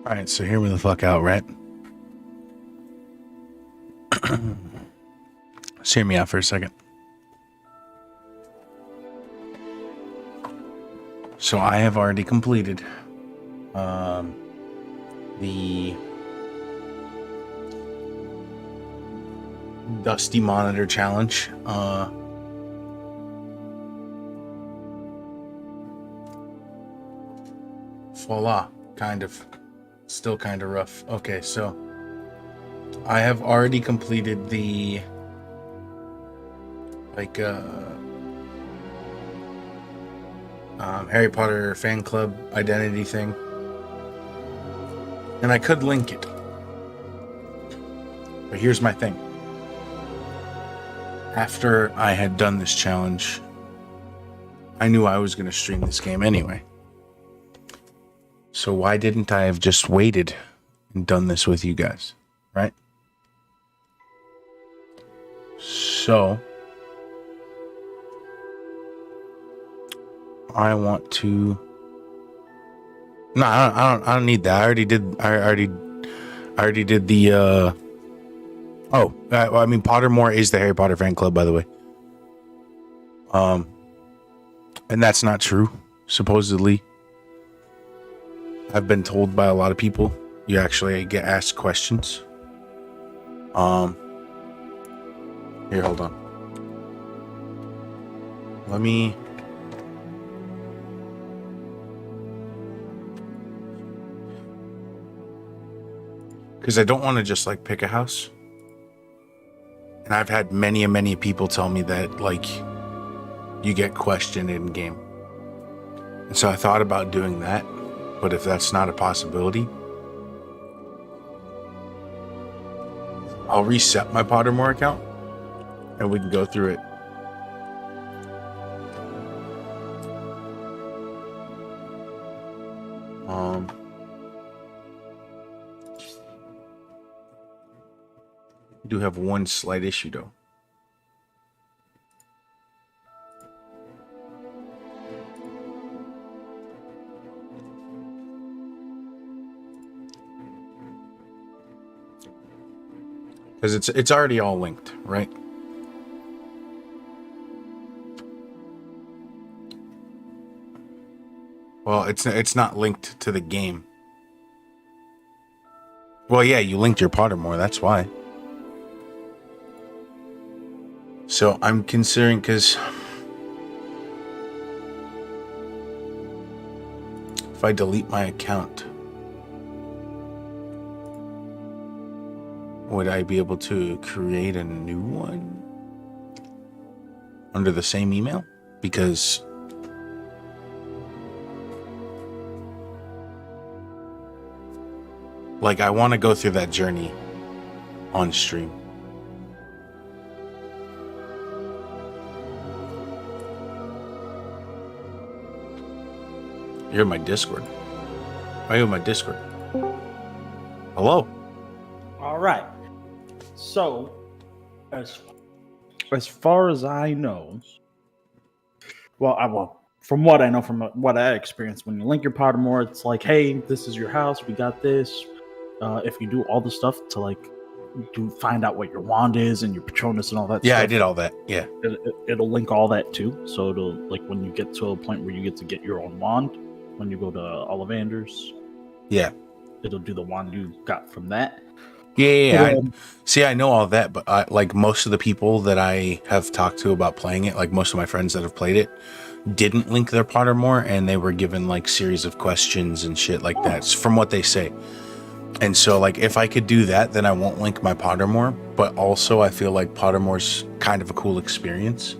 Alright, so hear me the fuck out, right? Just hear me out for a second. So I have already completed the Dusty Monitor Challenge. Voila, kind of. Still kind of rough. Okay, so I have already completed the Harry Potter fan club identity thing, and I could link it, but here's my thing. After I had done this challenge, I knew I was going to stream this game anyway. So why didn't I have just waited and done this with you guys, right? So I want to. No, I don't need that. I already did the. I mean, Pottermore is the Harry Potter fan club, by the way. And that's not true. Supposedly, I've been told by a lot of people you actually get asked questions. Here, hold on. Let me. Because I don't want to just like pick a house. And I've had many people tell me that like you get questioned in game. And so I thought about doing that, but if that's not a possibility, I'll reset my Pottermore account and we can go through it. I do have one slight issue though. Because it's already all linked, right? Well, it's not linked to the game. Well, yeah, you linked your Pottermore, that's why. So I'm considering, because if I delete my account, would I be able to create a new one under the same email? Because like I want to go through that journey on stream. You're in my Discord. Why are you in my Discord? Hello? All right. So, as far as I know, from what I know, from what I experienced, when you link your Pottermore, it's like, hey, this is your house. We got this. If you do all the stuff to like find out what your wand is and your Patronus and all that. Yeah, stuff, I did all that. Yeah, it'll link all that too. So it'll like when you get to a point where you get to get your own wand, when you go to Ollivander's. Yeah, it'll do the wand you got from that. Yeah. I know all that, but like most of the people that I have talked to about playing it, like most of my friends that have played it, didn't link their Pottermore, and they were given like series of questions and shit like that, from what they say. And so, like, if I could do that, then I won't link my Pottermore. But also, I feel like Pottermore's kind of a cool experience,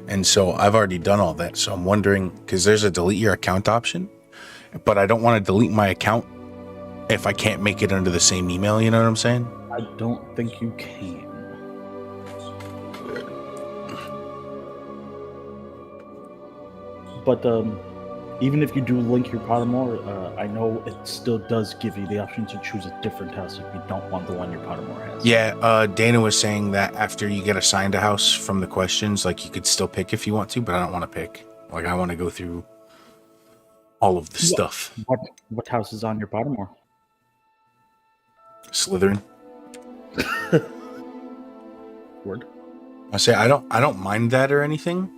and so I've already done all that. So I'm wondering, because there's a delete your account option, but I don't want to delete my account if I can't make it under the same email, you know what I'm saying? I don't think you can. But even if you do link your Pottermore, I know it still does give you the option to choose a different house if you don't want the one your Pottermore has. Yeah, Dana was saying that after you get assigned a house from the questions, like you could still pick if you want to, but I don't want to pick. Like I want to go through all of the stuff. What house is on your Pottermore? Slytherin. Word. I say I don't mind that or anything.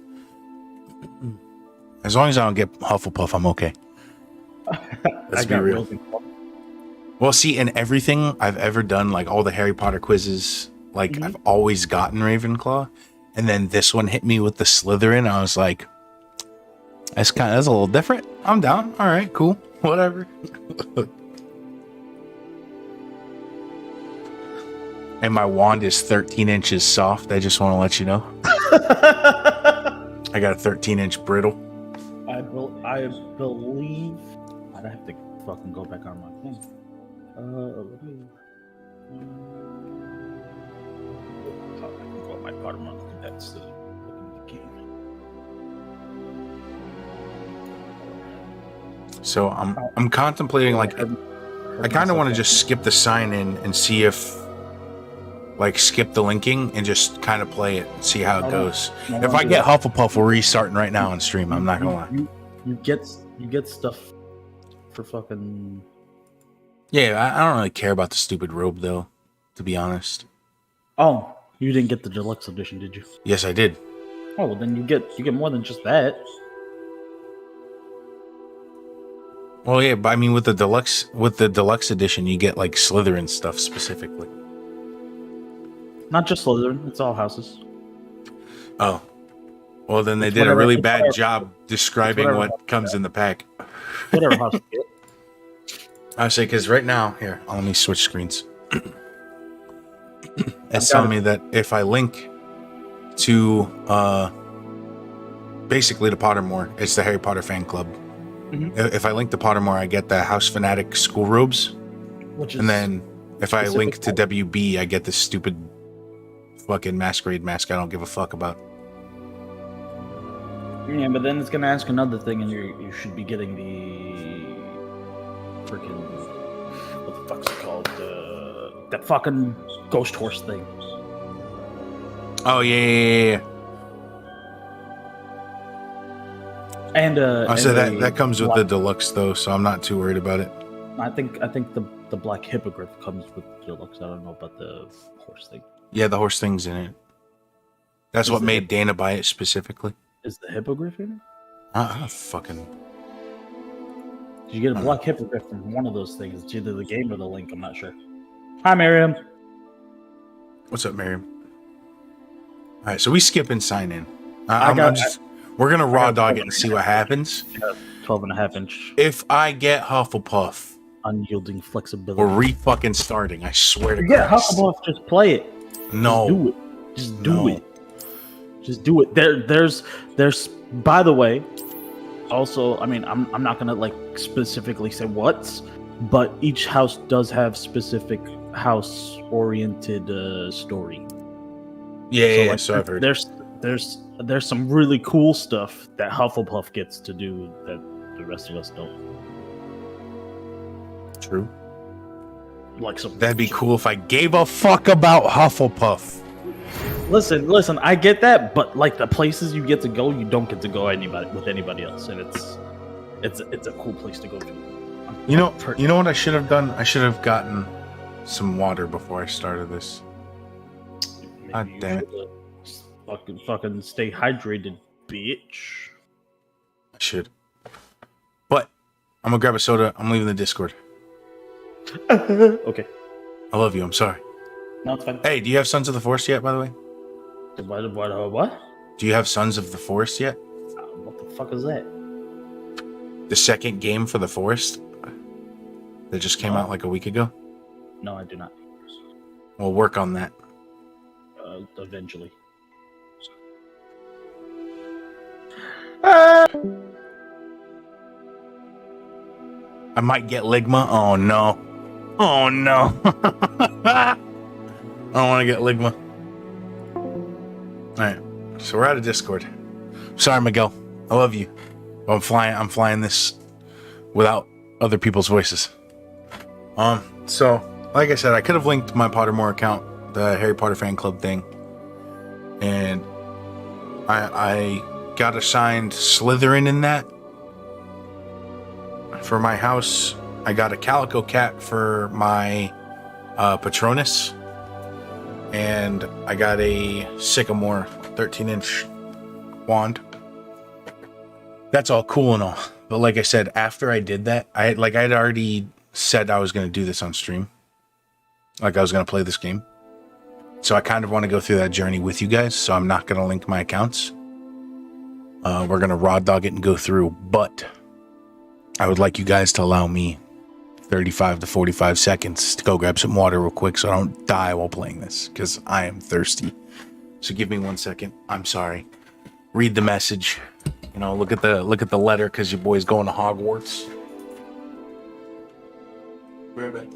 As long as I don't get Hufflepuff, I'm okay. Let's be real. Well, see, in everything I've ever done, like all the Harry Potter quizzes, like I've always gotten Ravenclaw, and then this one hit me with the Slytherin. I was like, that's a little different. I'm down. All right, cool, whatever. And my wand is 13 inches soft. I just want to let you know. I got a 13-inch brittle. I believe I'd have to fucking go back on my thing. I can go on my part of my that's the game. So I'm contemplating, like, I kind of want to just skip the sign in and see if, like, skip the linking and just kind of play it and see how it goes. If I get Hufflepuff, we're restarting right now on stream. I'm not gonna lie. You get stuff for fucking. Yeah, I don't really care about the stupid robe though, to be honest. Oh, you didn't get the deluxe edition, did you? Yes, I did. Oh, well, then you get more than just that. Well, yeah, but I mean, with the deluxe edition, you get like Slytherin stuff specifically. Not just Slytherin; it's all houses. Oh, well, then they did a really bad job describing what comes in the pack. Whatever house you get. I say, because right now, here, let me switch screens. It's telling me that if I link to basically to Pottermore, it's the Harry Potter fan club. Mm-hmm. If I link to Pottermore, I get the House Fanatic school robes, and then if I link to WB, I get this stupid fucking masquerade mask I don't give a fuck about. Yeah, but then it's gonna ask another thing, and you should be getting the freaking what the fuck's it called? That fucking ghost horse thing. Oh yeah. And so that comes with the deluxe though, so I'm not too worried about it. I think the black hippogriff comes with deluxe. I don't know about the horse thing. Yeah, the horse thing's in it. That's what made Dana buy it specifically. Is the hippogriff in it? Fucking. Did you get a black hippogriff from one of those things? It's either the game or the link. I'm not sure. Hi, Miriam. What's up, Miriam? All right, so we skip and sign in. We're gonna raw dog it and see what happens. 12.5-inch. If I get Hufflepuff, unyielding flexibility. We're fucking starting. I swear to God. Yeah, Hufflepuff, just play it. No. Just do it. Just do it. There's. By the way, also, I mean, I'm not gonna like specifically say what's, but each house does have specific house-oriented story. Yeah, so I've heard. There's some really cool stuff that Hufflepuff gets to do that the rest of us don't. True. That'd be cool if I gave a fuck about Hufflepuff. Listen, I get that, but like the places you get to go, you don't get to go with anybody else, and it's a cool place to go to. You know what I should have done? I should have gotten some water before I started this. God damn it. Fucking stay hydrated, bitch. I should. But I'm gonna grab a soda. I'm leaving the Discord. Okay. I love you. I'm sorry. No, it's fine. Hey, do you have Sons of the Forest yet, by the way? What? Do you have Sons of the Forest yet? What the fuck is that? The second game for the Forest that just came out like a week ago? No, I do not. We'll work on that. Eventually. I might get Ligma. Oh no. Oh no. I don't want to get Ligma. Alright. So we're out of Discord. Sorry, Miguel. I love you. I'm flying this without other people's voices. So like I said, I could have linked my Pottermore account, the Harry Potter fan club thing. And I got assigned Slytherin in that. For my house, I got a calico cat for my Patronus, and I got a Sycamore 13-inch wand. That's all cool and all, but like I said, after I did that, I'd already said I was going to do this on stream. Like I was going to play this game. So I kind of want to go through that journey with you guys, so I'm not going to link my accounts. We're going to raw dog it and go through, but I would like you guys to allow me 35 to 45 seconds to go grab some water real quick so I don't die while playing this, because I am thirsty. So give me 1 second. I'm sorry. Read the message. You know, look at the letter, because your boy's going to Hogwarts. Right back.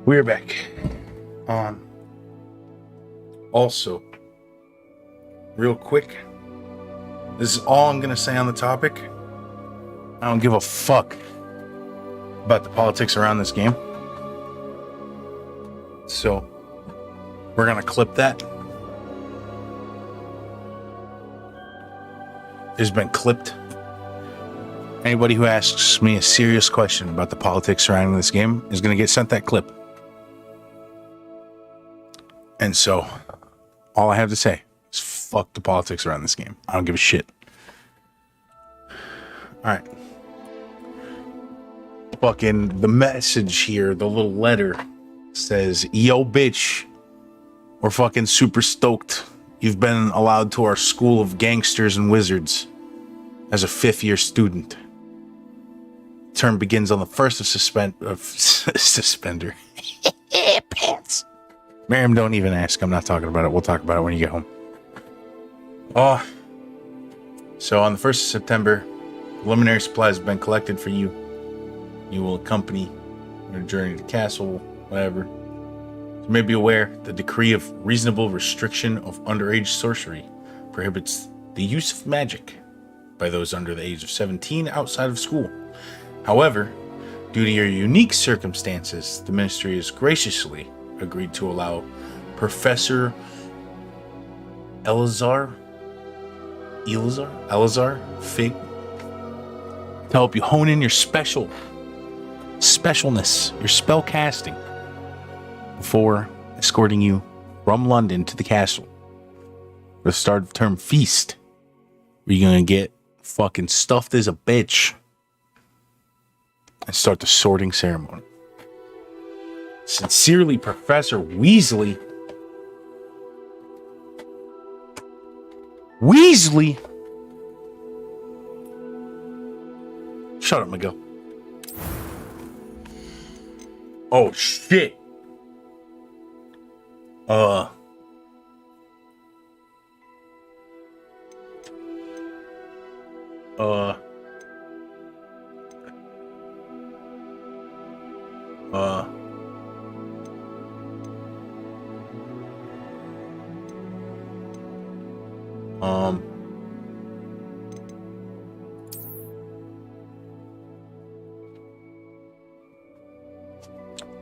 We're back. Also, real quick, this is all I'm going to say on the topic. I don't give a fuck about the politics around this game. So, we're going to clip that. It's been clipped. Anybody who asks me a serious question about the politics surrounding this game is going to get sent that clip. And so, all I have to say is fuck the politics around this game. I don't give a shit. Alright. Fucking the message here, the little letter says, "Yo, bitch, we're fucking super stoked. You've been allowed to our school of gangsters and wizards as a 5th-year student. Term begins on the 1st of suspender. Pants. Miriam, don't even ask. I'm not talking about it. We'll talk about it when you get home. Oh. So on the 1st of September, preliminary supplies have been collected for you. You will accompany your journey to the castle, whatever. You may be aware, the decree of reasonable restriction of underage sorcery prohibits the use of magic by those under the age of 17 outside of school. However, due to your unique circumstances, the ministry has graciously agreed to allow Professor Elazar Fig to help you hone in your specialness, your spell casting, before escorting you from London to the castle for the start of term feast, where you're gonna get fucking stuffed as a bitch and start the sorting ceremony. Sincerely, Professor Weasley. Shut up, Miguel. Oh, shit.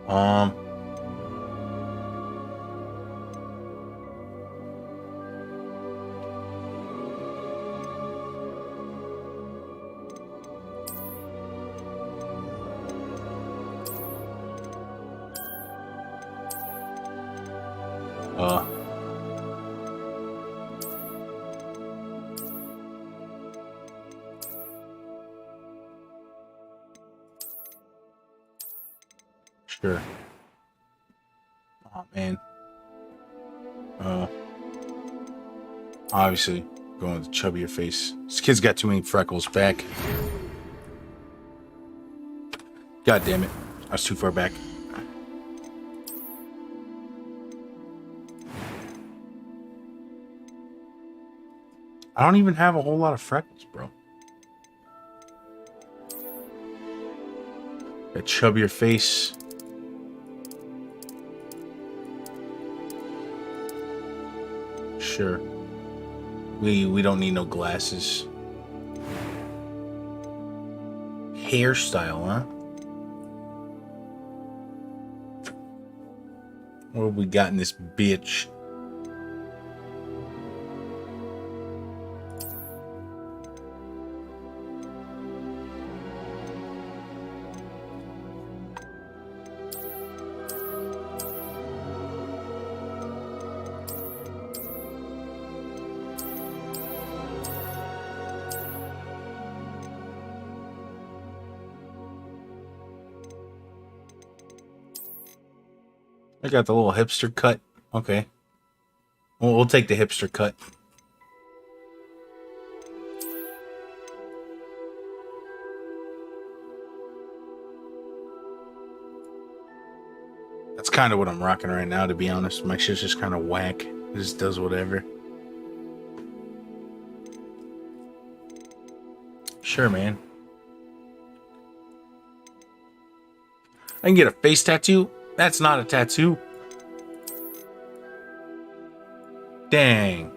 Um, uh, sure. Oh man. Obviously, going with the chubbier face. This kid's got too many freckles back. God damn it. I was too far back. I don't even have a whole lot of freckles, bro. A chubbier face. Sure. We don't need no glasses. Hairstyle, huh? What have we got in this bitch? I got the little hipster cut. Okay. Well, we'll take the hipster cut. That's kind of what I'm rocking right now, to be honest. My shit's just kind of whack. It just does whatever. Sure, man. I can get a face tattoo? That's not a tattoo. Dang.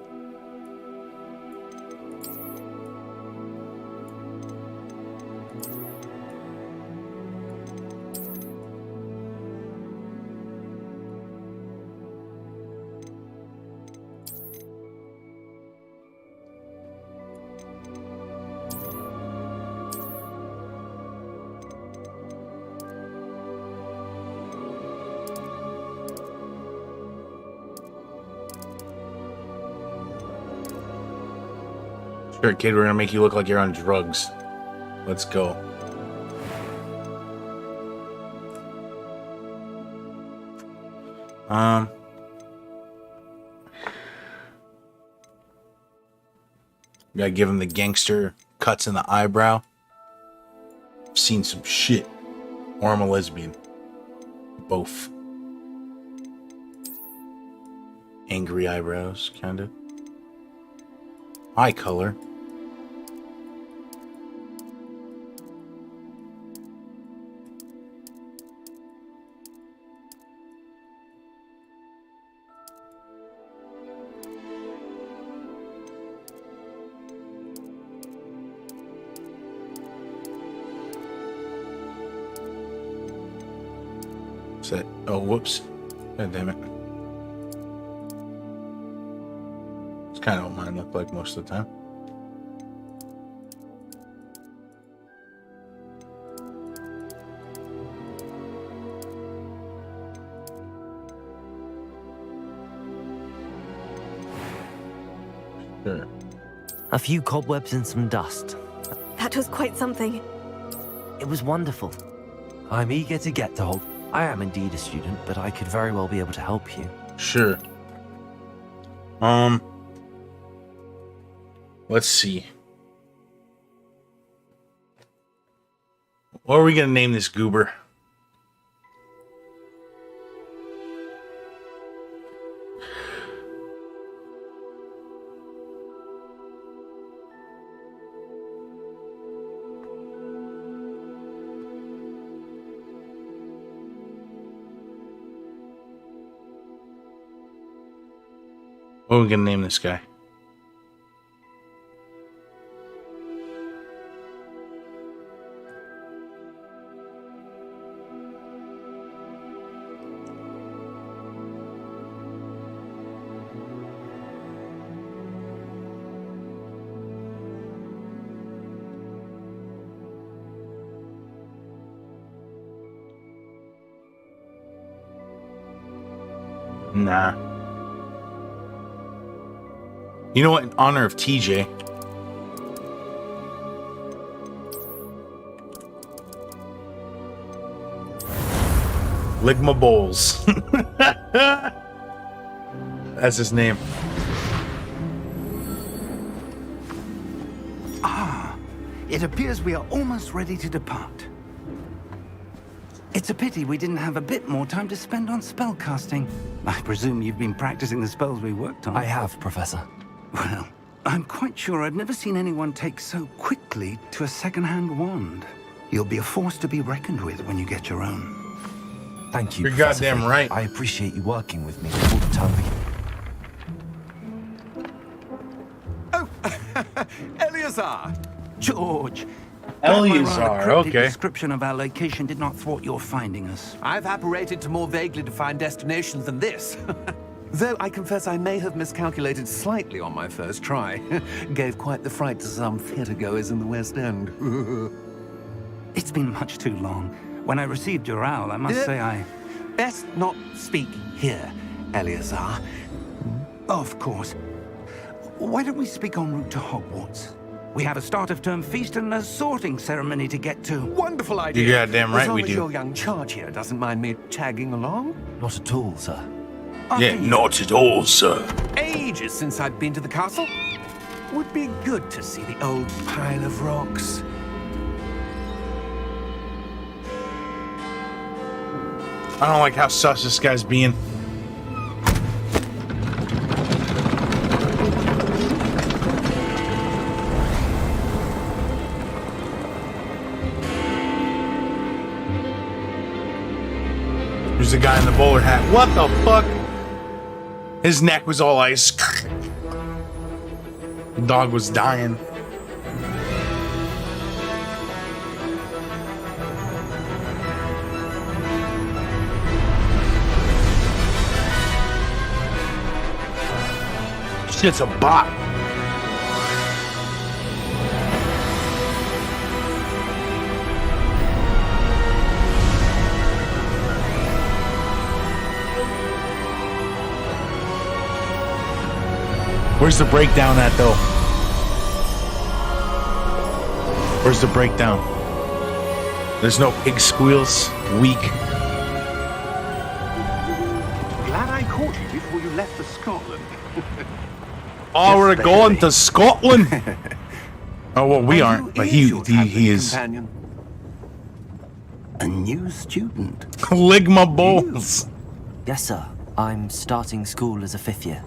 Sure, kid, we're gonna make you look like you're on drugs. Let's go. Gotta give him the gangster cuts in the eyebrow. I've seen some shit. Or I'm a lesbian. Both. Angry eyebrows, kinda. Eye color. Set. Oh, whoops. God damn it. It's kind of what mine look like most of the time. Sure. A few cobwebs and some dust. That was quite something. It was wonderful. I'm eager to get to Holt. I am indeed a student, but I could very well be able to help you. Sure. Let's see. What are we gonna name this goober? What are we gonna name this guy? Nah. You know what? In honor of TJ. Ligma Bowls. That's his name. It appears we are almost ready to depart. It's a pity we didn't have a bit more time to spend on spellcasting. I presume you've been practicing the spells we worked on. I have, Professor. Well, I'm quite sure I've never seen anyone take so quickly to a second-hand wand. You'll be a force to be reckoned with when you get your own. Thank you, You're Professor goddamn Fig. right. I appreciate you working with me all the time. Eleazar! George! Eleazar, That cryptic okay. description of our location did not thwart your finding us. I've apparated to more vaguely defined destinations than this. Though I confess I may have miscalculated slightly on my first try. Gave quite the fright to some theatre-goers in the West End. It's been much too long. When I received your owl, I must say I... Best not speak here, Eleazar. Of course. Why don't we speak en route to Hogwarts? We have a start-of-term feast and a sorting ceremony to get to. Wonderful idea. You're goddamn right as long we as do. your young charge here doesn't mind me tagging along. Not at all, sir. Yeah, not at all, sir. Ages since I've been to the castle. Would be good to see the old pile of rocks. I don't like how sus this guy's being. There's a guy in the bowler hat. What the fuck? His neck was all ice. The dog was dying. Shit's a bot. Where's the breakdown at, though? Where's the breakdown? There's no pig squeals. Weak. Glad I caught you before you left for Scotland. Oh, we're going to Scotland. Oh, well, we And aren't, who but is he your traveling is. companion? A new student. Ligma Bowls. Yes, sir. I'm starting school as a 5th year.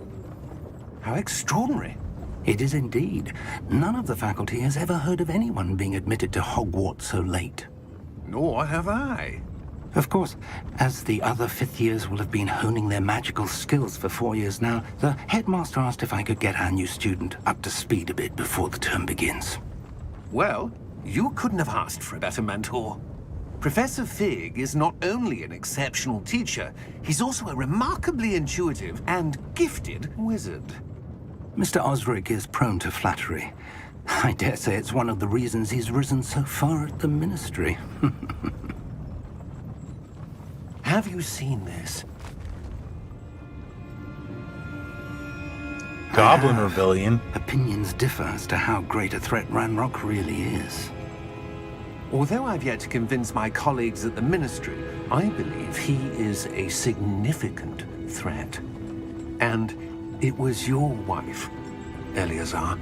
How extraordinary. It is indeed. None of the faculty has ever heard of anyone being admitted to Hogwarts so late. Nor have I. Of course, as the other 5th years will have been honing their magical skills for 4 years now, the headmaster asked if I could get our new student up to speed a bit before the term begins. Well, you couldn't have asked for a better mentor. Professor Fig is not only an exceptional teacher, he's also a remarkably intuitive and gifted wizard. Mr. Osric is prone to flattery. I dare say it's one of the reasons he's risen so far at the Ministry. Have you seen this? Goblin Rebellion. Opinions differ as to how great a threat Ranrock really is. Although I've yet to convince my colleagues at the Ministry, I believe he is a significant threat. And it was your wife, Eleazar,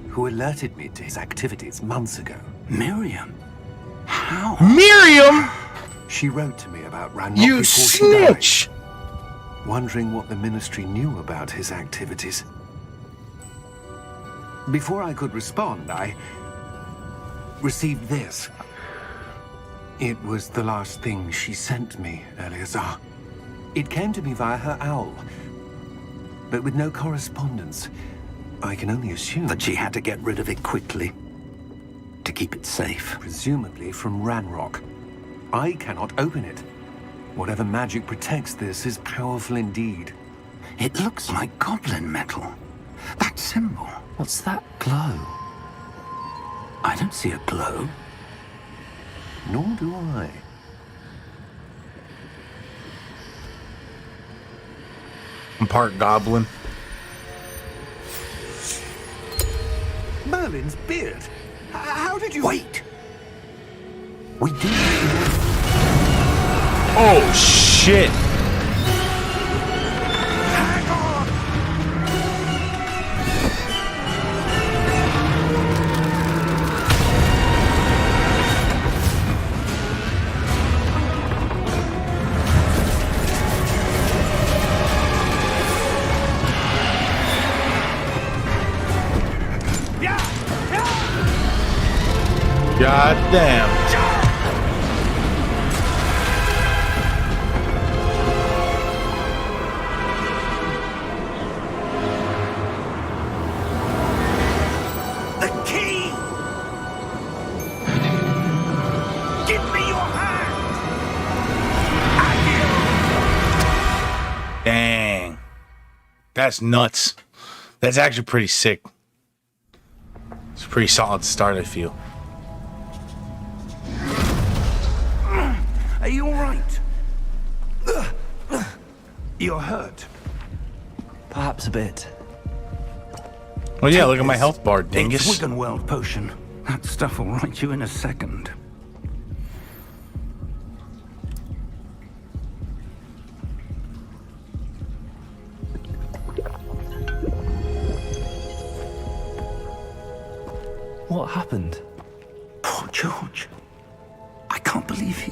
who alerted me to his activities months ago. Miriam? How? Miriam! She wrote to me about Ranrock You before she died, snitch! wondering what the Ministry knew about his activities. Before I could respond, I received this. It was the last thing she sent me, Eleazar. It came to me via her owl, but with no correspondence. I can only assume That she had to get rid of it quickly to keep it safe. presumably from Ranrock. I cannot open it. Whatever magic protects this is powerful indeed. It looks like goblin metal. That symbol. What's that glow? I don't see a glow. Nor do I. I'm part goblin. Merlin's beard. How did you... Wait! We do. Oh, shit. Hang on! God damn. The key! Give me your hand! Dang. That's nuts. That's actually pretty sick. It's a pretty solid start, I feel. Are you all right? You're hurt. Perhaps a bit. Well, yeah, Take look at my this. health bar, It's dingus. Wiggenweld potion. That stuff will right you in a second. What happened? Poor George. I can't believe he...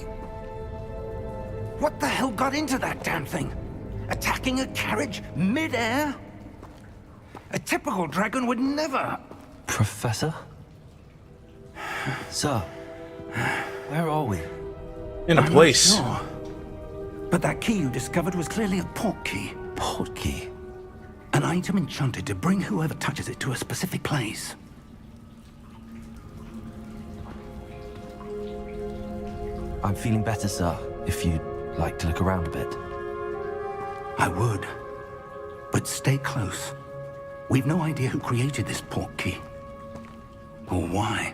What the hell got into that damn thing? Attacking a carriage mid-air? A typical dragon would never... Professor? Sir, where are we? In a I'm not place. sure. But that key you discovered was clearly a port key. Port key. An item enchanted to bring whoever touches it to a specific place. I'm feeling better, sir, if you'd like to look around a bit. I would. But stay close. We've no idea who created this port key. Or why.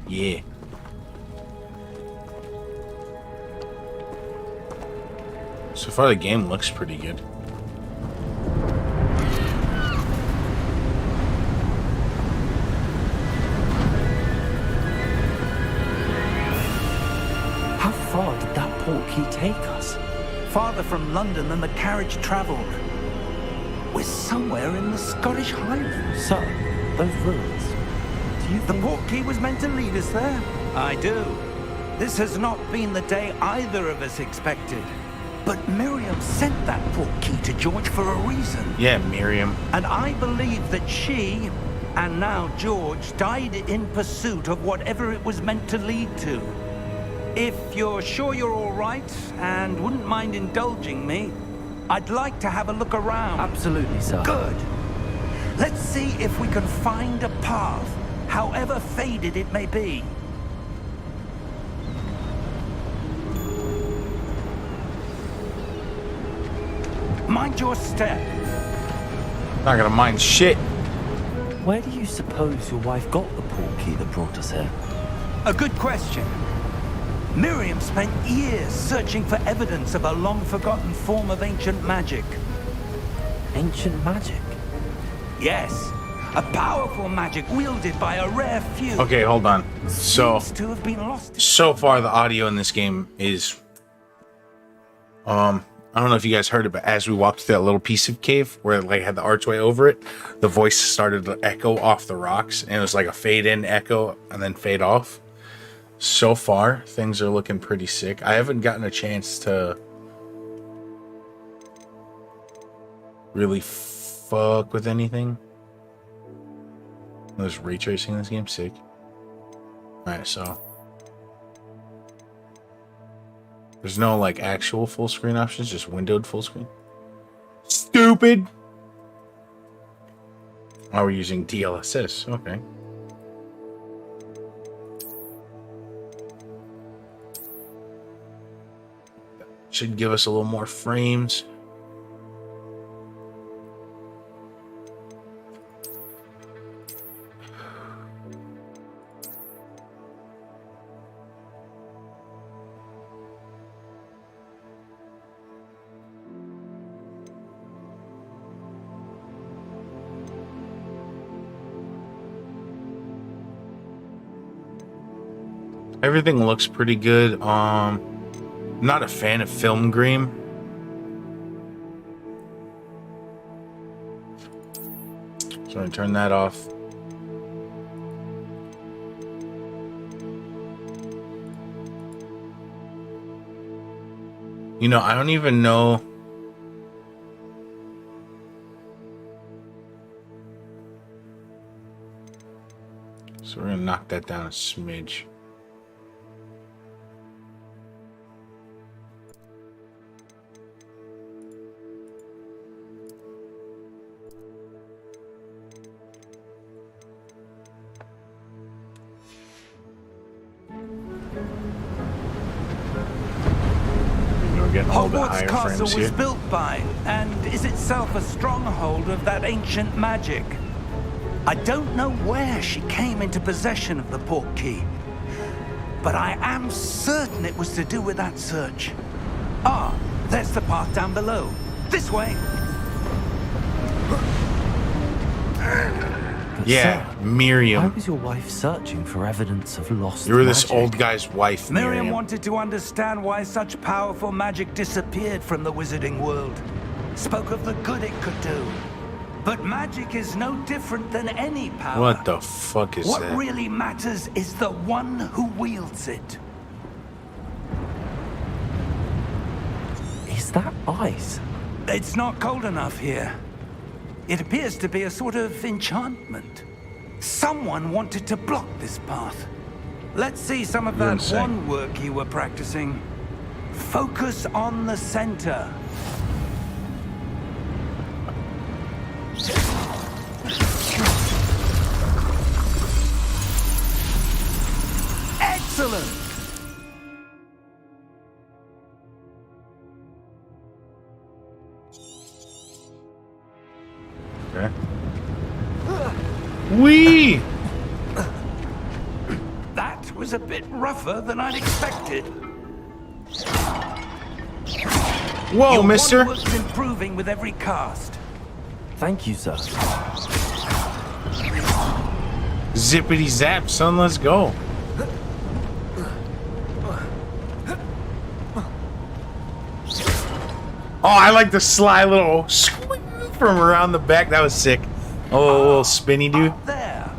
Yeah. So far, the game looks pretty good. How far did that port key take us? Farther from London than the carriage traveled. We're somewhere in the Scottish Highlands. Sir, those ruins. Do you The think... port key was meant to lead us there? I do. This has not been the day either of us expected. But Miriam sent that port key to George for a reason. Yeah, Miriam. And I believe that she, and now George, died in pursuit of whatever it was meant to lead to. If you're sure you're all right, and wouldn't mind indulging me, I'd like to have a look around. Absolutely, sir. Good. Let's see if we can find a path, however faded it may be. Mind your step. Not gonna mind shit. Where do you suppose your wife got the port key that brought us here? A good question. Miriam spent years searching for evidence of a long-forgotten form of ancient magic. Ancient magic? Yes, a powerful magic wielded by a rare few. Okay, hold on. So, Seems to have been lost. so far the audio in this game is... I don't know if you guys heard it, but as we walked through that little piece of cave where it like had the archway over it, the voice started to echo off the rocks, and it was like a fade in echo and then fade off. So far, things are looking pretty sick. I haven't gotten a chance to really fuck with anything. There's ray tracing in this game, sick. Alright, so there's no like actual full screen options, just windowed full screen. Stupid. Oh, we're using DLSS. Okay. Should give us a little more frames. Everything looks pretty good. Not a fan of film green. So I'm gonna turn that off. You know, I don't even know. So we're gonna knock that down a smidge. Hogwarts Castle was built by, and is itself a stronghold of that ancient magic. I don't know where she came into possession of the port key, but I am certain it was to do with that search. Ah, there's the path down below. This way. But Yeah, sir, Miriam. why was your wife searching for evidence of lost You were this magic? old guy's wife, Miriam Miriam. wanted to understand why such powerful magic disappeared from the wizarding world. Spoke of the good it could do. But magic is no different than any power. What the fuck is What that? really matters is the one who wields it. Is that ice? It's not cold enough here. It appears to be a sort of enchantment. Someone wanted to block this path. Let's see some of You're that insane. wand work you were practicing. Focus on the center. Excellent! Okay. Wee! That was a bit rougher than I'd expected. Whoa, Your mister! wand work's improving with every cast. Thank you, sir. Zippity zap, son, let's go. Oh, I like the sly little squeak from around the back. That was sick. Oh, a little spinny dude. Up there.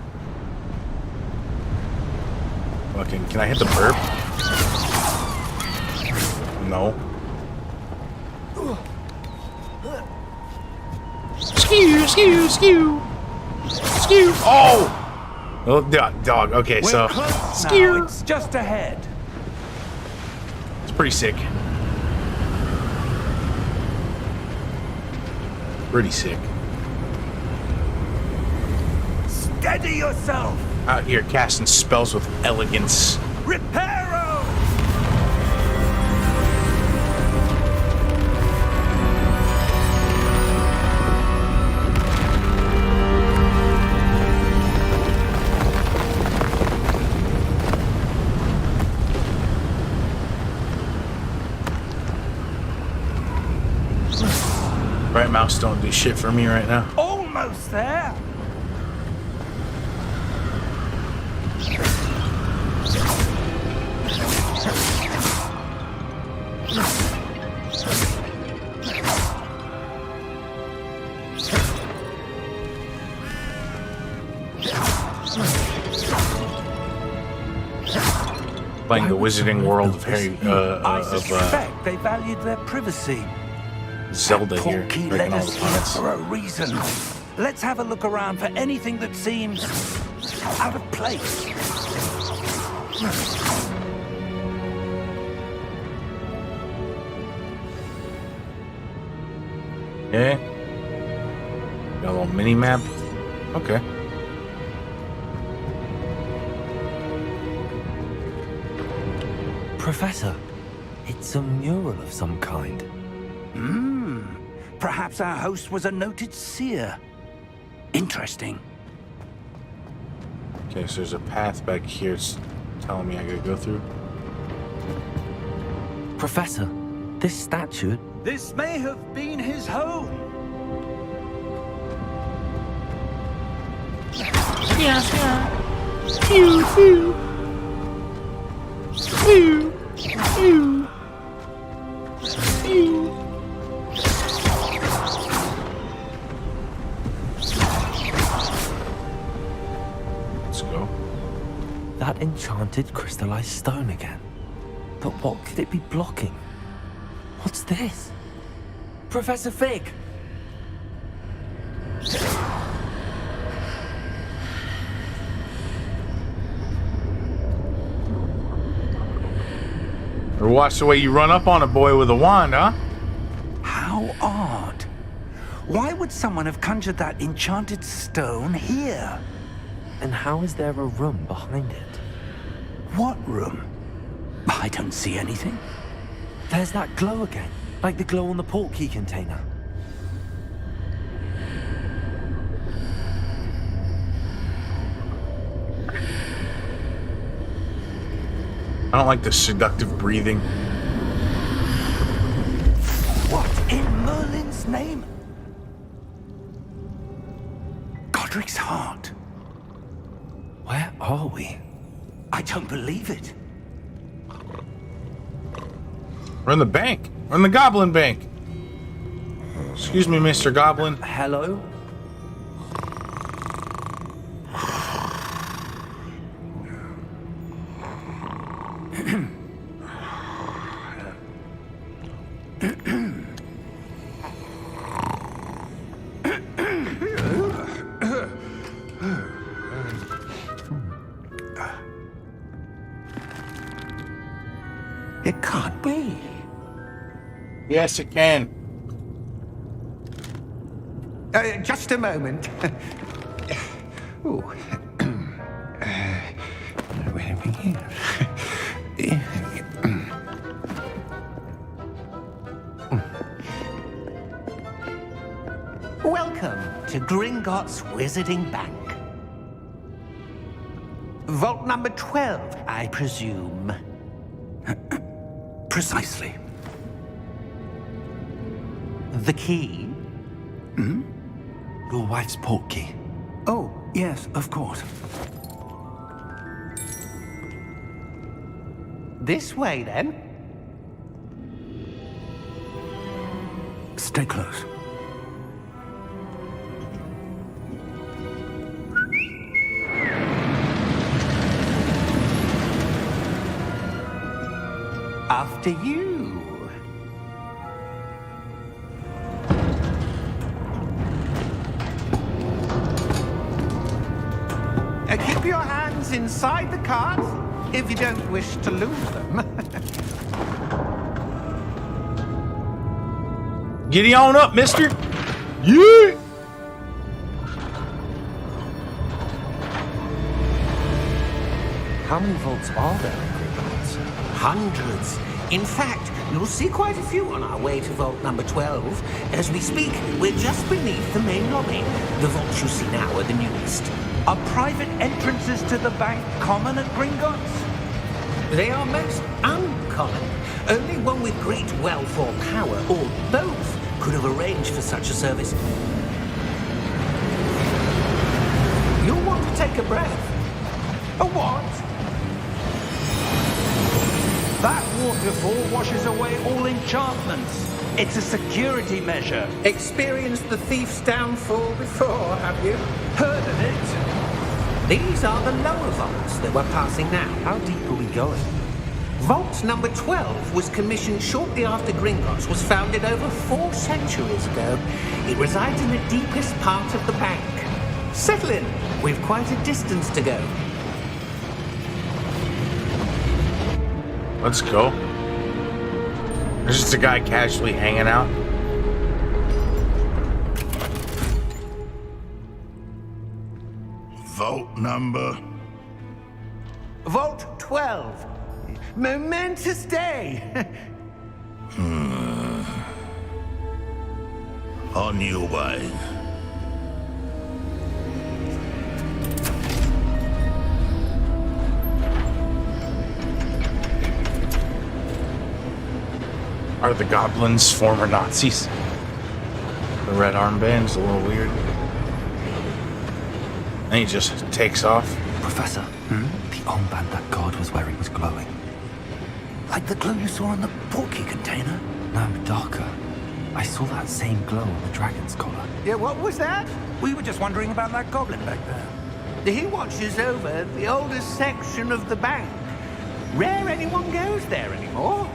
Fucking, can I hit the burp? No. Skew, skew, skew. Skew. Oh! Oh, dog. Okay, We're so. close Skew. now. It's just ahead. It's pretty sick. Pretty sick. Steady yourself. Out here casting spells with elegance. Reparo! Right mouse don't do shit for me right now. Almost there. Playing the Wizarding World of Harry, I suspect they valued their privacy. Zelda That here, portkey breaking led all us the here points. for a reason. Let's have a look around for anything that seems out of place. Okay. Got a little mini map. Okay. Professor, it's a mural of some kind. Perhaps our host was a noted seer. Interesting. Okay, so there's a path back here. It's telling me I gotta go through. Professor, this statue... This may have been his home. Let's go. That enchanted crystallized stone again. But what could it be blocking? What's this? Professor Fig! Or watch the way you run up on a boy with a wand, huh? How odd. Why would someone have conjured that enchanted stone here? And how is there a room behind it? What room? I don't see anything. There's that glow again, like the glow on the portkey container. I don't like the seductive breathing. What in Merlin's name? Godric's heart. Where are we? I don't believe it. We're in the bank. We're in the Goblin Bank. Excuse me, Mr. Goblin. Hello? It can't be. Yes, it can. Just a moment. Ooh. Where are we here? Welcome to Gringotts Wizarding Bank. Vault number 12, I presume. Precisely. The key? Your wife's portkey. Oh, yes, of course. This way, then. Stay close. After you. Keep your hands inside the cart if you don't wish to lose them. Giddy on up, mister. Yeah. How many vaults are there in Gringotts? Hundreds. In fact, you'll see quite a few on our way to vault number 12. As we speak, we're just beneath the main lobby. The vaults you see now are the newest. Are private entrances to the bank common at Gringotts? They are most uncommon. Only one with great wealth or power, or both, could have arranged for such a service. You'll want to take a breath. A what? That waterfall washes away all enchantments. It's a security measure. Experienced the thief's downfall before, have you? Heard of it? These are the lower vaults that we're passing now. How deep are we going? Vault number 12 was commissioned shortly after Gringotts was founded over 4 centuries ago. It resides in the deepest part of the bank. Settle in. We've quite a distance to go. Let's go. There's just a guy casually hanging out. Vault number. Vault 12. Momentous day. On your way. Are the goblins former Nazis? The red armband's a little weird. And he just takes off. Professor, the armband that guard was wearing was glowing. Like the glow you saw on the porky container? No, darker. I saw that same glow on the dragon's collar. Yeah, what was that? We were just wondering about that goblin back there. He watches over the oldest section of the bank. Rare anyone goes there anymore.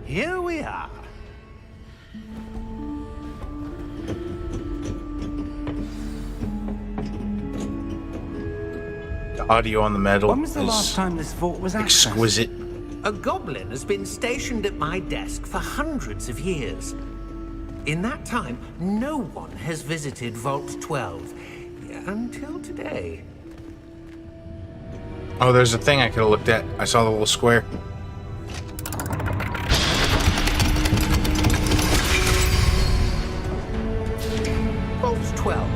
Here we are. The audio on the metal When was the last is time this vault was accessed? exquisite. A goblin has been stationed at my desk for hundreds of years. In that time, no one has visited Vault 12 until today. Oh, there's a thing I could have looked at. I saw the little square. Vault 12.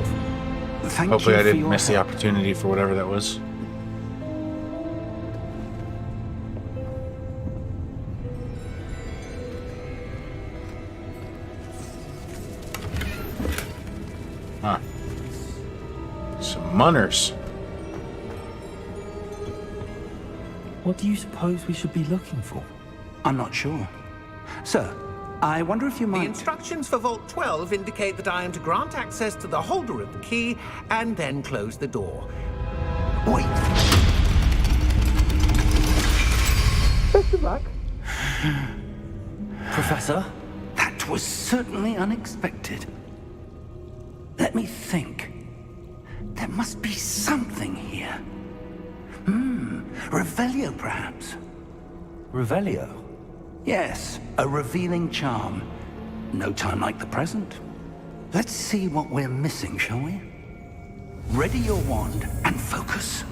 Thank Hopefully you I for didn't your miss the help. opportunity for whatever that was. Huh. Some munners. What do you suppose we should be looking for? I'm not sure. Sir, I wonder if you The might... instructions for Vault 12 indicate that I am to grant access to the holder of the key and then close the door. Wait! Best of luck. Professor? That was certainly unexpected. Let me think. There must be something here. Revelio, perhaps? Revelio? Yes, a revealing charm. No time like the present. Let's see what we're missing, shall we? Ready your wand and focus.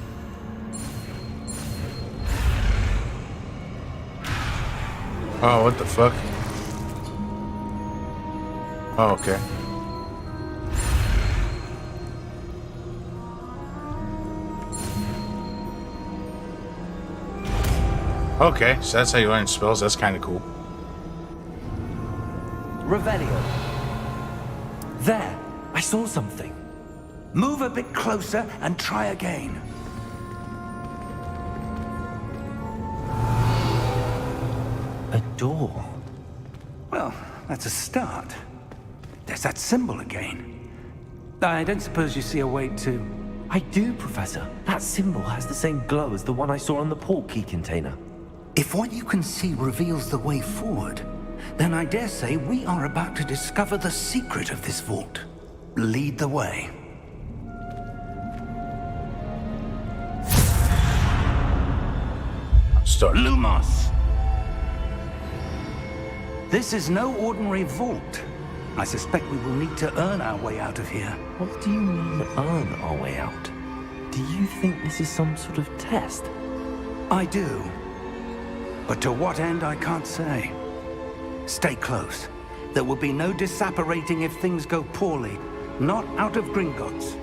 Oh, what the fuck? Oh, okay. Okay, so that's how you learn spells. That's kind of cool. Revelio. There! I saw something. Move a bit closer and try again. A door. Well, that's a start. There's that symbol again. I don't suppose you see a way to... I do, Professor. That symbol has the same glow as the one I saw on the port key container. If what you can see reveals the way forward, then I dare say we are about to discover the secret of this vault. Lead the way. Start. Lumos! This is no ordinary vault. I suspect we will need to earn our way out of here. What do you mean, earn our way out? Do you think this is some sort of test? I do. But to what end, I can't say. Stay close. There will be no disapparating if things go poorly. Not out of Gringotts.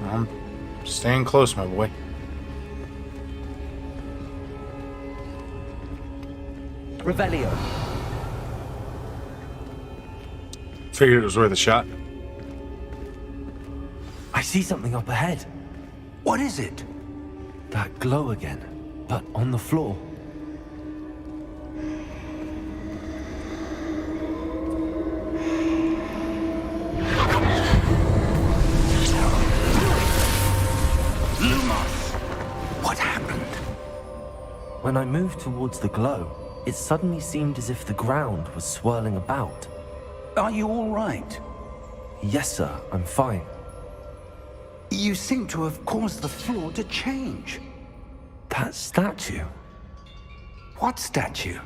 I'm staying close, my boy. Revelio. Figured it was worth a shot. I see something up ahead. What is it? That glow again, but on the floor. Lumos! What happened? When I moved towards the glow, it suddenly seemed as if the ground was swirling about. Are you all right? Yes, sir, I'm fine. You seem to have caused the floor to change. That statue. What statue?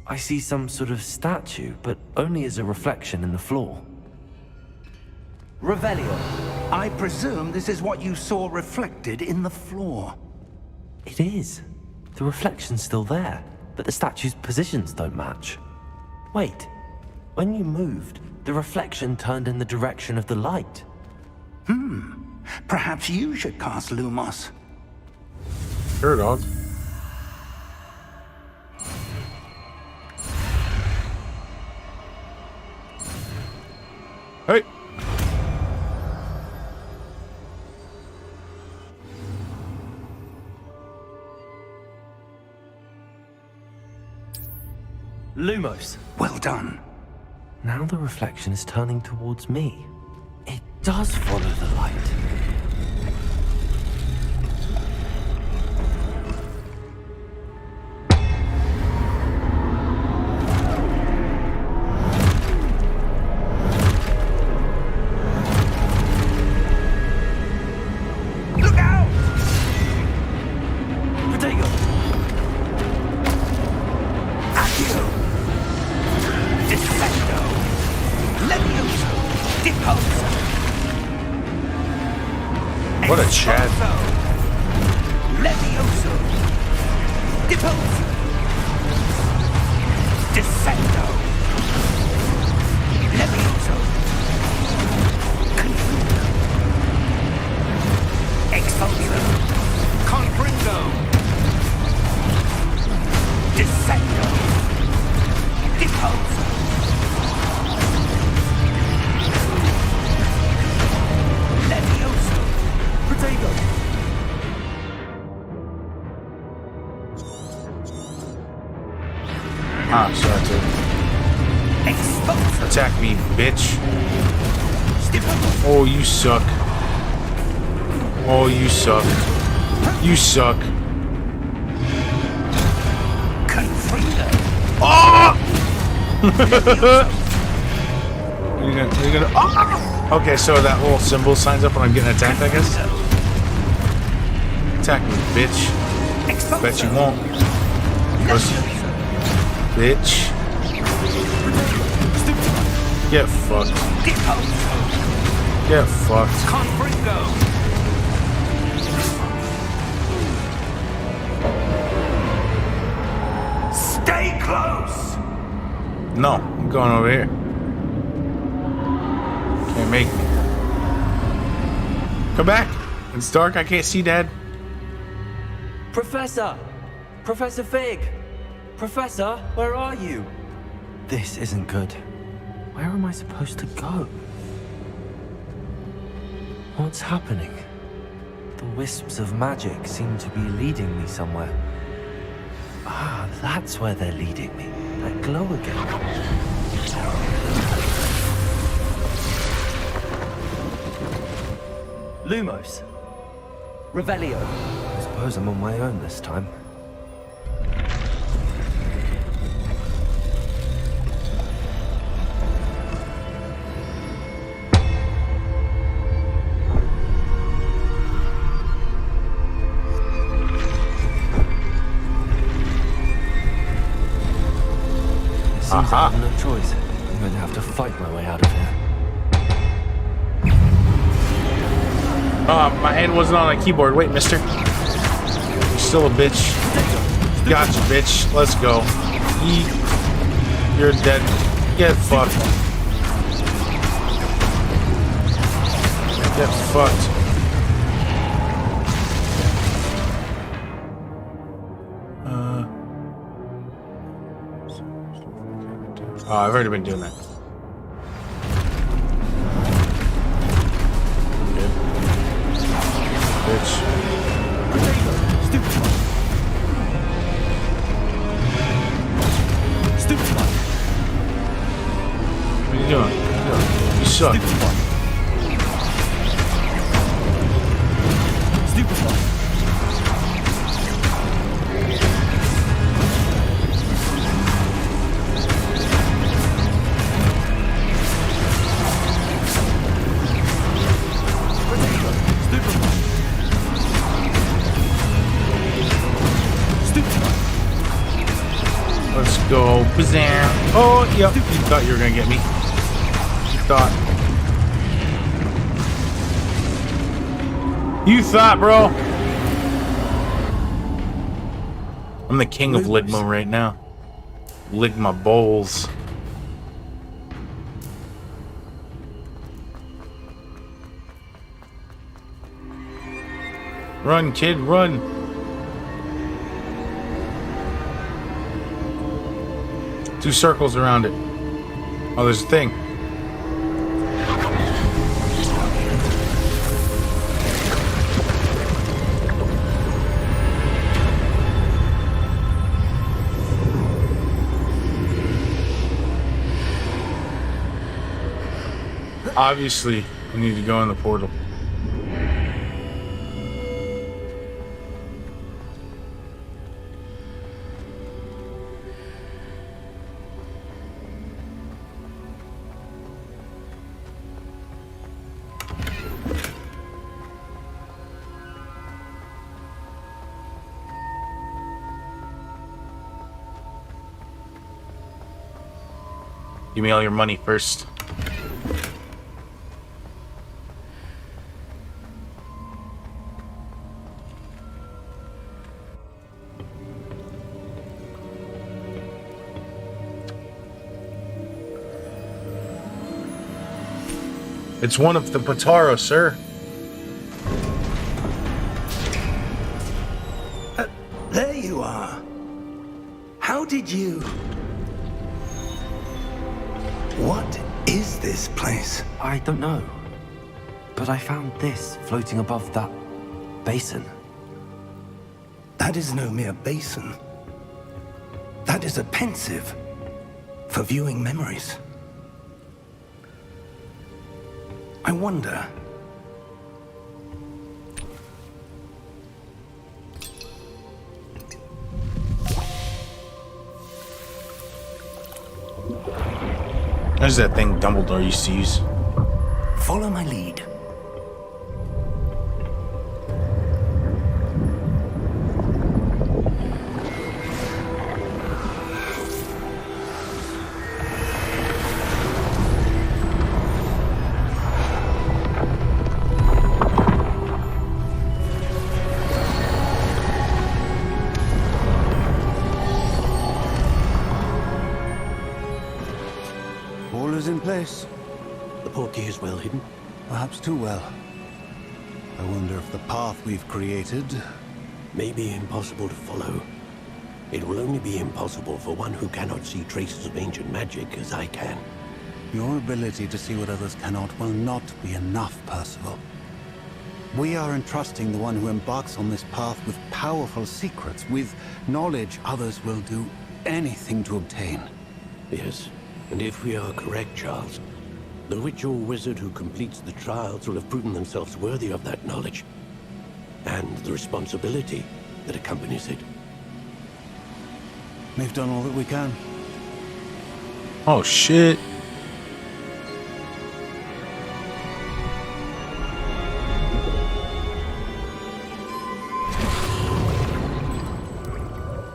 I see some sort of statue, but only as a reflection in the floor. Revelio. I presume this is what you saw reflected in the floor. It is. The reflection's still there, but the statue's positions don't match. Wait, when you moved, the reflection turned in the direction of the light. Perhaps you should cast Lumos. Sure, dog. Hey. Lumos. Well done. Now the reflection is turning towards me. It does follow the light. Look out! Potato! Accio! Descendo! Levioso! Deposo! What a chat. Levioso! Deposo! Descendo! Levioso! Confundo! Expulso! Confringo! Descendo! Deposo! Levioso! Potato! Ah, sorry to Expulso! attack me, bitch. Deposo! Oh, you suck. Oh, you suck. You suck. Confringo! Oh! You're gonna. Oh! Okay, so that little symbol signs up when I'm getting attacked, I guess. Attack me, bitch. Expulso! Bet you won't. Pussy. Bitch. Get fucked. Deposo! Get fucked. Confringo! Stay close! No, I'm going over here. Can't make me. Come back. It's dark. I can't see, Dad. Professor! Professor Fig! Professor, where are you? This isn't good. Where am I supposed to go? What's happening? The wisps of magic seem to be leading me somewhere. Ah, that's where they're leading me. That glow again. Lumos. Revelio. I suppose I'm on my own this time. Seems I have no choice. I'm going to have to fight my way out of here. My hand wasn't on a keyboard. Wait, mister. You're still a bitch. Gotcha, bitch. Let's go. You're dead. Get fucked. Get fucked. Oh, I've already been doing that. Good. Bitch. What are you doing? You suck. Let's go. Bazam. Oh, yep. You thought you were going to get me. You thought. You thought, bro. I'm the king of Ligma right now. Ligma bowls. Run, kid, run. Two circles around it. Oh, there's a thing. Obviously, we need to go in the portal. Give me all your money first. It's one of the Potaro, sir. There you are. How did you... What is this place? I don't know. But I found this floating above that basin. That is no mere basin. That is a pensive for viewing memories. I wonder... There's that thing Dumbledore used to use. Follow my lead. All is in place. The portkey is well hidden. Perhaps too well. I wonder if the path we've created... May be impossible to follow. It will only be impossible for one who cannot see traces of ancient magic as I can. Your ability to see what others cannot will not be enough, Percival. We are entrusting the one who embarks on this path with powerful secrets, with knowledge others will do anything to obtain. Yes, and if we are correct, Charles, the witch or wizard who completes the trials will have proven themselves worthy of that knowledge, and the responsibility that accompanies it. We've done all that we can. Oh, shit.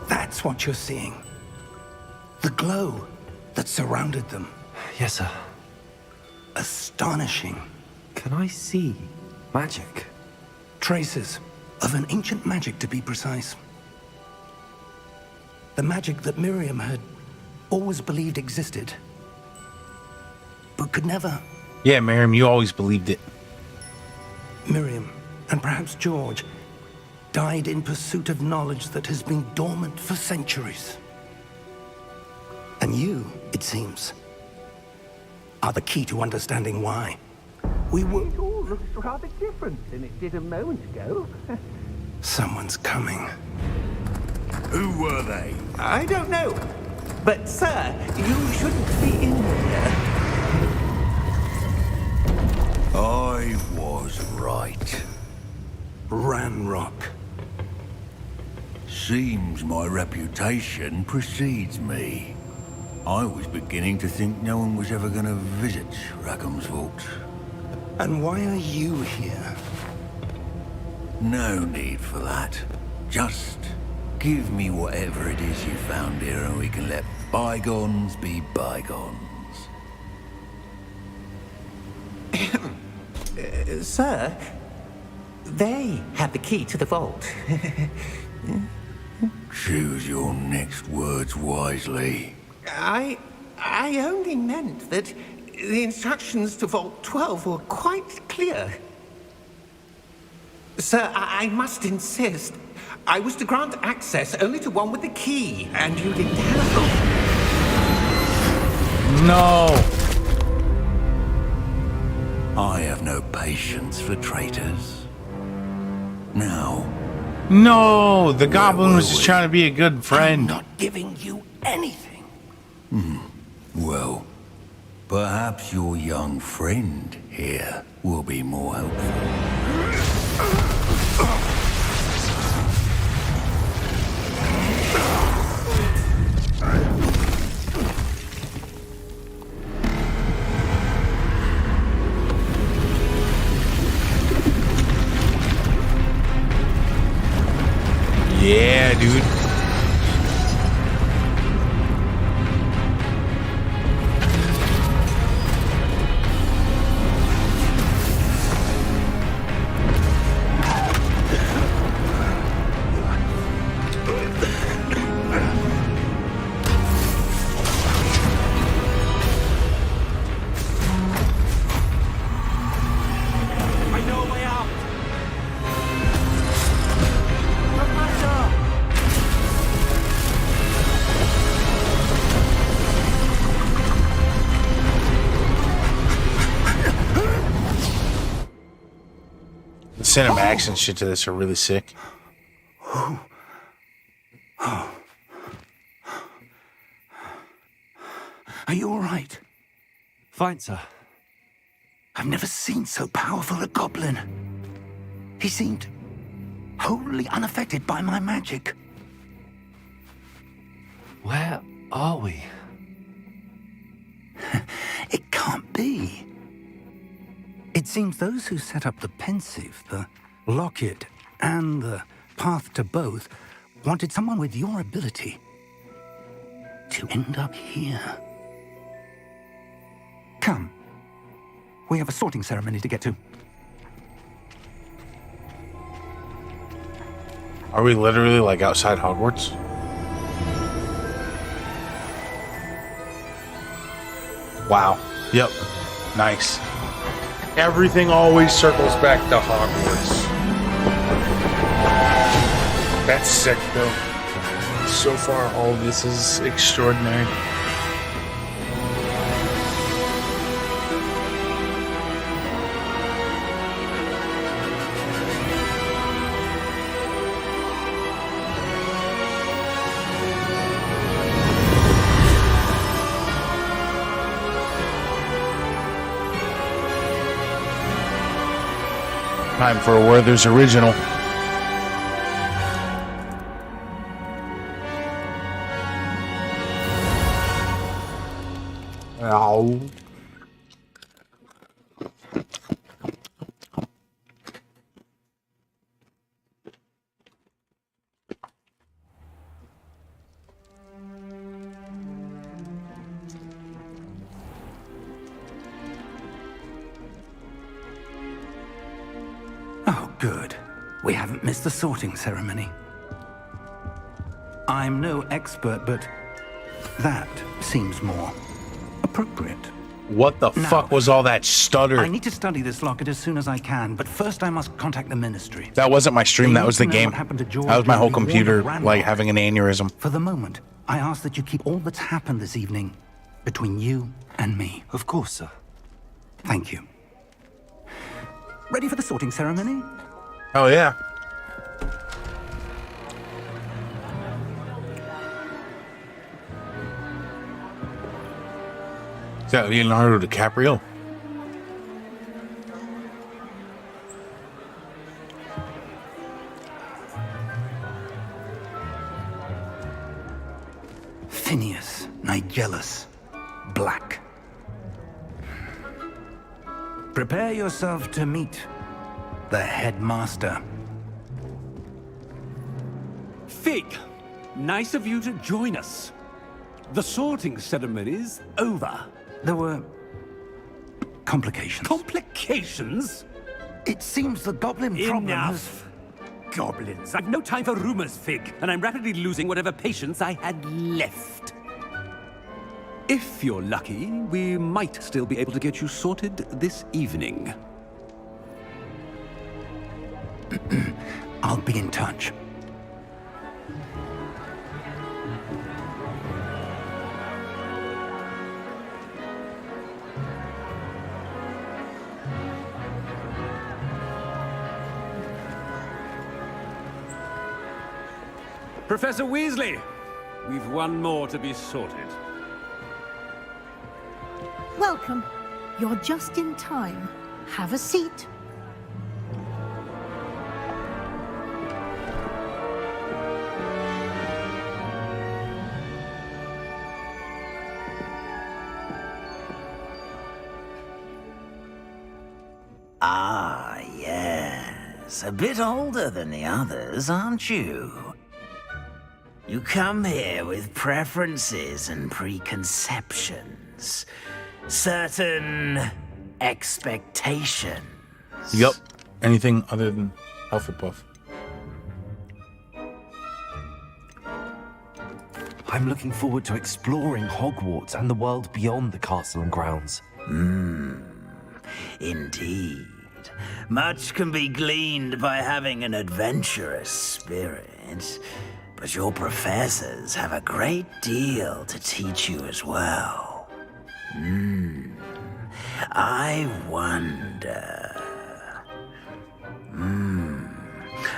That's what you're seeing. The glow that surrounded them. Yes, sir. Astonishing. Can I see magic? Traces of an ancient magic, to be precise. The magic that Miriam had always believed existed, but could never. Yeah, Miriam, you always believed it. Miriam, and perhaps George, died in pursuit of knowledge that has been dormant for centuries. And you, it seems, are the key to understanding why. We were... It all looks rather different than it did a moment ago. Someone's coming. Who were they? I don't know. But, sir, you shouldn't be in here. I was right. Ranrock. Seems my reputation precedes me. I was beginning to think no one was ever going to visit Rackham's vault. And why are you here? No need for that. Just give me whatever it is you found here and we can let bygones be bygones. Sir, they have the key to the vault. Choose your next words wisely. I only meant that the instructions to Vault 12 were quite clear. Sir, I must insist. I was to grant access only to one with the key, and you didn't have. No. I have no patience for traitors. Now, No, the goblin was just trying to be a good friend. I'm not giving you anything. well, Perhaps your young friend here will be more helpful. Yeah, dude. I know a way out. The cinematics and shit to this are really sick. Are you all right? Fine, sir. I've never seen so powerful a goblin. He seemed wholly unaffected by my magic. Where are we? It can't be. It seems those who set up the pensive, the locket, and the path to both wanted someone with your ability to end up here. Come. We have a sorting ceremony to get to. Are we literally like outside Hogwarts? Wow. Yep. Nice. Everything always circles back to Hogwarts. That's sick, though. So far, all of this is extraordinary. Time for a Werther's original. Ow. Oh, good. We haven't missed the sorting ceremony. I'm no expert, but that seems more appropriate. What the fuck was all that stutter? I need to study this locket as soon as I can, but first I must contact the Ministry. That wasn't my stream, that was the game. What happened to George That was my whole and the computer, Warden like, Randolph. having an aneurysm. For the moment, I ask that you keep all that's happened this evening between you and me. Of course, sir. Thank you. Ready for the sorting ceremony? Oh, yeah. Is that Leonardo DiCaprio? Phineas Nigellus Black. Prepare yourself to meet the headmaster. Fig, nice of you to join us. The sorting ceremony's over. There were complications. Complications? It seems the goblin problem Enough. Goblins. I've no time for rumors, Fig, and I'm rapidly losing whatever patience I had left. If you're lucky, we might still be able to get you sorted this evening. I'll be in touch. Professor Weasley, we've one more to be sorted. welcome. You're just in time. Have a seat. Ah, yes. A bit older than the others, aren't you? You come here with preferences and preconceptions. Certain expectations. Yup. Anything other than Hufflepuff. I'm looking forward to exploring Hogwarts and the world beyond the castle and grounds. Indeed. Much can be gleaned by having an adventurous spirit, but your professors have a great deal to teach you as well. I wonder...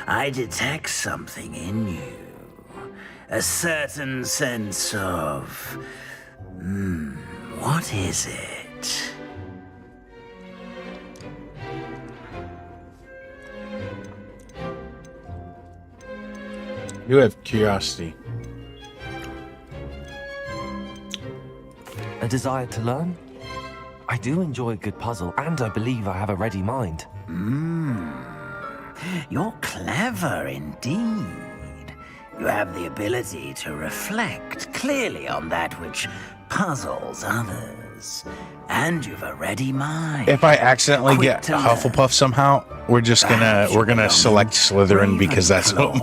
I detect something in you. A certain sense of... what is it? You have curiosity. A desire to learn? I do enjoy a good puzzle, and I believe I have a ready mind. You're clever indeed. You have the ability to reflect clearly on that which puzzles others. And you've a ready mind. If I accidentally Quick get to Hufflepuff somehow, we're gonna select Slytherin because that's what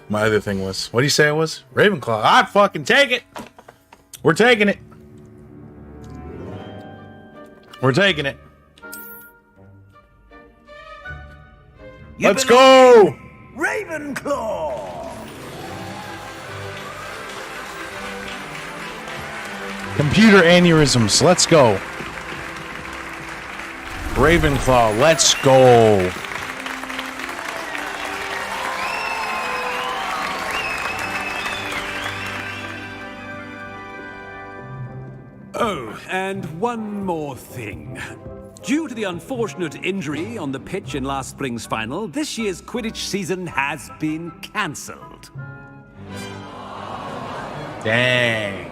my other thing was. What do you say it was? Ravenclaw. I'd fucking take it. We're taking it. We're taking it. Let's go! Ravenclaw! Computer aneurysms. Let's go. Ravenclaw. Let's go. Oh, and one more thing. Due to the unfortunate injury on the pitch in last spring's final, this year's Quidditch season has been cancelled. Dang.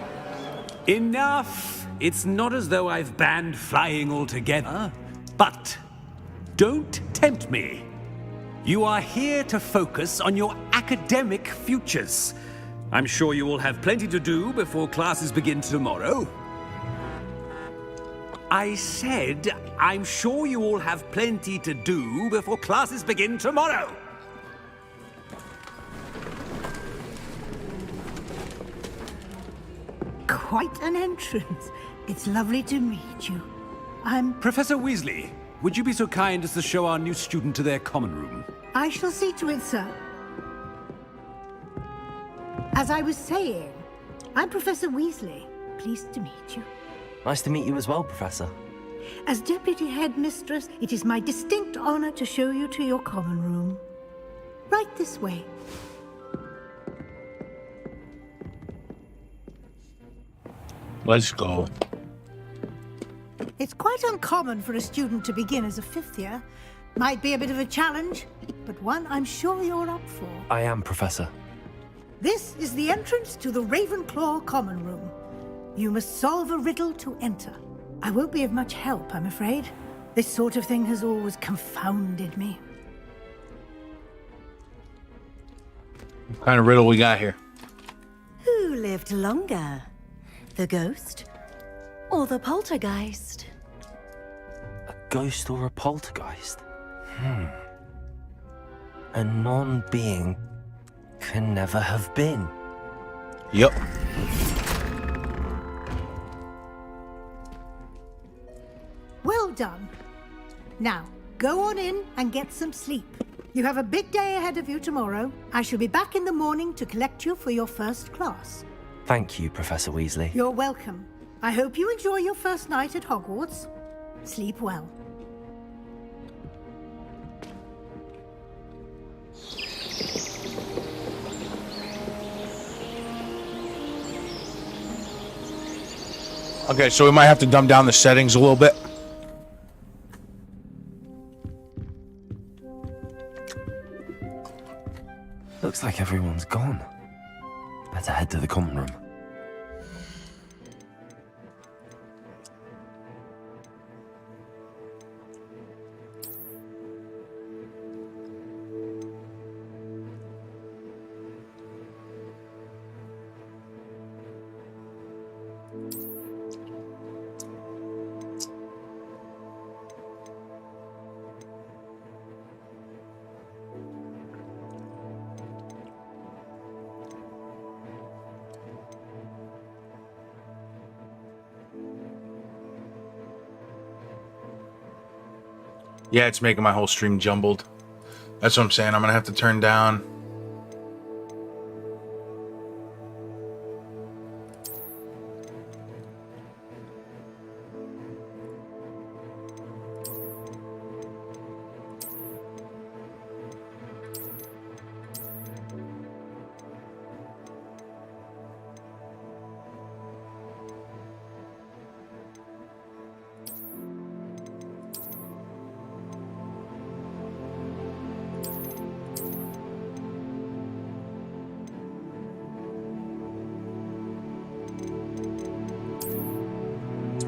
Enough! It's not as though I've banned flying altogether, but don't tempt me. You are here to focus on your academic futures. I'm sure you will have plenty to do before classes begin tomorrow. I said, I'm sure you all have plenty to do before classes begin tomorrow. Quite an entrance. It's lovely to meet you. Professor Weasley, would you be so kind as to show our new student to their common room? I shall see to it, sir. As I was saying, I'm Professor Weasley. Pleased to meet you. Nice to meet you as well, Professor. As Deputy Headmistress, it is my distinct honor to show you to your common room. Right this way. Let's go. It's quite uncommon for a student to begin as a fifth year. Might be a bit of a challenge, but one I'm sure you're up for. I am, Professor. This is the entrance to the Ravenclaw common room. You must solve a riddle to enter. I won't be of much help, I'm afraid. This sort of thing has always confounded me. What kind of riddle we got here? Who lived longer? The ghost or the poltergeist? A ghost or a poltergeist? A non-being can never have been. Yep. Well done. Now, go on in and get some sleep. You have a big day ahead of you tomorrow. I shall be back in the morning to collect you for your first class. Thank you, Professor Weasley. You're welcome. I hope you enjoy your first night at Hogwarts. Sleep well. Okay, so we might have to dumb down the settings a little bit. Looks like everyone's gone. Better head to the common room. Yeah, it's making my whole stream jumbled. That's what I'm saying. I'm gonna have to turn down.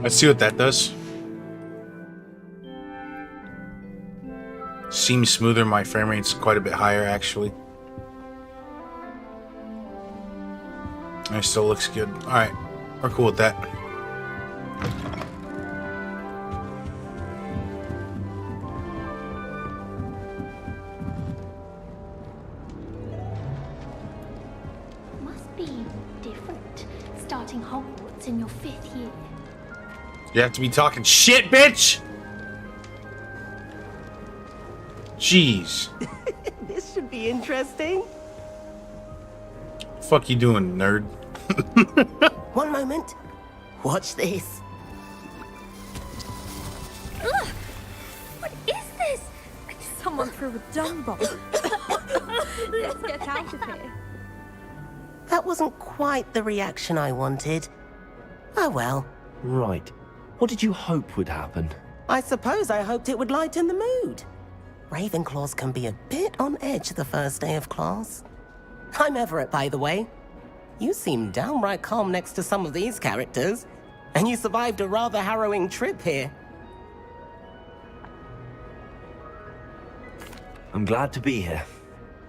Let's see what that does. Seems smoother. My frame rate's quite a bit higher, actually. It still looks good. Alright, we're cool with that. Must be different, starting Hogwarts in your 5th year. You have to be talking shit, bitch! Jeez. This should be interesting. Fuck you doing, nerd? One moment. Watch this. Ugh! What is this? Someone threw a dung bomb. Let's get out of here. That wasn't quite the reaction I wanted. Oh well. Right. What did you hope would happen? I suppose I hoped it would lighten the mood. Ravenclaws can be a bit on edge the first day of class. I'm Everett, by the way. You seem downright calm next to some of these characters, and you survived a rather harrowing trip here. I'm glad to be here.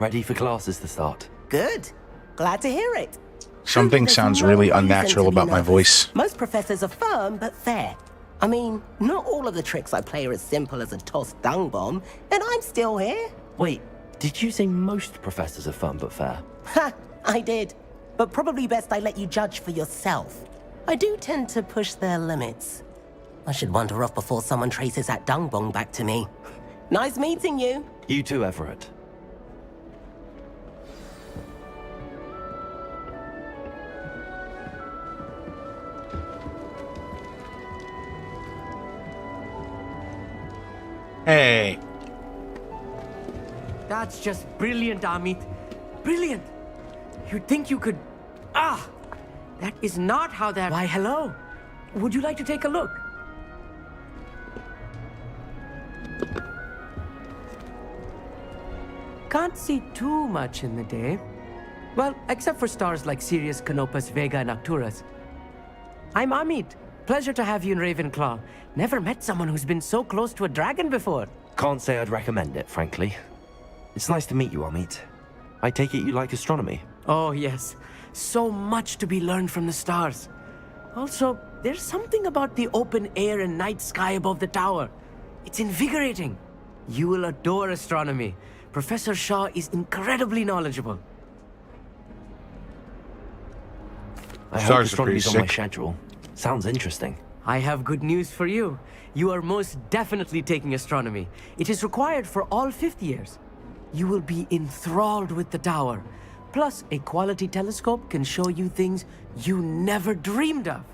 Ready for classes to start. Good. Glad to hear it. Something sounds really unnatural about my voice. Most professors are firm but fair. I mean, not all of the tricks I play are as simple as a tossed dung bomb, and I'm still here. Wait, did you say most professors are fun but fair? Ha! I did. But probably best I let you judge for yourself. I do tend to push their limits. I should wander off before someone traces that dung bomb back to me. Nice meeting you. You too, Everett. Hey. That's just brilliant, Amit. Brilliant. You'd think you could... Ah! That is not how that... Why, hello. Would you like to take a look? Can't see too much in the day. Well, except for stars like Sirius, Canopus, Vega, and Arcturus. I'm Amit. Pleasure to have you in Ravenclaw. Never met someone who's been so close to a dragon before. Can't say I'd recommend it, frankly. It's nice to meet you, Amit. I take it you like astronomy? Oh, yes. So much to be learned from the stars. Also, there's something about the open air and night sky above the tower. It's invigorating. You will adore astronomy. Professor Shaw is incredibly knowledgeable. I hope astronomy's on my schedule. Sounds interesting. I have good news for you. You are most definitely taking astronomy. It is required for all 5th years. You will be enthralled with the tower. Plus, a quality telescope can show you things you never dreamed of.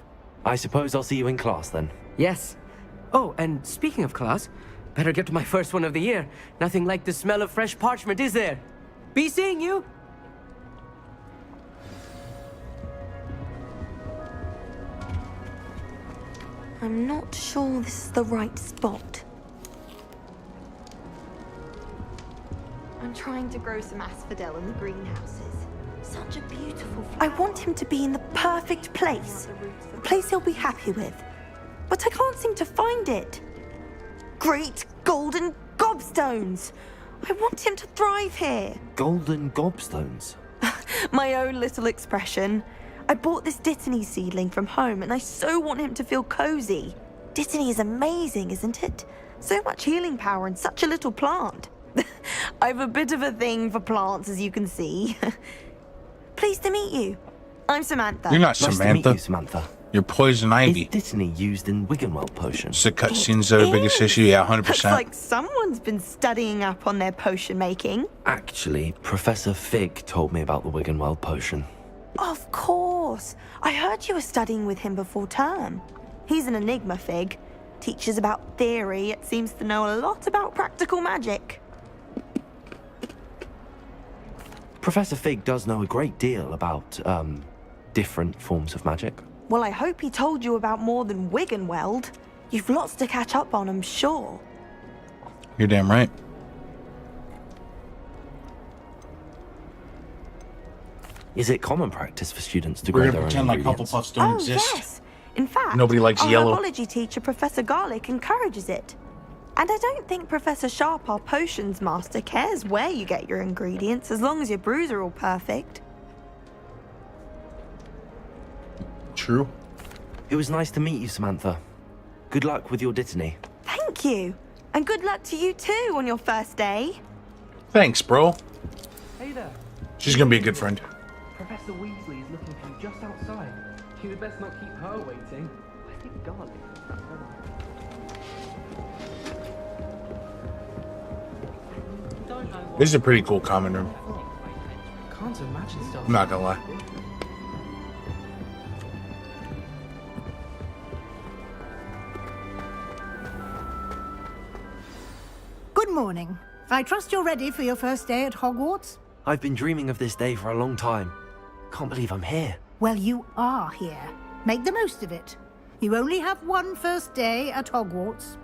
I suppose I'll see you in class then. Yes. Oh, and speaking of class, better get to my first one of the year. Nothing like the smell of fresh parchment, is there? Be seeing you! I'm not sure this is the right spot. I'm trying to grow some asphodel in the greenhouses. Such a beautiful flower. I want him to be in the perfect place. A place he'll be happy with. But I can't seem to find it. Great golden gobstones! I want him to thrive here. Golden gobstones? My own little expression. I bought this Dittany seedling from home and I so want him to feel cozy. Dittany is amazing, isn't it? So much healing power in such a little plant. I've a bit of a thing for plants, as you can see. Pleased to meet you. I'm Samantha. You're not Nice Samantha. to meet you, Samantha. You're Poison Ivy. Is Dittany used in Wiggenweld potion? It's the cutscenes that are the biggest issue. Yeah, 100%. Looks like someone's been studying up on their potion making. Actually, Professor Fig told me about the Wiggenweld potion. Of course. I heard you were studying with him before term. He's an enigma, Fig. Teaches about theory, yet seems to know a lot about practical magic. Professor Fig does know a great deal about, different forms of magic. Well, I hope he told you about more than Wiggenweld. You've lots to catch up on, I'm sure. You're damn right. Is it common practice for students to We're grow gonna their own pretend like ingredients? Hufflepuffs don't Oh, exist. yes. In fact, Nobody likes our yellow. herbology teacher, Professor Garlick, encourages it. And I don't think Professor Sharp, our potions master, cares where you get your ingredients, as long as your brews are all perfect. True. It was nice to meet you, Samantha. Good luck with your Dittany. Thank you. And good luck to you too on your first day. Thanks, bro. Hey there. She's gonna be a good friend. Professor Weasley is looking for you just outside. You had best not keep her waiting. I think Garlic. This is a pretty cool common room. Can't imagine stuff. I'm not gonna lie. Good morning. I trust you're ready for your first day at Hogwarts? I've been dreaming of this day for a long time. Can't believe I'm here. Well, you are here. Make the most of it. You only have one first day at Hogwarts.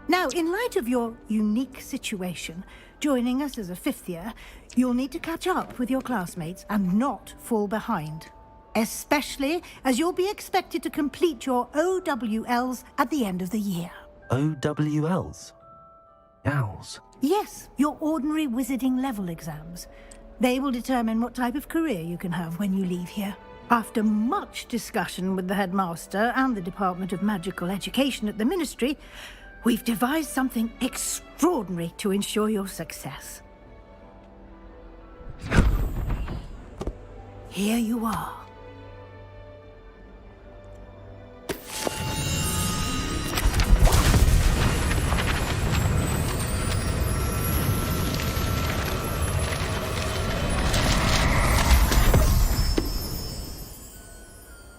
Now, in light of your unique situation, joining us as a fifth year, you'll need to catch up with your classmates and not fall behind. Especially as you'll be expected to complete your OWLs at the end of the year. OWLs? Owls? Yes, your ordinary wizarding level exams. They will determine what type of career you can have when you leave here. After much discussion with the headmaster and the Department of Magical Education at the Ministry, we've devised something extraordinary to ensure your success. Here you are.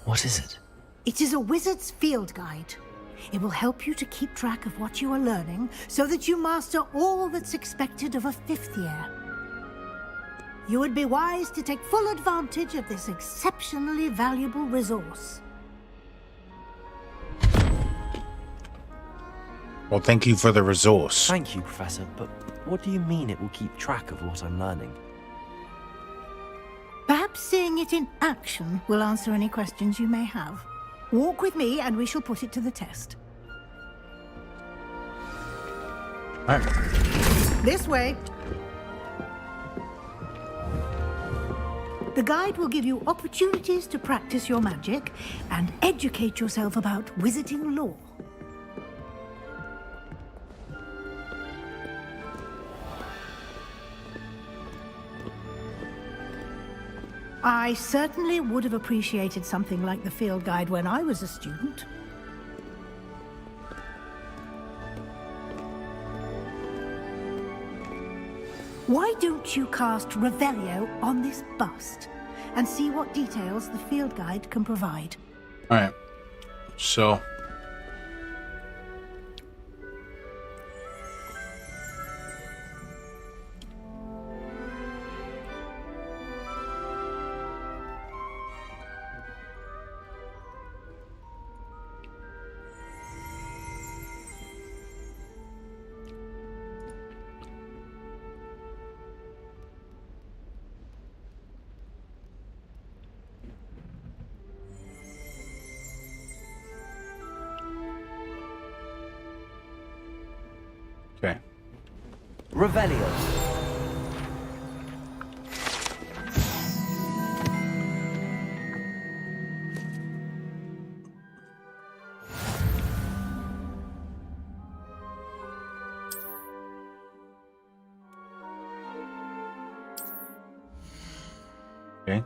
What is it? It is a wizard's field guide. It will help you to keep track of what you are learning so that you master all that's expected of a fifth year. You would be wise to take full advantage of this exceptionally valuable resource. Well, thank you for the resource. Thank you, Professor, but what do you mean it will keep track of what I'm learning? Perhaps seeing it in action will answer any questions you may have. Walk with me and we shall put it to the test. All right. This way. The guide will give you opportunities to practice your magic and educate yourself about wizarding lore. I certainly would have appreciated something like the field guide when I was a student. Why don't you cast Revelio on this bust and see what details the field guide can provide? All right. So. Revelio. Okay.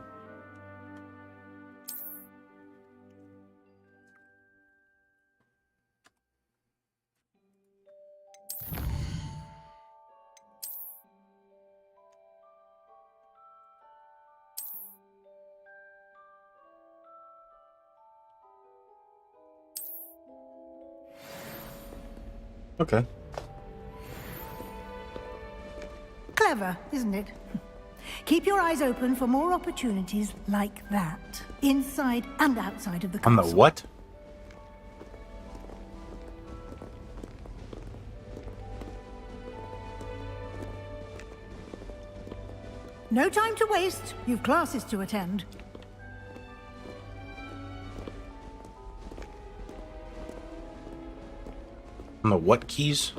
Okay. Clever, isn't it? Keep your eyes open for more opportunities like that, inside and outside of the On castle. the what? No time to waste. You've classes to attend. On the what keys?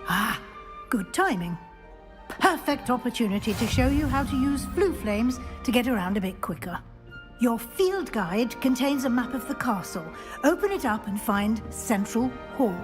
Ah, good timing. Perfect opportunity to show you how to use flue flames to get around a bit quicker. Your field guide contains a map of the castle. Open it up and find Central Hall.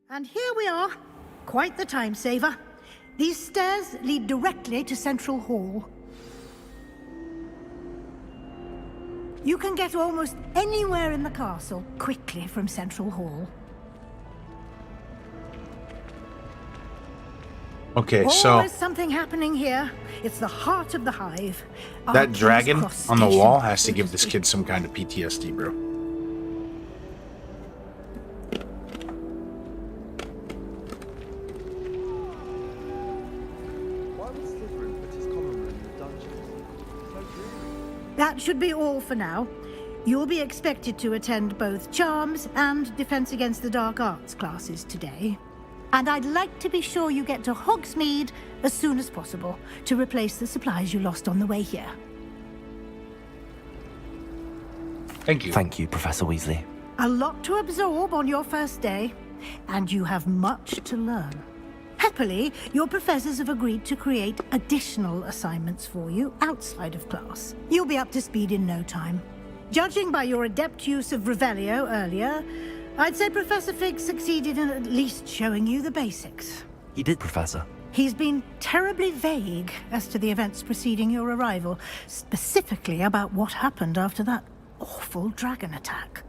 And here we are. Quite the time saver. These stairs lead directly to Central Hall. You can get almost anywhere in the castle quickly from Central Hall. Okay, so Always something happening here. It's the heart of the hive. Our that King's dragon Cross on the Station, wall has to so give this speak. kid some kind of PTSD, bro. That should be all for now. You'll be expected to attend both Charms and Defense Against the Dark Arts classes today. And I'd like to be sure you get to Hogsmeade as soon as possible to replace the supplies you lost on the way here. Thank you. Thank you, Professor Weasley. A lot to absorb on your first day, and you have much to learn. Happily, your professors have agreed to create additional assignments for you outside of class. You'll be up to speed in no time. Judging by your adept use of Revelio earlier, I'd say Professor Fig succeeded in at least showing you the basics. He did, Professor. He's been terribly vague as to the events preceding your arrival, specifically about what happened after that awful dragon attack.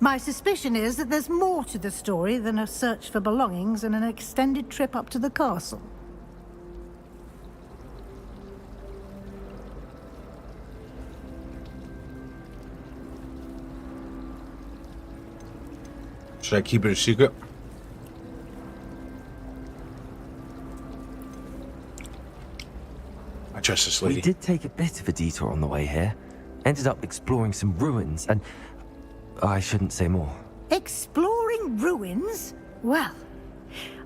My suspicion is that there's more to the story than a search for belongings and an extended trip up to the castle. Should I keep it a secret? I trust this lady. We did take a bit of a detour on the way here. Ended up exploring some ruins and... I shouldn't say more. Exploring ruins? Well,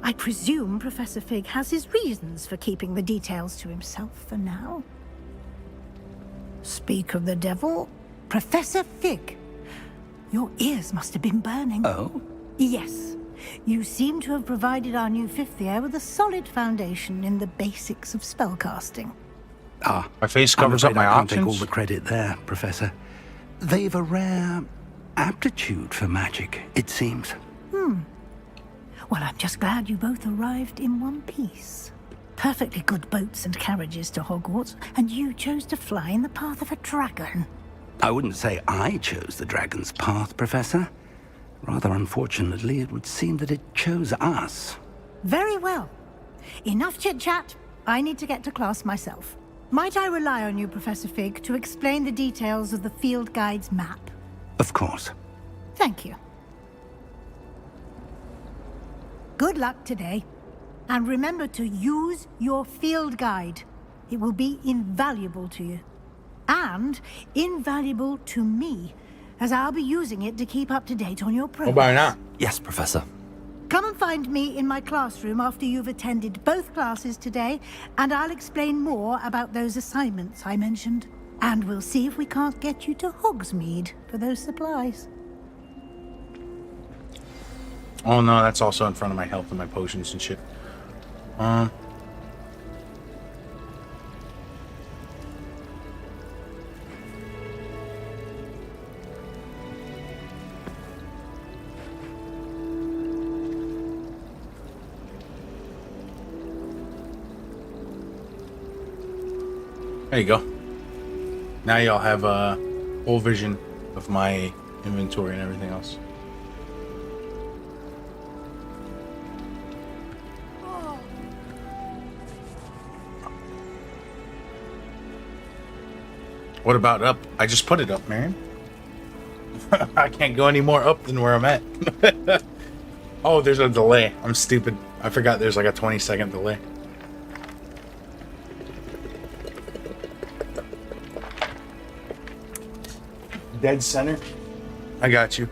I presume Professor Fig has his reasons for keeping the details to himself for now. Speak of the devil, Professor Fig. Your ears must have been burning. Oh? Yes. You seem to have provided our new fifth year with a solid foundation in the basics of spellcasting. Ah, my face covers up my I can't take all options. the credit there, Professor. They've a rare aptitude for magic, it seems. Well, I'm just glad you both arrived in one piece. Perfectly good boats and carriages to Hogwarts, and you chose to fly in the path of a dragon. I wouldn't say I chose the dragon's path, Professor. Rather unfortunately, it would seem that it chose us. Very well. Enough chit-chat. I need to get to class myself. Might I rely on you, Professor Fig, to explain the details of the field guide's map? Of course. Thank you. Good luck today. And remember to use your field guide. It will be invaluable to you. And invaluable to me, as I'll be using it to keep up to date on your progress. Why not? Yes, Professor. Come and find me in my classroom after you've attended both classes today, and I'll explain more about those assignments I mentioned. And we'll see if we can't get you to Hogsmeade for those supplies. Oh no, that's also in front of my health and my potions and shit. There you go. Now y'all have a full vision of my inventory and everything else. What about up? I just put it up, man. I can't go any more up than where I'm at. Oh, there's a delay. I'm stupid. I forgot there's like a 20-second delay. Dead center. I got you.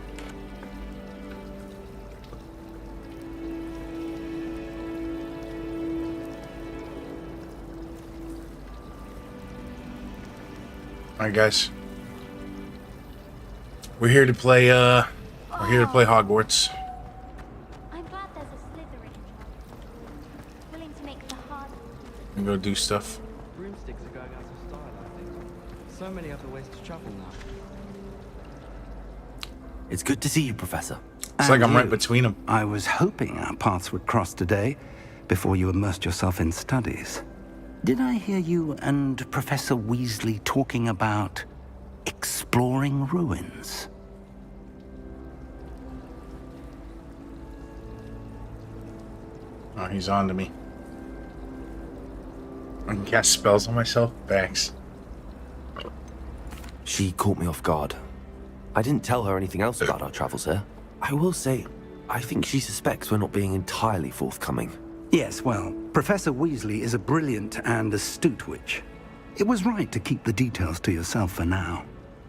Alright guys. We're here to play Hogwarts. I'm glad there's a Slytherin willing to make the hard And go do stuff. Broomsticks are going out of style, I think. So many other ways to travel now. It's good to see you, Professor. It's like I'm right between them. I was hoping our paths would cross today before you immersed yourself in studies. Did I hear you and Professor Weasley talking about exploring ruins? Oh, he's on to me. I can cast spells on myself. Thanks. She caught me off guard. I didn't tell her anything else about our travels here. I will say, I think she suspects we're not being entirely forthcoming. Yes, well, Professor Weasley is a brilliant and astute witch. It was right to keep the details to yourself for now.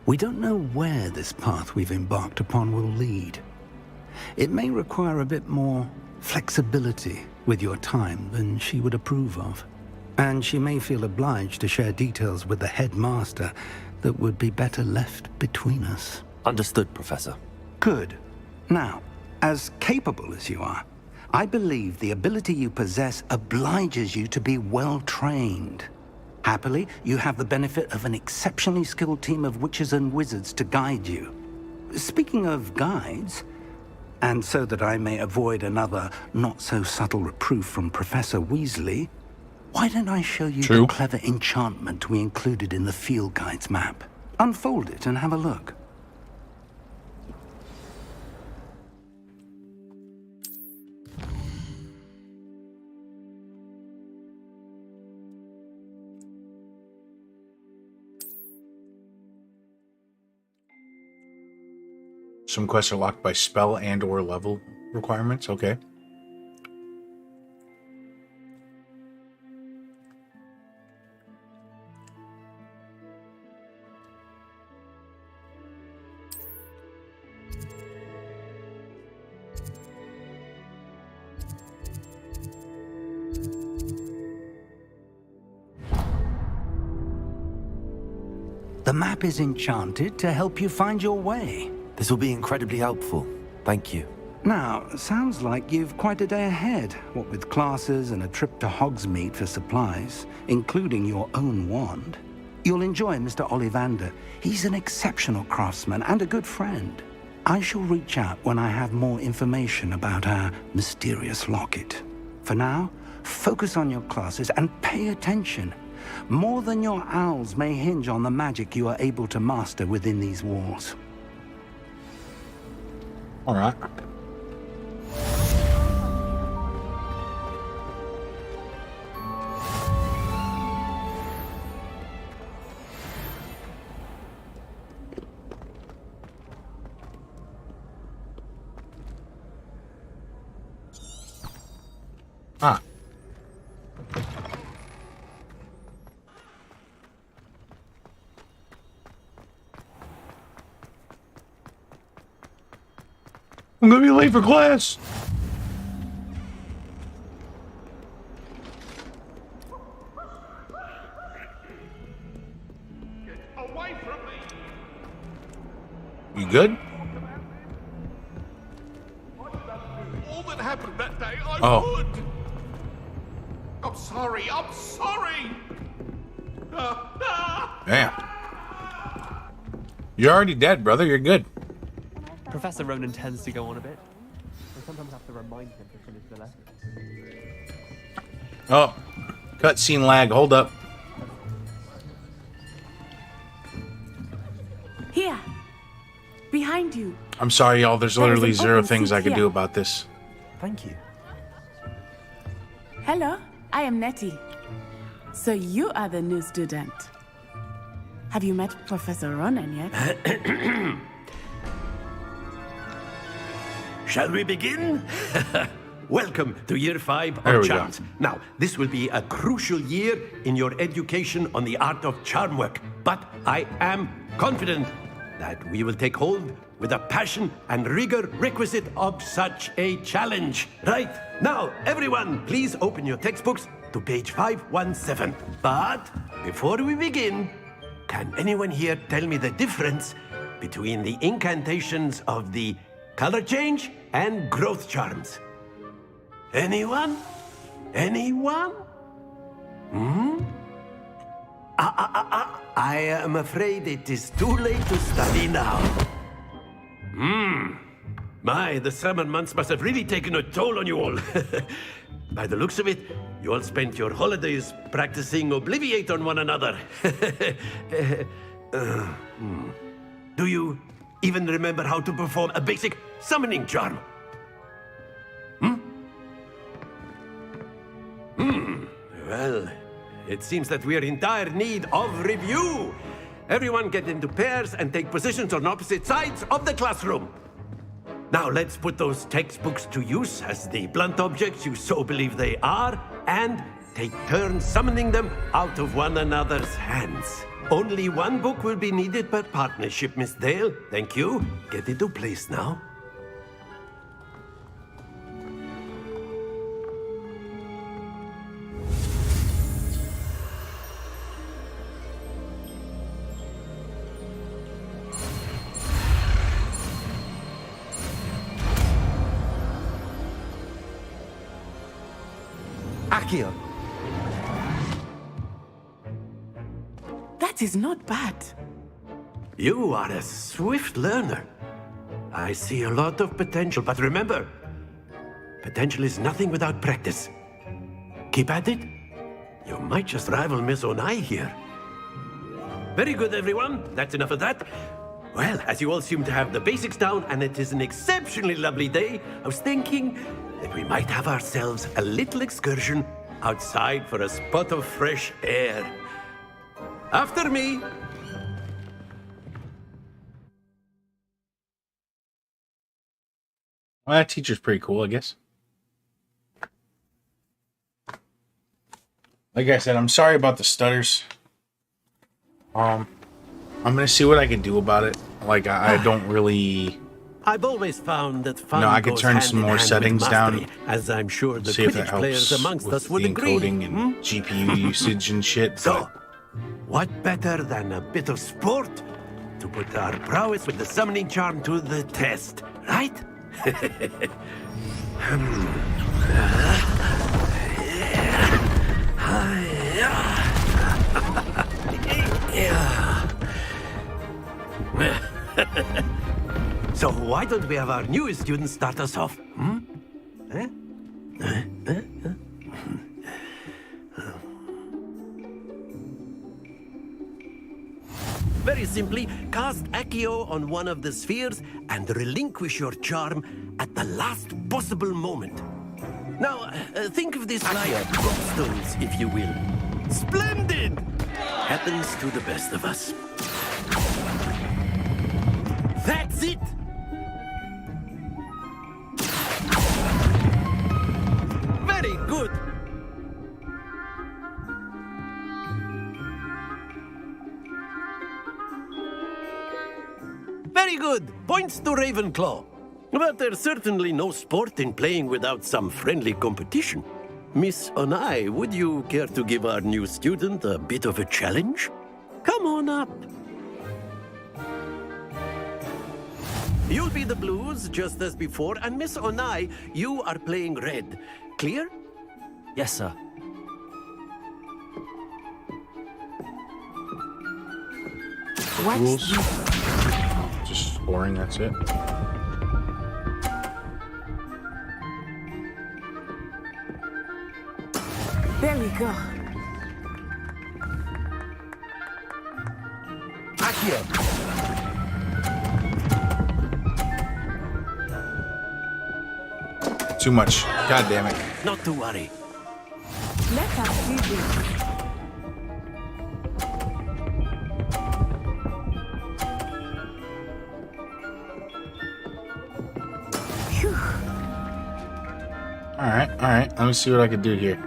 We don't know where this path we've embarked upon will lead. It may require a bit more flexibility with your time than she would approve of. And she may feel obliged to share details with the headmaster that would be better left between us. Understood, Professor. Good. Now, as capable as you are, I believe the ability you possess obliges you to be well trained. Happily, you have the benefit of an exceptionally skilled team of witches and wizards to guide you. Speaking of guides, and so that I may avoid another not-so-subtle reproof from Professor Weasley, why don't I show you the clever enchantment we included in the field guide's map? Unfold it and have a look. Some quests are locked by spell and or level requirements. Okay. The map is enchanted to help you find your way. This will be incredibly helpful. Thank you. Now, sounds like you've quite a day ahead, what with classes and a trip to Hogsmeade for supplies, including your own wand. You'll enjoy Mr. Ollivander. He's an exceptional craftsman and a good friend. I shall reach out when I have more information about our mysterious locket. For now, focus on your classes and pay attention. More than your owls may hinge on the magic you are able to master within these walls. All right. Ah. I'm gonna be late for class. Get away from me! You good? All that happened that day, I Oh. would. I'm sorry. I'm sorry. Damn. You're already dead, brother. You're good. Professor Ronan tends to go on a bit. I sometimes have to remind him to finish the lesson. Oh, cutscene lag. Hold up. Here. Behind you. I'm sorry, y'all. There's There is literally an zero open things seat I could do here. about this. Thank you. Hello, I am Nettie. So you are the new student. Have you met Professor Ronan yet? Shall we begin? Welcome to year 5 There of we go. charms. Now, this will be a crucial year in your education on the art of charm work, but I am confident that we will take hold with the passion and rigor requisite of such a challenge. Right, now, everyone, please open your textbooks to page 517. But before we begin, can anyone here tell me the difference between the incantations of the color change and growth charms? Anyone? Anyone? I am afraid it is too late to study now. My, the summer months must have really taken a toll on you all. By the looks of it, you all spent your holidays practicing Obliviate on one another. Do you even remember how to perform a basic summoning charm? Well, it seems that we are in dire need of review. Everyone get into pairs and take positions on opposite sides of the classroom. Now let's put those textbooks to use as the blunt objects you so believe they are, and take turns summoning them out of one another's hands. Only one book will be needed per partnership, Miss Dale. Thank you. Get into place now. Akio. That is not bad. You are a swift learner. I see a lot of potential, but remember, potential is nothing without practice. Keep at it. You might just rival Miss Onai here. Very good, everyone. That's enough of that. Well, as you all seem to have the basics down, and it is an exceptionally lovely day, I was thinking that we might have ourselves a little excursion outside for a spot of fresh air. After me. Well, that teacher's pretty cool, I guess. Like I said, I'm sorry about the stutters. I'm gonna see what I can do about it. Like I don't really. I've always found that fun I could goes turn hand some in more hand with settings mastery, down. as I'm sure the See if that Quidditch players helps amongst with us would the agree. encoding and GPU usage and shit. So, what better than a bit of sport to put our prowess with the summoning charm to the test, right? Yeah. So why don't we have our newest student start us off? Hmm? Eh? Very simply, cast Accio on one of the spheres and relinquish your charm at the last possible moment. Now, think of this like gobstones, if you will. Splendid! Happens to the best of us. That's it! Very good! Very good! Points to Ravenclaw. But there's certainly no sport in playing without some friendly competition. Miss Onai, would you care to give our new student a bit of a challenge? Come on up. You'll be the blues, just as before, and Miss Onai, you are playing red. Clear? Yes, sir. Rules. Just scoring, that's it. There we go. Accio. Too much. God damn it. Not to worry. Let us do this. Alright. Let me see what I can do here.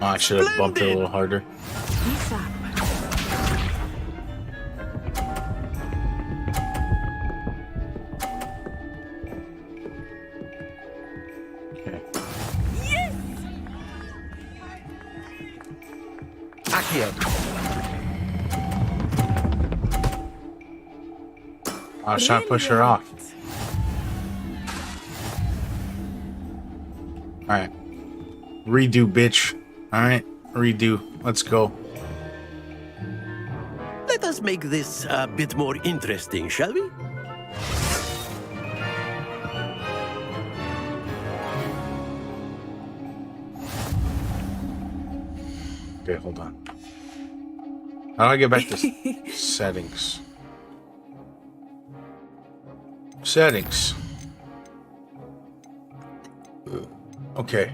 Oh, I should have bumped it a little harder. Okay. Yes! Accio. I was trying to push her off. Alright. Redo, bitch. Alright, redo. Let's go. Let us make this a bit more interesting, shall we? Okay, hold on. How do I get back to settings? Settings. Okay.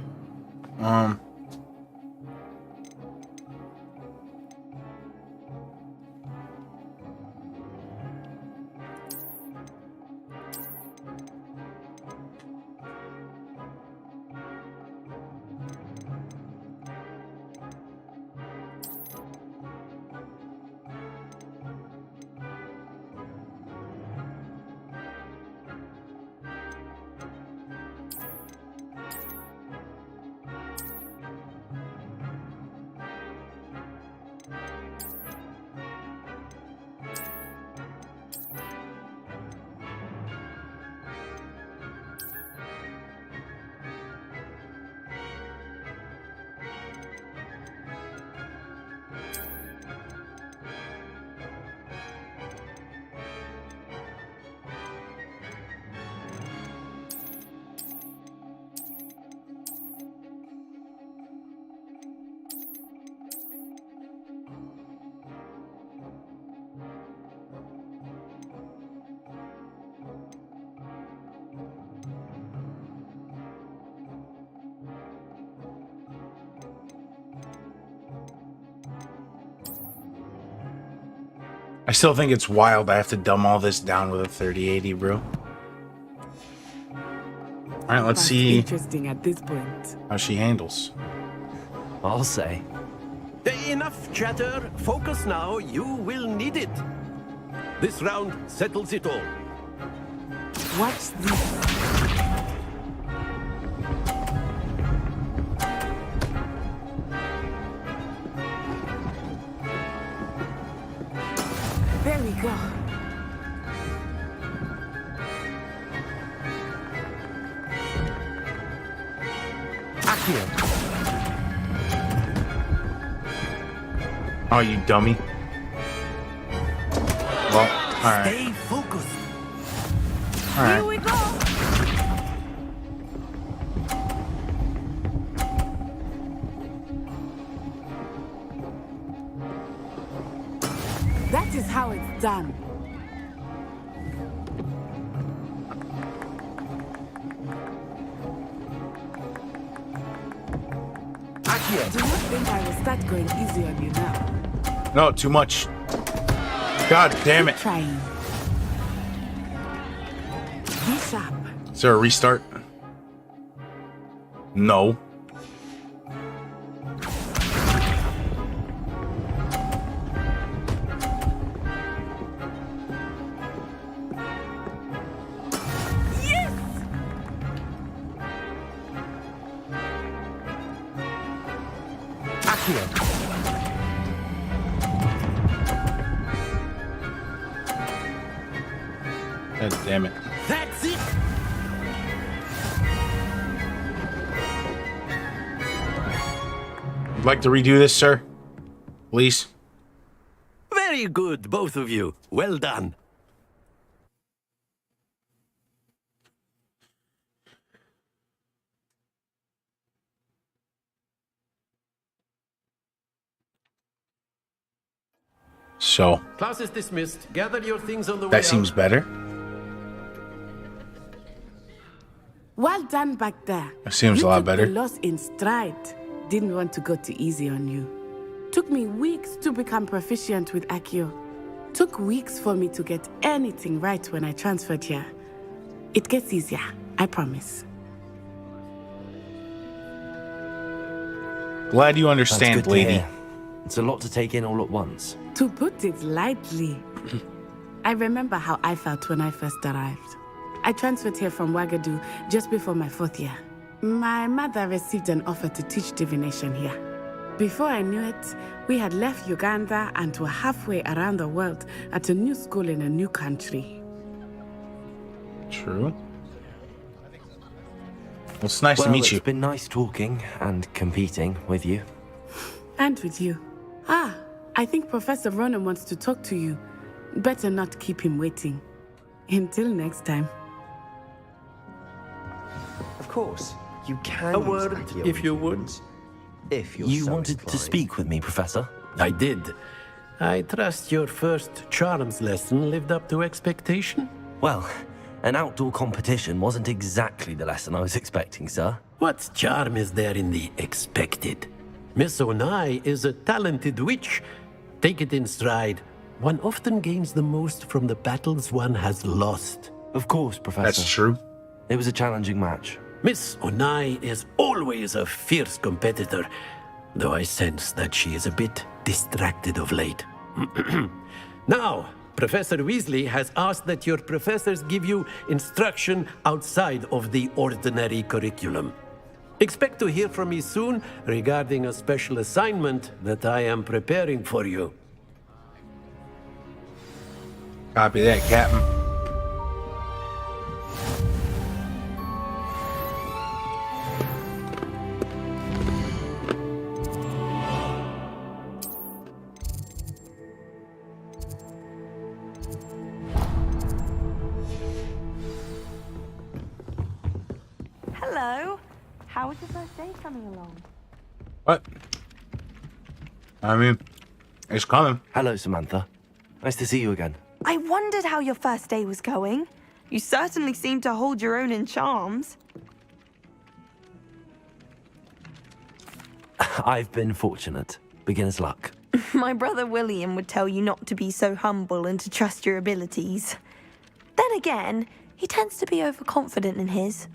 I still think it's wild I have to dumb all this down with a 3080, bro. Alright, let's see Interesting at this point. how she handles. I'll say. Enough chatter. Focus now. You will need it. This round settles it all. Watch this. There we go. Oh, you dummy. Well, alright. Stay focused. Alright. Here we go. That is how it's done. Do not think I will start going easy on you now. No, too much. God damn it. Keep trying. Be sharp. Is there a restart? No. Yes! God damn it. That's it. Would like to redo this, sir? Please? Very good, both of you. Well done. So, Class is dismissed. Gather your things on the way that seems out. better. Well done back there. That seems You a lot took better. the loss in stride. Didn't want to go too easy on you. Took me weeks to become proficient with Accio. Took weeks for me to get anything right when I transferred here. It gets easier, I promise. Glad you That's understand, good to lady. hear. It's a lot to take in all at once. To put it lightly, I remember how I felt when I first arrived. I transferred here from Wagadu just before my 4th year. My mother received an offer to teach divination here. Before I knew it, we had left Uganda and were halfway around the world at a new school in a new country. True. Well, it's nice to Well, meet you. It's been nice talking and competing with you. And with you. Ah, I think Professor Ronan wants to talk to you. Better not keep him waiting. Until next time. Of course, you can. A use word, Accio if you would. influence, If you're You so wanted to inclined. speak with me, Professor? I did. I trust your first charms lesson lived up to expectation? Well, an outdoor competition wasn't exactly the lesson I was expecting, sir. What charm is there in the expected? Miss Onai is a talented witch. Take it in stride. One often gains the most from the battles one has lost. Of course, Professor. That's true. It was a challenging match. Miss Onai is always a fierce competitor, though I sense that she is a bit distracted of late. Now, Professor Weasley has asked that your professors give you instruction outside of the ordinary curriculum. Expect to hear from me soon regarding a special assignment that I am preparing for you. Copy that, Captain. Hello. How is your first day coming along? What? I mean, it's coming. Hello, Samantha. Nice to see you again. I wondered how your first day was going. You certainly seem to hold your own in charms. I've been fortunate. Beginner's luck. My brother William would tell you not to be so humble and to trust your abilities. Then again, he tends to be overconfident in his.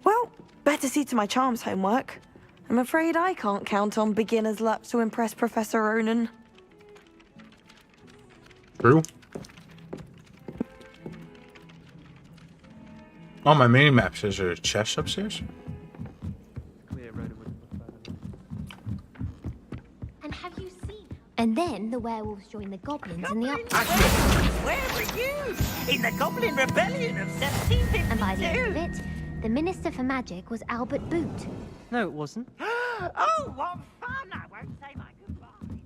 Well, better see to my charms homework. I'm afraid I can't count on beginner's luck to impress Professor Ronan. True. On my mini map says there's a chest upstairs. And have you seen? And then the werewolves joined the goblins in the upper. Where were you? In the Goblin Rebellion of 1752? And by the end of it, the Minister for Magic was Albert Boot. No, it wasn't. Oh, what fun! I won't say my goodbyes.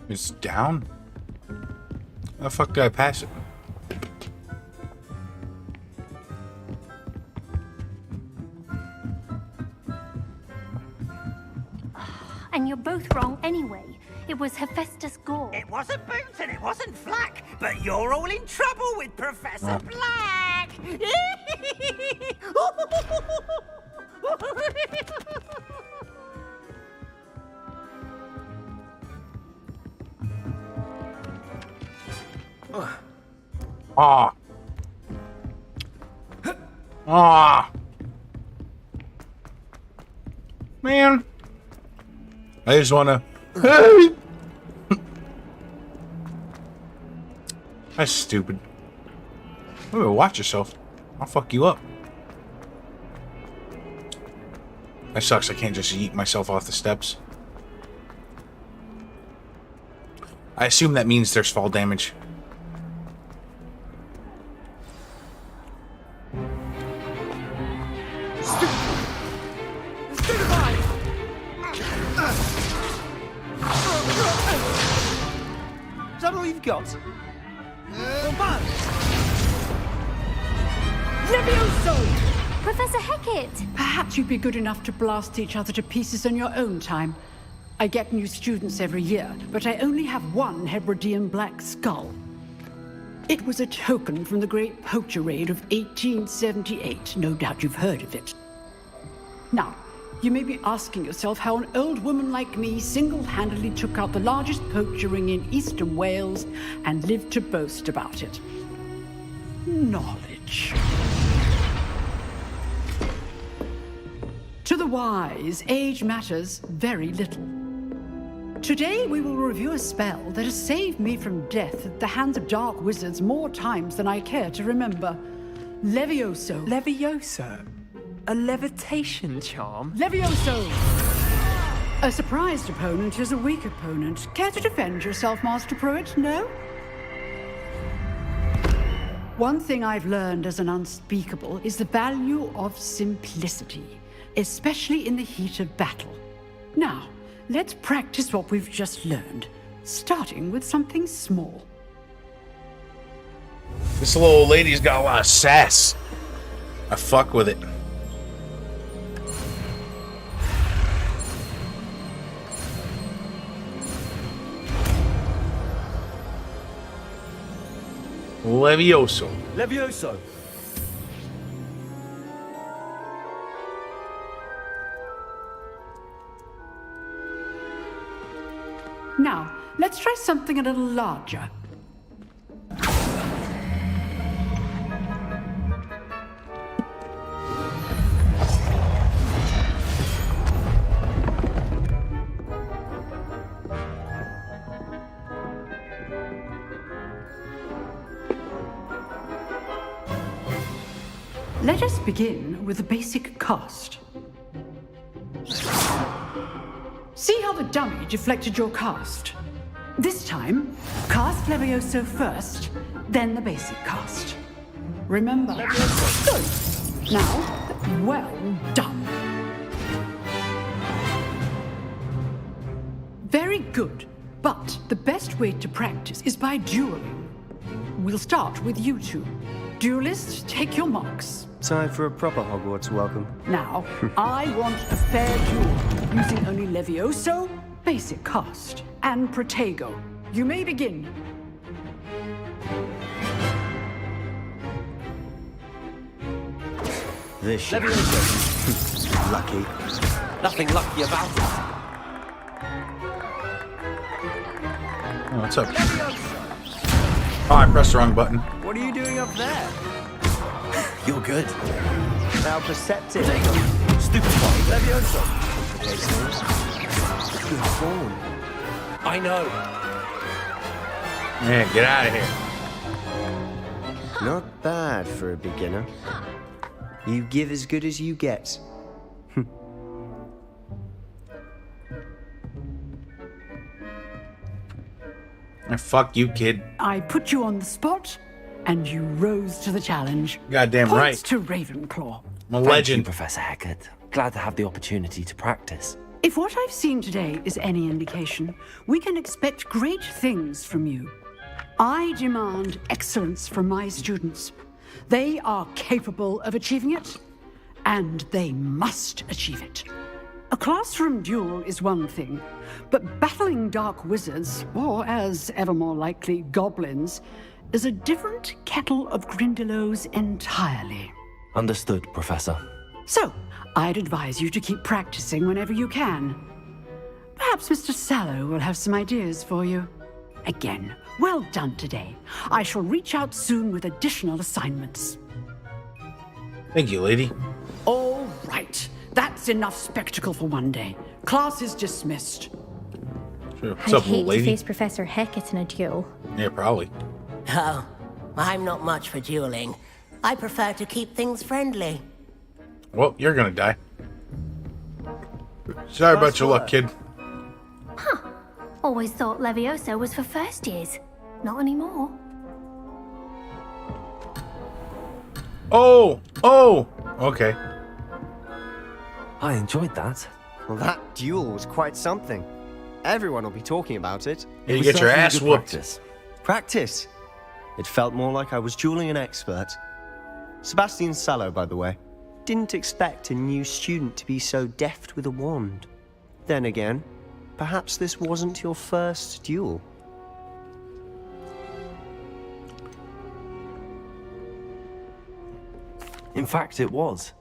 It's down? How the fuck did I pass it? And you're both wrong anyway. It was Hephaestus Gore. It wasn't Boots and it wasn't Flack, but you're all in trouble with Professor Black. Ah. Ah. Man. I just wanna. Hey! That's stupid. Ooh, watch yourself. I'll fuck you up. That sucks. I can't just yeet myself off the steps. I assume that means there's fall damage. Is that all you've got? Levioso! Professor Hecat! Perhaps you'd be good enough to blast each other to pieces on your own time. I get new students every year, but I only have one Hebridean black skull. It was a token from the Great Poacher Raid of 1878. No doubt you've heard of it. Now, you may be asking yourself how an old woman like me single-handedly took out the largest poacher ring in eastern Wales and lived to boast about it. Knowledge. To the wise, age matters very little. Today we will review a spell that has saved me from death at the hands of dark wizards more times than I care to remember. Levioso. Levioso? A levitation charm? Levioso! A surprised opponent is a weak opponent. Care to defend yourself, Master Pruitt? No? One thing I've learned as an unspeakable is the value of simplicity, especially in the heat of battle. Now, let's practice what we've just learned, starting with something small. This little old lady's got a lot of sass. I fuck with it. Levioso. Levioso. Now, let's try something a little larger. Let us begin with the basic cast. See how the dummy deflected your cast? This time, cast Levioso first, then the basic cast. Remember. Good. Now, well done. Very good, but the best way to practice is by dueling. We'll start with you two. Duelists, take your marks. Time for a proper Hogwarts welcome. Now, I want a fair duel, using only Levioso, basic cast, and Protego. You may begin. This shit. Lucky. Nothing lucky about it. Oh, what's up? Oh, I pressed the wrong button. What are you doing up there? You're good. Now perceptive. Stupid boy. Levioso. Okay, so good form. I know. Yeah, get out of here. Not bad for a beginner. You give as good as you get. Fuck you, kid. I put you on the spot, and you rose to the challenge. Goddamn Points right. to Ravenclaw. I'm a legend. Thank you, Professor Hecat. Glad to have the opportunity to practice. If what I've seen today is any indication, we can expect great things from you. I demand excellence from my students. They are capable of achieving it, and they must achieve it. A classroom duel is one thing, but battling dark wizards, or as ever more likely, goblins, is a different kettle of Grindylows entirely. Understood, Professor. So, I'd advise you to keep practicing whenever you can. Perhaps Mr. Sallow will have some ideas for you. Again, well done today. I shall reach out soon with additional assignments. Thank you, lady. All right. That's enough spectacle for one day. Class is dismissed. Sure. What's I'd up, hate little to lady? face Professor Hecat in a duel. Yeah, probably. Oh, I'm not much for dueling. I prefer to keep things friendly. Well, you're gonna die. Sorry about your luck, kid. Always thought Levioso was for first years. Not anymore. Oh! Okay. I enjoyed that. Well, that duel was quite something. Everyone will be talking about it. Yeah, you get your ass whooped. Practice? It felt more like I was dueling an expert. Sebastian Sallow, by the way. Didn't expect a new student to be so deft with a wand. Then again, perhaps this wasn't your first duel. In fact, it was.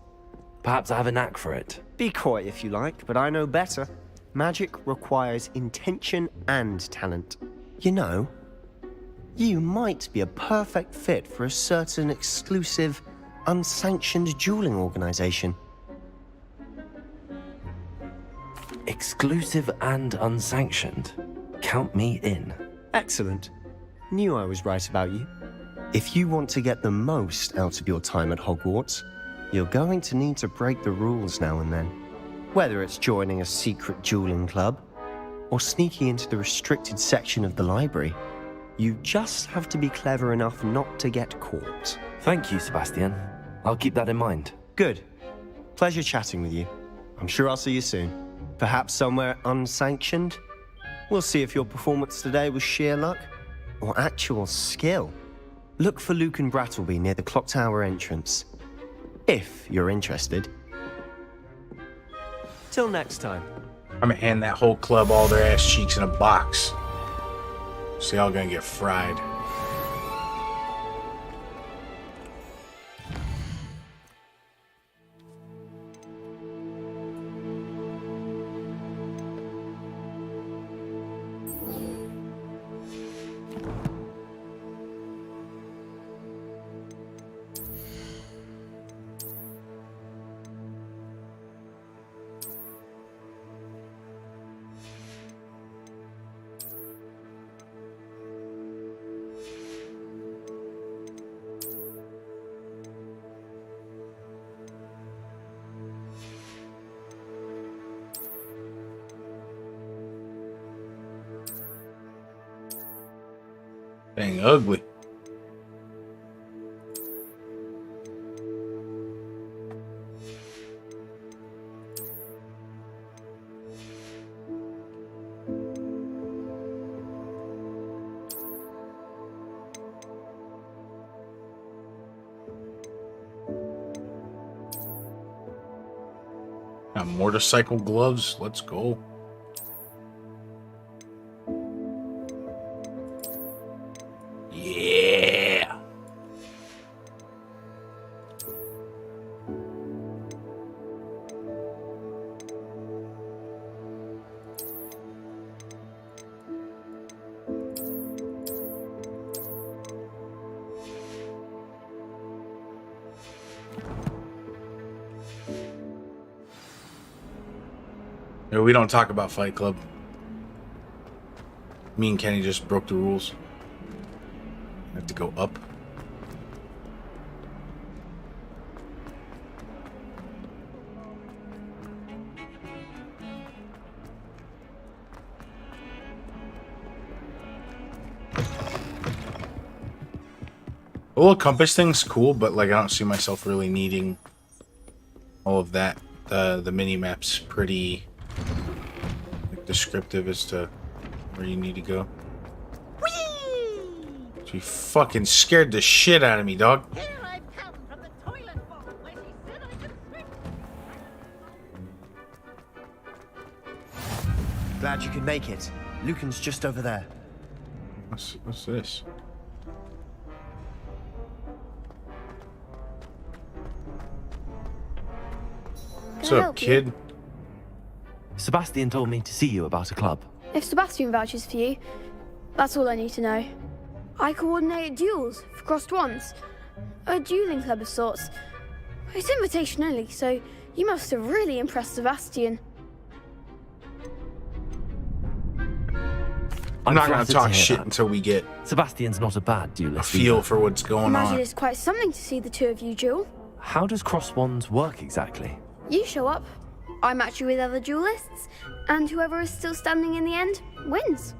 Perhaps I have a knack for it. Be coy if you like, but I know better. Magic requires intention and talent. You know, you might be a perfect fit for a certain exclusive, unsanctioned dueling organization. Exclusive and unsanctioned. Count me in. Excellent. Knew I was right about you. If you want to get the most out of your time at Hogwarts, you're going to need to break the rules now and then. Whether it's joining a secret dueling club, or sneaking into the restricted section of the library, you just have to be clever enough not to get caught. Thank you, Sebastian. I'll keep that in mind. Good. Pleasure chatting with you. I'm sure I'll see you soon. Perhaps somewhere unsanctioned? We'll see if your performance today was sheer luck, or actual skill. Look for Luke and Brattleby near the clock tower entrance. If you're interested. Till next time. I'm gonna hand that whole club all their ass cheeks in a box. So y'all gonna get fried. Dang ugly. Got motorcycle gloves. Let's go. Yeah. No, we don't talk about Fight Club. Me and Kenny just broke the rules. I have to go up. The little compass thing's cool, but like I don't see myself really needing all of that. The mini map's pretty descriptive as to where you need to go. She fucking scared the shit out of me, dog. Glad you could make it. Lucan's just over there. What's this? What's up, kid? Sebastian told me to see you about a club. If Sebastian vouches for you, that's all I need to know. I coordinate duels for crossed ones. A dueling club of sorts. It's invitation only, so you must have really impressed Sebastian. I'm not going to talk shit until we get Sebastian's not a bad duelist. a feel for what's going Imagine on. it's quite something to see the two of you duel. How does cross wands work exactly? You show up, I match you with other duelists, and whoever is still standing in the end wins.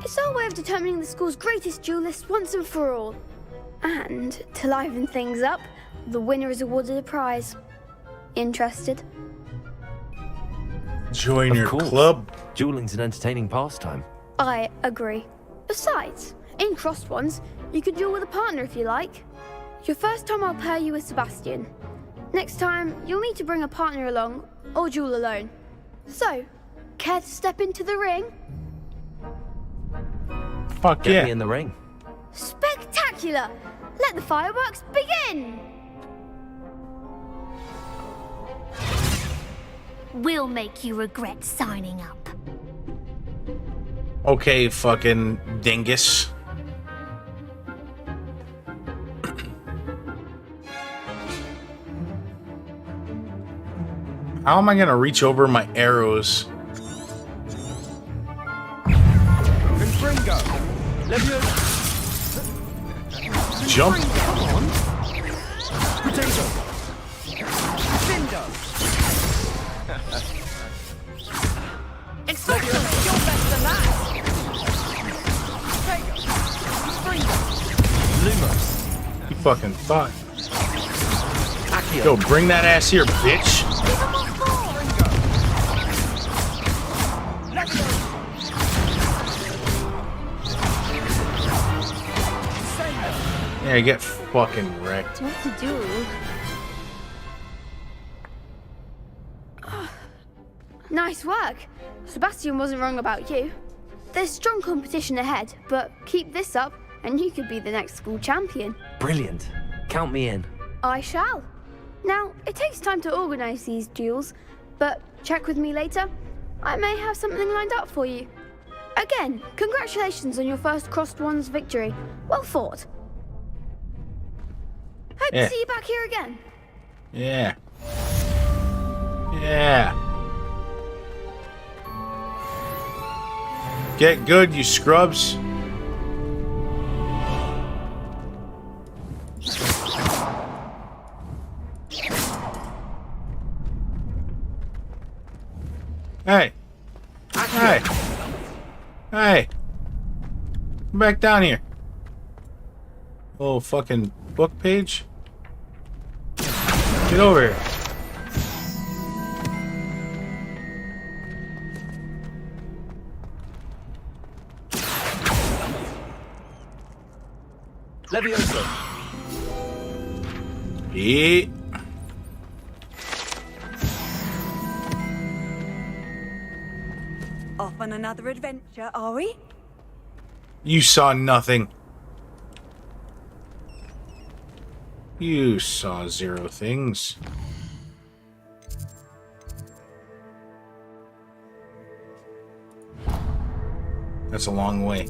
It's our way of determining the school's greatest duelist once and for all. And to liven things up, the winner is awarded a prize. Interested? Join your club. Dueling's an entertaining pastime. I agree. Besides, in crossed ones, you can duel with a partner if you like. Your first time I'll pair you with Sebastian. Next time, you'll need to bring a partner along, or duel alone. So, care to step into the ring? Fuck Get yeah. me in the ring. Spectacular! Let the fireworks begin! We'll make you regret signing up. Okay, fucking dingus. How am I gonna reach over my arrows? Confringo. Jump. Come on. Potato. Findo. Expulsion! You're better than that! Lumos. You fucking thought. Yo, bring that ass here, bitch. Yeah, get fucking wrecked. What to do? Nice work. Sebastian wasn't wrong about you. There's strong competition ahead, but keep this up and you could be the next school champion. Brilliant. Count me in. I shall. Now, it takes time to organise these duels, but check with me later. I may have something lined up for you. Again, congratulations on your first crossed ones victory. Well fought. Hope Yeah. to see you back here again. Yeah. Yeah. Get good, you scrubs. Hey. Hey. Hey. Come back down here. Oh, fucking book page. Get over here. Levioso. Yeah. Off on another adventure, are we? You saw nothing. You saw zero things. That's a long way.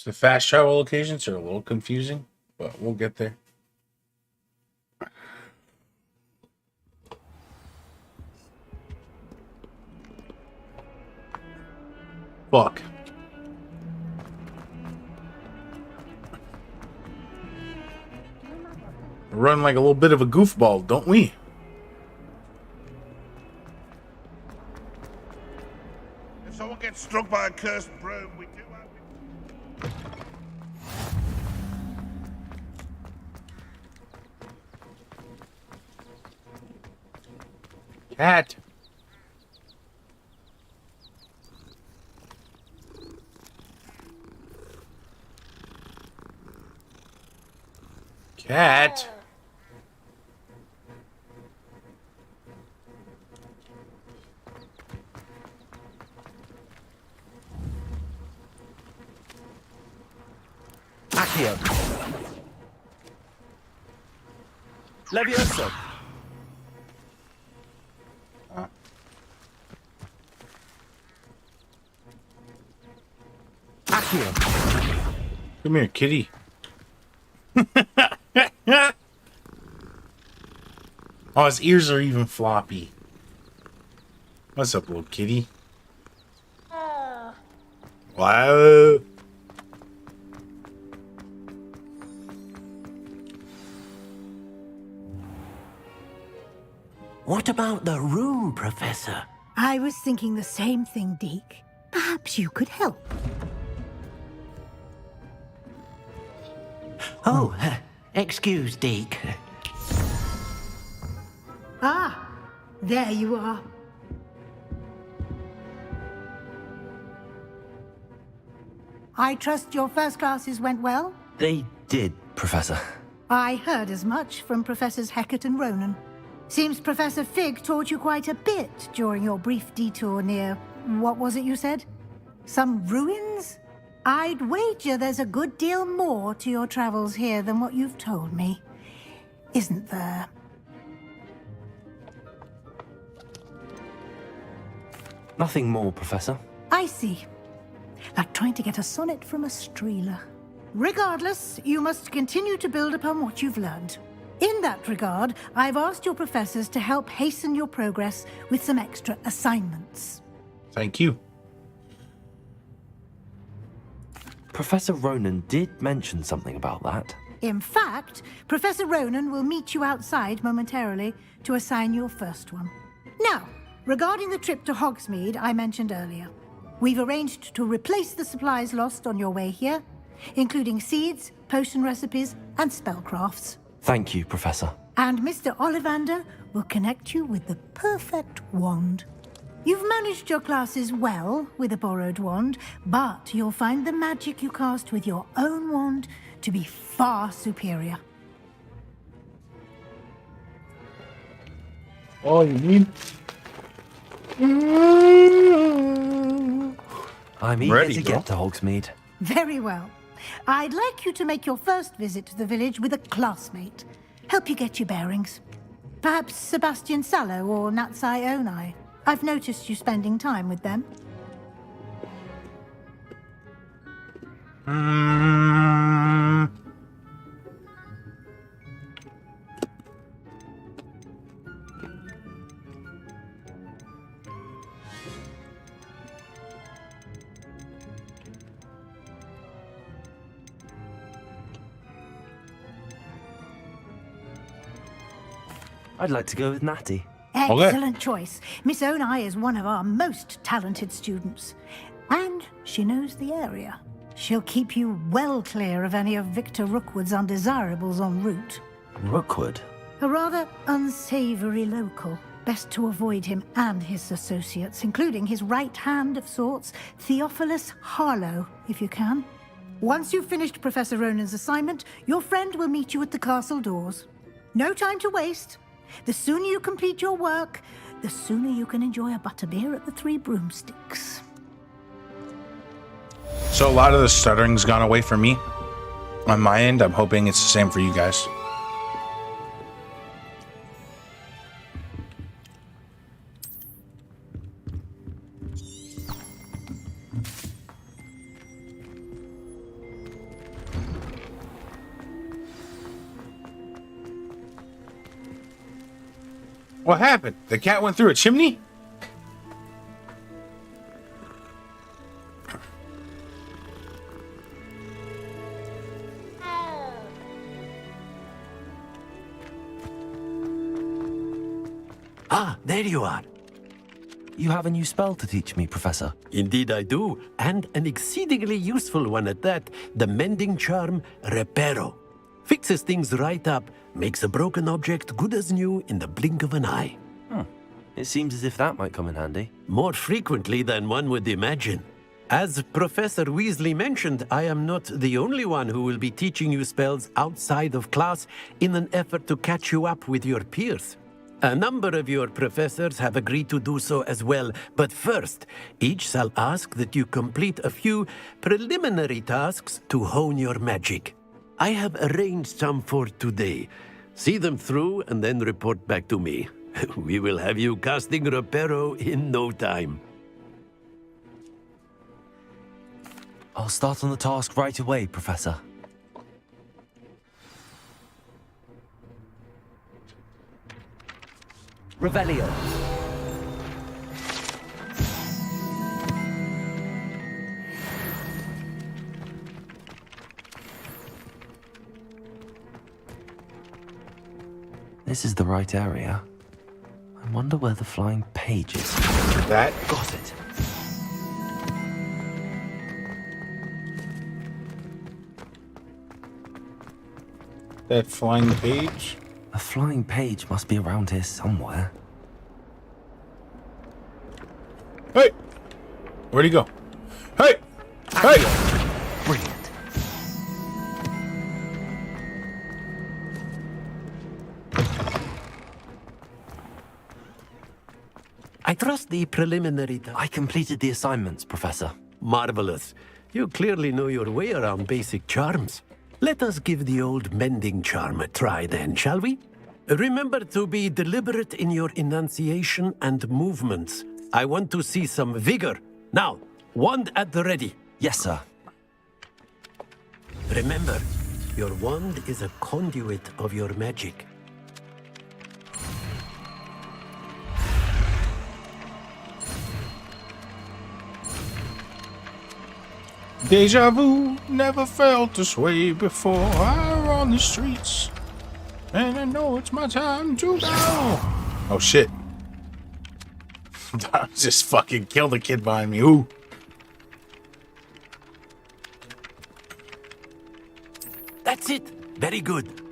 The fast travel locations are a little confusing, but we'll get there. Fuck. Run like a little bit of a goofball, don't we? If someone gets struck by a cursed broom, we do have... Cat. Cat. Accio. Levioso. Accio. Come here, kitty. Oh, his ears are even floppy. What's up, little kitty? Wow. What about the room, Professor? I was thinking the same thing, Deke. Perhaps you could help. Oh, excuse, Deke. Ah, there you are. I trust your first classes went well? They did, Professor. I heard as much from Professors Hecat and Ronan. Seems Professor Fig taught you quite a bit during your brief detour near... what was it you said? Some ruins? I'd wager there's a good deal more to your travels here than what you've told me. Isn't there? Nothing more, Professor. I see. Like trying to get a sonnet from a streeler. Regardless, you must continue to build upon what you've learned. In that regard, I've asked your professors to help hasten your progress with some extra assignments. Thank you. Professor Ronan did mention something about that. In fact, Professor Ronan will meet you outside momentarily to assign your first one. Now, regarding the trip to Hogsmeade I mentioned earlier, we've arranged to replace the supplies lost on your way here, including seeds, potion recipes, and spellcrafts. Thank you, Professor. And Mr. Ollivander will connect you with the perfect wand. You've managed your classes well with a borrowed wand, but you'll find the magic you cast with your own wand to be far superior. All you need. I'm eager to get to Hogsmeade. Very well. I'd like you to make your first visit to the village with a classmate. Help you get your bearings. Perhaps Sebastian Sallow or Natsai Onai. I've noticed you spending time with them. I'd like to go with Natty. Excellent choice. Miss Onai is one of our most talented students. And she knows the area. She'll keep you well clear of any of Victor Rookwood's undesirables en route. Rookwood? A rather unsavory local. Best to avoid him and his associates, including his right hand of sorts, Theophilus Harlow, if you can. Once you've finished Professor Ronan's assignment, your friend will meet you at the castle doors. No time to waste. The sooner you complete your work, the sooner you can enjoy a butterbeer at the Three Broomsticks. So a lot of the stuttering's gone away from me. On my end, I'm hoping it's the same for you guys. What happened? The cat went through a chimney? Ah, there you are. You have a new spell to teach me, Professor. Indeed I do, and an exceedingly useful one at that. The mending charm, Reparo. Fixes things right up, makes a broken object good as new in the blink of an eye. It seems as if that might come in handy. More frequently than one would imagine. As Professor Weasley mentioned, I am not the only one who will be teaching you spells outside of class in an effort to catch you up with your peers. A number of your professors have agreed to do so as well, but first, each shall ask that you complete a few preliminary tasks to hone your magic. I have arranged some for today. See them through and then report back to me. We will have you casting Reparo in no time. I'll start on the task right away, Professor. Revelio. This is the right area. I wonder where the flying page is. That? Got it. That flying page? A flying page must be around here somewhere. Hey! Where'd he go? Hey! Hey! Brilliant. I trust the preliminary... I completed the assignments, Professor. Marvelous. You clearly know your way around basic charms. Let us give the old mending charm a try then, shall we? Remember to be deliberate in your enunciation and movements. I want to see some vigor. Now, wand at the ready. Yes, sir. Remember, your wand is a conduit of your magic. Deja vu, never felt this way before. I'm on the streets, and I know it's my time to go. Oh shit. I just fucking killed the kid behind me. Ooh. That's it. Very good.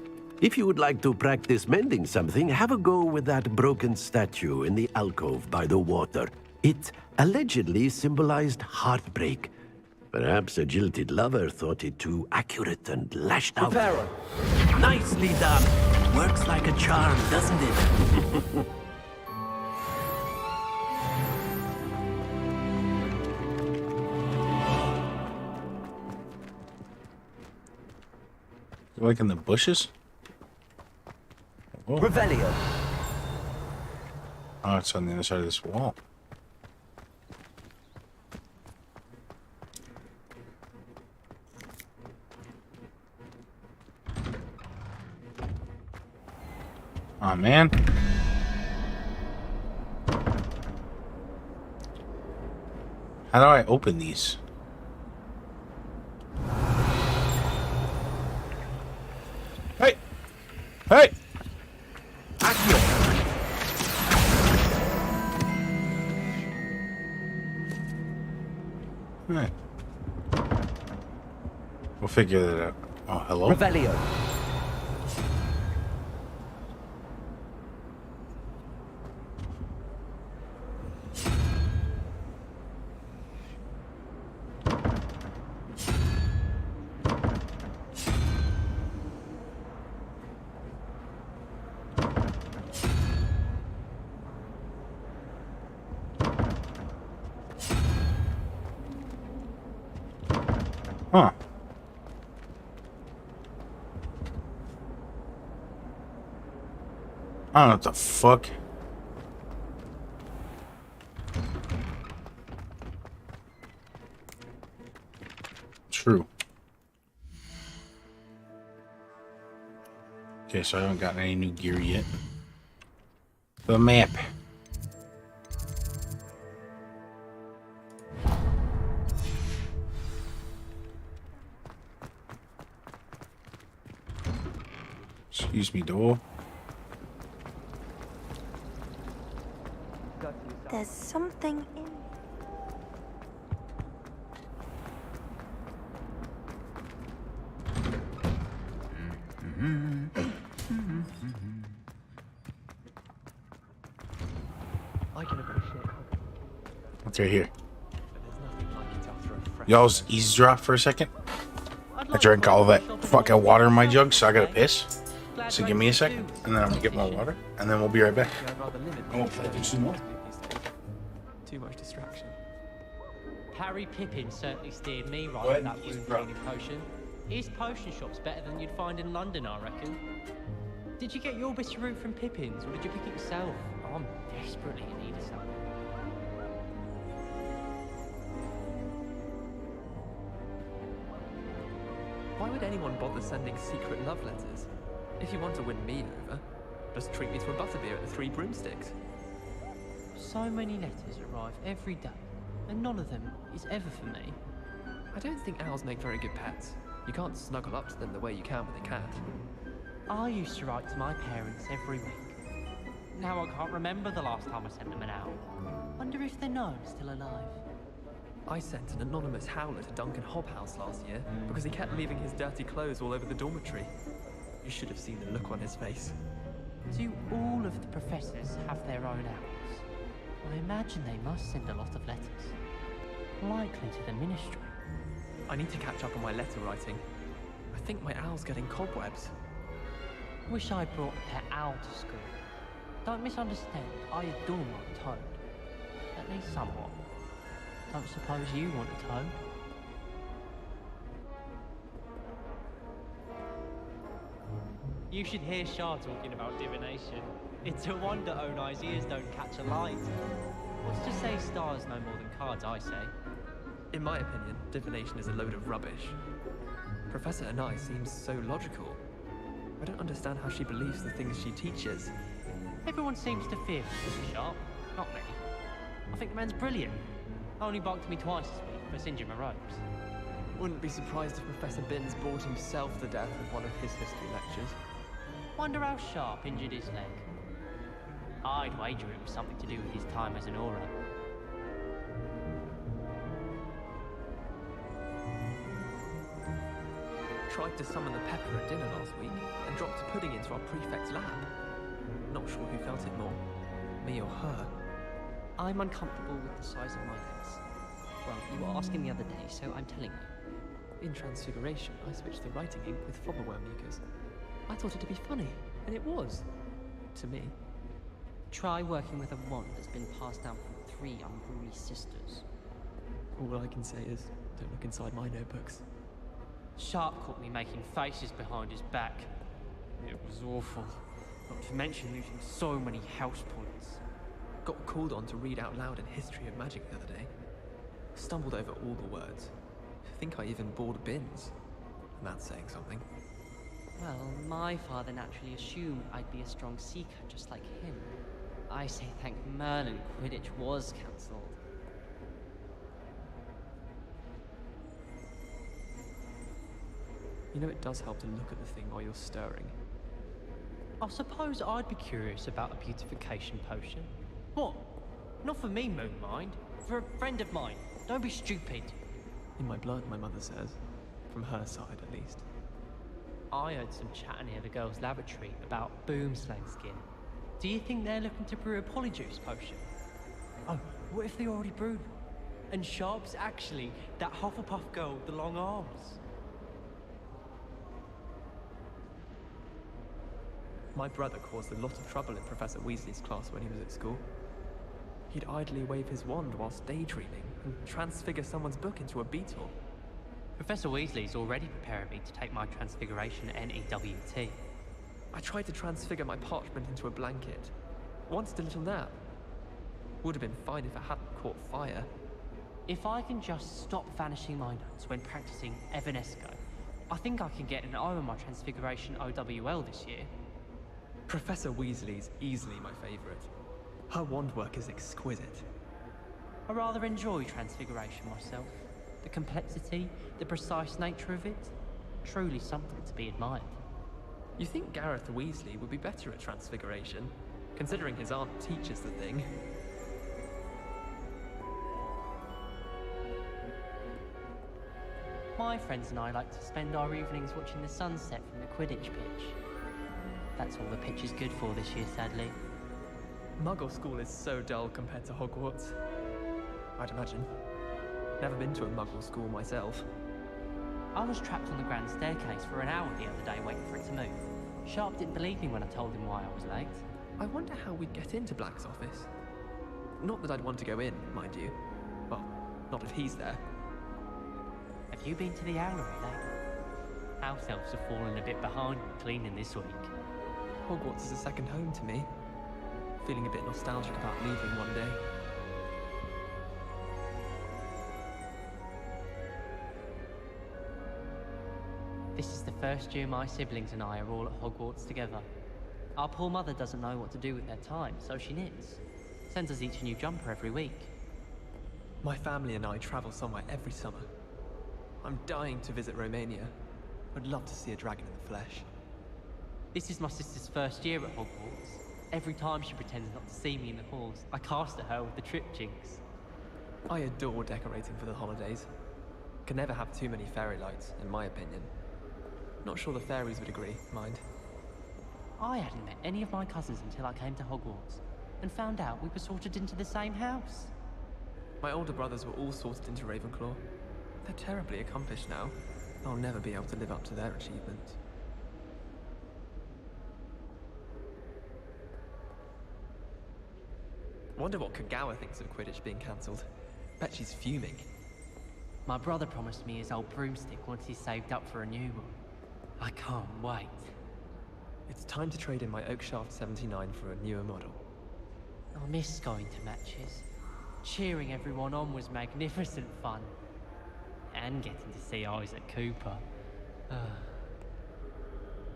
If you would like to practice mending something, have a go with that broken statue in the alcove by the water. It allegedly symbolized heartbreak. Perhaps a jilted lover thought it too accurate and lashed out. Reparo. Nicely done. Works like a charm, doesn't it? Like in the bushes? Whoa. Revelio. Oh, it's on the other side of this wall. Aw, man. How do I open these? Hey! Hey! Hey. We'll figure that out. Oh, hello? Revelio. Huh. I don't know what the fuck. True. Okay, so I haven't gotten any new gear yet. The map. Excuse me, door. There's something in... I can appreciate it. What's right here? But there's nothing like it after a fresh... Y'all's eavesdrop for a second. I drank all that fucking water in my jug, so I gotta piss. So give me a second, and then I'm gonna get more water, and then we'll be right back. And we'll play some more. Too much distraction. Harry Pippin certainly steered me right with that wound cleaning potion. His potion shop's better than you'd find in London, I reckon. Did you get your bit of root from Pippin's, or did you pick it yourself? I'm desperately in need of some. Why would anyone bother sending secret love letters? If you want to win me over, just treat me to a butterbeer at the Three Broomsticks. So many letters arrive every day, and none of them is ever for me. I don't think owls make very good pets. You can't snuggle up to them the way you can with a cat. I used to write to my parents every week. Now I can't remember the last time I sent them an owl. Wonder if they know I'm still alive. I sent an anonymous howler to Duncan Hobhouse last year because he kept leaving his dirty clothes all over the dormitory. You should have seen the look on his face. Do all of the professors have their own owls? I imagine they must send a lot of letters. Likely to the ministry. I need to catch up on my letter writing. I think my owl's getting cobwebs. Wish I brought a pet owl to school. Don't misunderstand, I adore my toad. At least somewhat. Don't suppose you want a toad? You should hear Shah talking about divination. It's a wonder Onai's ears don't catch a light. What's to say stars no more than cards, I say? In my opinion, divination is a load of rubbish. Professor Onai seems so logical. I don't understand how she believes the things she teaches. Everyone seems to fear Professor Sharp. Not me. I think the man's brilliant. Only barked me twice this week for singeing my ropes. Wouldn't be surprised if Professor Binns bored himself to death with one of his history lectures. Wonder how Sharp injured his leg. I'd wager it was something to do with his time as an aura. Tried to summon the pepper at dinner last week and dropped a pudding into our prefect's lab. Not sure who felt it more, me or her. I'm uncomfortable with the size of my legs. Well, you were asking the other day, so I'm telling you. In Transfiguration, I switched the writing ink with flobberworm mucus. I thought it to be funny, and it was. To me. Try working with a wand that's been passed down from 3 unruly sisters. All I can say is, don't look inside my notebooks. Sharp caught me making faces behind his back. It was awful. Not to mention losing so many house points. Got called on to read out loud a history of magic the other day. Stumbled over all the words. Think I even bored Binns. And that's saying something. Well, my father naturally assumed I'd be a strong seeker just like him. I say thank Merlin Quidditch was cancelled. You know, it does help to look at the thing while you're stirring. I suppose I'd be curious about a beautification potion. What? Not for me, Moonmind. For a friend of mine. Don't be stupid. In my blood, my mother says. From her side, at least. I heard some chatter near the girls' lavatory about boomslang skin. Do you think they're looking to brew a polyjuice potion? Oh, what if they already brewed one? And Sharp's actually that Hufflepuff girl with the long arms? My brother caused a lot of trouble in Professor Weasley's class when he was at school. He'd idly wave his wand whilst daydreaming and transfigure someone's book into a beetle. Professor Weasley's already preparing me to take my transfiguration NEWT. I tried to transfigure my parchment into a blanket. Wanted a little nap. Would have been fine if it hadn't caught fire. If I can just stop vanishing my notes when practicing Evanesco, I think I can get an O on my transfiguration OWL this year. Professor Weasley's easily my favourite. Her wand work is exquisite. I rather enjoy transfiguration myself. The complexity, the precise nature of it, truly something to be admired. You think Gareth Weasley would be better at transfiguration, considering his aunt teaches the thing? My friends and I like to spend our evenings watching the sunset from the Quidditch pitch. That's all the pitch is good for this year, sadly. Muggle school is so dull compared to Hogwarts. I'd imagine. Never been to a Muggle school myself. I was trapped on the grand staircase for an hour the other day waiting for it to move. Sharp didn't believe me when I told him why I was late. I wonder how we'd get into Black's office. Not that I'd want to go in, mind you. Well, not if he's there. Have you been to the owlery lately? House elves have fallen a bit behind cleaning this week. Hogwarts is a second home to me. Feeling a bit nostalgic about leaving one day. This is the first year my siblings and I are all at Hogwarts together. Our poor mother doesn't know what to do with their time, so she knits. Sends us each a new jumper every week. My family and I travel somewhere every summer. I'm dying to visit Romania. I'd love to see a dragon in the flesh. This is my sister's first year at Hogwarts. Every time she pretends not to see me in the halls, I cast at her with the trip jinx. I adore decorating for the holidays. Can never have too many fairy lights, in my opinion. Not sure the fairies would agree, mind. I hadn't met any of my cousins until I came to Hogwarts, and found out we were sorted into the same house. My older brothers were all sorted into Ravenclaw. They're terribly accomplished now. I'll never be able to live up to their achievements. Wonder what Kagawa thinks of Quidditch being cancelled. Bet she's fuming. My brother promised me his old broomstick once he's saved up for a new one. I can't wait. It's time to trade in my Oakshaft 79 for a newer model. I miss going to matches. Cheering everyone on was magnificent fun. And getting to see Isaac Cooper.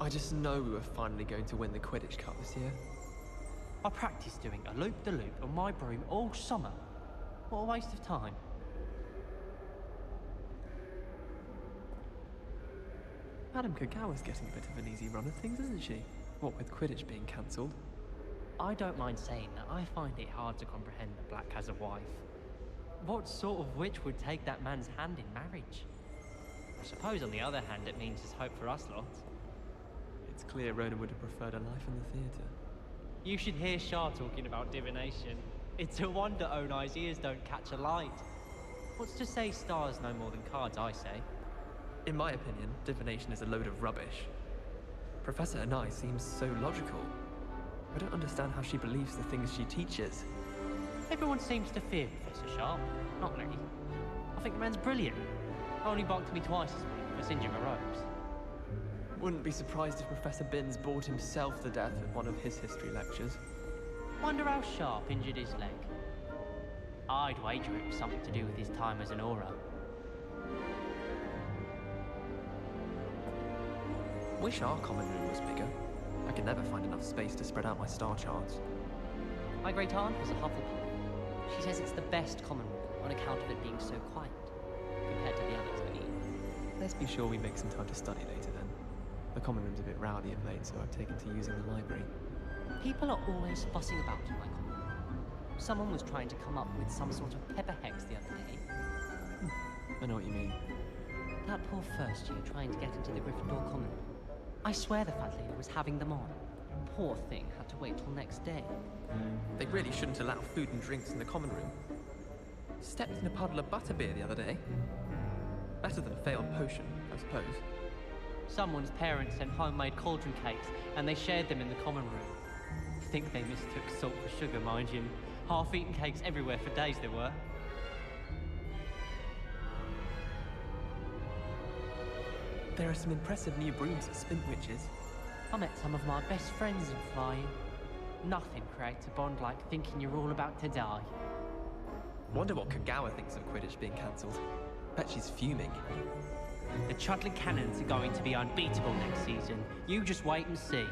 I just know we were finally going to win the Quidditch Cup this year. I practiced doing a loop-de-loop on my broom all summer. What a waste of time. Madam Kagawa's getting a bit of an easy run of things, isn't she? What with Quidditch being cancelled. I don't mind saying that I find it hard to comprehend that Black has a wife. What sort of witch would take that man's hand in marriage? I suppose on the other hand it means there's hope for us lot. It's clear Rona would have preferred a life in the theatre. You should hear Shah talking about divination. It's a wonder Onai's ears don't catch a light. What's to say stars no more than cards, I say. In my opinion, divination is a load of rubbish. Professor Onai seems so logical. I don't understand how she believes the things she teaches. Everyone seems to fear Professor Sharp. Not me. I think the man's brilliant. Only barked at me twice this week for singeing my robes. Wouldn't be surprised if Professor Binns bored himself to death at one of his history lectures. Wonder how Sharp injured his leg. I'd wager it was something to do with his time as an aura. Wish our common room was bigger. I could never find enough space to spread out my star charts. My great aunt was a Hufflepuff. She says it's the best common room on account of it being so quiet, compared to the others, I mean. Let's be sure we make some time to study later then. The common room's a bit rowdy of late, so I've taken to using the library. People are always fussing about in my common room. Someone was trying to come up with some sort of pepper hex the other day. I know what you mean. That poor first year trying to get into the Gryffindor common room. I swear the fat lady was having them on. Poor thing had to wait till next day. They really shouldn't allow food and drinks in the common room. Stepped in a puddle of butterbeer the other day. Better than a failed potion, I suppose. Someone's parents sent homemade cauldron cakes, and they shared them in the common room. Think they mistook salt for sugar, mind you. Half-eaten cakes everywhere for days there were. There are some impressive new brooms at Spintwitches. I met some of my best friends in flying. Nothing creates a bond like thinking you're all about to die. Wonder what Kagawa thinks of Quidditch being cancelled. Bet she's fuming. The Chudley Cannons are going to be unbeatable next season. You just wait and see.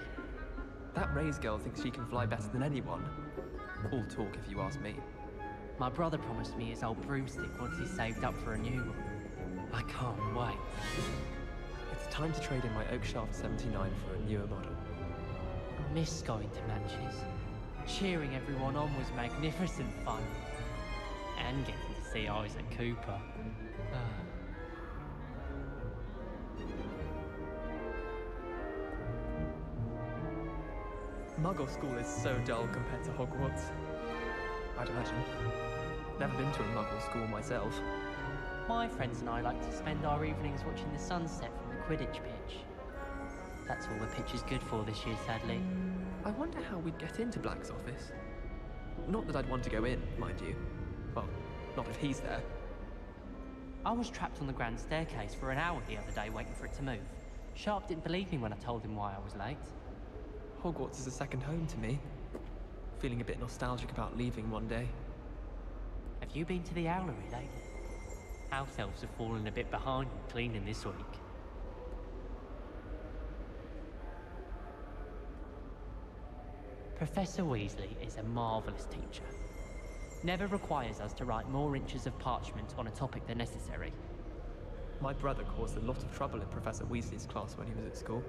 That Ray's girl thinks she can fly better than anyone. All talk if you ask me. My brother promised me his old broomstick once he's saved up for a new one. I can't wait. It's time to trade in my Oakshaft 79 for a newer model. I miss going to matches. Cheering everyone on was magnificent fun. And getting to see Isaac Cooper. Muggle school is so dull compared to Hogwarts. I'd imagine. Never been to a Muggle school myself. My friends and I like to spend our evenings watching the sunset from the Quidditch pitch. That's all the pitch is good for this year, sadly. I wonder how we'd get into Black's office. Not that I'd want to go in, mind you. Well, not if he's there. I was trapped on the grand staircase for an hour the other day waiting for it to move. Sharp didn't believe me when I told him why I was late. Hogwarts is a second home to me. Feeling a bit nostalgic about leaving one day. Have you been to the Owlery lately? House elves have fallen a bit behind in cleaning this week. Professor Weasley is a marvellous teacher. Never requires us to write more inches of parchment on a topic than necessary. My brother caused a lot of trouble in Professor Weasley's class when he was at school.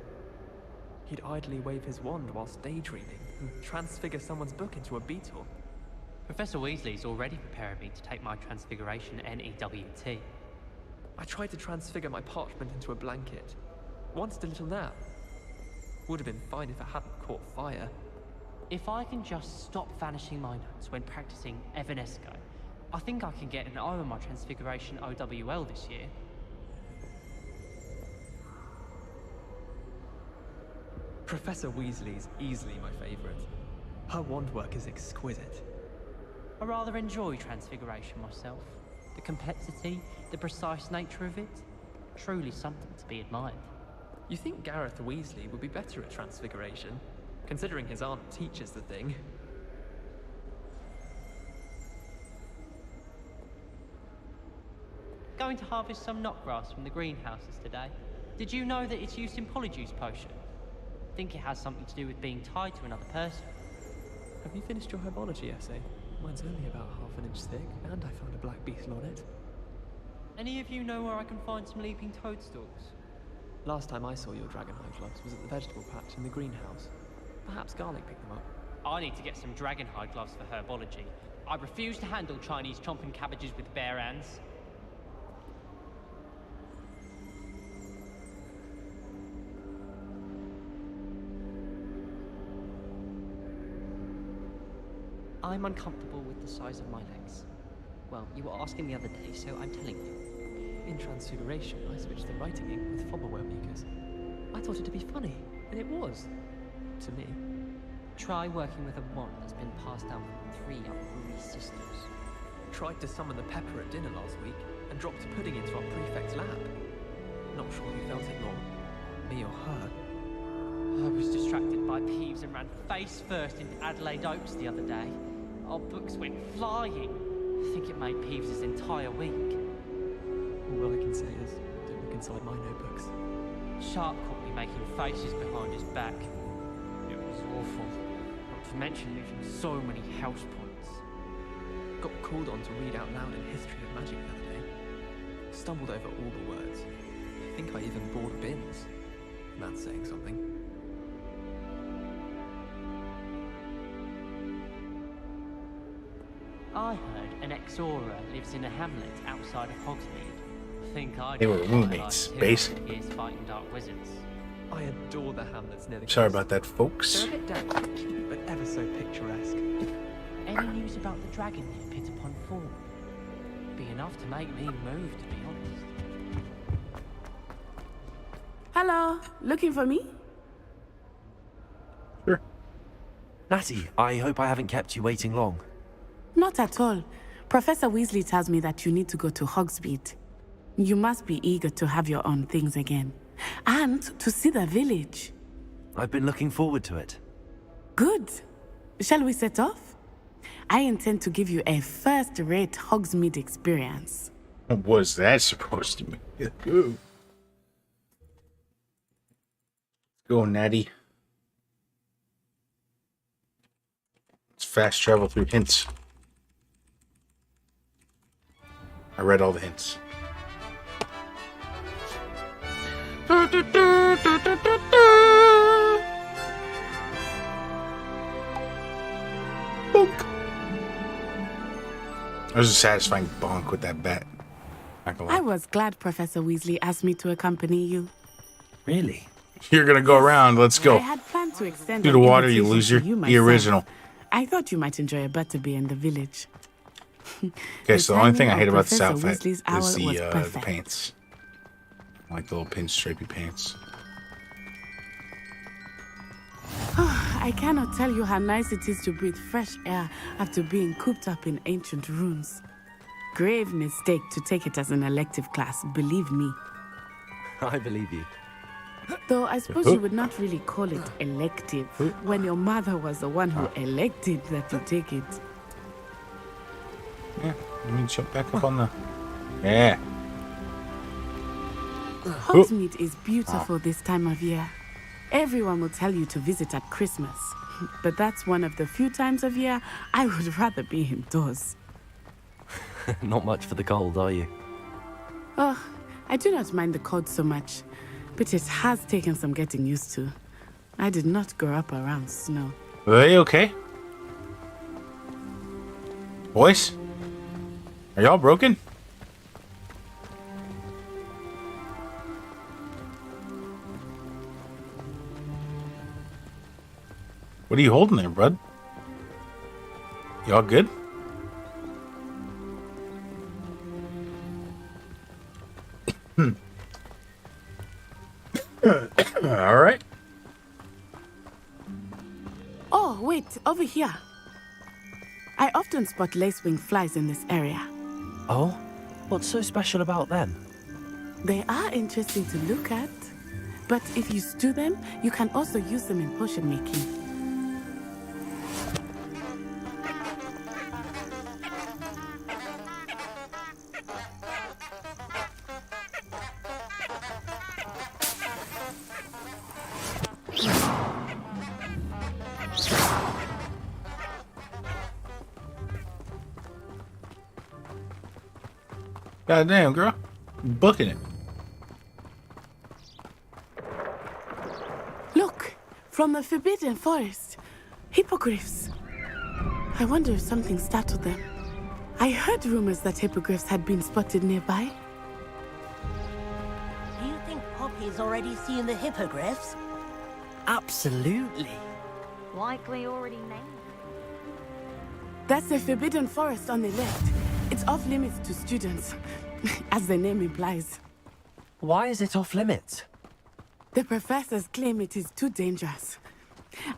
He'd idly wave his wand whilst daydreaming and transfigure someone's book into a beetle. Professor Weasley's already preparing me to take my transfiguration NEWT. I tried to transfigure my parchment into a blanket. Wanted a little nap. Would have been fine if it hadn't caught fire. If I can just stop vanishing my notes when practicing Evanesco, I think I can get an O on my transfiguration OWL this year. Professor Weasley's easily my favourite. Her wand work is exquisite. I rather enjoy transfiguration myself. The complexity, the precise nature of it, truly something to be admired. You think Gareth Weasley would be better at transfiguration, considering his aunt teaches the thing? Going to harvest some knotgrass from the greenhouses today. Did you know that it's used in Polyjuice Potion? I think it has something to do with being tied to another person. Have you finished your herbology essay? Mine's only about half an inch thick, and I found a black beetle on it. Any of you know where I can find some leaping toadstools? Last time I saw your dragonhide gloves was at the vegetable patch in the greenhouse. Perhaps Garlic picked them up. I need to get some dragonhide gloves for herbology. I refuse to handle Chinese chomping cabbages with bare hands. I'm uncomfortable with the size of my legs. Well, you were asking the other day, so I'm telling you. In Transfiguration, I switched the writing ink with Fobberwell mucus. I thought it to be funny, and it was. To me. Try working with a wand that's been passed down from 3 unruly sisters. Tried to summon the pepper at dinner last week, and dropped pudding into our prefect's lap. Not sure who felt it more, me or her. I was distracted by Peeves and ran face first into Adelaide Oaks the other day. Our books went flying. I think it made Peeves' entire week. All I can say is, don't look inside my notebooks. Sharp caught me making faces behind his back. It was awful. Not to mention losing so many house points. Got called on to read out loud in History of Magic the other day. Stumbled over all the words. I think I even bored bins. That's saying something. I heard an ex-Aura lives in a hamlet outside of Hogsmeade. I think They were roommates, basically. Years fighting dark wizards. I adore the hamlets near the Sorry coast. about that, folks. They're a bit damp, but ever so picturesque. Any news about the dragon near Pitt upon Fall? Be enough to make me move, to be honest. Hello, looking for me? Sure. Natty, I hope I haven't kept you waiting long. Not at all. Professor Weasley tells me that you need to go to Hogsmeade. You must be eager to have your own things again. And to see the village. I've been looking forward to it. Good. Shall we set off? I intend to give you a first-rate Hogsmeade experience. What was that supposed to mean? Let's go, Natty. Let's fast travel through hints. I read all the hints. Bonk. That was a satisfying bonk with that bat. Not gonna lie. I was glad Professor Weasley asked me to accompany you. Really? You're gonna go around. Let's go. I had planned to extend Do the an water, you invitation loser. to you The myself. original. I thought you might enjoy a butterbeer in the village. Okay, so the only thing I timing hate of about this Professor outfit Weasley's owl is was the perfect. pants. Like the little pinstripey pants. I cannot tell you how nice it is to breathe fresh air after being cooped up in ancient rooms. Grave mistake to take it as an elective class, believe me. I believe you. Though I suppose you would not really call it elective when your mother was the one who elected that you take it. Yeah, let me jump back up on the... Yeah. Hogsmeade is beautiful this time of year. Everyone will tell you to visit at Christmas. But that's one of the few times of year I would rather be indoors. Not much for the cold, are you? Oh, I do not mind the cold so much, but it has taken some getting used to. I did not grow up around snow. Are you okay? Boys? Are y'all broken? What are you holding there, bud? Y'all good? All right. Oh, wait, over here. I often spot lacewing flies in this area. Oh? What's so special about them? They are interesting to look at, but if you stew them, you can also use them in potion making. God damn, girl. Booking it. Look, from the Forbidden Forest. Hippogriffs. I wonder if something startled them. I heard rumors that hippogriffs had been spotted nearby. Do you think Poppy's already seen the hippogriffs? Absolutely. Likely already named. That's the Forbidden Forest on the left. It's off limits to students, as the name implies. Why is it off limits? The professors claim it is too dangerous.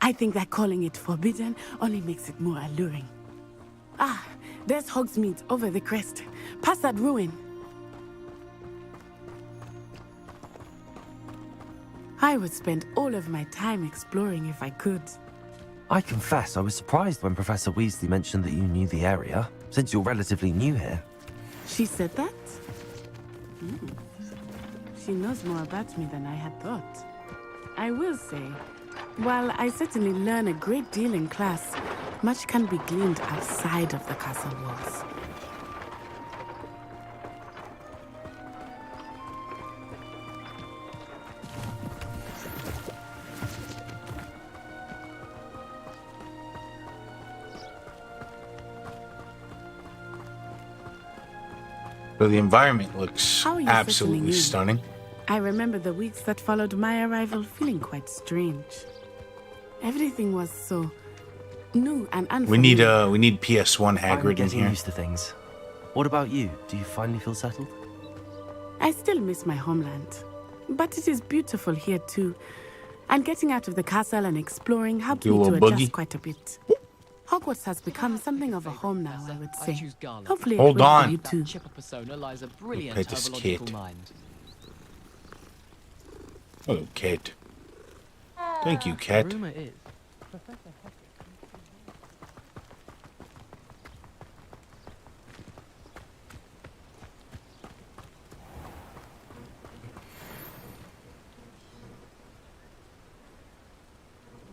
I think that calling it forbidden only makes it more alluring. Ah, there's Hogsmeade over the crest, past that ruin. I would spend all of my time exploring if I could. I confess I was surprised when Professor Weasley mentioned that you knew the area, since you're relatively new here. She said that? She knows more about me than I had thought. I will say, while I certainly learn a great deal in class, much can be gleaned outside of the castle walls. So the environment looks How are you absolutely settling in? stunning. I remember the weeks that followed my arrival feeling quite strange. Everything was so new and unfamiliar. We need PS1 I'm Hagrid in getting here. used to things. What about you? Do you finally feel settled? I still miss my homeland, but it is beautiful here too. And getting out of the castle and exploring helped Do a me to little adjust boogie. quite a bit. Hogwarts has become something of a home now, I would say. choose Garland. Hopefully, Hold it will on. for you too. Chipper persona lies a brilliant Look at this homological kid. mind. Oh, Kate. Thank you, Cat. Rumor is, Professor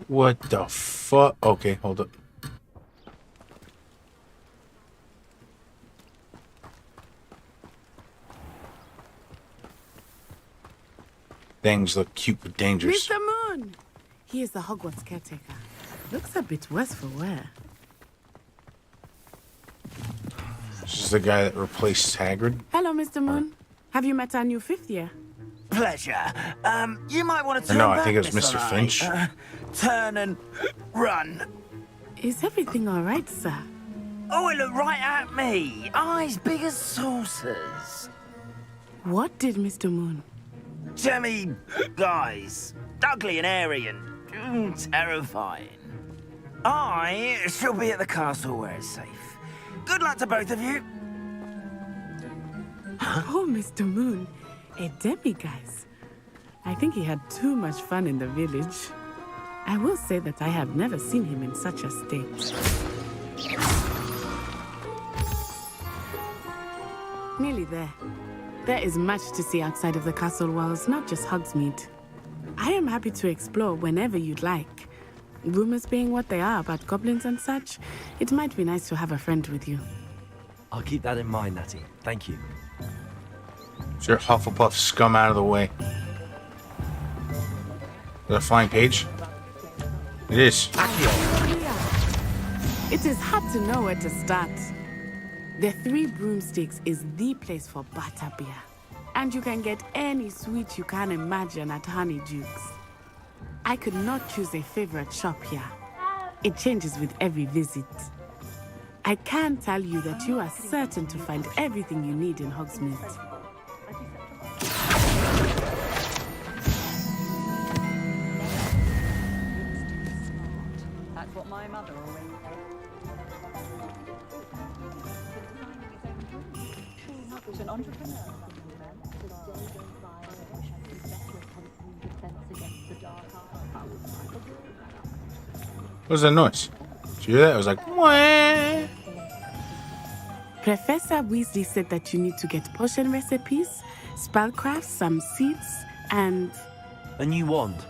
What the fuck? Okay, hold up. Things look cute but dangerous. Mr. Moon! He is the Hogwarts caretaker. Looks a bit worse for wear. This is the guy that replaced Hagrid. Hello, Mr. Moon. Have you met our new fifth year? pleasure. You might want to turn No, I back, think it was Miss Mr. Lanai. Finch. Turn and run. Is everything all right, sir? Oh, it looked right at me. Eyes big as saucers. What did Mr. Moon? Jemmy, guys. Ugly and airy and terrifying. I shall be at the castle where it's safe. Good luck to both of you. Oh, Mr. Moon, a demiguise. I think he had too much fun in the village. I will say that I have never seen him in such a state. Nearly there. There is much to see outside of the castle walls, not just Hogsmeade. I am happy to explore whenever you'd like. Rumors being what they are about goblins and such, it might be nice to have a friend with you. I'll keep that in mind, Natty. Thank you. Sure, Hufflepuff scum out of the way. Is that a flying page? It is. It is hard to know where to start. The Three Broomsticks is the place for butterbeer. And you can get any sweet you can imagine at Honeydukes. I could not choose a favorite shop here. It changes with every visit. I can tell you that you are certain to find everything you need in Hogsmeade. That's what my mother always said. Was an entrepreneur. What was that noise? Did you hear that? It was like, wah. Professor Weasley said that you need to get potion recipes, spellcrafts, some seeds, and... A new wand.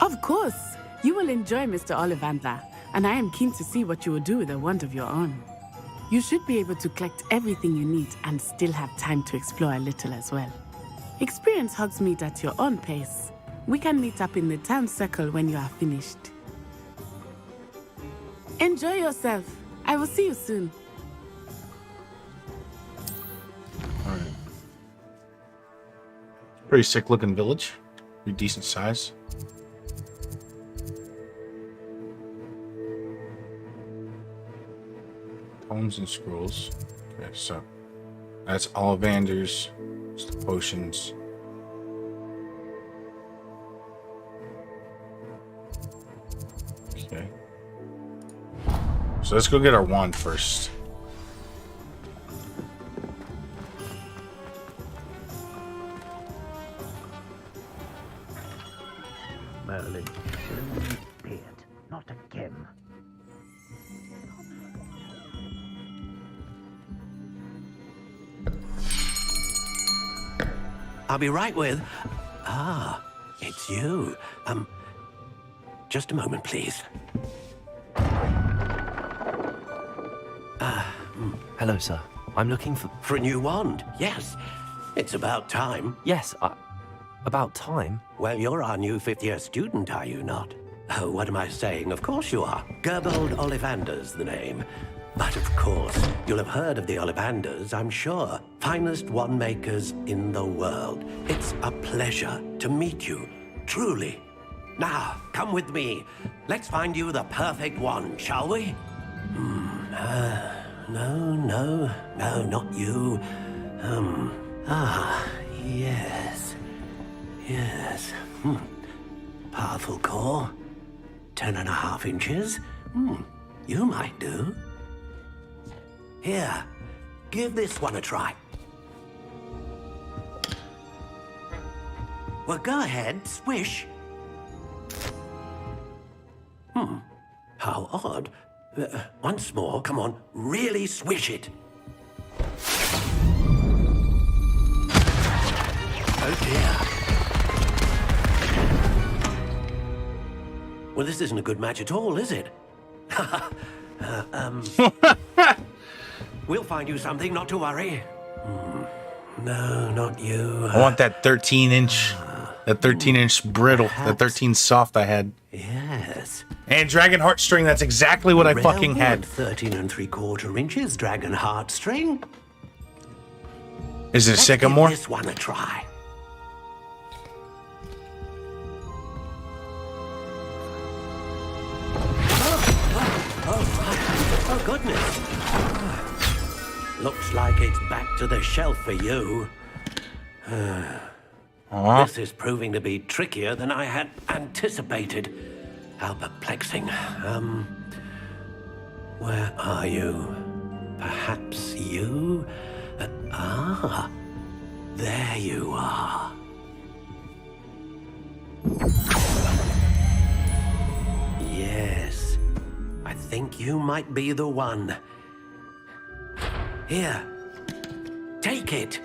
Of course! You will enjoy Mr. Ollivander, and I am keen to see what you will do with a wand of your own. You should be able to collect everything you need and still have time to explore a little as well. Experience Hogsmeade at your own pace. We can meet up in the town circle when you are finished. Enjoy yourself. I will see you soon. Pretty sick looking village. Pretty decent size. Poems and scrolls. Okay, so that's Ollivander's. It's the potions. Okay. So let's go get our wand first. Merlin, beard, not again. I'll be right with... Ah, it's you. Just a moment, please. Hello, sir. I'm looking for... For a new wand, yes. It's about time. Yes, about time? Well, you're our new fifth-year student, are you not? Oh, what am I saying? Of course you are. Gerbold Ollivander's the name. But of course, you'll have heard of the Ollivanders, I'm sure. Finest wand makers in the world. It's a pleasure to meet you, truly. Now, come with me. Let's find you the perfect wand, shall we? No, not you. Yes. Powerful core. 10.5 inches. You might do. Here, give this one a try. Well, go ahead, swish. How odd. Once more, come on, really swish it. Oh dear. Well, this isn't a good match at all, is it? We'll find you something, not to worry. No, not you. I want that 13-inch, brittle, that 13 soft I had. Yes. And dragon heartstring, that's exactly what I fucking had. 13 3/4 inches dragon heartstring. Is it a sycamore? Give this one a try. goodness. Looks like it's back to the shelf for you. This is proving to be trickier than I had anticipated. How perplexing. Where are you? Perhaps you? There you are. Yes, I think you might be the one. Here, take it.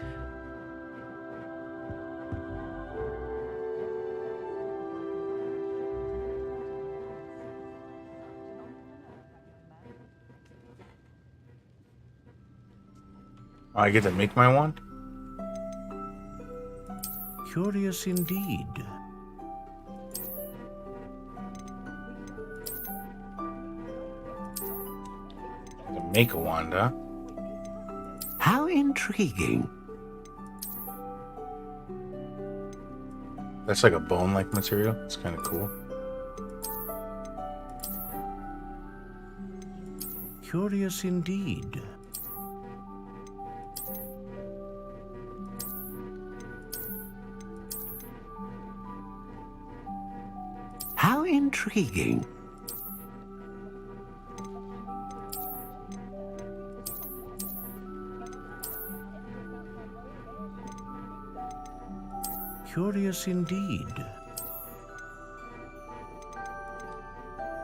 I get to make my wand? Curious indeed. To make a wand, huh? How intriguing. That's like a bone-like material. It's kind of cool. Curious indeed. How intriguing. Curious indeed.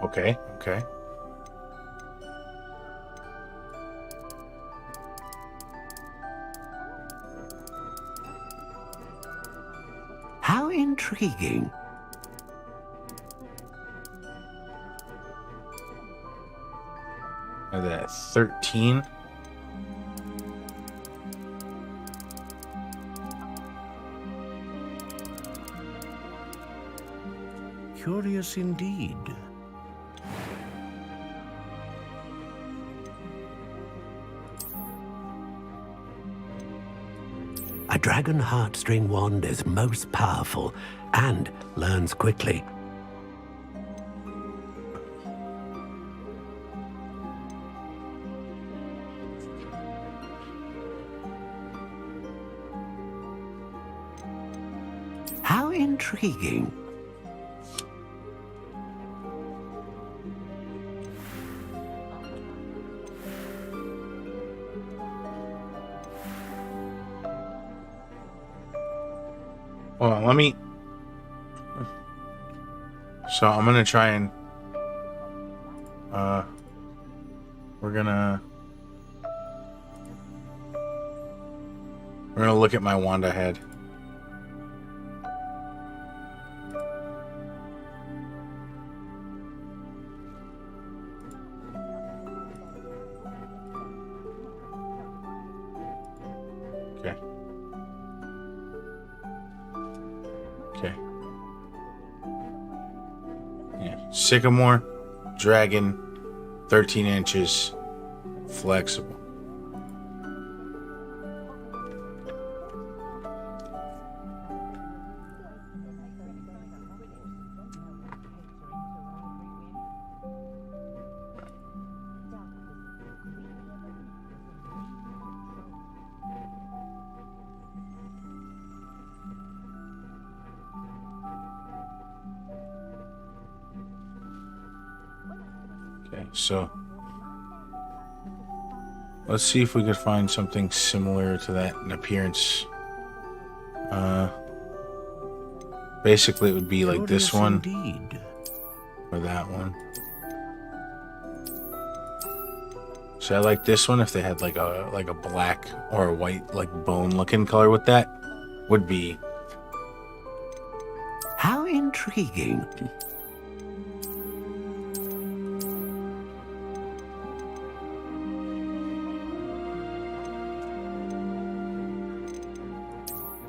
Okay, okay. How intriguing. And then at 13. Curious indeed. A dragon heartstring wand is most powerful and learns quickly. How intriguing. Hold on, let me... So I'm gonna try and... We're gonna look at my wand I had. Okay. Okay. Yeah. Sycamore, dragon, 13 inches, flexible. Okay, so let's see if we could find something similar to that in appearance. Basically it would be like this one or that one. So I like this one if they had like a black or a white like bone looking color with that would be. How intriguing.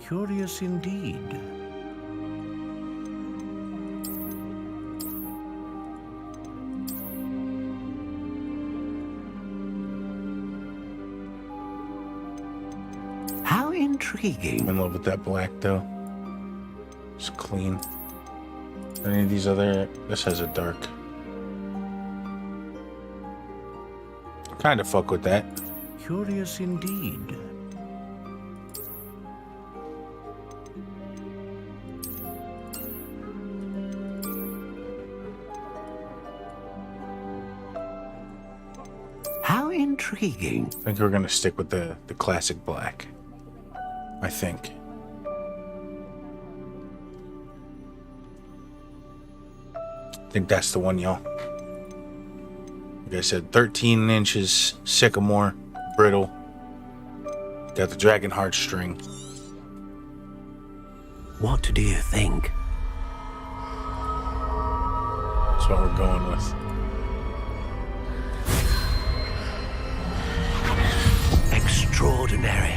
Curious indeed. How intriguing. I'm in love with that black though. It's clean. Any of these other, this has a dark. Kind of fuck with that. Curious indeed. How intriguing. I think we're gonna stick with the classic black. I think. I think that's the one, y'all. Like I said, 13 inches, sycamore, brittle. Got the dragon heartstring. What do you think? That's what we're going with. Extraordinary.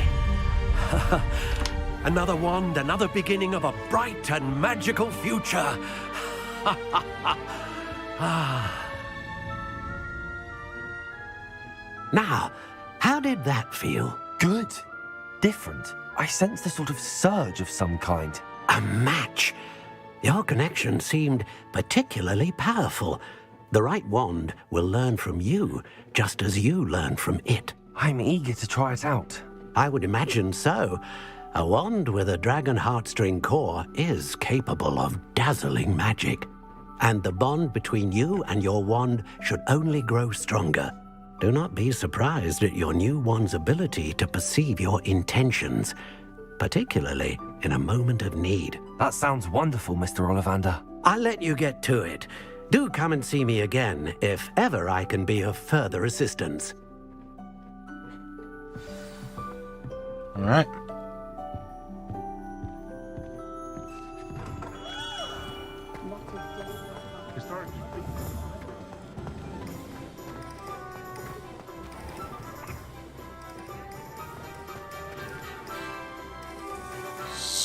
Another wand, another beginning of a bright and magical future. Now, how did that feel? Good. Different. I sensed a sort of surge of some kind. A match. Your connection seemed particularly powerful. The right wand will learn from you, just as you learn from it. I'm eager to try it out. I would imagine so. A wand with a dragon heartstring core is capable of dazzling magic. And the bond between you and your wand should only grow stronger. Do not be surprised at your new wand's ability to perceive your intentions, particularly in a moment of need. That sounds wonderful, Mr. Ollivander. I'll let you get to it. Do come and see me again if ever I can be of further assistance. All right.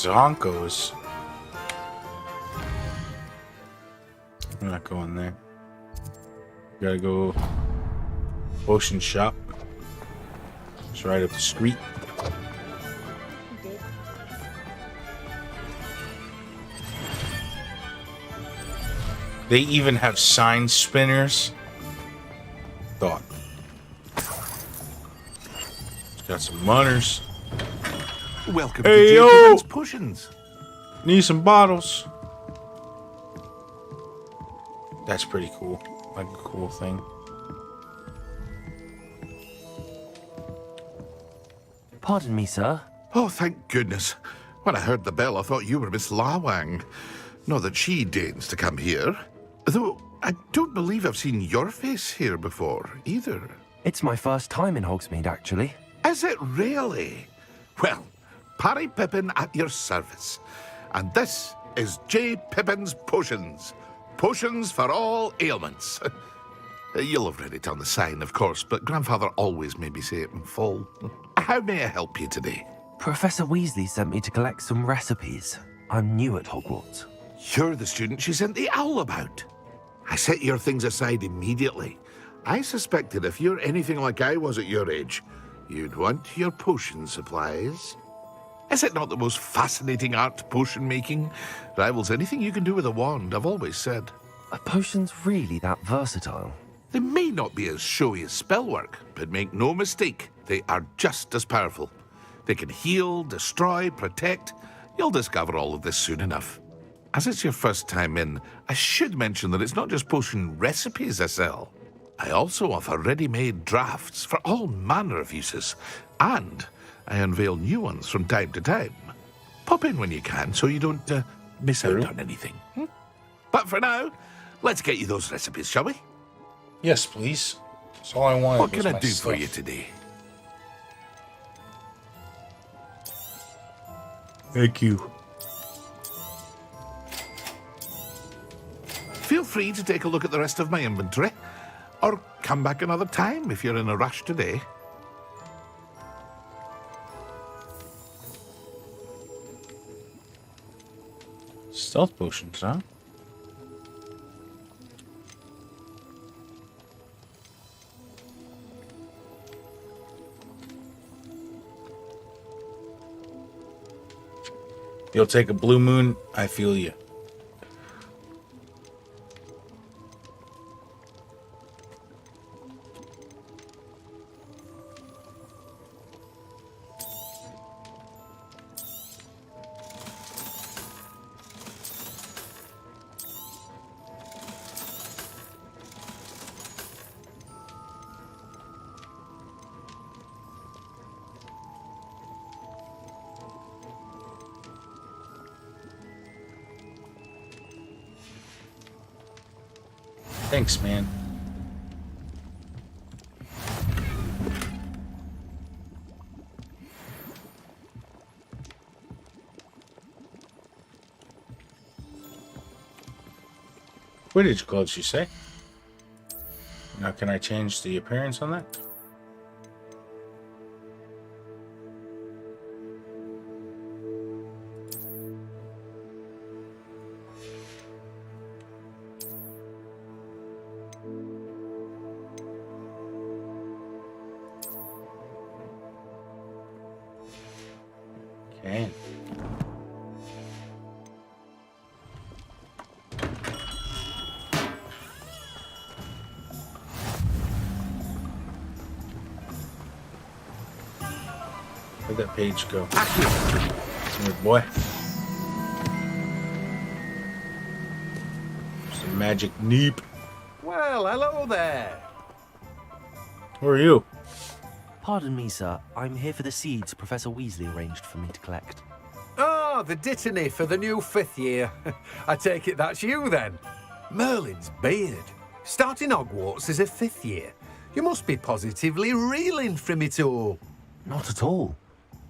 Zonkos. I'm not going there. Gotta go Ocean Shop. It's right up the street. They even have sign spinners. Thought. It's got some munners. Welcome Hey, to yo! Jacob's Potions. Need some bottles. That's pretty cool. Like a cool thing. Pardon me, sir. Oh, thank goodness. When I heard the bell, I thought you were Miss Lawang. Not that she deigns to come here. Though I don't believe I've seen your face here before, either. It's my first time in Hogsmeade, actually. Is it really? Well, Parry Pippin at your service. And this is J. Pippin's Potions. Potions for all ailments. You'll have read it on the sign, of course, but Grandfather always made me say it in full. How may I help you today? Professor Weasley sent me to collect some recipes. I'm new at Hogwarts. You're the student she sent the owl about. I set your things aside immediately. I suspected if you're anything like I was at your age, you'd want your potion supplies. Is it not the most fascinating art, potion making? Rivals anything you can do with a wand, I've always said. Are potions really that versatile? They may not be as showy as spellwork, but make no mistake, they are just as powerful. They can heal, destroy, protect. You'll discover all of this soon enough. As it's your first time in, I should mention that it's not just potion recipes I sell. I also offer ready-made drafts for all manner of uses, and I unveil new ones from time to time. Pop in when you can so you don't miss out on anything. But for now, let's get you those recipes, shall we? Yes, please. That's all I wanted. What can was I my do stuff. for you today? Thank you. Feel free to take a look at the rest of my inventory, or come back another time if you're in a rush today. Stealth potions, huh? You'll take a blue moon, I feel you. Thanks, man. Quidditch gloves, you say? Now, can I change the appearance on that? Okay. Where'd that page go? Good boy. Some magic neep. Well, hello there. Who are you? Pardon me, sir. I'm here for the seeds Professor Weasley arranged for me to collect. Oh, the dittany for the new 5th year. I take it that's you then. Merlin's beard. Starting Hogwarts as a 5th year. You must be positively reeling from it all. Not at all.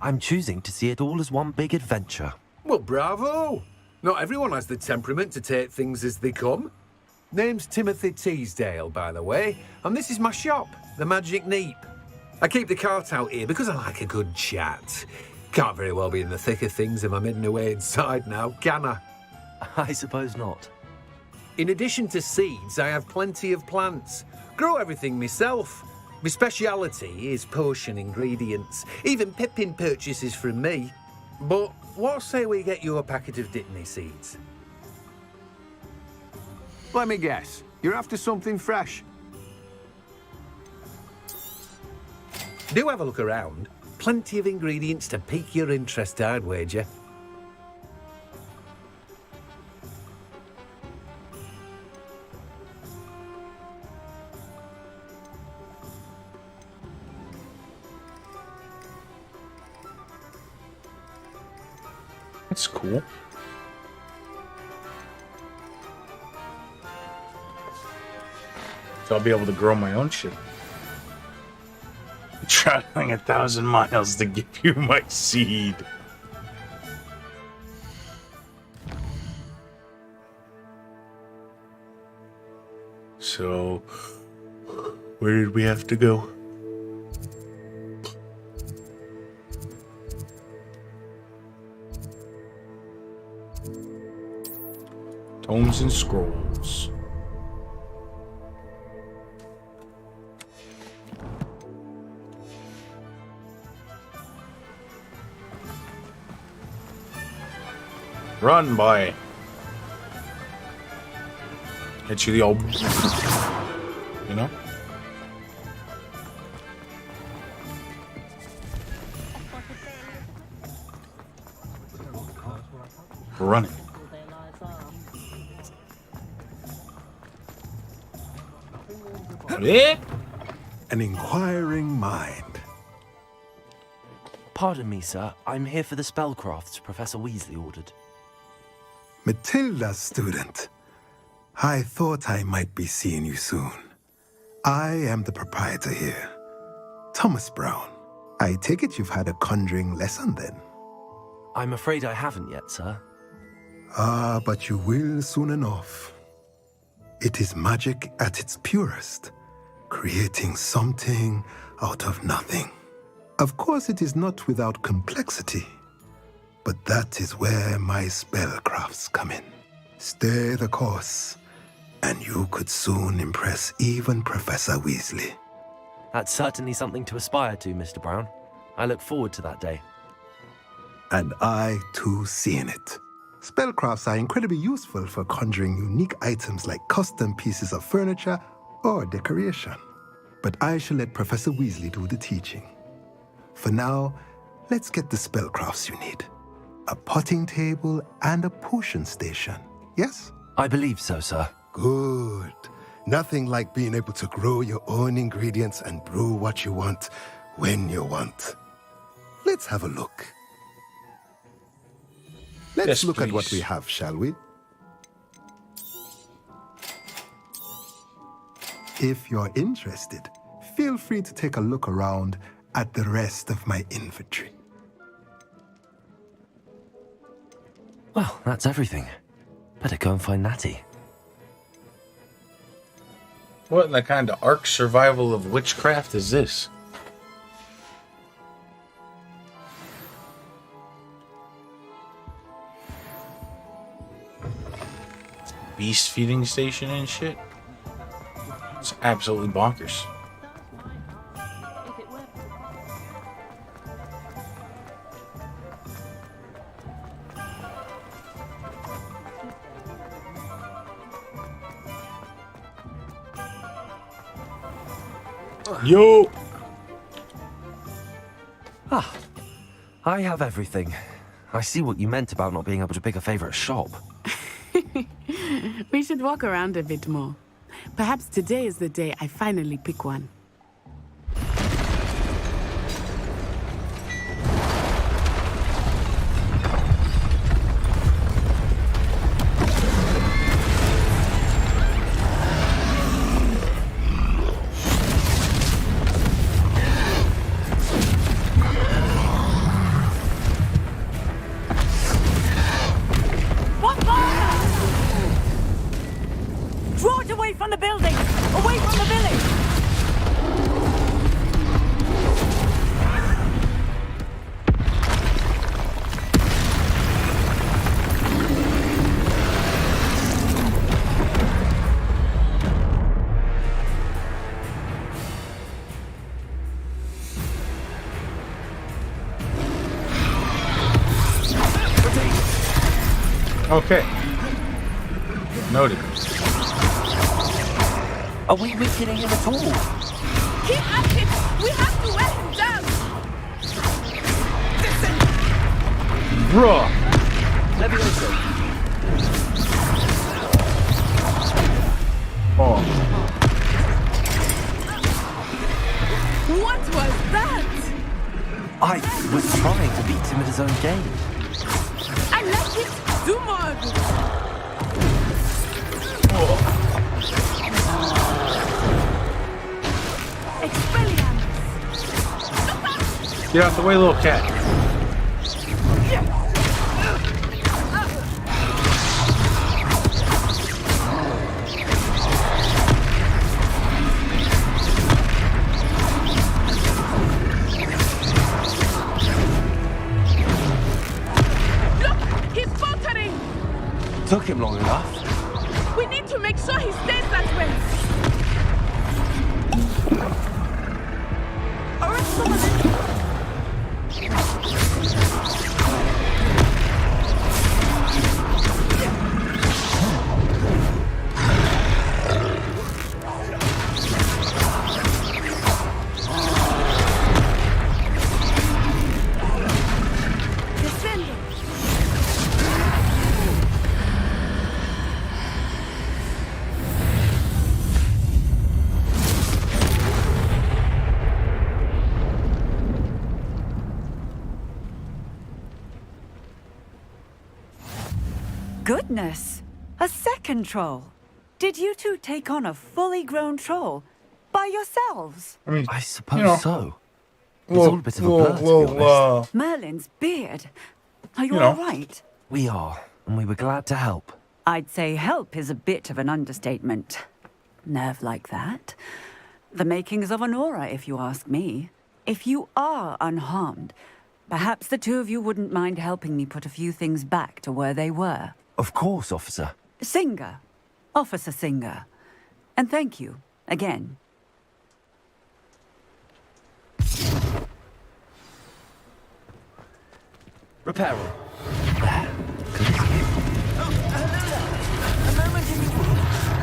I'm choosing to see it all as one big adventure. Well, bravo. Not everyone has the temperament to take things as they come. Name's Timothy Teasdale, by the way, and this is my shop, the Magic Neep. I keep the cart out here because I like a good chat. Can't very well be in the thick of things if I'm hidden away inside now, can I? I suppose not. In addition to seeds, I have plenty of plants. Grow everything myself. My speciality is potion ingredients. Even Pippin purchases from me. But what say we get you a packet of Dittany seeds? Let me guess. You're after something fresh. Do have a look around. Plenty of ingredients to pique your interest, I'd wager. That's cool. So I'll be able to grow my own shit. Traveling 1,000 miles to give you my seed. So, where did we have to go? Tomes and scrolls. Run, boy. Hit you the old... You know? Running. An inquiring mind. Pardon me, sir. I'm here for the spellcrafts Professor Weasley ordered. Matilda's student. I thought I might be seeing you soon. I am the proprietor here, Thomas Brown. I take it you've had a conjuring lesson then? I'm afraid I haven't yet, sir. Ah, but you will soon enough. It is magic at its purest, creating something out of nothing. Of course, it is not without complexity, but that is where my spellcrafts come in. Stay the course, and you could soon impress even Professor Weasley. That's certainly something to aspire to, Mr. Brown. I look forward to that day. And I, too, seeing it. Spellcrafts are incredibly useful for conjuring unique items like custom pieces of furniture or decoration. But I shall let Professor Weasley do the teaching. For now, let's get the spellcrafts you need. A potting table and a potion station, yes? I believe so, sir. Good. Nothing like being able to grow your own ingredients and brew what you want when you want. Let's have a look. Let's look at what we have, shall we? If you're interested, feel free to take a look around at the rest of my inventory. Well, that's everything. Better go and find Natty. What in the kind of ark survival of witchcraft is this? Beast feeding station and shit? It's absolutely bonkers. Yo! Ah, I have everything. I see what you meant about not being able to pick a favorite shop. We should walk around a bit more. Perhaps today is the day I finally pick one. Draw it away from the building! Away from the village! Okay. Noted. Are we weakening him at all? Keep at it! We have to wear him down! Listen! Bruh! Levioso. Oh. What was that? I was trying to beat him at his own game. I like it! Do more of it! Get out the way, little cat. Look! He's faltering! Took him long enough. We need to make sure he stays that way! Goodness! A second troll! Did you two take on a fully grown troll by yourselves? I mean, I suppose you know, so. It's all a bit of a blur, to be honest. Merlin's beard. Are you You know. all right? We are, and we were glad to help. I'd say help is a bit of an understatement. Nerve like that. The makings of an aura, if you ask me. If you are unharmed, perhaps the two of you wouldn't mind helping me put a few things back to where they were. Of course, officer. Singer. Officer Singer. And thank you, again. Reparo.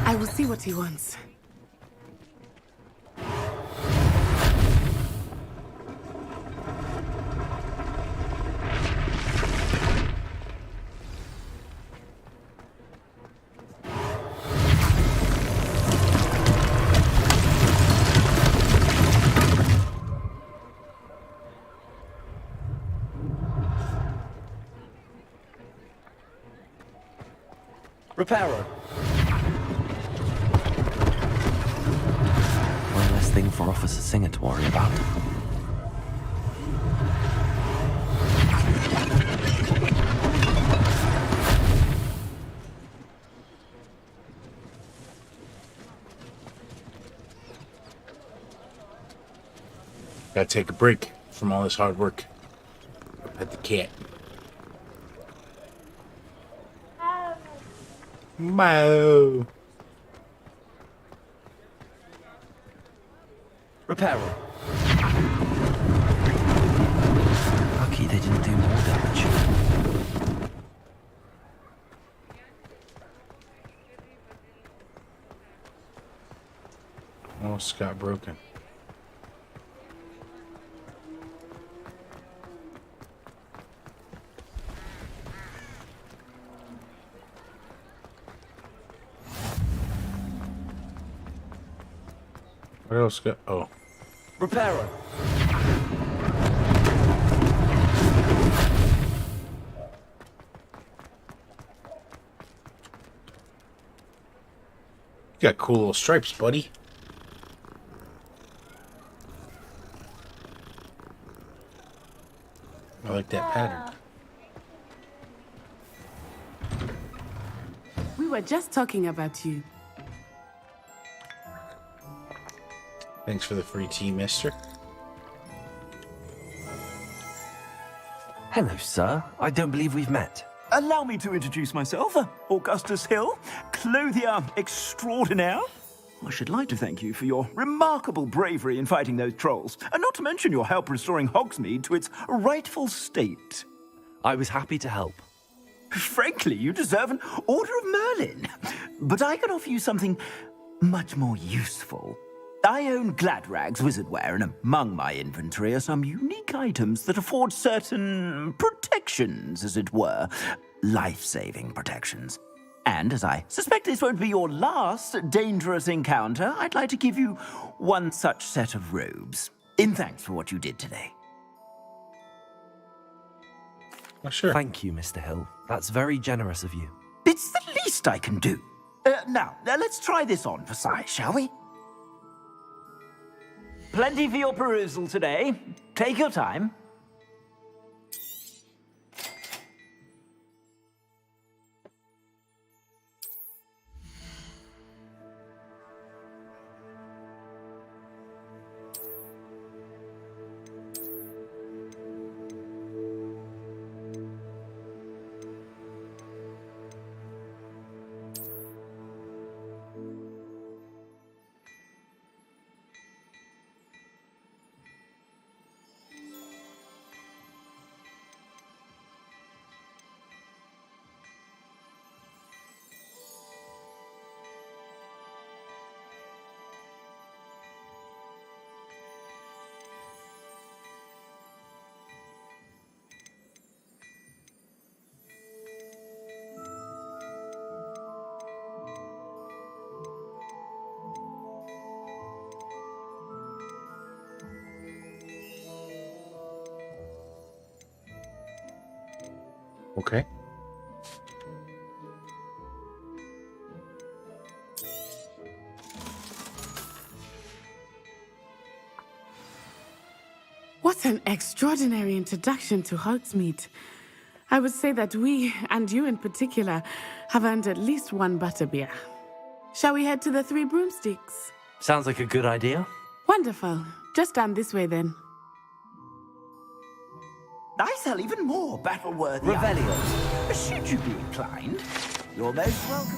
I will see what he wants. Reparo. last thing for Officer Singer to worry about. Gotta take a break from all this hard work. Pet the cat. Meow. Repairer. Lucky they didn't do more damage. Almost got broken. What else got? Oh. Repairer. You got cool little stripes, buddy. I like that pattern. We were just talking about you. Thanks for the free tea, mister. Hello, sir. I don't believe we've met. Allow me to introduce myself, Augustus Hill, clothier extraordinaire. I should like to thank you for your remarkable bravery in fighting those trolls, and not to mention your help restoring Hogsmeade to its rightful state. I was happy to help. Frankly, you deserve an Order of Merlin. But I can offer you something much more useful. I own Gladrag's wizardware, and among my inventory are some unique items that afford certain protections, as it were. Life-saving protections. And as I suspect this won't be your last dangerous encounter, I'd like to give you one such set of robes, in thanks for what you did today. Oh, sure. Thank you, Mr. Hill. That's very generous of you. It's the least I can do. Now, let's try this on for size, shall we? Plenty for your perusal today. Take your time. Okay. What an extraordinary introduction to Hogsmeade. I would say that we, and you in particular, have earned at least one butterbeer. Shall we head to the Three Broomsticks? Sounds like a good idea. Wonderful. Just down this way then. I sell even more battle-worthy items. Should you be inclined, you're most welcome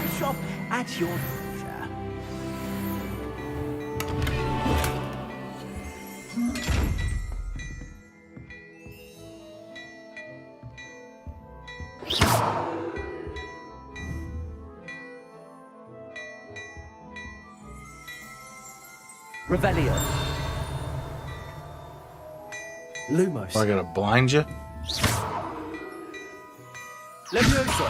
to shop at your leisure. Revelio. Lumos. I gotta blind you. Levioso.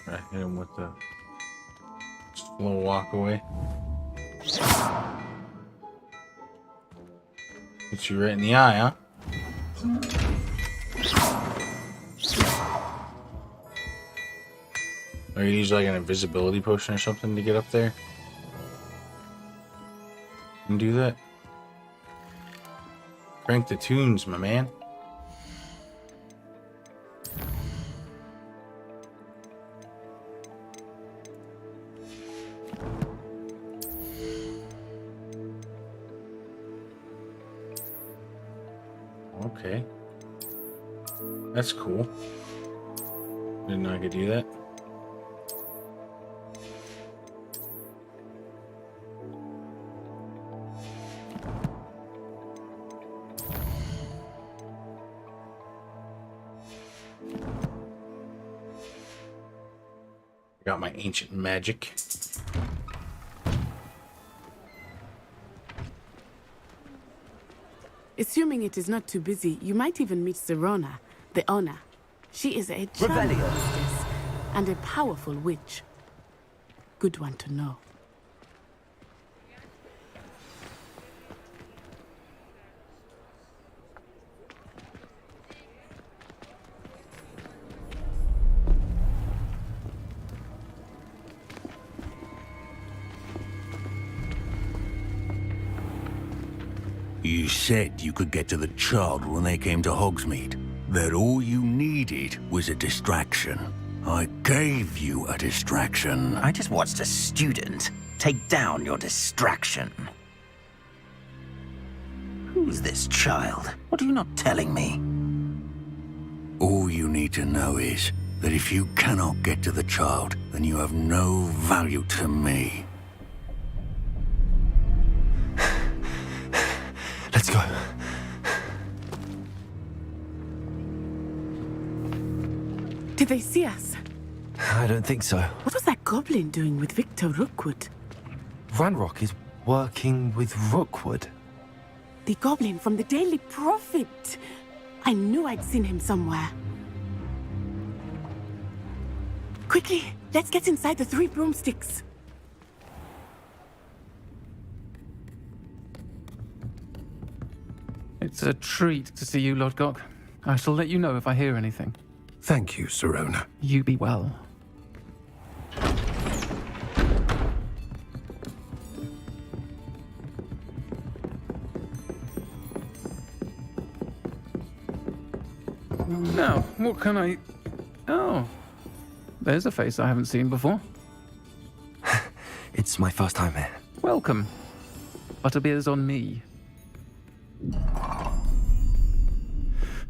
Right, hit him with the slow walk away. Hit you right in the eye, huh? Or you use like an invisibility potion or something to get up there? And do that? Crank the tunes, my man. Okay. That's cool. Didn't know I could do that. Got my ancient magic. Assuming it is not too busy, you might even meet Serona, the owner. She is a charming hostess and a powerful witch. Good one to know. You said you could get to the child when they came to Hogsmeade. That all you needed was a distraction. I gave you a distraction. I just watched a student take down your distraction. Who's this child? What are you not telling me? All you need to know is that if you cannot get to the child, then you have no value to me. Let's go. Did they see us? I don't think so. What was that goblin doing with Victor Rookwood? Ranrock is working with Rookwood. The goblin from the Daily Prophet. I knew I'd seen him somewhere. Quickly, let's get inside the 3 broomsticks. It's a treat to see you, Lodgok. I shall let you know if I hear anything. Thank you, Serona. You be well. Now, what can I... Oh, there's a face I haven't seen before. It's my first time here. Welcome. Butterbeer's on me.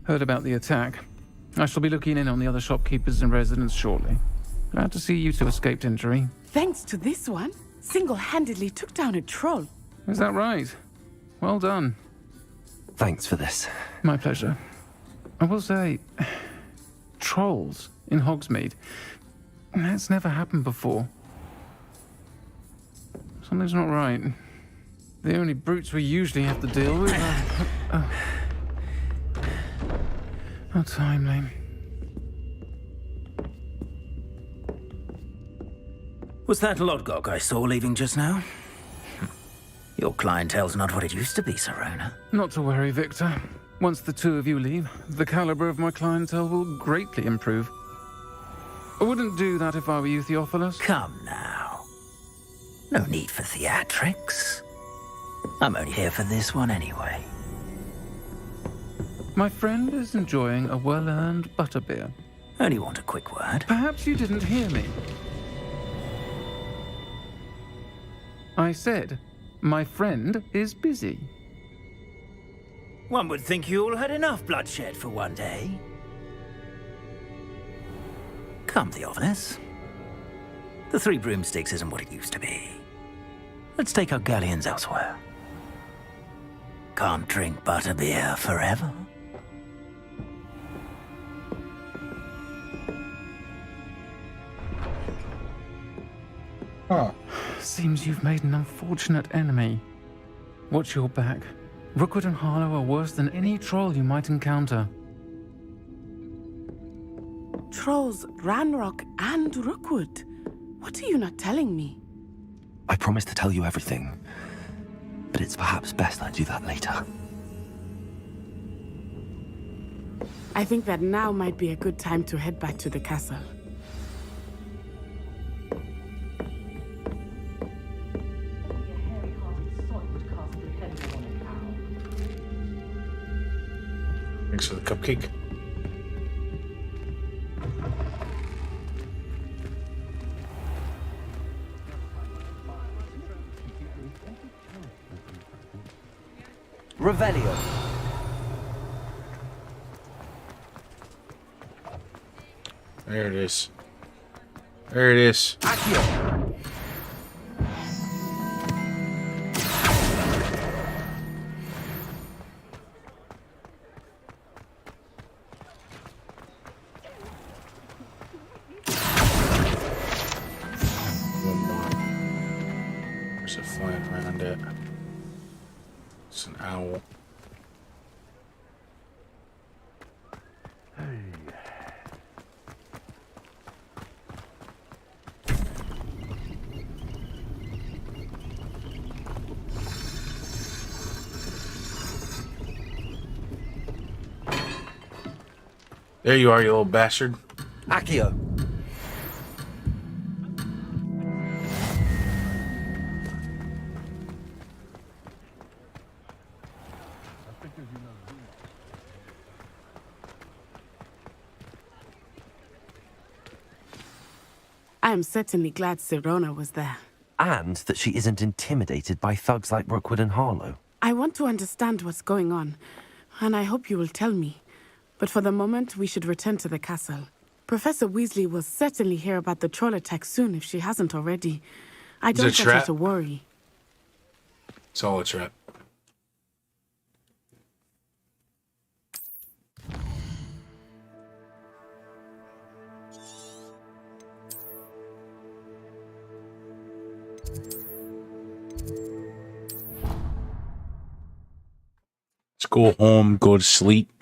Heard about the attack. I shall be looking in on the other shopkeepers and residents shortly. Glad to see you two escaped injury. Thanks to this one, single-handedly took down a troll. Is that right? Well done. Thanks for this. My pleasure. I will say, trolls in Hogsmeade. That's never happened before. Something's not right. The only brutes we usually have to deal with are... How timely. Was that Lodgok I saw leaving just now? Your clientele's not what it used to be, Serona. Not to worry, Victor. Once the two of you leave, the caliber of my clientele will greatly improve. I wouldn't do that if I were you, Theophilus. Come now. No need for theatrics. I'm only here for this one anyway. My friend is enjoying a well-earned butterbeer. Only want a quick word. Perhaps you didn't hear me. I said, my friend is busy. One would think you all had enough bloodshed for one day. Come, Theophilus. The 3 broomsticks isn't what it used to be. Let's take our galleons elsewhere. Can't drink butterbeer forever. Huh. Seems you've made an unfortunate enemy. Watch your back. Rookwood and Harlow are worse than any troll you might encounter. Trolls, Ranrock, and Rookwood. What are you not telling me? I promise to tell you everything, but it's perhaps best I do that later. I think that now might be a good time to head back to the castle. Thanks for the cupcake. Revelio. There it is. There it is. Accio. There's a flying around it. It's an owl. There you are, you little bastard. Accio. I am certainly glad Sirona was there. And that she isn't intimidated by thugs like Rookwood and Harlow. I want to understand what's going on, and I hope you will tell me. But for the moment, we should return to the castle. Professor Weasley will certainly hear about the troll attack soon if she hasn't already. I don't want her to worry. It's all a trap. Let's go home, go to sleep.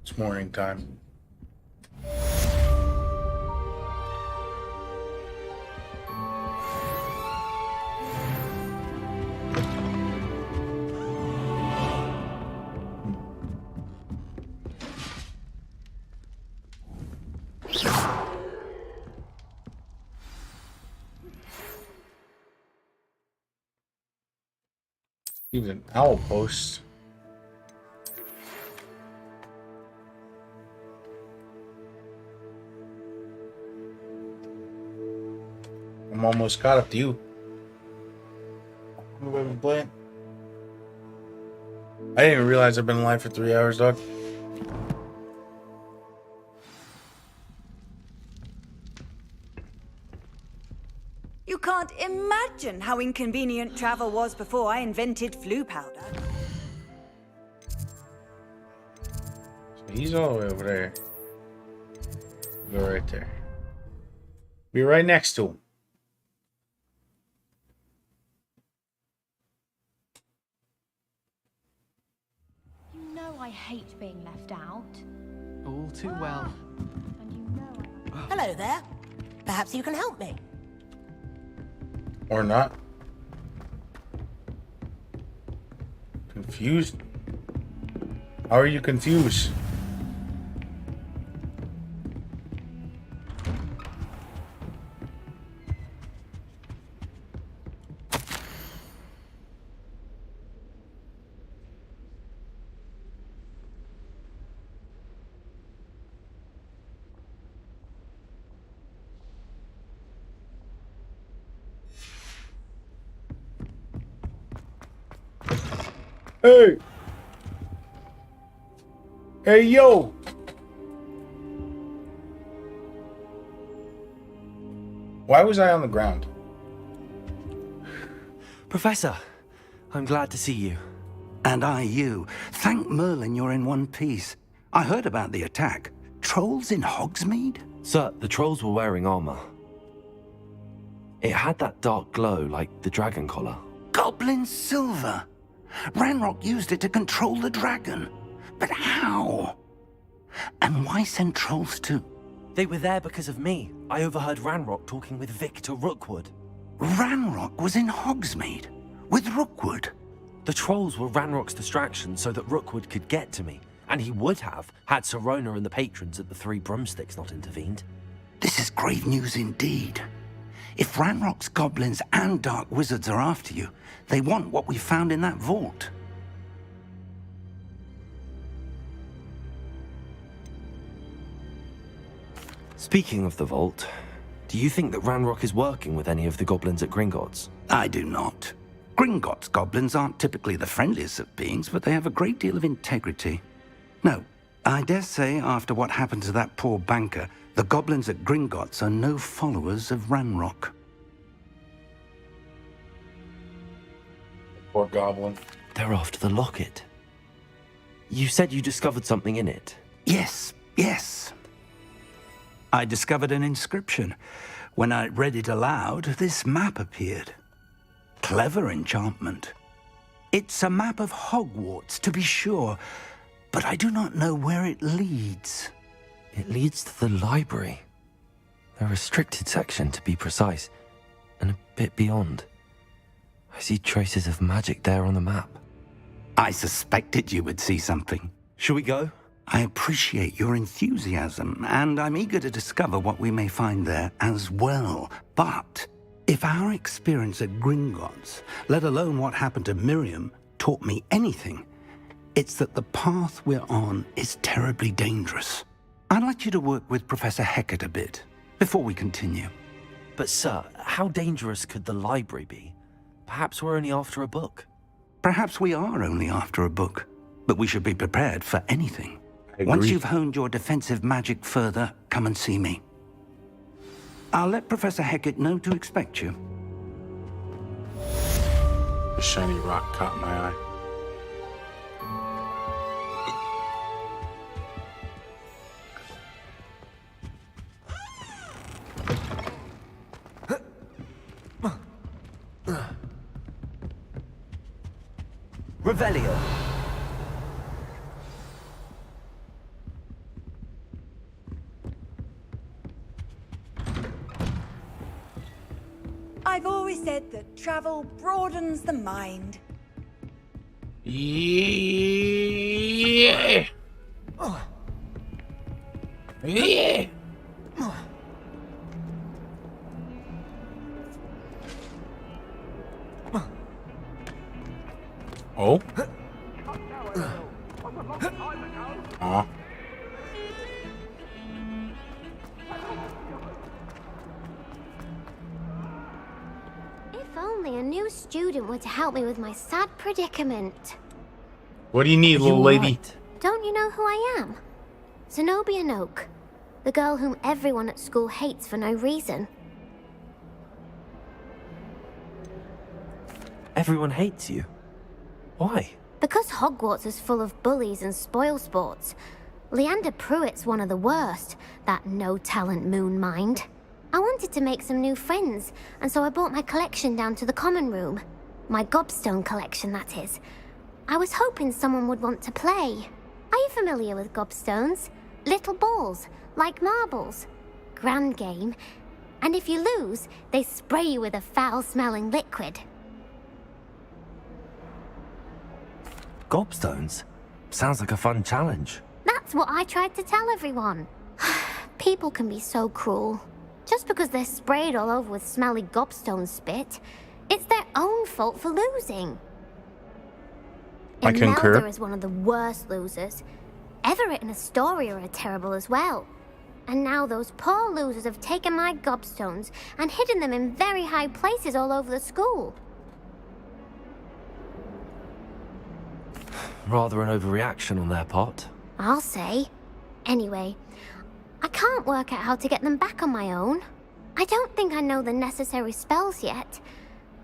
It's morning time. Even an owl post. I'm almost caught up to you. What have I been playing? I didn't even realize I've been alive for 3 hours, dog. You can't imagine how inconvenient travel was before I invented flu powder. So he's all the way over there. Go right there. Be right next to him. You know I hate being left out. All too well. And you know I... Hello there. Perhaps you can help me. Or not. Confused? How are you confused? Hey! Hey, yo! Why was I on the ground? Professor, I'm glad to see you. And I you. Thank Merlin you're in one piece. I heard about the attack. Trolls in Hogsmeade? Sir, the trolls were wearing armor. It had that dark glow like the dragon collar. Goblin silver. Ranrock used it to control the dragon. But how? And why send trolls too? They were there because of me. I overheard Ranrock talking with Victor Rookwood. Ranrock was in Hogsmeade? With Rookwood? The trolls were Ranrock's distraction so that Rookwood could get to me. And he would have, had Sirona and the patrons at the Three Broomsticks not intervened. This is grave news indeed. If Ranrock's goblins and dark wizards are after you, they want what we found in that vault. Speaking of the vault, do you think that Ranrock is working with any of the goblins at Gringotts? I do not. Gringotts goblins aren't typically the friendliest of beings, but they have a great deal of integrity. No, I dare say after what happened to that poor banker, the goblins at Gringotts are no followers of Ranrock. Poor goblin. They're after the locket. You said you discovered something in it. Yes. I discovered an inscription. When I read it aloud, this map appeared. Clever enchantment. It's a map of Hogwarts, to be sure, but I do not know where it leads. It leads to the library. A restricted section, to be precise, and a bit beyond. I see traces of magic there on the map. I suspected you would see something. Shall we go? I appreciate your enthusiasm, and I'm eager to discover what we may find there as well. But if our experience at Gringotts, let alone what happened to Miriam, taught me anything, it's that the path we're on is terribly dangerous. I'd like you to work with Professor Hecat a bit before we continue. But sir, how dangerous could the library be? Perhaps we're only after a book. Perhaps we are only after a book, but we should be prepared for anything. Agreed. Once you've honed your defensive magic further, come and see me. I'll let Professor Hecat know to expect you. A shiny rock caught my eye. Revelio. I've always said that travel broadens the mind. Yeah. Yeah. Oh. Aw. If only a new student were to help me with my sad predicament. What do you need, little lady? Don't you know who I am? Zenobia Noak, the girl whom everyone at school hates for no reason. Everyone hates you. Why? Because Hogwarts is full of bullies and spoilsports. Leander Pruitt's one of the worst, that no-talent moon mind. I wanted to make some new friends, and so I brought my collection down to the common room. My gobstone collection, that is. I was hoping someone would want to play. Are you familiar with gobstones? Little balls, like marbles. Grand game. And if you lose, they spray you with a foul-smelling liquid. Gobstones? Sounds like a fun challenge. That's what I tried to tell everyone. People can be so cruel. Just because they're sprayed all over with smelly gobstone spit, it's their own fault for losing. I concur. Imelda is one of the worst losers. Everett and Astoria are terrible as well. And now those poor losers have taken my gobstones and hidden them in very high places all over the school. Rather an overreaction on their part. I'll say. Anyway, I can't work out how to get them back on my own. I don't think I know the necessary spells yet.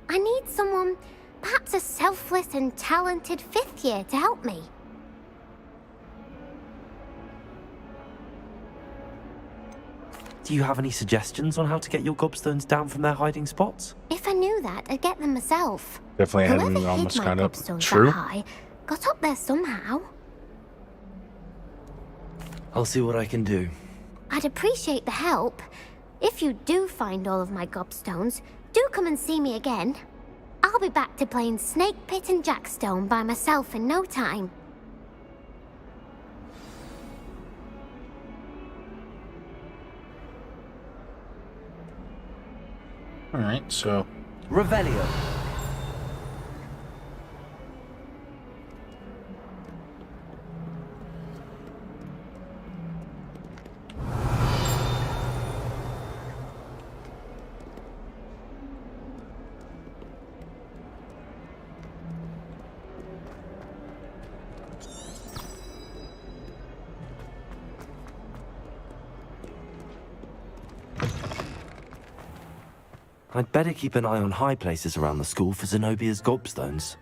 I need someone, perhaps a selfless and talented fifth year to help me. Do you have any suggestions on how to get your gobstones down from their hiding spots? If I knew that, I'd get them myself. Definitely Whoever hadn't hid almost my got up. gobstones True. that high got up there somehow. I'll see what I can do. I'd appreciate the help. If you do find all of my gobstones, do come and see me again. I'll be back to playing Snake Pit and Jackstone by myself in no time. Alright, so... Revelio. I'd better keep an eye on high places around the school for Zenobia's gobstones.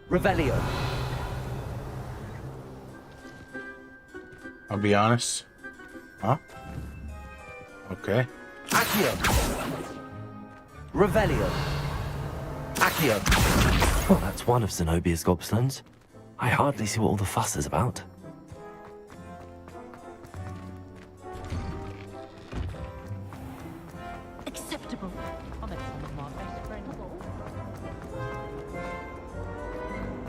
Revelio. I'll be honest. Huh? Okay. Accio. Revelio. Accio. Well, that's one of Zenobia's gobstones. I hardly see what all the fuss is about. Acceptable. I'll make some of my best friends.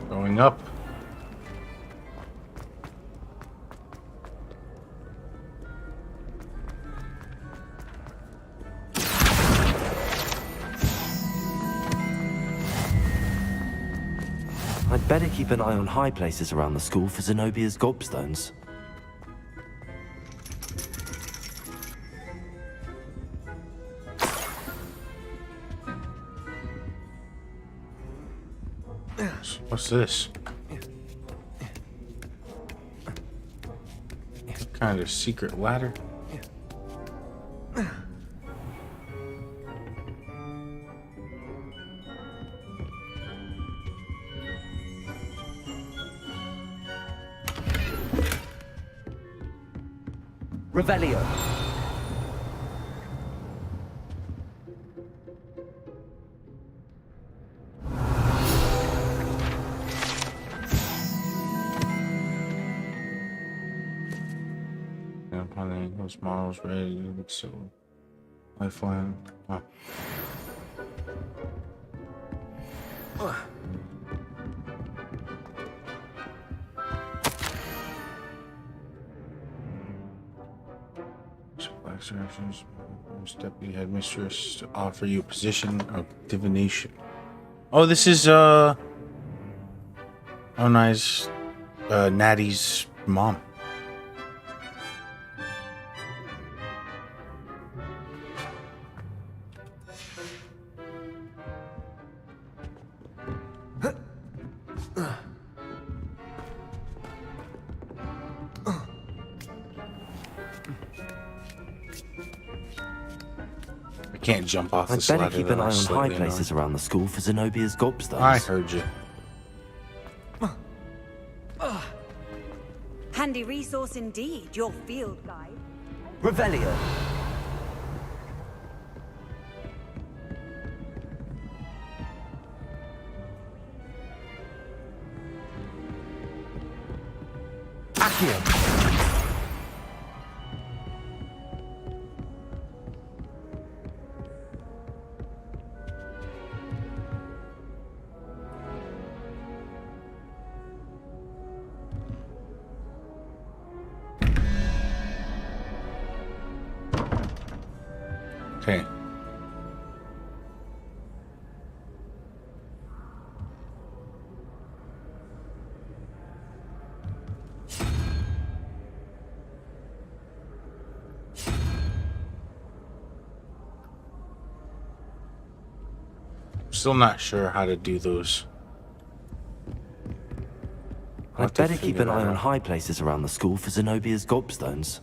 Going up. I'd better keep an eye on high places around the school for Zenobia's gobstones. What's this? What kind of secret ladder? Revelio. Upon those models ready to so lifeline. Oh. Deputy headmistress to offer you a position of divination. Oh, this is oh nice, Natty's mom. Can't jump off I'd the ladder. better keep an eye on high places around the school for Zenobia's gobstones. I heard you. Handy resource indeed, your field guide. Revelio. Accio. Okay. Still not sure how to do those. I'd better keep an eye on high places around the school for Zenobia's gobstones.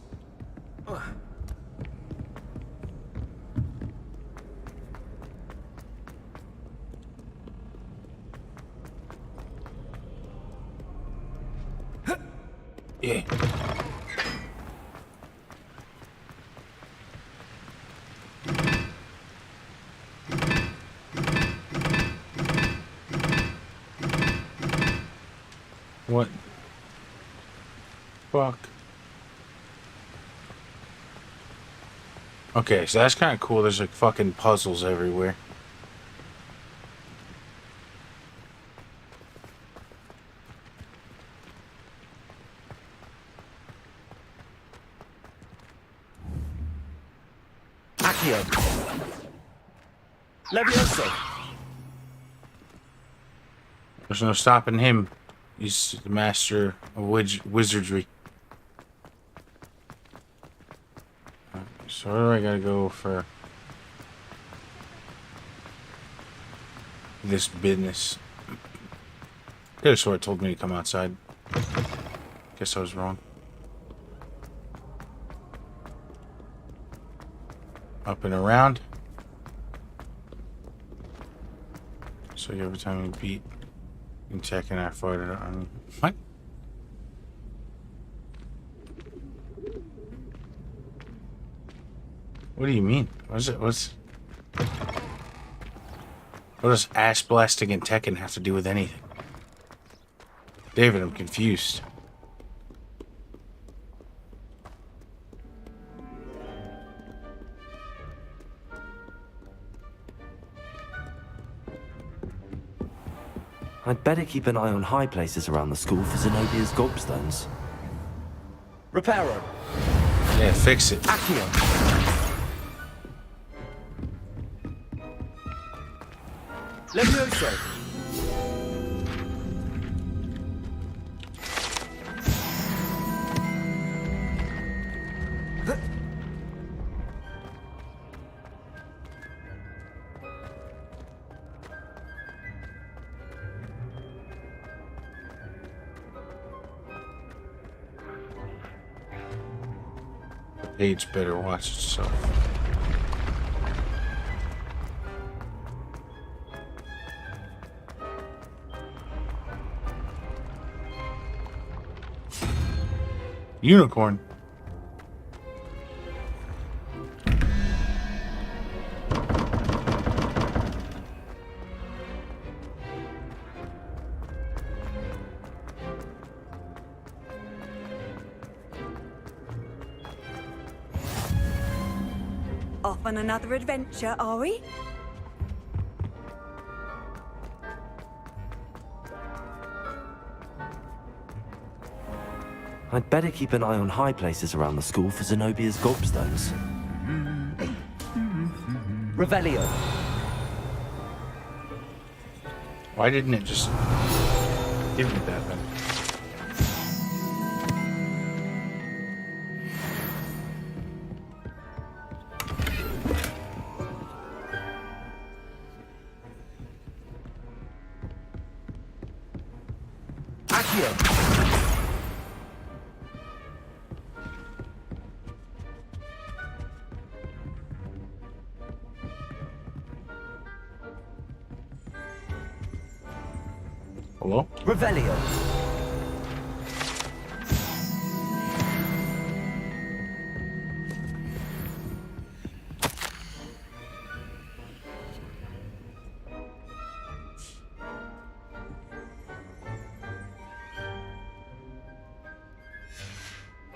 Yeah. What? Fuck. Okay, so that's kind of cool. There's like fucking puzzles everywhere. Accio. Levioso. There's no stopping him. He's the master of wizardry. So where do I gotta go for this business? Could have swore it told me to come outside. Guess I was wrong. Up and around. So every time we beat and checking our photo on what? What do you mean? What does ass blasting and Tekken have to do with anything? David, I'm confused. I'd better keep an eye on high places around the school for Zenobia's gobstones. Reparo. Yeah, fix it. Accio. Levioso. Page better watch itself. Unicorn. Off on another adventure, are we? I'd better keep an eye on high places around the school for Zenobia's gobstones. Revelio. Why didn't it just give me that then? Hello? Revelio.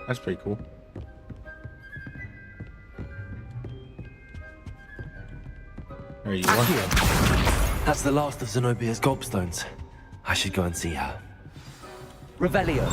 That's pretty cool. There you are. That's the last of Zenobia's gobstones. I should go and see her. Revelio.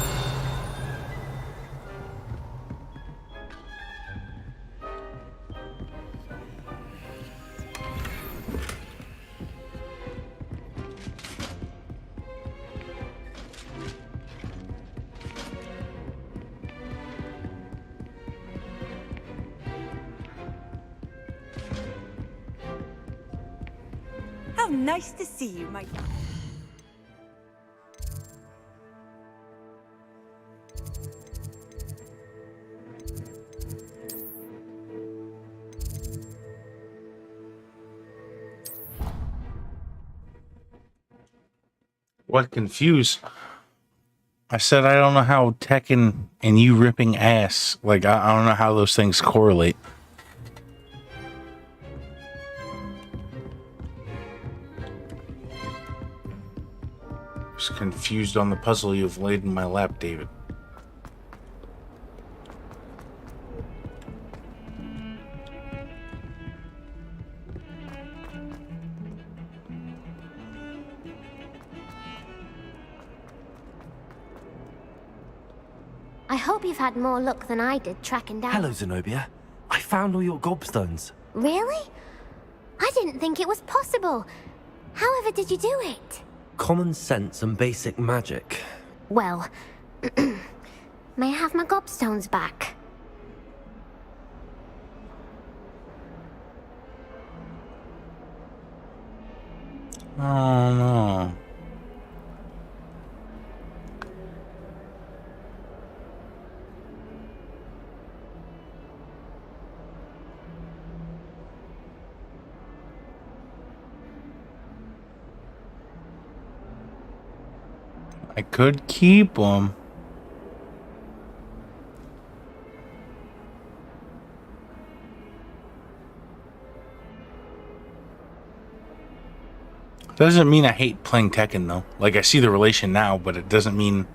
How nice to see you, my... What confused? I said I don't know how Tekken and you ripping ass, like I don't know how those things correlate. Just confused on the puzzle you've laid in my lap, David. I hope you've had more luck than I did tracking down... Hello, Zenobia. I found all your gobstones. Really? I didn't think it was possible. However did you do it? Common sense and basic magic. Well, may I have my gobstones back? Oh no. I could keep them. Doesn't mean I hate playing Tekken though. Like I see the relation now, but it doesn't mean.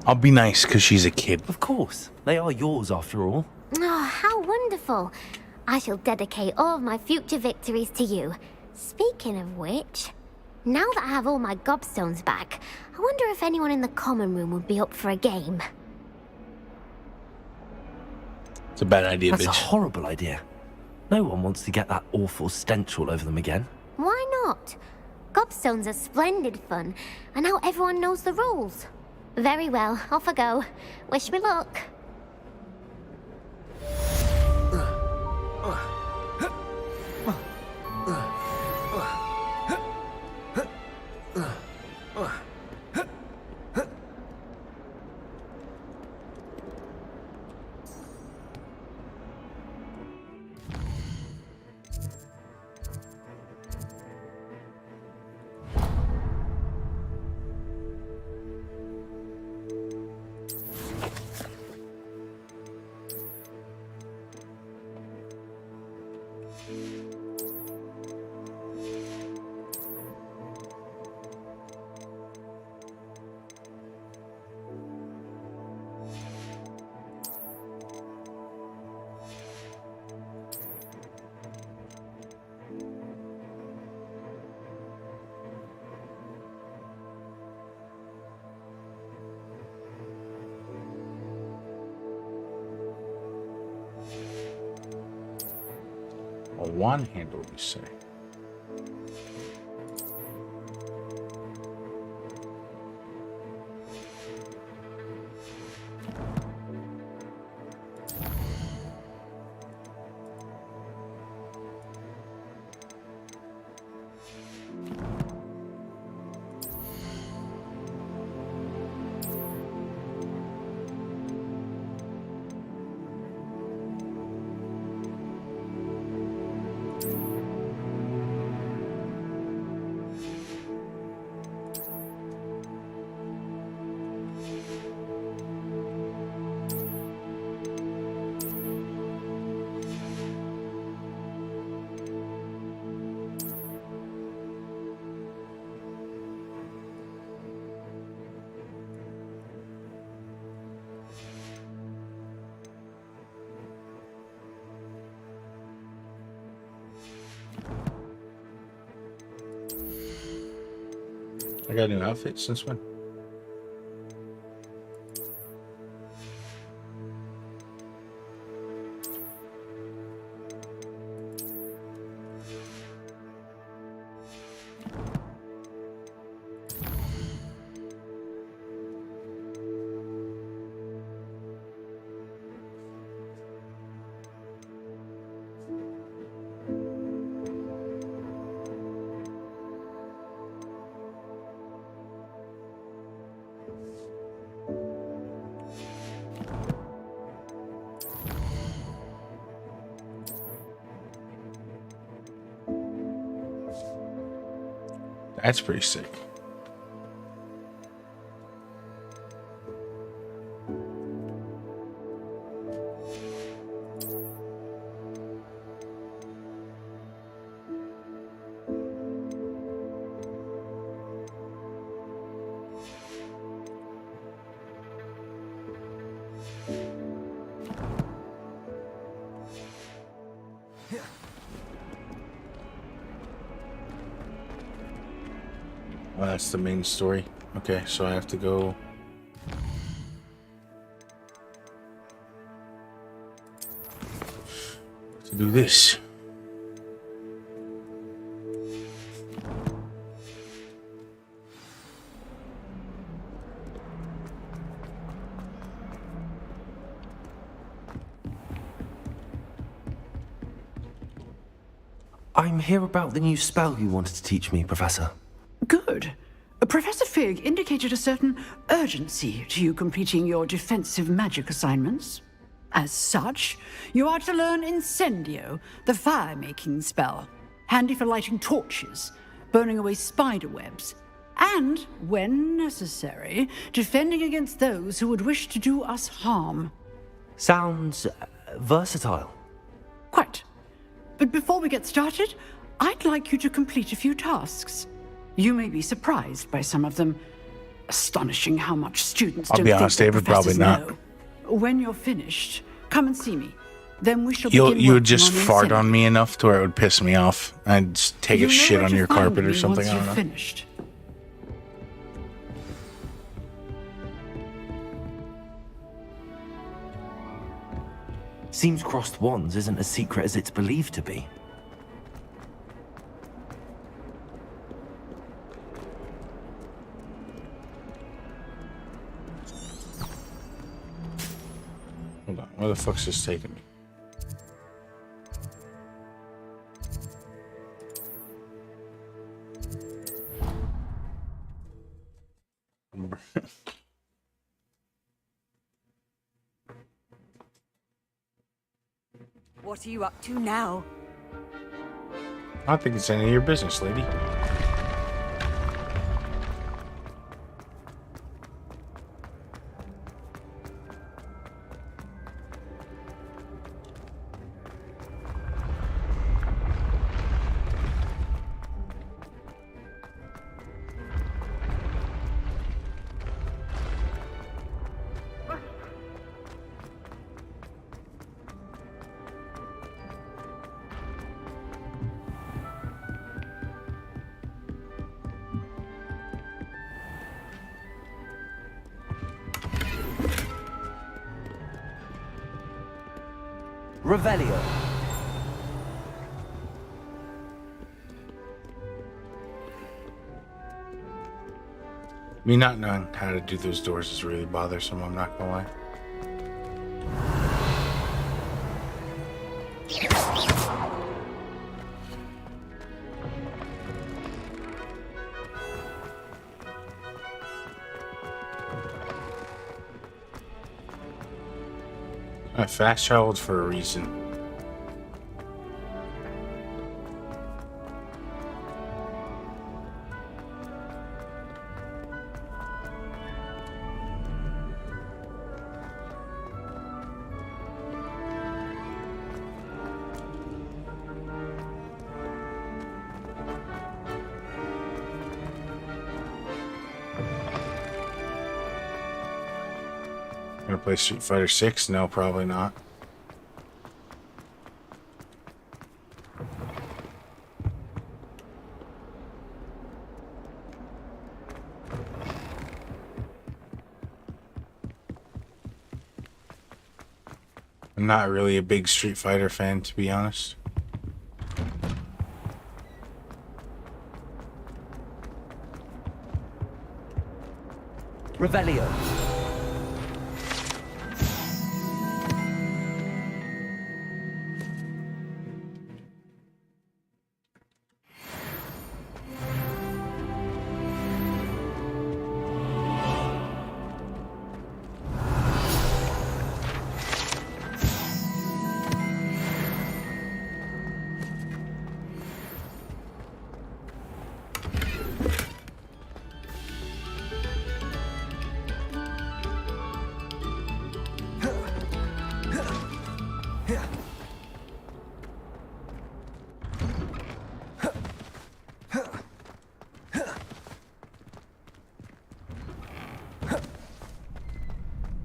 I'll be nice because she's a kid. Of course. They are yours after all. Oh, how wonderful. I shall dedicate all of my future victories to you. Speaking of which, now that I have all my gobstones back, I wonder if anyone in the common room would be up for a game. It's a bad idea, That's bitch. a horrible idea. No one wants to get that awful stench all over them again. Why not? Gobstones are splendid fun, and now everyone knows the rules. Very well, off I go. Wish me luck. A wand handle, you say? I got a new outfit since when? That's pretty sick. Oh, that's the main story. Okay, so I have to go. To do this. I'm here about the new spell you wanted to teach me, Professor. Good. Professor Fig indicated a certain urgency to you completing your defensive magic assignments. As such, you are to learn Incendio, the fire-making spell, handy for lighting torches, burning away spider webs, and, when necessary, defending against those who would wish to do us harm. Sounds versatile. Quite. But before we get started, I'd like you to complete a few tasks. You may be surprised by some of them. Astonishing how much students don't I'll be honest, think David, probably not. know. When you're finished, come and see me. Then we shall You begin would just working on fart Incendio. on me enough to where it would piss me off. I'd just take You a know shit where on to your find carpet or me something. once I don't you've know. finished. Seems crossed wands isn't as secret as it's believed to be. Hold on, where the fuck's this taking me? What are you up to now? I don't think it's any of your business, lady. Revelio. Me not knowing how to do those doors is really bothersome, I'm not gonna lie. I fast traveled for a reason. Gonna play Street Fighter 6? No, probably not. I'm not really a big Street Fighter fan, to be honest. Revelio.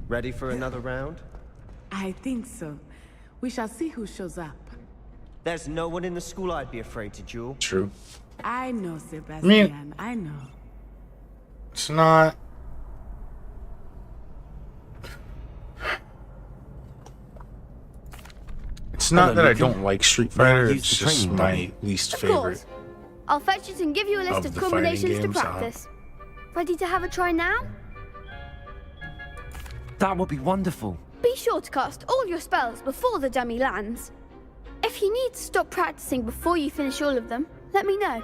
Ready for another round? I think so. We shall see who shows up. There's no one in the school I'd be afraid to duel. True. I know, Sebastian. I know. It's not. It's not that I don't like Street Fighter. It's just my least favorite. I'll fetch it and give you a list of the combinations fighting to games, practice. Ready to have a try now? That would be wonderful. Be sure to cast all your spells before the dummy lands. If you need to stop practicing before you finish all of them, let me know.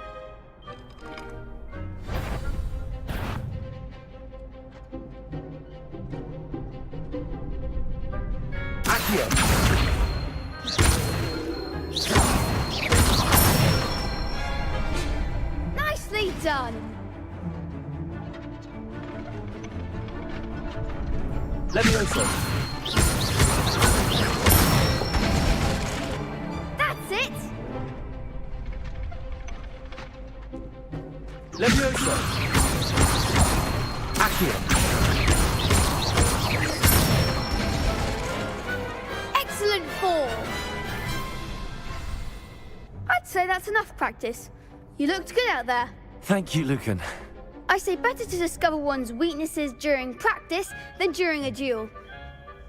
Nicely done. Levioso. That's it. Levioso. Accio. Excellent form. I'd say that's enough practice. You looked good out there. Thank you, Lucan. I say better to discover one's weaknesses during practice than during a duel.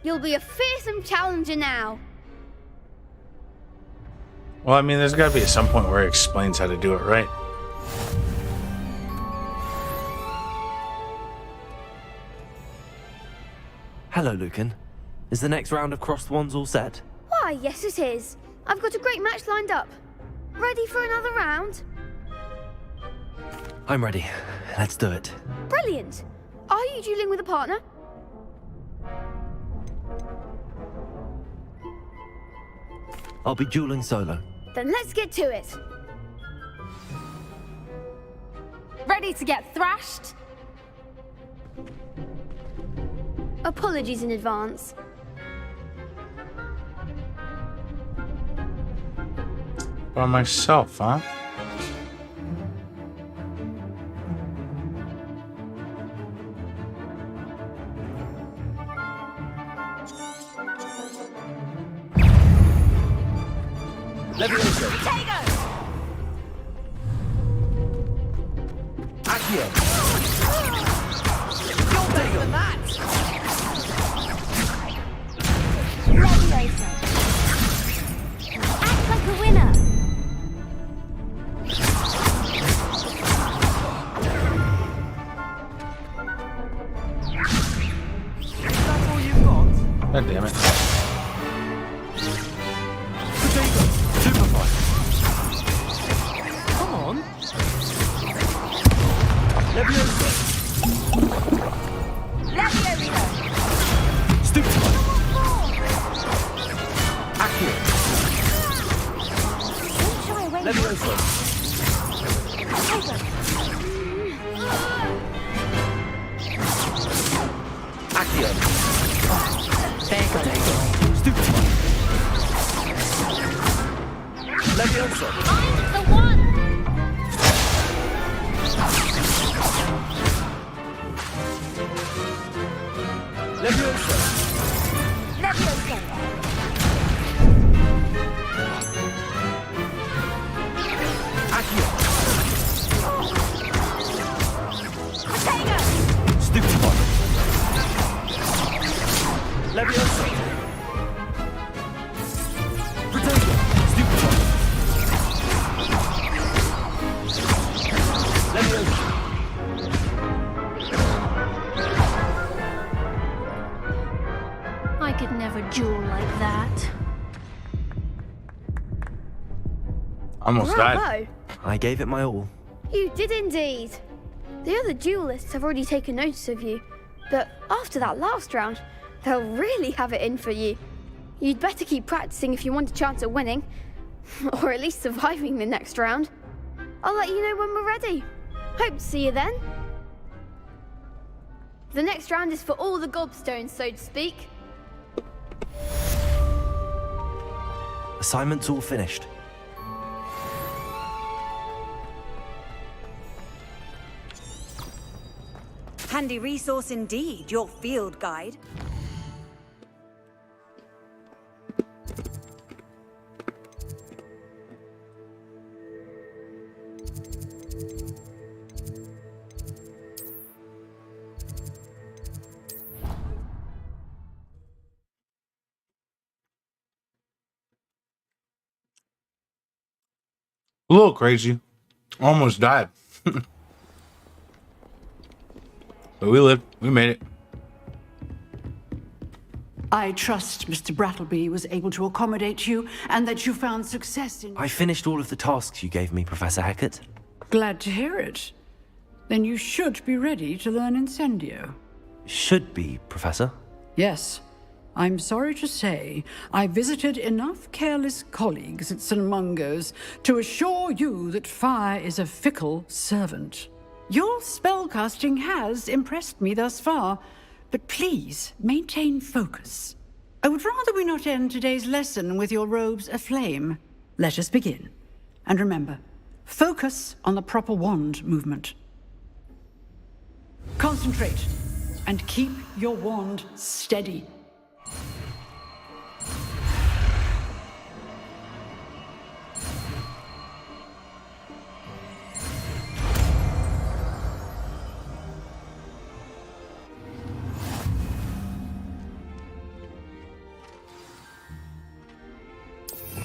You'll be a fearsome challenger now. Well, I mean, there's got to be at some point where it explains how to do it, right? Hello, Lucan. Is the next round of crossed wands all set? Why, yes it is. I've got a great match lined up. Ready for another round? I'm ready. Let's do it. Brilliant. Are you dueling with a partner? I'll be dueling solo. Then let's get to it. Ready to get thrashed? Apologies in advance. By myself, huh? Levioso. Potato! Accio. You're better than that! Levioso. Act like a winner. That's all you've got? God damn it. Potato. Superfly. Come on. Levioso. Levioso! Stupid. Accio. Don't shy away. Levioso. Accio. Potato. Stupid. Levioso. I'm the one. Levioso. Levioso! Accio. Potato! Stupid one. Levioso. Potato. Stupid one. Levioso. I could never duel like that. Almost died. Bravo! I gave it my all. You did indeed. The other duelists have already taken notice of you, but after that last round, they'll really have it in for you. You'd better keep practicing if you want a chance at winning, or at least surviving the next round. I'll let you know when we're ready. Hope to see you then. The next round is for all the gobstones, so to speak. Assignment's all finished. Handy resource indeed, your field guide. A little crazy. Almost died. But we lived. We made it. I trust Mr. Brattleby was able to accommodate you and that you found success in... I finished all of the tasks you gave me, Professor Hackett. Glad to hear it. Then you should be ready to learn Incendio. Should be, Professor. Yes. I'm sorry to say, I visited enough careless colleagues at St. Mungo's to assure you that fire is a fickle servant. Your spellcasting has impressed me thus far, but please maintain focus. I would rather we not end today's lesson with your robes aflame. Let us begin. And remember, focus on the proper wand movement. Concentrate, and keep your wand steady.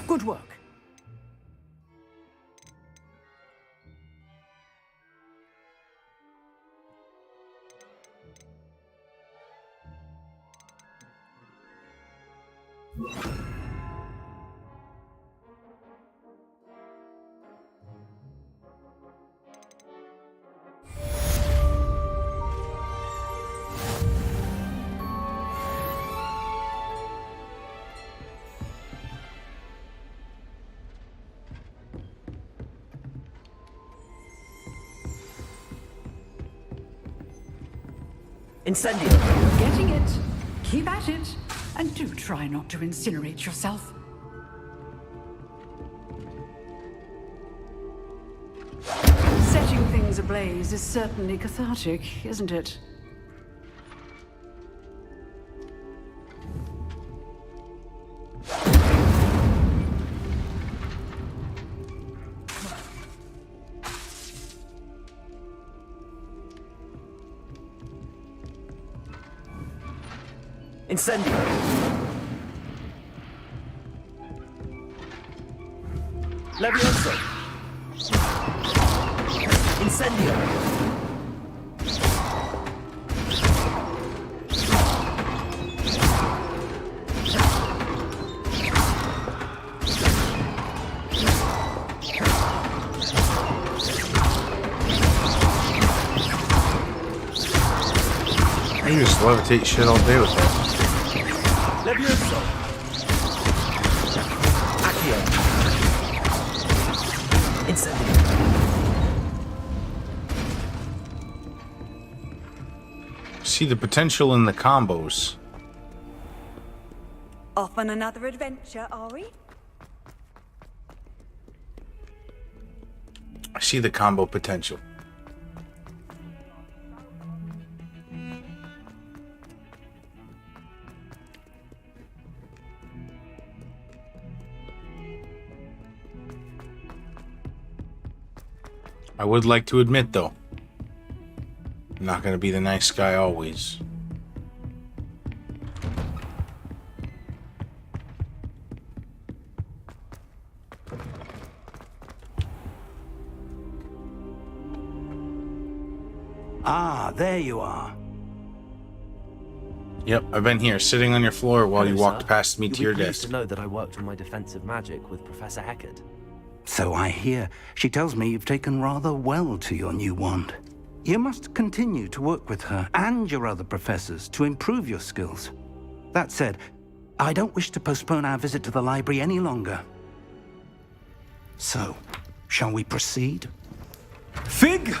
Good work. Incendio. You're getting it. Keep at it. And do try not to incinerate yourself. Setting things ablaze is certainly cathartic, isn't it? Incendio. Levioso. Incendio. You just levitate shit all day with that. Levioso. Accio. Incendio. See the potential in the combos. Off on another adventure, are we? I see the combo potential. I would like to admit, though, I'm not going to be the nice guy always. Ah, there you are. Yep, I've been here, sitting on your floor while Hello, you walked sir. past me You'll to your be pleased desk. to know that I worked on my defensive magic with Professor Hackett. So I hear. She tells me you've taken rather well to your new wand. You must continue to work with her and your other professors to improve your skills. That said, I don't wish to postpone our visit to the library any longer. So, shall we proceed? Fig,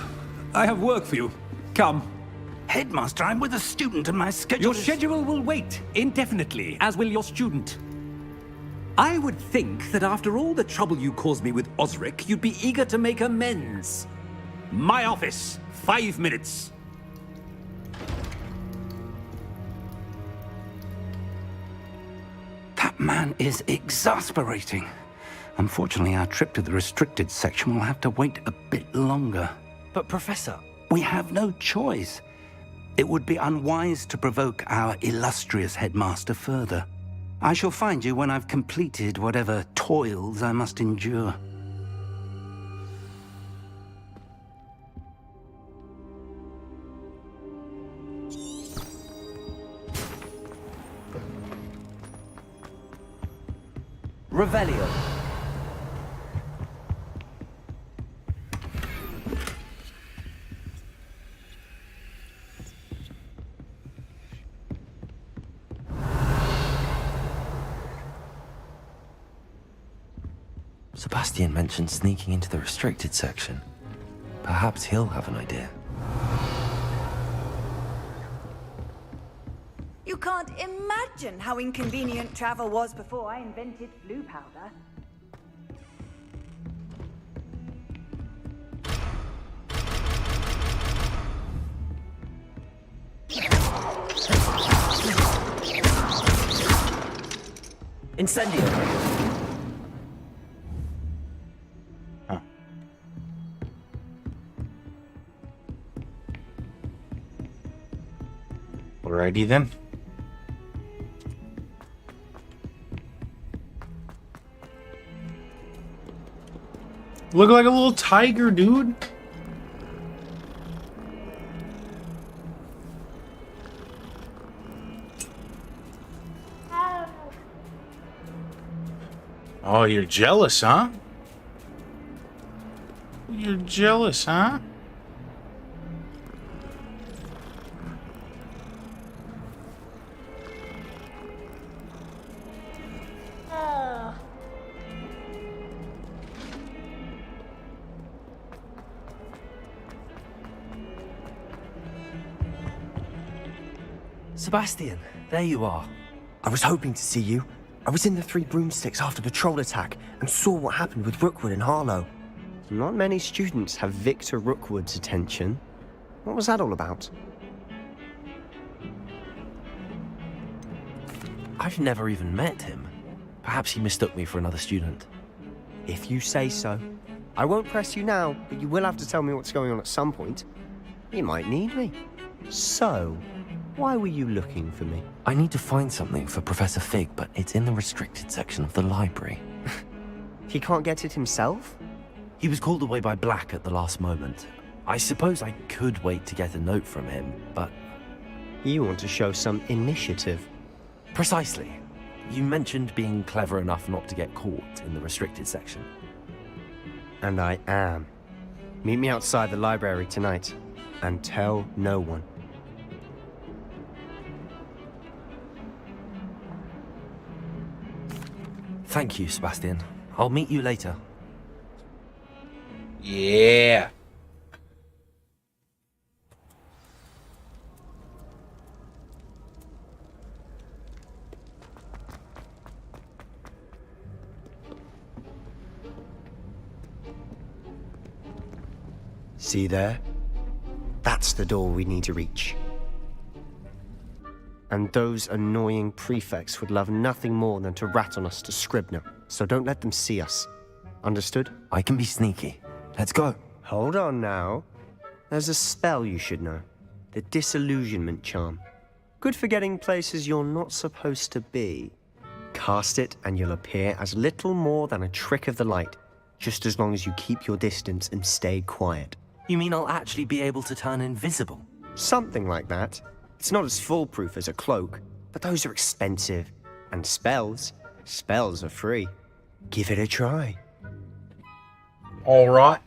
I have work for you. Come. Headmaster, I'm with a student and my schedule Your is... schedule will wait indefinitely, as will your student. I would think that after all the trouble you caused me with Osric, you'd be eager to make amends. My office, 5 minutes. That man is exasperating. Unfortunately, our trip to the restricted section will have to wait a bit longer. But Professor... We have no choice. It would be unwise to provoke our illustrious headmaster further. I shall find you when I've completed whatever toils I must endure. Revelio. Sebastian mentioned sneaking into the restricted section. Perhaps he'll have an idea. You can't imagine how inconvenient travel was before I invented blue powder. Incendio. Alrighty then. Look like a little tiger, dude. Oh, you're jealous, huh? You're jealous, huh? Sebastian, there you are. I was hoping to see you. I was in the Three Broomsticks after patrol attack and saw what happened with Rookwood and Harlow. Not many students have Victor Rookwood's attention. What was that all about? I've never even met him. Perhaps he mistook me for another student. If you say so. I won't press you now, but you will have to tell me what's going on at some point. You might need me. So, why were you looking for me? I need to find something for Professor Fig, but it's in the restricted section of the library. He can't get it himself? He was called away by Black at the last moment. I suppose I could wait to get a note from him, but... You want to show some initiative. Precisely. You mentioned being clever enough not to get caught in the restricted section. And I am. Meet me outside the library tonight, and tell no one. Thank you, Sebastian. I'll meet you later. Yeah. See there? That's the door we need to reach. And those annoying prefects would love nothing more than to rat on us to Scribner, so don't let them see us. Understood? I can be sneaky. Let's go. Hold on now. There's a spell you should know. The Disillusionment Charm. Good for getting places you're not supposed to be. Cast it and you'll appear as little more than a trick of the light, just as long as you keep your distance and stay quiet. You mean I'll actually be able to turn invisible? Something like that. It's not as foolproof as a cloak, but those are expensive. And spells are free. Give it a try. All right.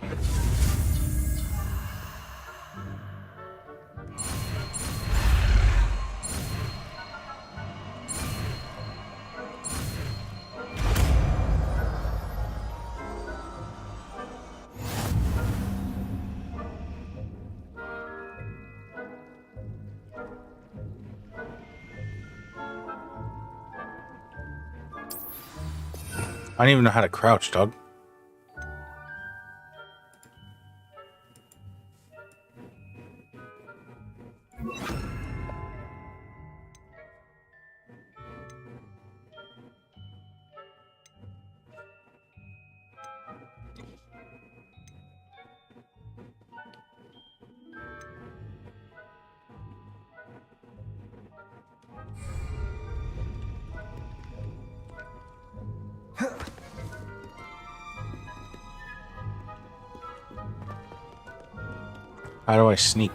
I don't even know how to crouch, dog. How do I sneak?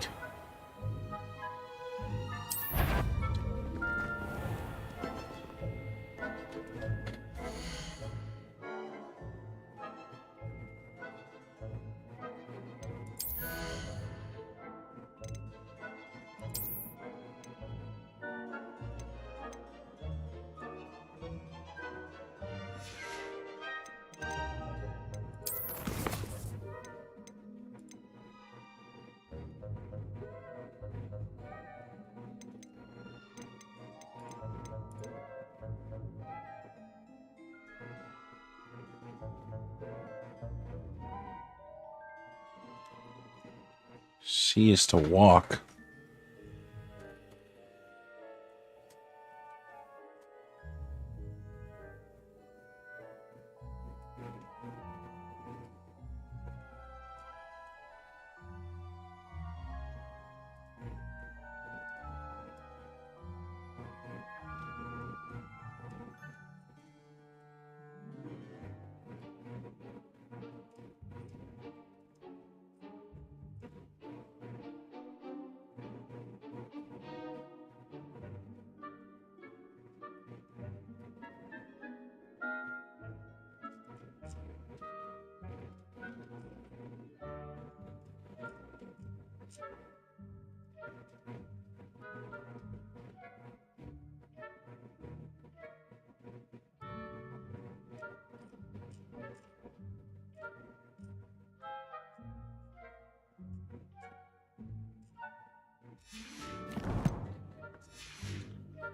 C is to walk.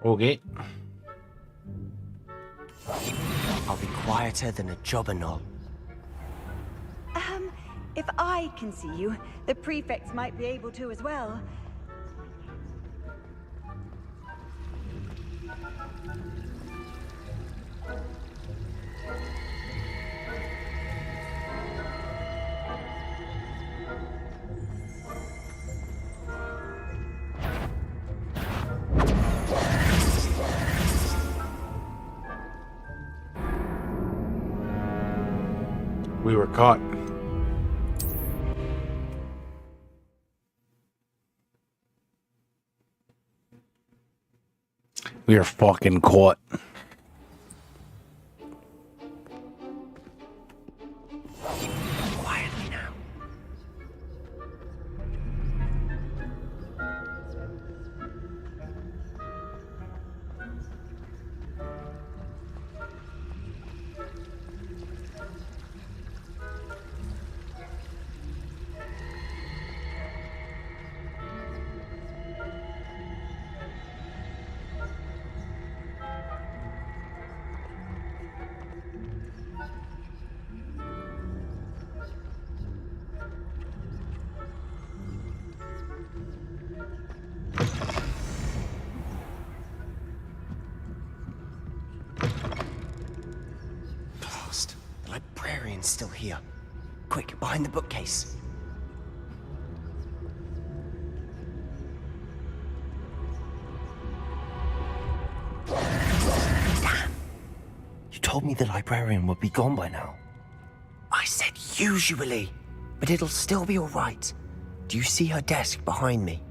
Okay. I'll be quieter than a jobberknoll. If I can see you, the prefects might be able to as well. We were caught. We are fucking caught. Quietly now. Blast. The librarian's still here. Quick, behind the bookcase. Damn! You told me the librarian would be gone by now. I said usually, but it'll still be all right. Do you see her desk behind me?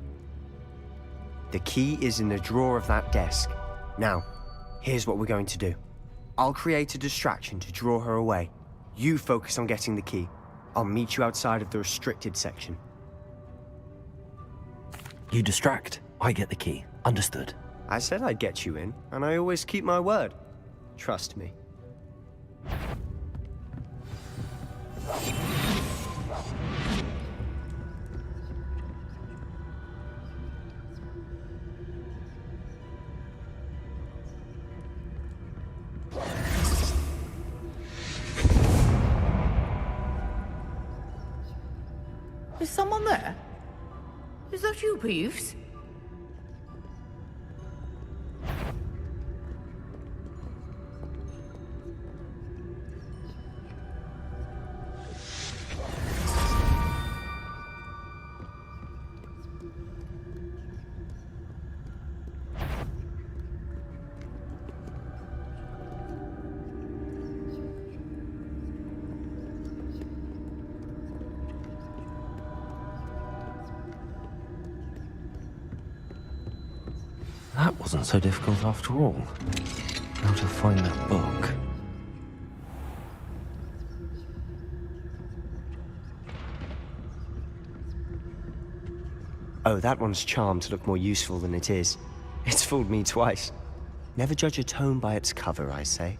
The key is in the drawer of that desk. Now, here's what we're going to do. I'll create a distraction to draw her away. You focus on getting the key. I'll meet you outside of the restricted section. You distract, I get the key. Understood. I said I'd get you in, and I always keep my word. Trust me. Is someone there? Is that you, Peeves? That wasn't so difficult after all. How to find that book. Oh, that one's charmed to look more useful than it is. It's fooled me twice. Never judge a tome by its cover, I say.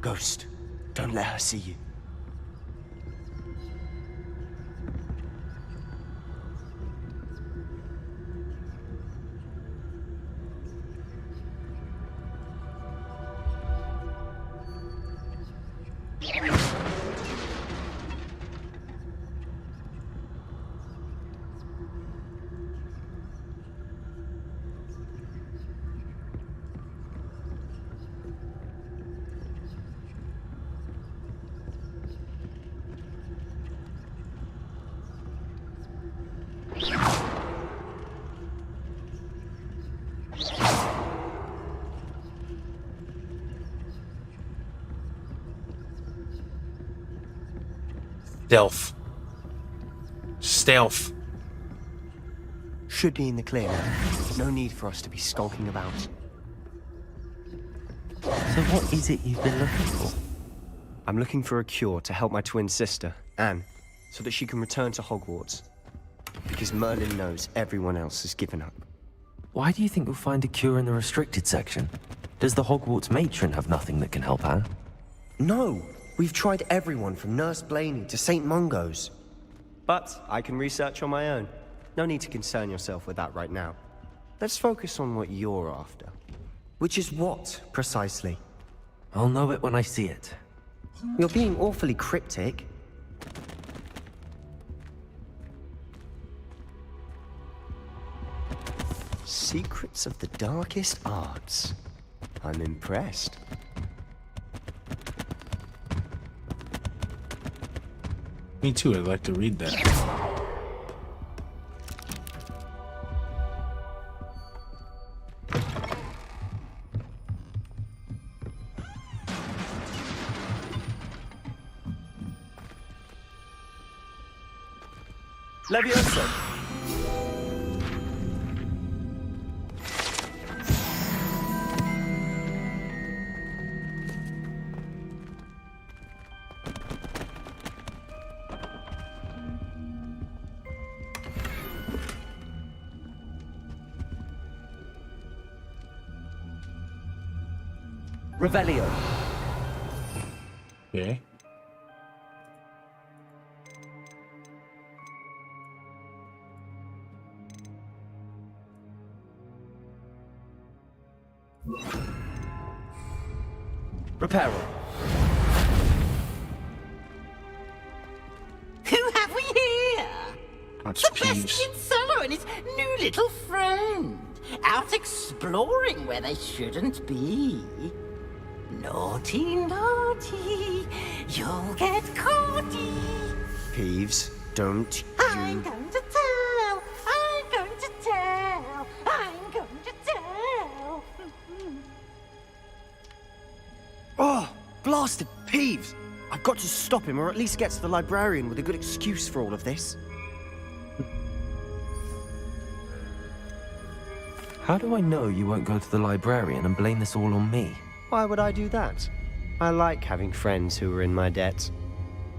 Ghost, don't let her see you. Stealth. Stealth. Should be in the clear now. No need for us to be skulking about. So what is it you've been looking for? I'm looking for a cure to help my twin sister, Anne, so that she can return to Hogwarts. Because Merlin knows everyone else has given up. Why do you think you'll find a cure in the restricted section? Does the Hogwarts matron have nothing that can help Anne? No! We've tried everyone from Nurse Blaney to St. Mungo's. But I can research on my own. No need to concern yourself with that right now. Let's focus on what you're after. Which is what, precisely? I'll know it when I see it. You're being awfully cryptic. Secrets of the darkest arts. I'm impressed. Me too, I'd like to read that. Levioso! Revelio. Okay. Reparo. Who have we here? That's Sebastian Solo and his new little friend. Out exploring where they shouldn't be. Naughty, naughty, you'll get caughty. Peeves, don't I'm going to tell, I'm going to tell, I'm going to tell. Oh, blasted Peeves! I've got to stop him, or at least get to the librarian with a good excuse for all of this. How do I know you won't go to the librarian and blame this all on me? Why would I do that? I like having friends who are in my debt.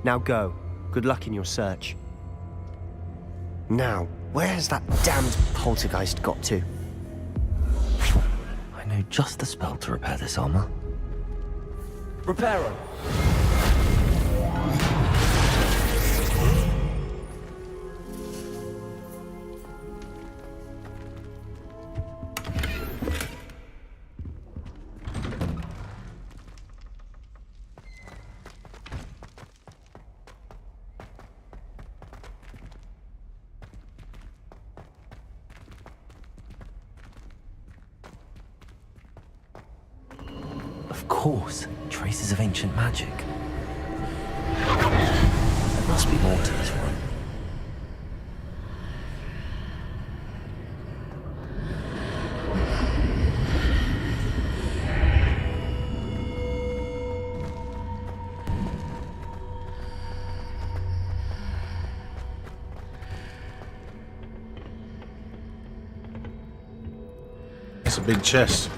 Now go. Good luck in your search. Now, where has that damned poltergeist got to? I know just the spell to repair this armor. Reparo. Of course, traces of ancient magic. There must be more to this one. It's a big chest.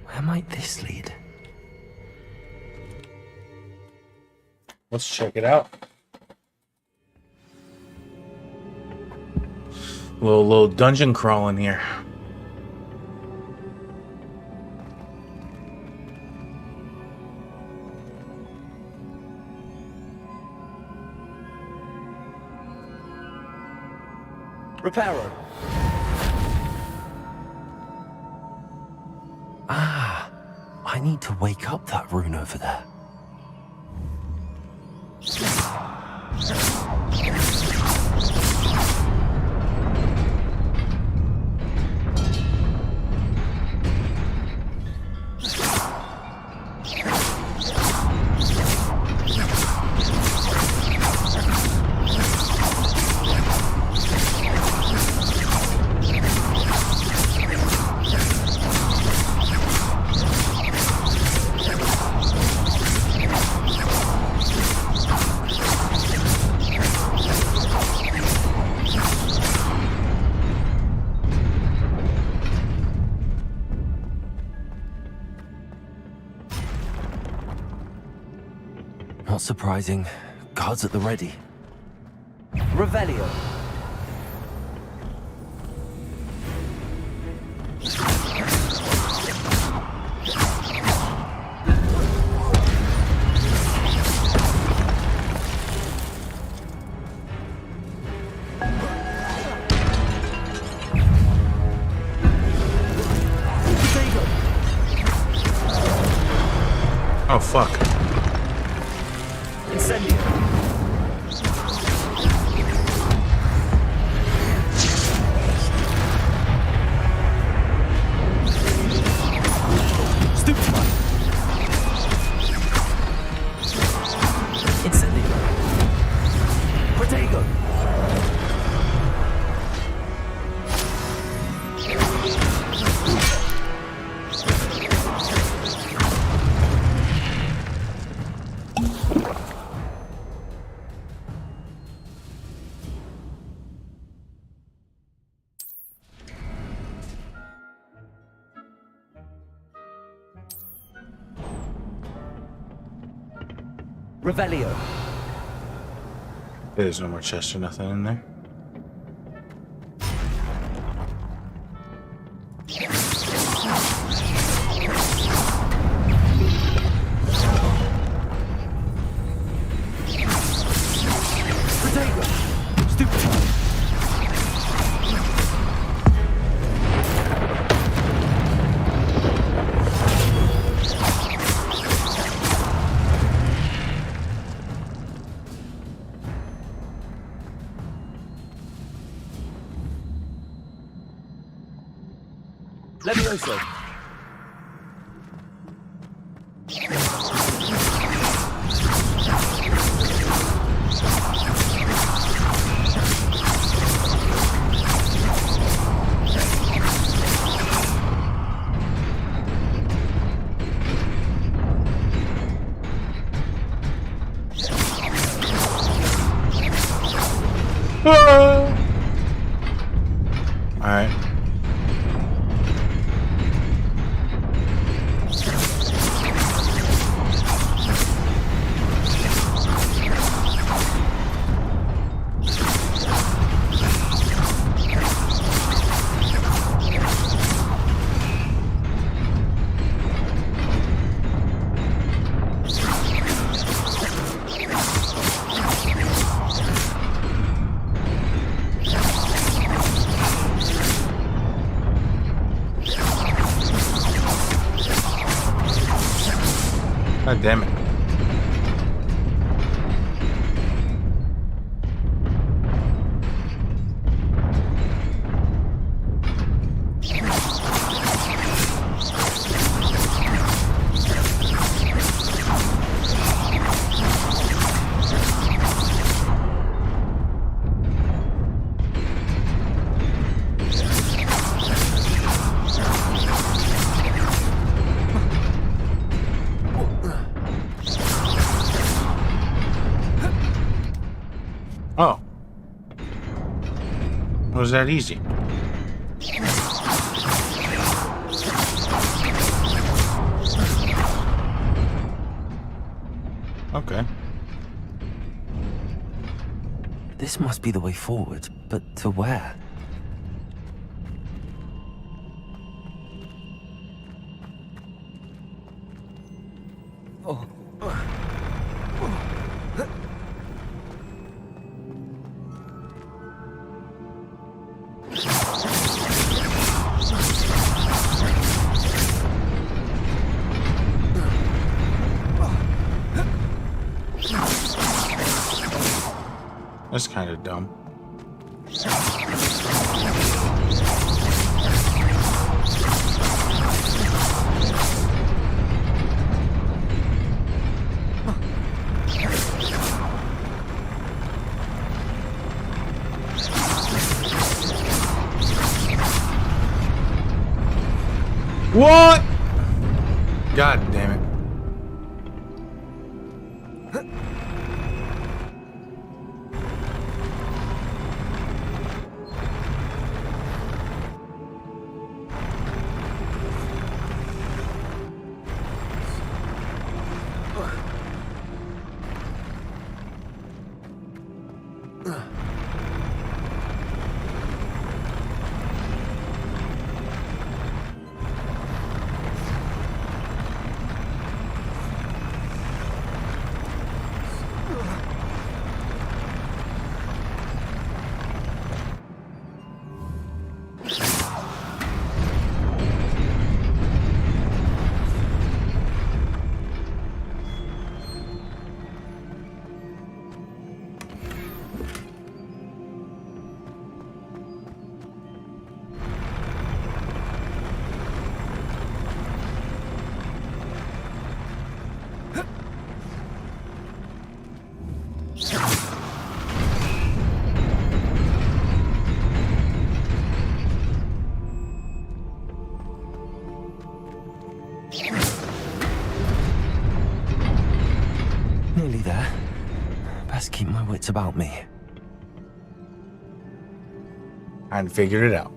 Where might this lead? Let's check it out. Little dungeon crawling here. Reparo. Ah, I need to wake up that rune over there. Not surprising. Guards at the ready. Revelio. Oh, fuck. Incendio. Stupefy. Incendio. Protego. Revelio. There's no more chest or nothing in there. Protego. Stupefy. Levioso. Alright. God damn it. Oh. Was that easy? Okay. This must be the way forward, but to where? Oh. That's kind of dumb. What? God damn it. Nearly there. Best keep my wits about me. I figured it out.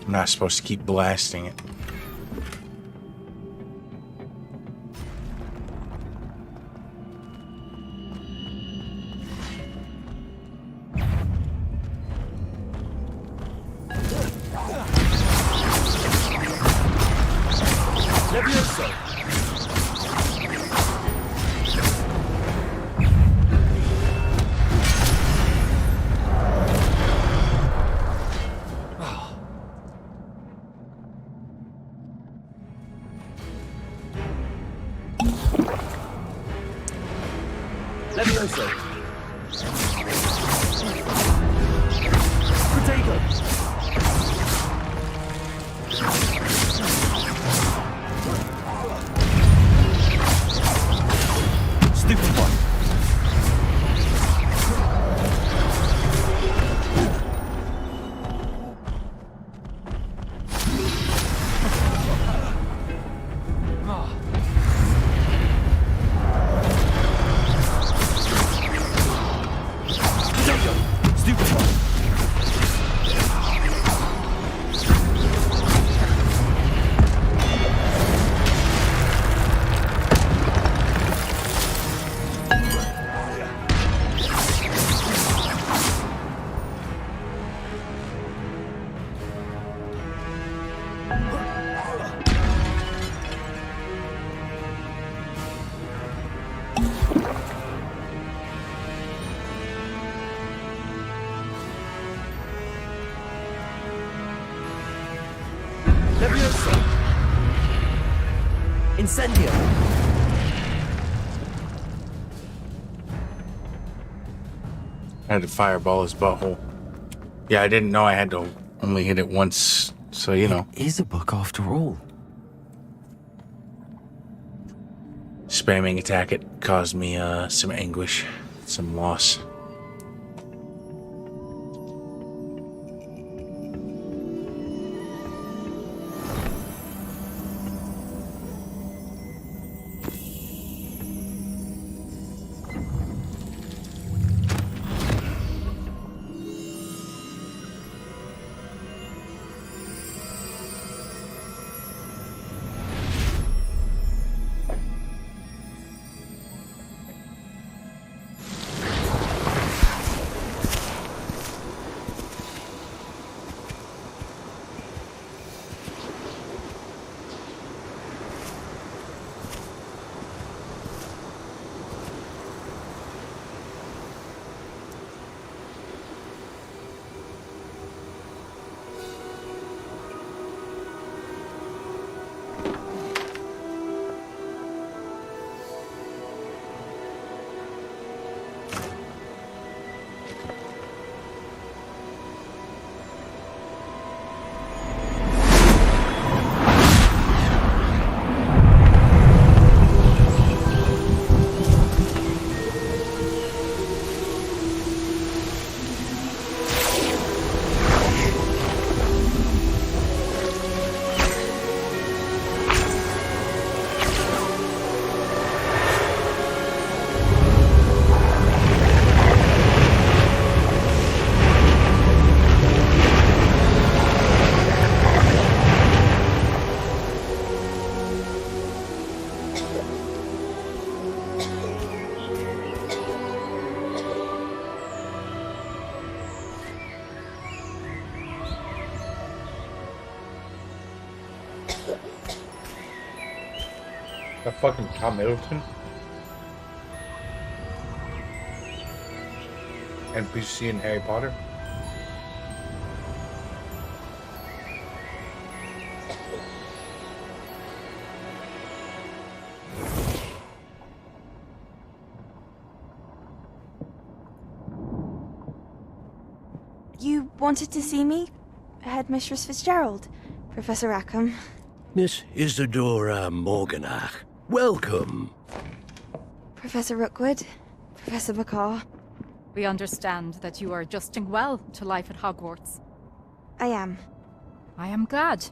I'm not supposed to keep blasting it. Incendio! I had to fireball his butthole. Yeah, I didn't know I had to only hit it once, so you know. It is a book after all. Spamming attack it caused me some anguish, some loss. That fucking Tom Middleton. NPC in Harry Potter. You wanted to see me? Headmistress Fitzgerald, Professor Rackham. Miss Isadora Morganach, welcome. Professor Rookwood, Professor Bakar. We understand that you are adjusting well to life at Hogwarts. I am. I am glad.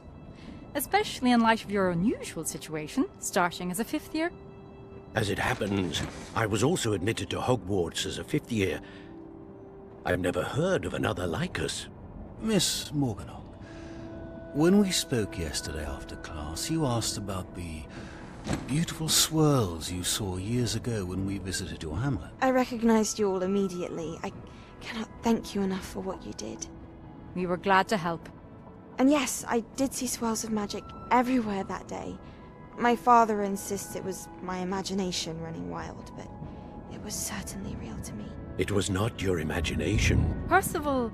Especially in light of your unusual situation, starting as a 5th year. As it happens, I was also admitted to Hogwarts as a 5th year. I've never heard of another like us. Miss Morganach, when we spoke yesterday after class, you asked about the beautiful swirls you saw years ago when we visited your hamlet. I recognized you all immediately. I cannot thank you enough for what you did. We were glad to help. And yes, I did see swirls of magic everywhere that day. My father insists it was my imagination running wild, but it was certainly real to me. It was not your imagination. Percival,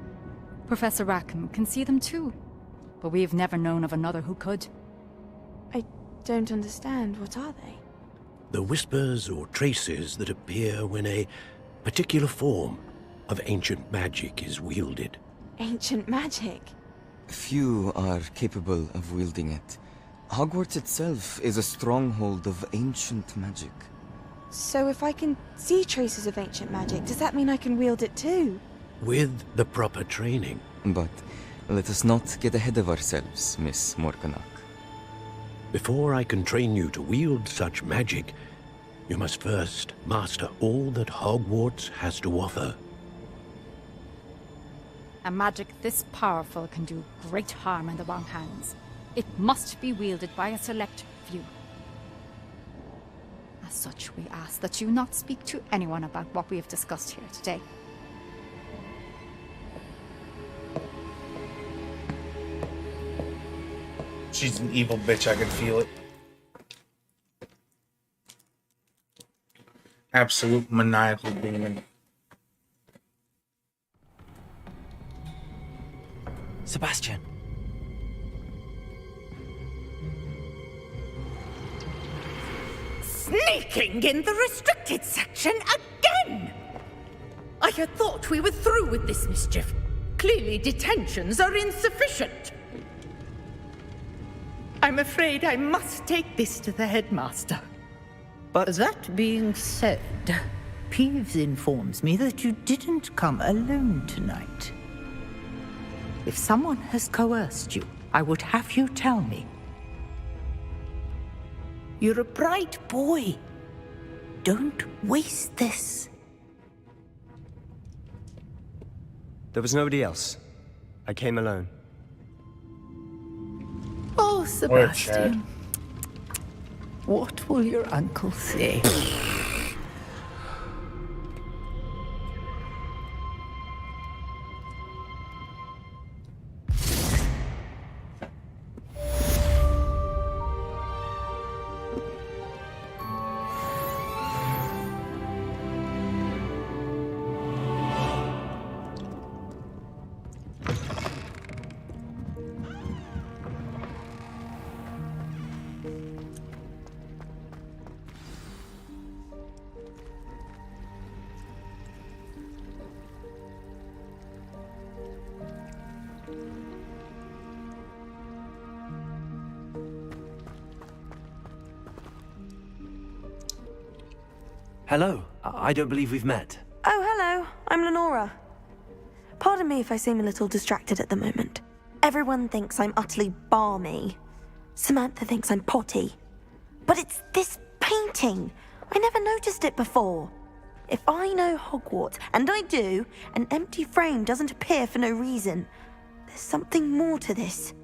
Professor Rackham can see them too. But we've never known of another who could. I don't understand. What are they? The whispers or traces that appear when a particular form of ancient magic is wielded. Ancient magic? Few are capable of wielding it. Hogwarts itself is a stronghold of ancient magic. So if I can see traces of ancient magic, does that mean I can wield it too? With the proper training. But let us not get ahead of ourselves, Miss Morganach. Before I can train you to wield such magic, you must first master all that Hogwarts has to offer. A magic this powerful can do great harm in the wrong hands. It must be wielded by a select few. As such, we ask that you not speak to anyone about what we have discussed here today. She's an evil bitch, I can feel it. Absolute maniacal demon. Sebastian. Sneaking in the restricted section again! I had thought we were through with this mischief. Clearly detentions are insufficient. I'm afraid I must take this to the headmaster. But that being said, Peeves informs me that you didn't come alone tonight. If someone has coerced you, I would have you tell me. You're a bright boy. Don't waste this. There was nobody else. I came alone. Oh, Sebastian. What will your uncle say? Hello. I don't believe we've met. Oh, hello. I'm Lenora. Pardon me if I seem a little distracted at the moment. Everyone thinks I'm utterly balmy. Samantha thinks I'm potty. But it's this painting. I never noticed it before. If I know Hogwarts, and I do, an empty frame doesn't appear for no reason. There's something more to this.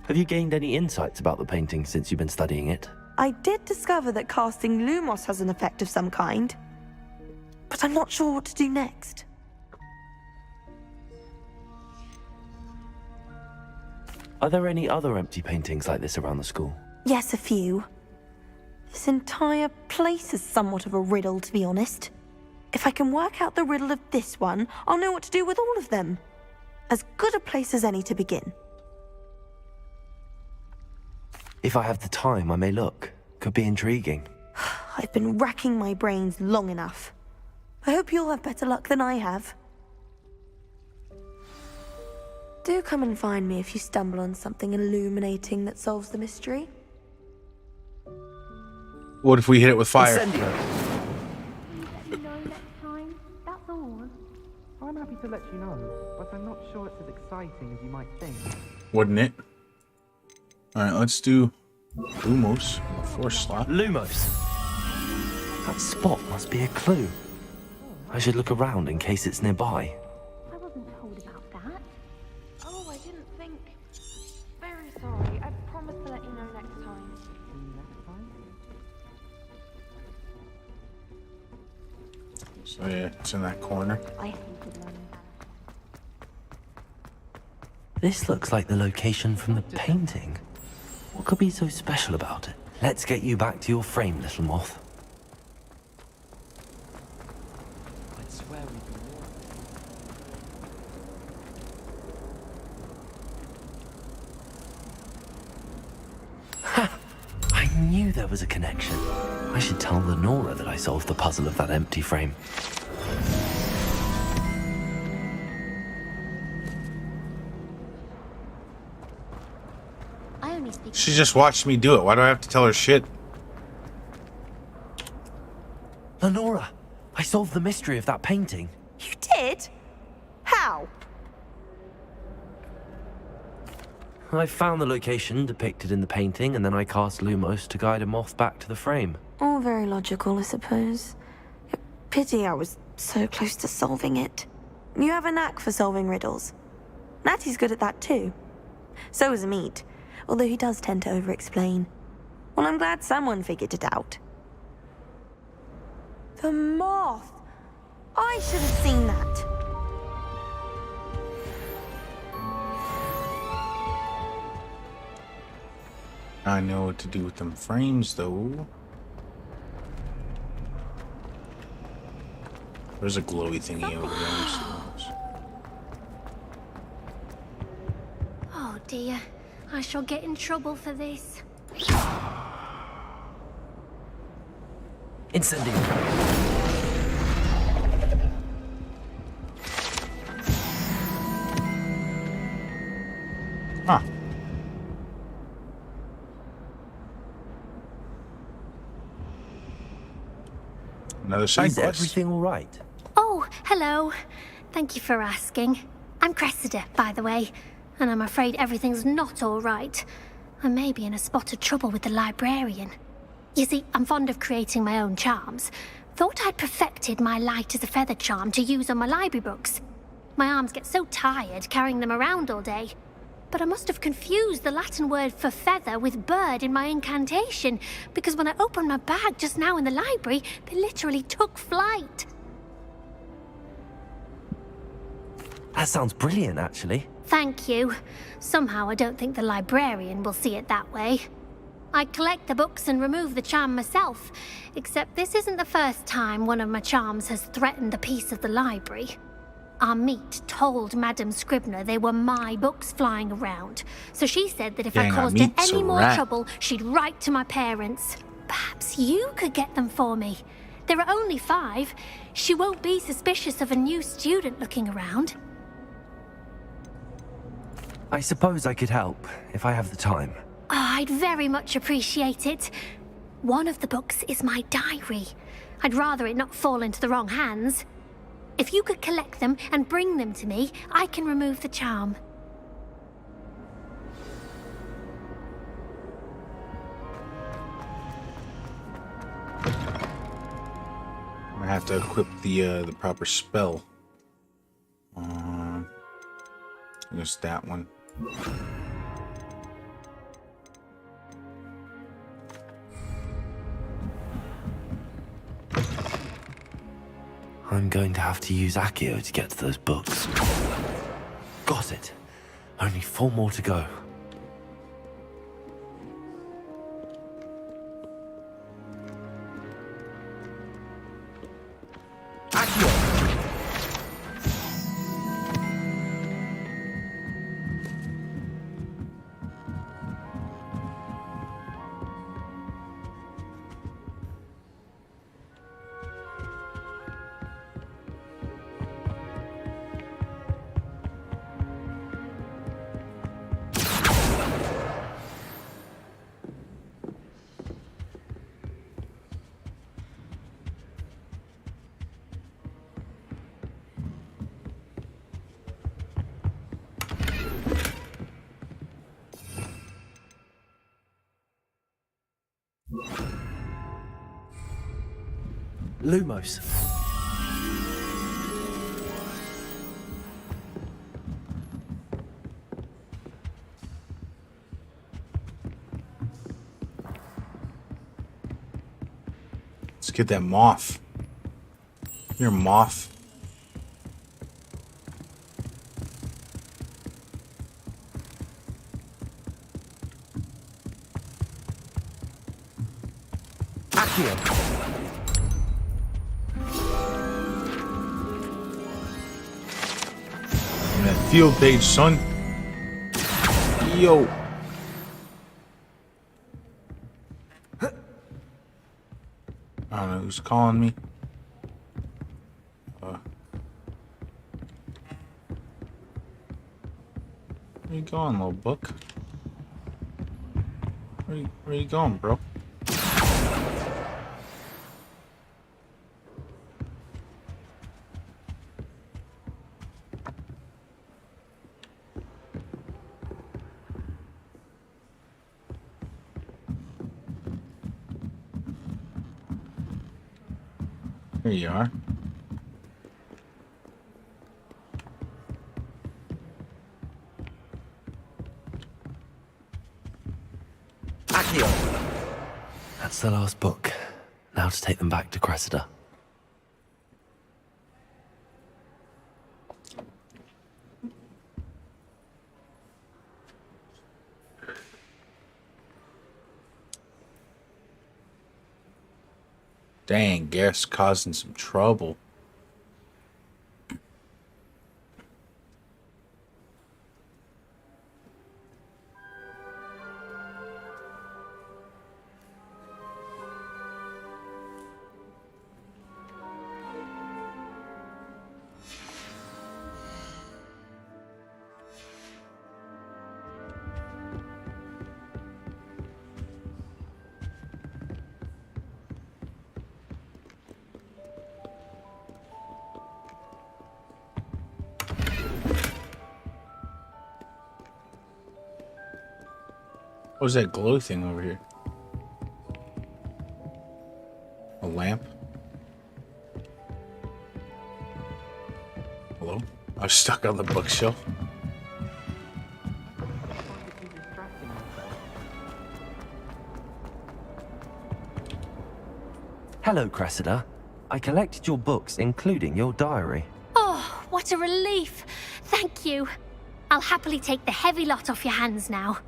Have you gained any insights about the painting since you've been studying it? I did discover that casting Lumos has an effect of some kind. But I'm not sure what to do next. Are there any other empty paintings like this around the school? Yes, a few. This entire place is somewhat of a riddle, to be honest. If I can work out the riddle of this one, I'll know what to do with all of them. As good a place as any to begin. If I have the time, I may look. Could be intriguing. I've been racking my brains long enough. I hope you'll have better luck than I have. Do come and find me if you stumble on something illuminating that solves the mystery. What if we hit it with fire? I'm happy to let you know, but I'm not sure it's as exciting as you might think. Wouldn't it? Alright, let's do Lumos in the 4th slot. Lumos! That spot must be a clue. I should look around in case it's nearby. I wasn't told about that. Oh, I didn't think. Very sorry. I promise to let you know next time. So yeah, it's in that corner. This looks like the location from the painting. What could be so special about it? Let's get you back to your frame, little moth. I swear we've been Ha! I knew there was a connection. I should tell Lenora that I solved the puzzle of that empty frame. She just watched me do it. Why do I have to tell her shit? Lenora, I solved the mystery of that painting. You did? How? I found the location depicted in the painting, and then I cast Lumos to guide a moth back to the frame. All very logical, I suppose. Pity I was so close to solving it. You have a knack for solving riddles. Natty's good at that too. So is Amit, although he does tend to over-explain. Well, I'm glad someone figured it out. The moth! I should have seen that. I know what to do with them frames, though. There's a glowy thingy over there. Oh dear, I shall get in trouble for this. Incendiary. Huh. Another side Is quest. everything all right? Oh, hello. Thank you for asking. I'm Cressida, by the way, and I'm afraid everything's not all right. I may be in a spot of trouble with the librarian. You see, I'm fond of creating my own charms. Thought I'd perfected my light as a feather charm to use on my library books. My arms get so tired carrying them around all day. But I must have confused the Latin word for feather with bird in my incantation, because when I opened my bag just now in the library, they literally took flight. That sounds brilliant, actually. Thank you. Somehow I don't think the librarian will see it that way. I collect the books and remove the charm myself, except this isn't the first time one of my charms has threatened the peace of the library. Amit told Madame Scribner they were my books flying around, so she said that if I Dang, caused her Amit's any a more rat. trouble, she'd write to my parents. Perhaps you could get them for me. There are only 5. She won't be suspicious of a new student looking around. I suppose I could help, if I have the time. Oh, I'd very much appreciate it. One of the books is my diary. I'd rather it not fall into the wrong hands. If you could collect them and bring them to me, I can remove the charm. I'm gonna have to equip the proper spell. Just that one. I'm going to have to use Accio to get to those books. Got it. Only 4 more to go. Lumos. Let's get that moth. You're a moth. That field page, son. Yo. I don't know who's calling me. Where you going, little book? Where you going, bro? Here you are. That's the last book. Now to take them back to Cressida. Dang, Gareth's causing some trouble. What was that glow thing over here? A lamp? Hello? I was stuck on the bookshelf. Hello, Cressida. I collected your books, including your diary. Oh, what a relief. Thank you. I'll happily take the heavy lot off your hands now.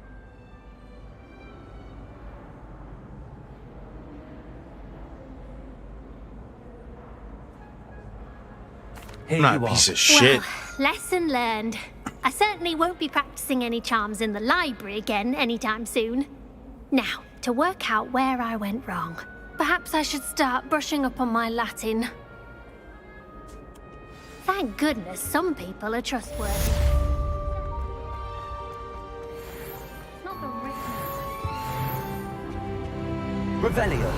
Here I'm not you a piece are. of shit. Well, lesson learned. I certainly won't be practicing any charms in the library again anytime soon. Now, to work out where I went wrong. Perhaps I should start brushing up on my Latin. Thank goodness some people are trustworthy. Not the Revelio.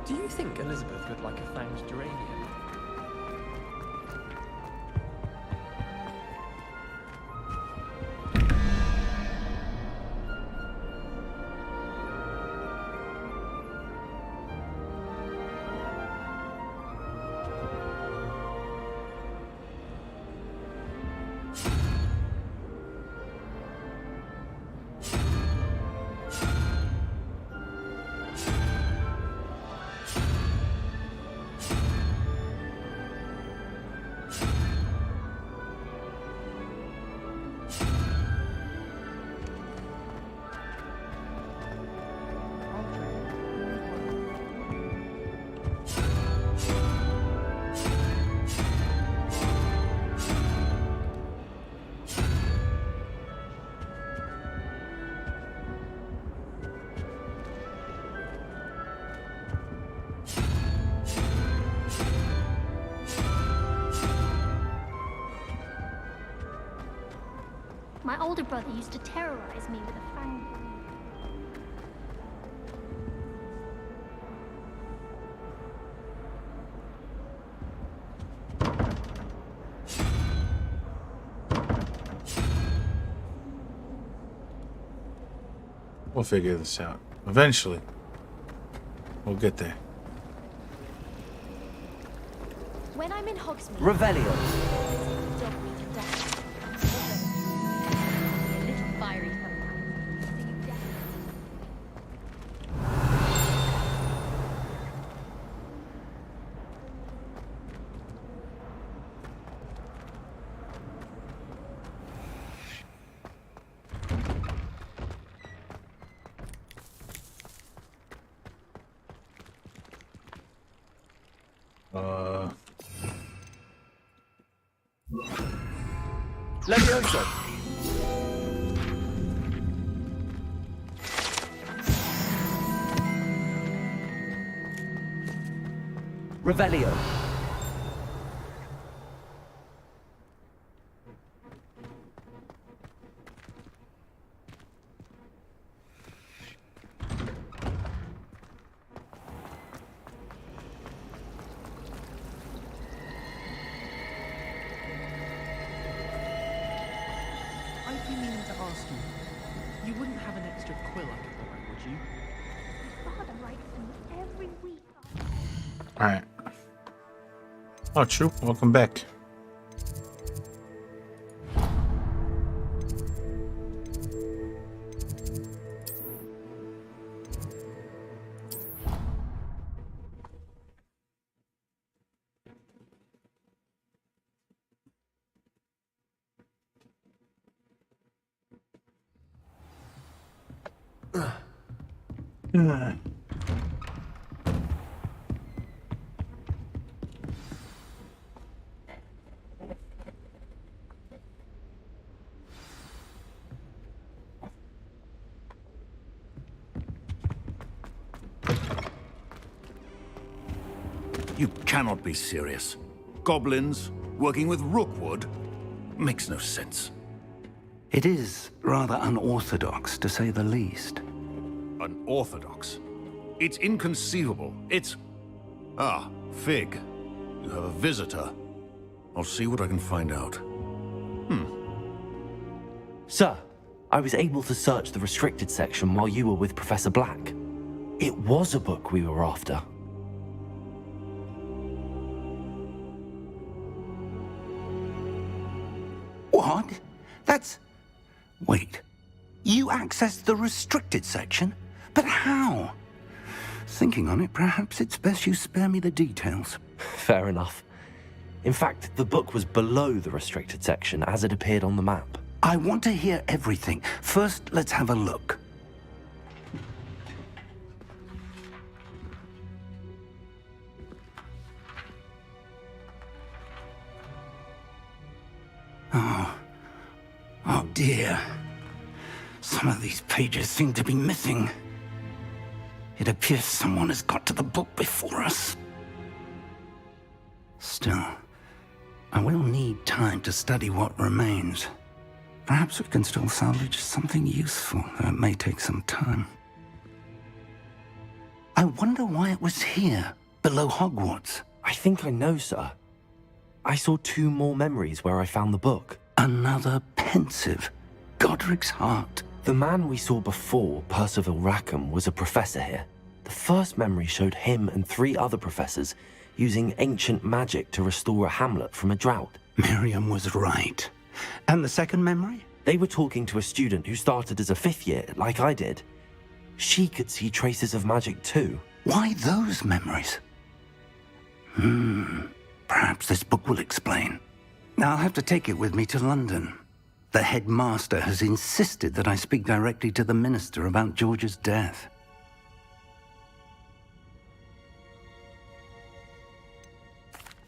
Do you think Elizabeth would like a fanged geranium? My older brother used to terrorize me with a fang. We'll figure this out. Eventually. We'll get there. When I'm in Hogsmeade... Revelio. Levioso. Revelio. I've been meaning to ask you. You wouldn't have an extra quill I could borrow, would you? My father writes to me every week. Alright. Oh, true. Welcome back. You cannot be serious. Goblins working with Rookwood makes no sense. It is rather unorthodox, to say the least. Unorthodox? It's inconceivable. It's... Ah, Fig. You have a visitor. I'll see what I can find out. Sir, I was able to search the restricted section while you were with Professor Black. It was a book we were after. What? That's... Wait. You accessed the restricted section? But how? Thinking on it, perhaps it's best you spare me the details. Fair enough. In fact, the book was below the restricted section as it appeared on the map. I want to hear everything. First, let's have a look. Oh dear. Some of these pages seem to be missing. It appears someone has got to the book before us. Still, I will need time to study what remains. Perhaps we can still salvage something useful, though it may take some time. I wonder why it was here, below Hogwarts. I think I know, sir. I saw 2 more memories where I found the book. Another pensive. Godric's heart. The man we saw before, Percival Rackham, was a professor here. The first memory showed him and 3 other professors using ancient magic to restore a hamlet from a drought. Miriam was right. And the second memory? They were talking to a student who started as a 5th year, like I did. She could see traces of magic too. Why those memories? Perhaps this book will explain. I'll have to take it with me to London. The headmaster has insisted that I speak directly to the minister about George's death.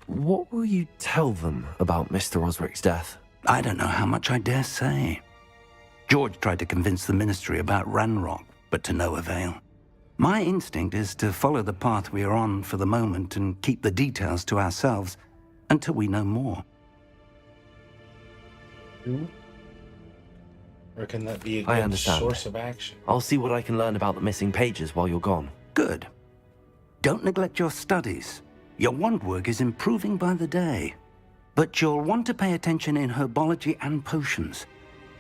What will you tell them about Mr. Osric's death? I don't know how much I dare say. George tried to convince the ministry about Ranrock, but to no avail. My instinct is to follow the path we are on for the moment and keep the details to ourselves until we know more. Reckon that be a I good understand. source of action. I'll see what I can learn about the missing pages while you're gone. Good. Don't neglect your studies. Your wand work is improving by the day. But you'll want to pay attention in herbology and potions.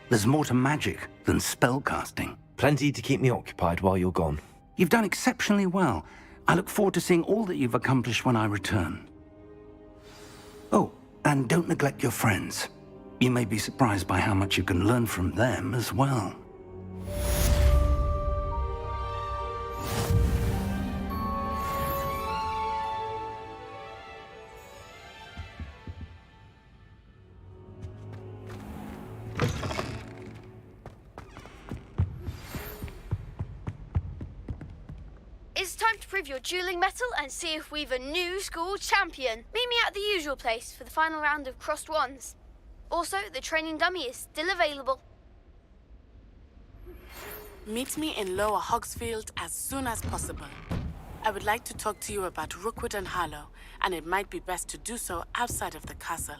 There's more to magic than spellcasting. Plenty to keep me occupied while you're gone. You've done exceptionally well. I look forward to seeing all that you've accomplished when I return. Oh, and don't neglect your friends. You may be surprised by how much you can learn from them as well. It's time to prove your dueling mettle and see if we've a new school champion. Meet me at the usual place for the final round of crossed wands. Also, the training dummy is still available. Meet me in Lower Hogsfield as soon as possible. I would like to talk to you about Rookwood and Harlow, and it might be best to do so outside of the castle.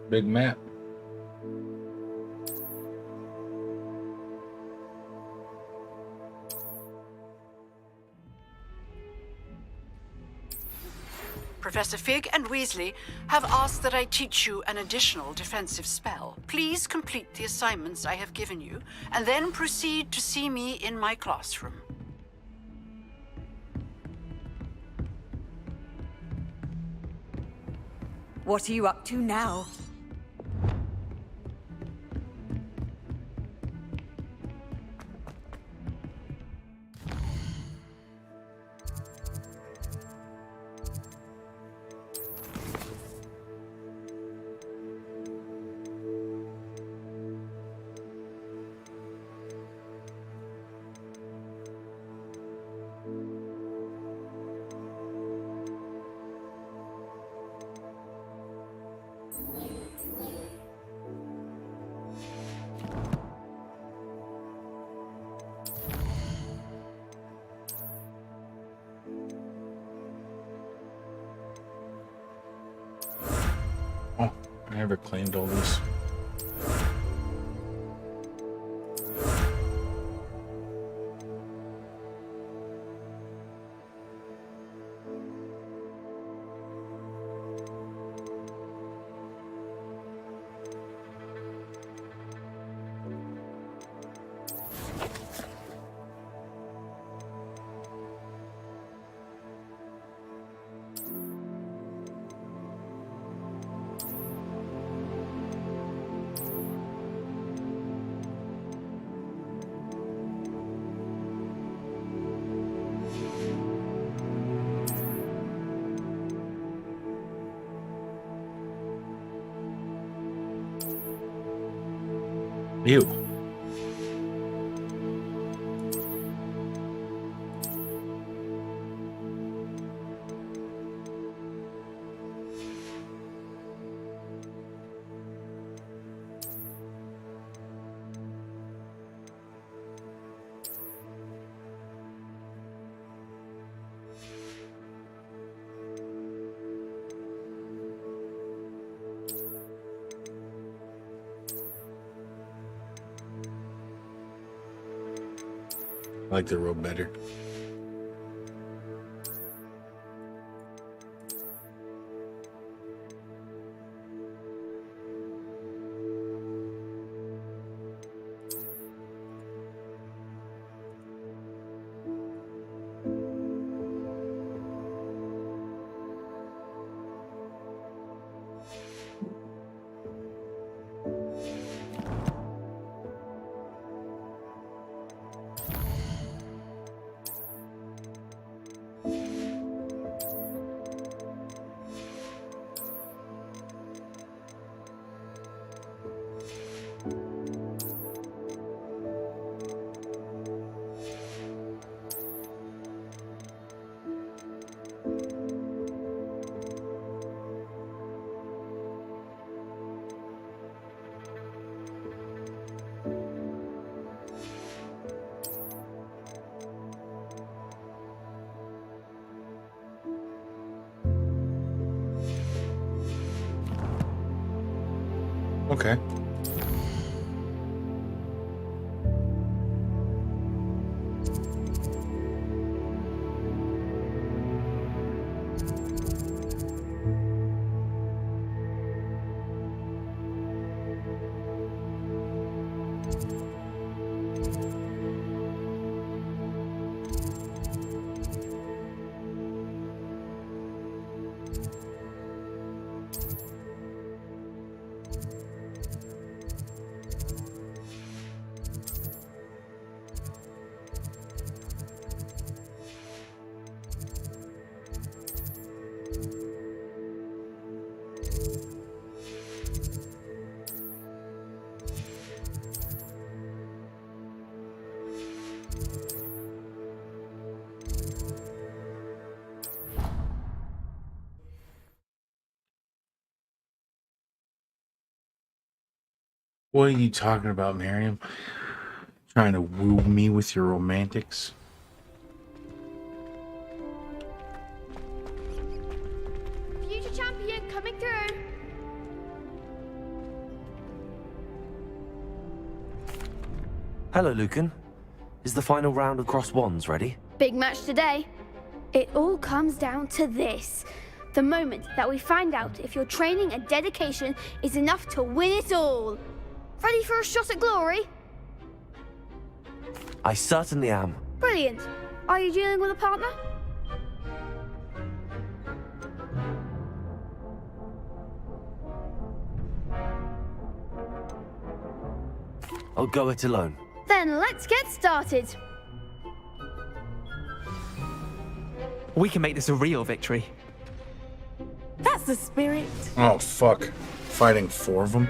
Big map. Professor Fig and Weasley have asked that I teach you an additional defensive spell. Please complete the assignments I have given you, and then proceed to see me in my classroom. What are you up to now? Oh, I never claimed all these. Ew. I like the robe better. Okay. What are you talking about, Miriam? Trying to woo me with your romantics? Future champion coming through. Hello, Lucan. Is the final round of Cross Wands ready? Big match today. It all comes down to this. The moment that we find out if your training and dedication is enough to win it all. Ready for a shot at glory? I certainly am. Brilliant. Are you dealing with a partner? I'll go it alone. Then let's get started. We can make this a real victory. That's the spirit. Oh, fuck. Fighting 4 of them?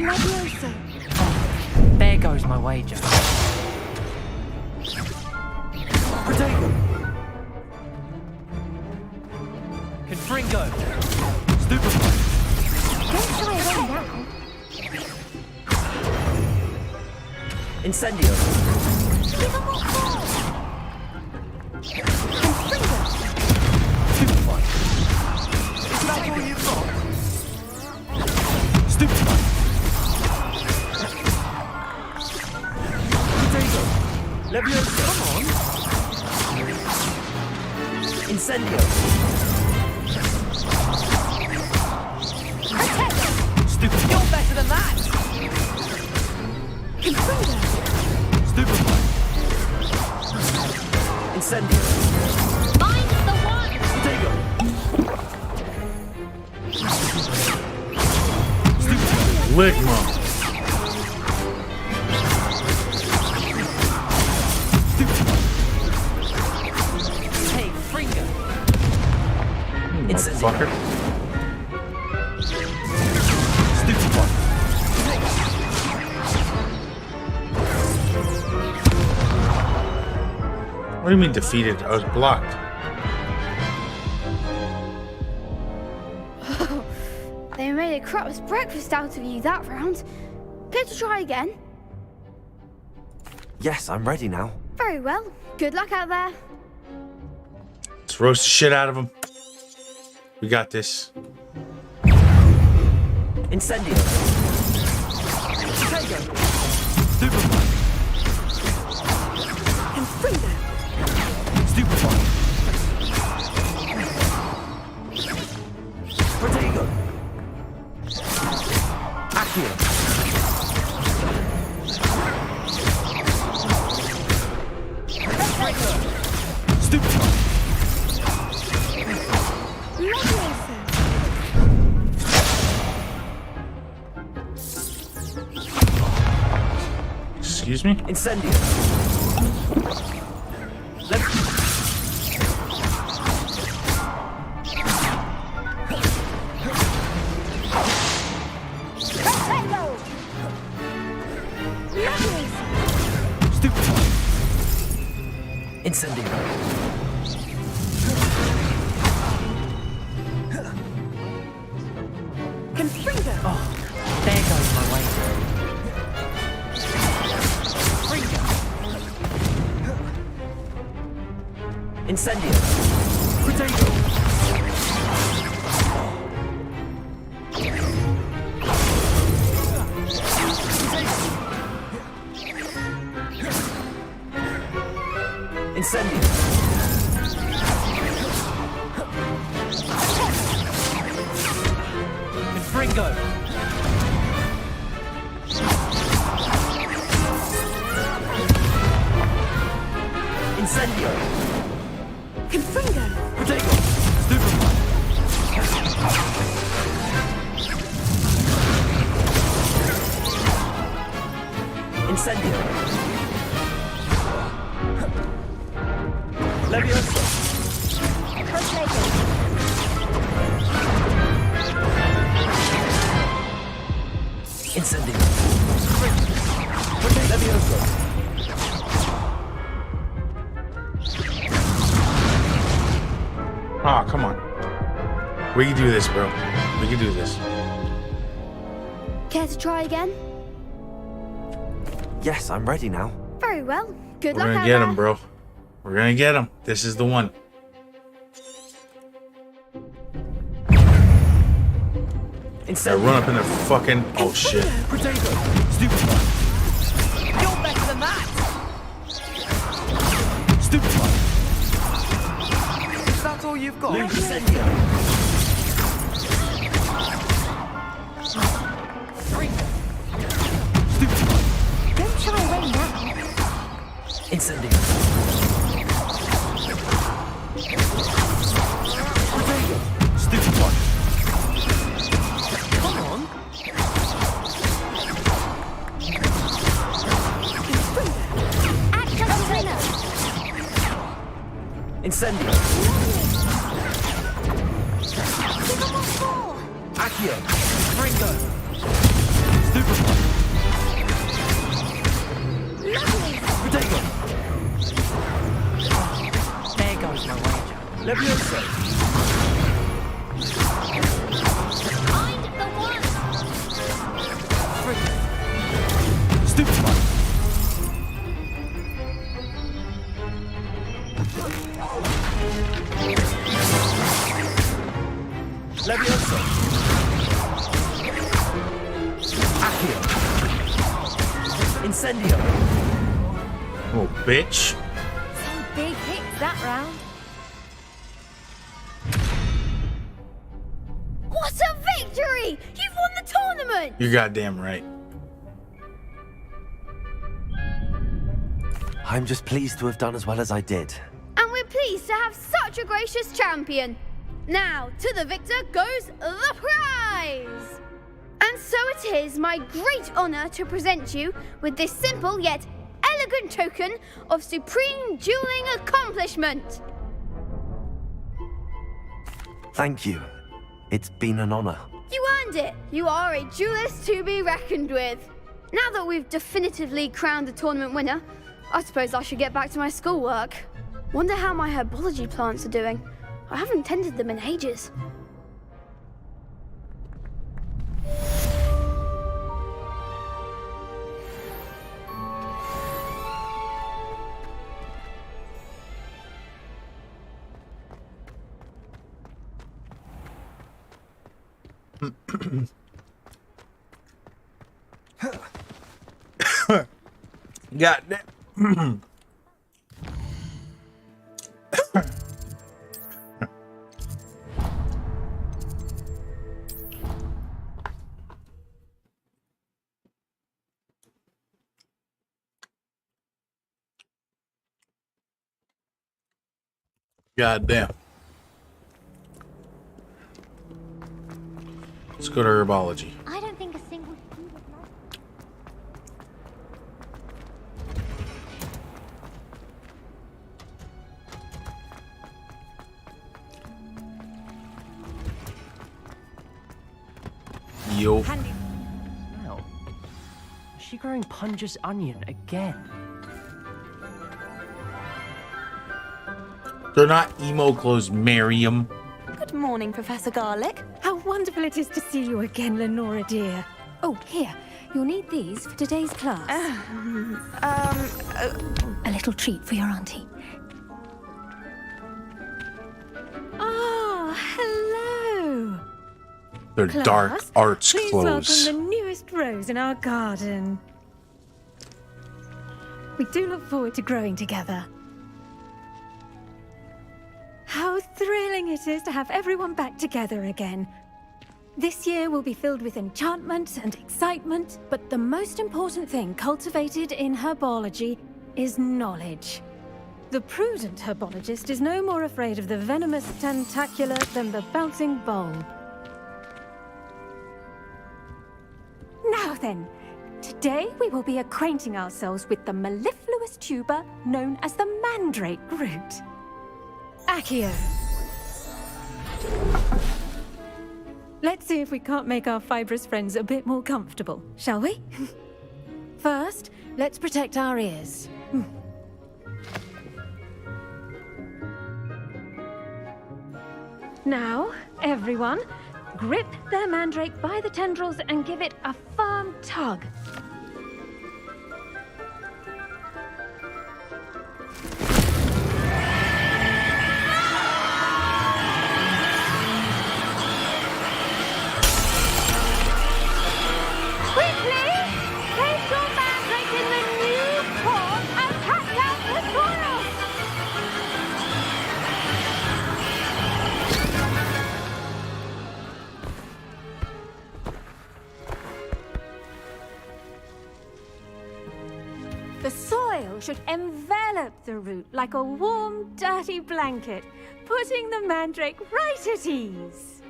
Levioso. There goes my wager. Protego! Confringo! Stupefy! Don't shy away now. Incendio! Give them what for. Stupefy! Is that all you've got? Stupefy! Protego! Levioso! Come on! Incendio! Stupefy! You're better than that! Stupefy! Incendio! Find the one. Protego! Stupefy! Ligma! Hey, Fringo! Motherfucker. Stupefy! What do you mean defeated? I was blocked. They made a crap's breakfast out of you that round. Care to try again? Yes, I'm ready now. Very well. Good luck out there. Let's roast the shit out of them. We got this. Incendio! Protego! Stupefy! Confringo. Stupefy! Protego! Accio! Stupefy! Levioso. Excuse me? Incendio! Stupefy! Incendio! Confringo. Oh, there goes my wager. Fringo! Incendio! Potato! Incendio! Fringo! Incendio! Confringo! Potato! Stupefy! Incendio! Leviosa! Incendio! Leviosa! Oh, come on. We can do this, bro. We can do this. Care to try again? Yes, I'm ready now. Very well. Good We're luck gonna out get there. him, bro. We're gonna get him. This is the one. I run up in the fucking. Oh shit. Potato! Stupefy! You're better than that! Stupefy! Is that all you've got? Incendio! Stupefy! Don't shy away now. Incendio! Potato! Stupefy! Come on! Incendio! Accio! Fringo! Stupefy! Potato! There goes my wager. Leviosa! Find the one. Stupefy! Leviosa! Accio! Incendio! Oh, bitch. Some big hits that round. What a victory! You've won the tournament! You're goddamn right. I'm just pleased to have done as well as I did. And we're pleased to have such a gracious champion. Now, to the victor goes the prize! And so it is my great honor to present you with this simple yet elegant token of supreme dueling accomplishment. Thank you. It's been an honor. You earned it. You are a duelist to be reckoned with. Now that we've definitively crowned the tournament winner, I suppose I should get back to my schoolwork. Wonder how my herbology plants are doing. I haven't tended them in ages. God damn. God damn. Let's go to herbology. I don't think a single. Yo. Smell. Is she growing Punja's onion again? They're not emo clothes, Miriam. Good morning, Professor Garlic. How wonderful it is to see you again, Lenora dear. Oh, here. You'll need these for today's class. A little treat for your auntie. They're Class, dark arts please clothes. welcome the newest rose in our garden. We do look forward to growing together. How thrilling it is to have everyone back together again. This year will be filled with enchantment and excitement, but the most important thing cultivated in herbology is knowledge. The prudent herbologist is no more afraid of the venomous tentacula than the bouncing bulb. Now then, today we will be acquainting ourselves with the mellifluous tuber known as the mandrake root. Accio. Let's see if we can't make our fibrous friends a bit more comfortable, shall we? First, let's protect our ears. Now, everyone, grip their mandrake by the tendrils and give it a firm tug. Quickly, place your mandrake in the new pot and pack out the soil. The soil should envelop the root like a warm, dirty blanket, putting the mandrake right at ease.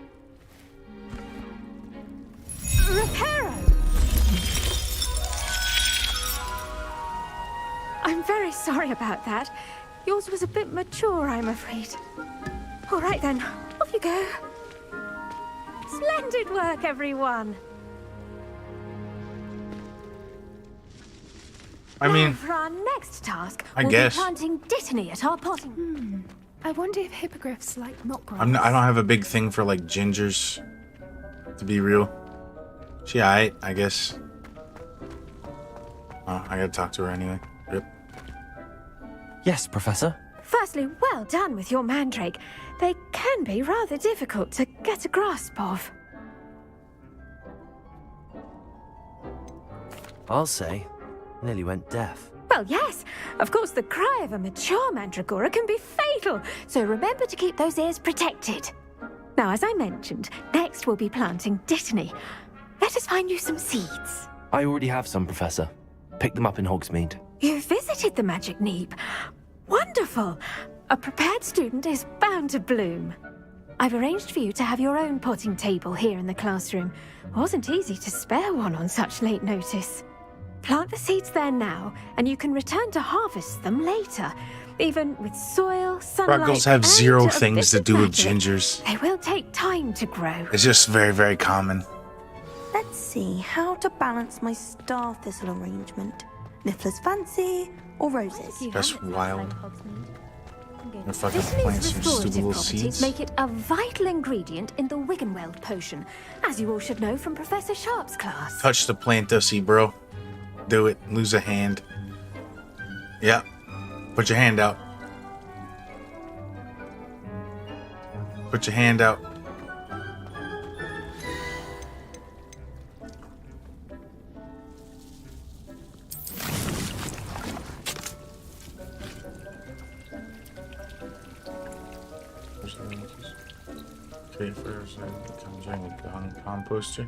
Reparo! I'm very sorry about that. Yours was a bit mature, I'm afraid. All right then, off you go. Splendid work, everyone. I mean, For our next task, I we'll guess. be planting dittany at our potting. I wonder if hippogriffs like knot grass. I don't have a big thing for like gingers, to be real. She aight, I guess. Oh, I gotta talk to her anyway. Yep. Yes, Professor. Firstly, well done with your mandrake. They can be rather difficult to get a grasp of. I'll say, nearly went deaf. Well, yes. Of course, the cry of a mature mandragora can be fatal, so remember to keep those ears protected. Now, as I mentioned, next we'll be planting dittany. Let us find you some seeds. I already have some, Professor. Picked them up in Hogsmeade. You visited the Magic Neep. Wonderful. A prepared student is bound to bloom. I've arranged for you to have your own potting table here in the classroom. Wasn't easy to spare one on such late notice. Plant the seeds there now, and you can return to harvest them later. Even with soil, sunlight, Ruggles have and zero a things bit to of do with magic. gingers. They will take time to grow. It's just very, very common. Let's see how to balance my star thistle arrangement. Niffler's fancy or roses? That's wild. If I can Dittany's plant some stupid restorative little properties seeds. make it a vital ingredient in the Wiggenweld potion, as you all should know from Professor Sharp's class. Touch the plant, Dusty, bro. Do it. Lose a hand. Yeah. Put your hand out. Put your hand out. Okay, first, comes in a composter.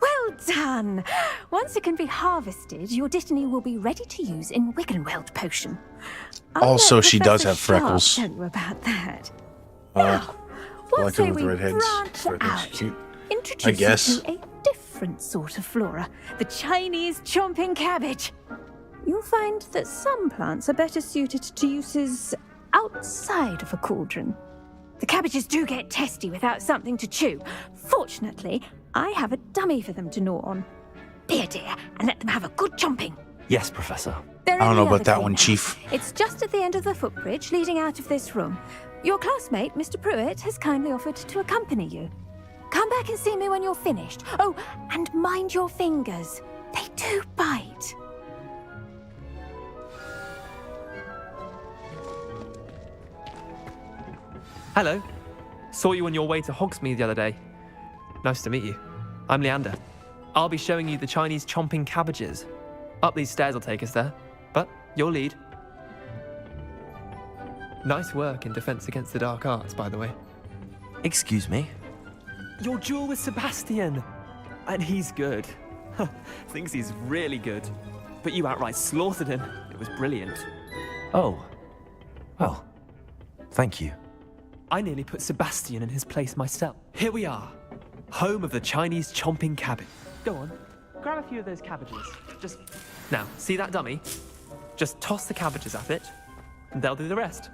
Well done! Once it can be harvested, your dittany will be ready to use in Wiggenweld potion. I'll Also, let she does Professor have freckles. Sharp tell you about that. I What like say her with we redheads. branch Redheads out? cute. Introduce I guess. you to a different sort of flora, the Chinese chomping cabbage. You'll find that some plants are better suited to uses outside of a cauldron. The cabbages do get testy without something to chew. Fortunately, I have a dummy for them to gnaw on. Be a dear and let them have a good chomping. Yes, Professor. They're I don't in know the about other that tree one, now. Chief. It's just at the end of the footbridge leading out of this room. Your classmate, Mr. Pruitt, has kindly offered to accompany you. Come back and see me when you're finished. Oh, and mind your fingers. They do bite. Hello. Saw you on your way to Hogsmeade the other day. Nice to meet you. I'm Leander. I'll be showing you the Chinese chomping cabbages. Up these stairs will take us there, but you'll lead. Nice work in Defense Against the Dark Arts, by the way. Excuse me? Your duel with Sebastian! And he's good. Thinks he's really good. But you outright slaughtered him. It was brilliant. Oh. Well, thank you. I nearly put Sebastian in his place myself. Here we are. Home of the Chinese chomping cabbage. Go on. Grab a few of those cabbages. Just... Now, see that dummy? Just toss the cabbages at it, and they'll do the rest.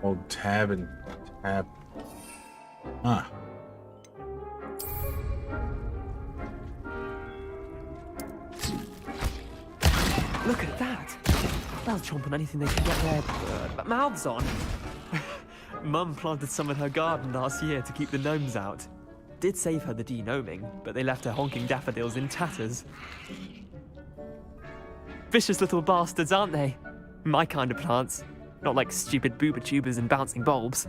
Hold tab and tab. Huh. Look at that. They'll chomp on anything they can get their mouths on. Mum planted some in her garden last year to keep the gnomes out. Did save her the denoming, but they left her honking daffodils in tatters. Vicious little bastards, aren't they? My kind of plants. Not like stupid booba tubers and bouncing bulbs.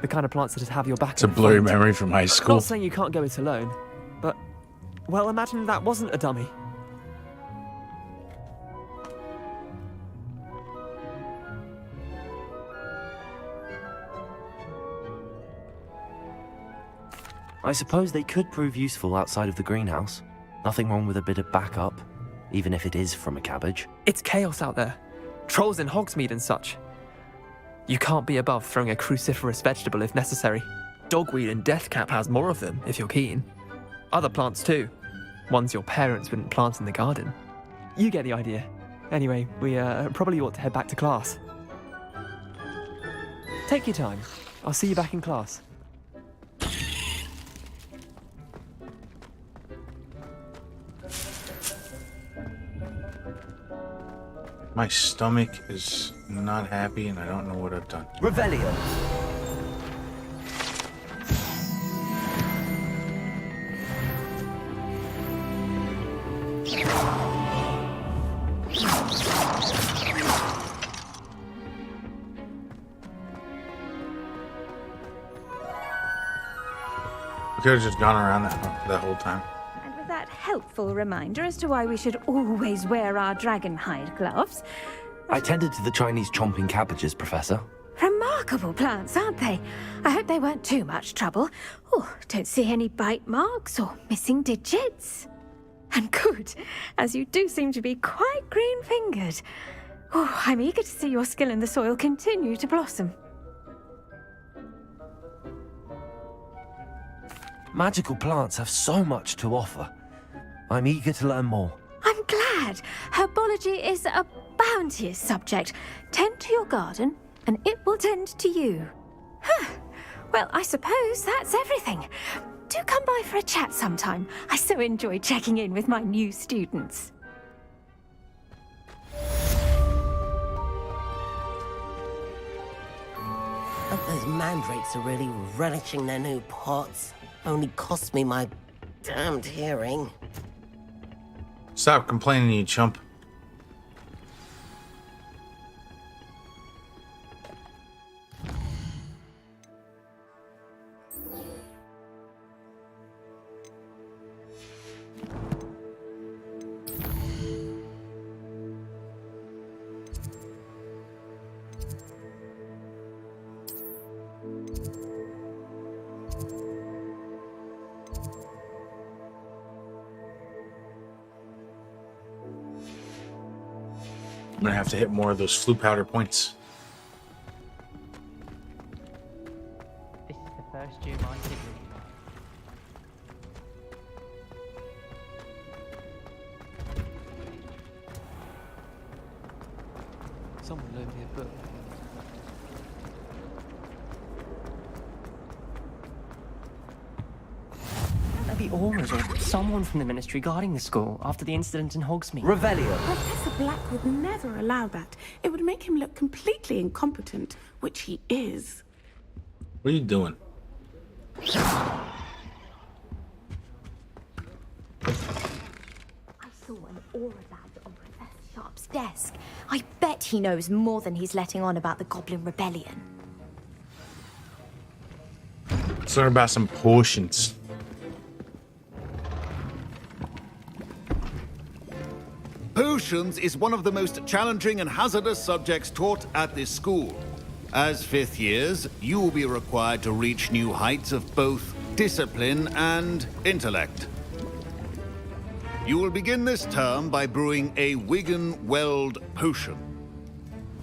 The kind of plants that just have your back. It's a blurry memory from high school. Not saying you can't go it alone, but... Well, imagine that wasn't a dummy. I suppose they could prove useful outside of the greenhouse. Nothing wrong with a bit of backup, even if it is from a cabbage. It's chaos out there. Trolls in Hogsmeade and such. You can't be above throwing a cruciferous vegetable if necessary. Dogweed and deathcap has more of them, if you're keen. Other plants too. Ones your parents wouldn't plant in the garden. You get the idea. Anyway, we probably ought to head back to class. Take your time. I'll see you back in class. My stomach is not happy and I don't know what I've done. Revelio. We could have just gone around that whole time. And with that helpful reminder as to why we should always wear our dragon hide gloves. I tended to the Chinese chomping cabbages, Professor. Remarkable plants, aren't they? I hope they weren't too much trouble. Oh, don't see any bite marks or missing digits. And good, as you do seem to be quite green-fingered. Oh, I'm eager to see your skill in the soil continue to blossom. Magical plants have so much to offer. I'm eager to learn more. I'm glad. Herbology is a bounteous subject. Tend to your garden, and it will tend to you. Huh. Well, I suppose that's everything. Do come by for a chat sometime. I so enjoy checking in with my new students. Hope those mandrakes are really relishing their new pots. Only cost me my damned hearing. Stop complaining, you chump. I'm gonna have to hit more of those flu powder points. This is the first year my signal. Someone loaned me a book. There'll be auras or someone from the Ministry guarding the school after the incident in Hogsmeade. Revelio. Professor Black would never allow that. It would make him look completely incompetent, which he is. What are you doing? I saw an aura badge on Professor Sharp's desk. I bet he knows more than he's letting on about the Goblin Rebellion. Let's learn about some potions. Potions is one of the most challenging and hazardous subjects taught at this school. As fifth years, you will be required to reach new heights of both discipline and intellect. You will begin this term by brewing a Wigan Weld potion.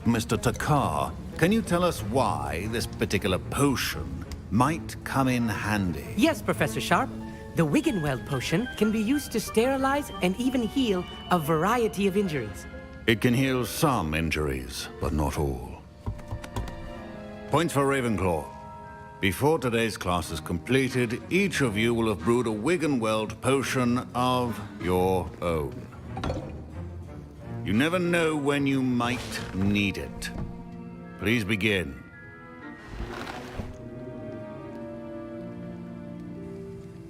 Mr. Takar, can you tell us why this particular potion might come in handy? Yes, Professor Sharp. The Wiggenweld potion can be used to sterilize and even heal a variety of injuries. It can heal some injuries, but not all. Points for Ravenclaw. Before today's class is completed, each of you will have brewed a Wiggenweld potion of your own. You never know when you might need it. Please begin.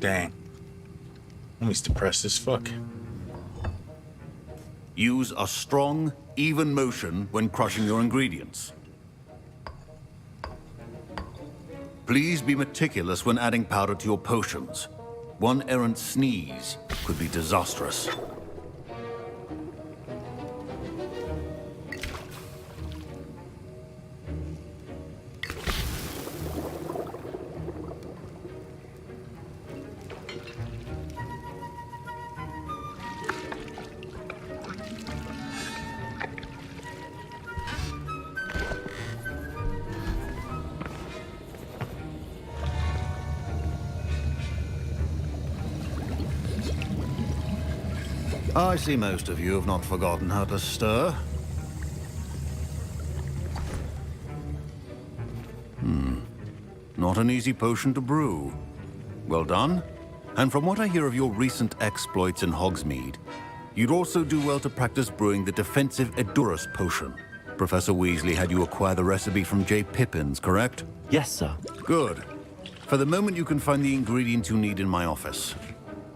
Dang. He's depressed as fuck. Use a strong, even motion when crushing your ingredients. Please be meticulous when adding powder to your potions. One errant sneeze could be disastrous. I see most of you have not forgotten how to stir. Not an easy potion to brew. Well done. And from what I hear of your recent exploits in Hogsmeade, you'd also do well to practice brewing the defensive Edurus potion. Professor Weasley had you acquire the recipe from J. Pippins, correct? Yes, sir. Good. For the moment, you can find the ingredients you need in my office.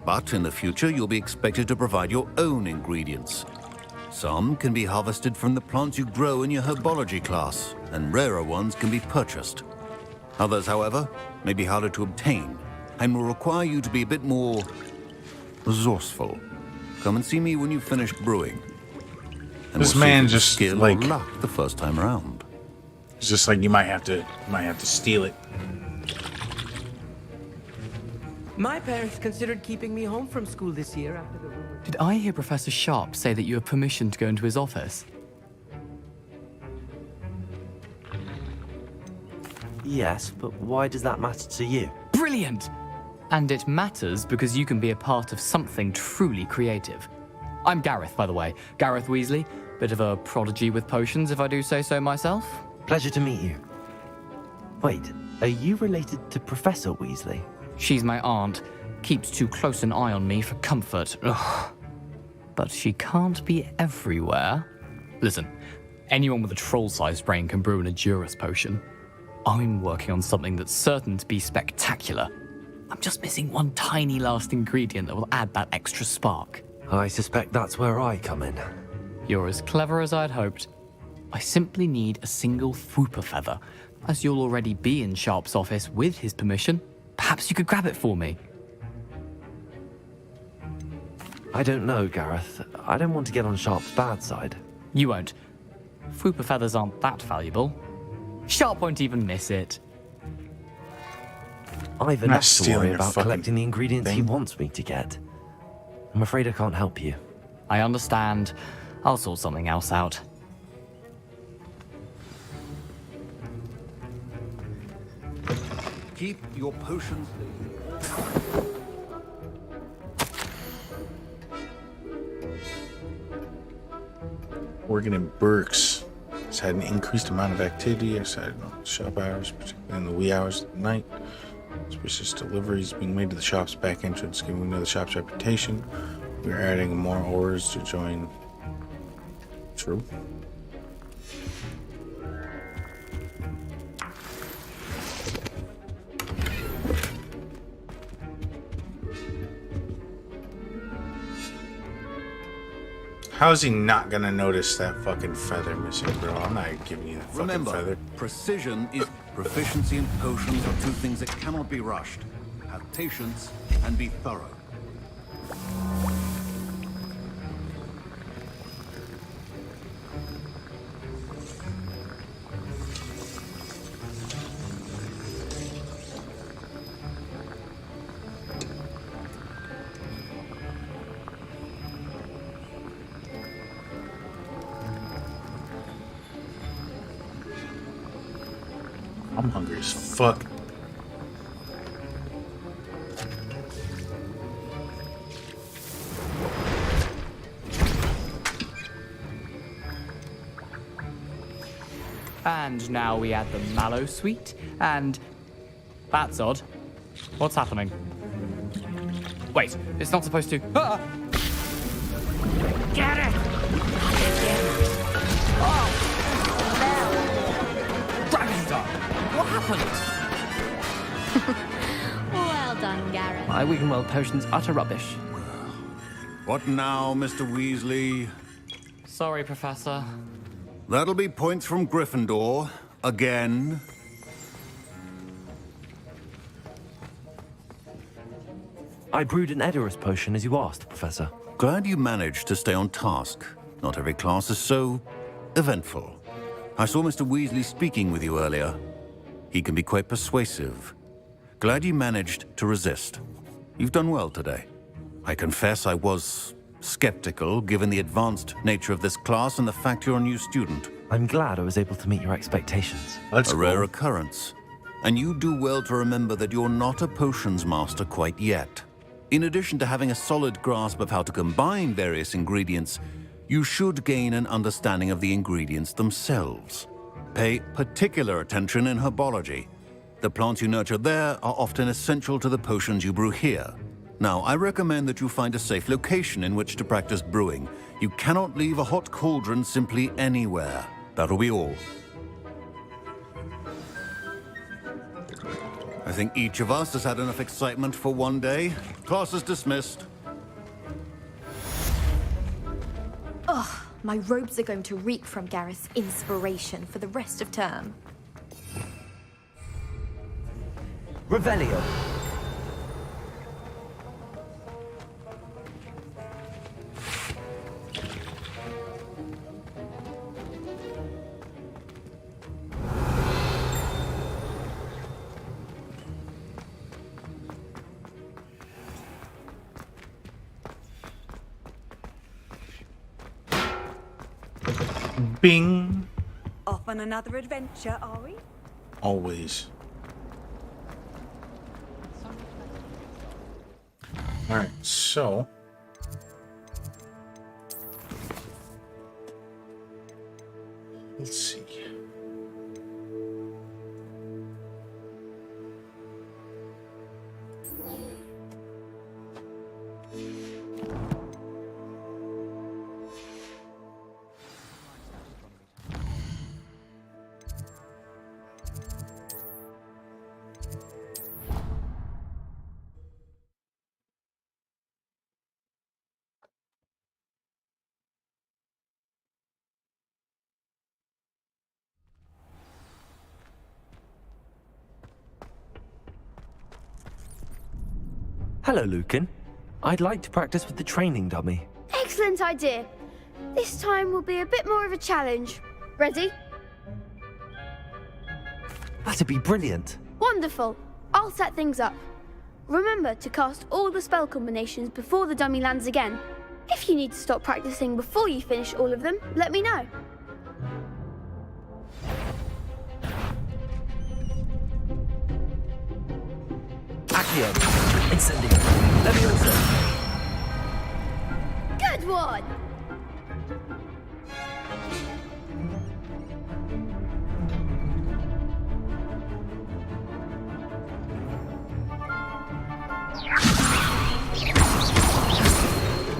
But in the future, you'll be expected to provide your own ingredients. Some can be harvested from the plants you grow in your herbology class, and rarer ones can be purchased. Others, however, may be harder to obtain, and will require you to be a bit more resourceful. Come and see me when you've finished brewing. And This we'll man see if it's just skill like or luck the first time around. It's just like you might have to steal it. My parents considered keeping me home from school this year after the rumor. Did I hear Professor Sharp say that you have permission to go into his office? Yes, but why does that matter to you? Brilliant! And it matters because you can be a part of something truly creative. I'm Gareth, by the way. Gareth Weasley. Bit of a prodigy with potions, if I do say so myself. Pleasure to meet you. Wait, are you related to Professor Weasley? She's my aunt. Keeps too close an eye on me for comfort. Ugh. But she can't be everywhere. Listen, anyone with a troll-sized brain can brew an Edurus potion. I'm working on something that's certain to be spectacular. I'm just missing one tiny last ingredient that will add that extra spark. I suspect that's where I come in. You're as clever as I'd hoped. I simply need a single Fwooper feather. As you'll already be in Sharp's office with his permission, perhaps you could grab it for me. I don't know, Gareth. I don't want to get on Sharp's bad side. You won't. Fwooper feathers aren't that valuable. Sharp won't even miss it. I've I'm not enough to stealing worry your about fucking collecting the ingredients he thing. wants me to get. I'm afraid I can't help you. I understand. I'll sort something else out. Keep your potions. Working in Burke's has had an increased amount of activity outside shop hours, particularly in the wee hours of the night. Suspicious deliveries being made to the shop's back entrance, giving away the shop's reputation. We are adding more orders to join. True. How is he not gonna notice that fucking feather missing, bro? I'm not giving you that fucking Remember, feather. precision is proficiency and potions are two things that cannot be rushed. Have patience and be thorough. I'm hungry as fuck. And now we add the mallow sweet, and... That's odd. What's happening? Wait, it's not supposed to... Ah! Get it! Dragon's What happened? Well done, Gareth. My Wiggenweld potion's utter rubbish. What now, Mr. Weasley? Sorry, Professor. That'll be points from Gryffindor. Again. I brewed an Edorus potion as you asked, Professor. Glad you managed to stay on task. Not every class is so eventful. I saw Mr. Weasley speaking with you earlier. He can be quite persuasive. Glad you managed to resist. You've done well today. I confess I was skeptical, given the advanced nature of this class and the fact you're a new student. I'm glad I was able to meet your expectations. That's a rare occurrence. And you do well to remember that you're not a potions master quite yet. In addition to having a solid grasp of how to combine various ingredients, you should gain an understanding of the ingredients themselves. Pay particular attention in herbology. The plants you nurture there are often essential to the potions you brew here. Now, I recommend that you find a safe location in which to practice brewing. You cannot leave a hot cauldron simply anywhere. That'll be all. I think each of us has had enough excitement for one day. Class is dismissed. Ugh, my robes are going to reek from Gareth's inspiration for the rest of term. Revelio. Bing. Off on another adventure, are we? Always. Alright, so... let's see. Hello, Lucan. I'd like to practice with the training dummy. Excellent idea. This time will be a bit more of a challenge. Ready? That'd be brilliant. Wonderful. I'll set things up. Remember to cast all the spell combinations before the dummy lands again. If you need to stop practicing before you finish all of them, let me know. Accio. Incendio. Leviosa. Good one!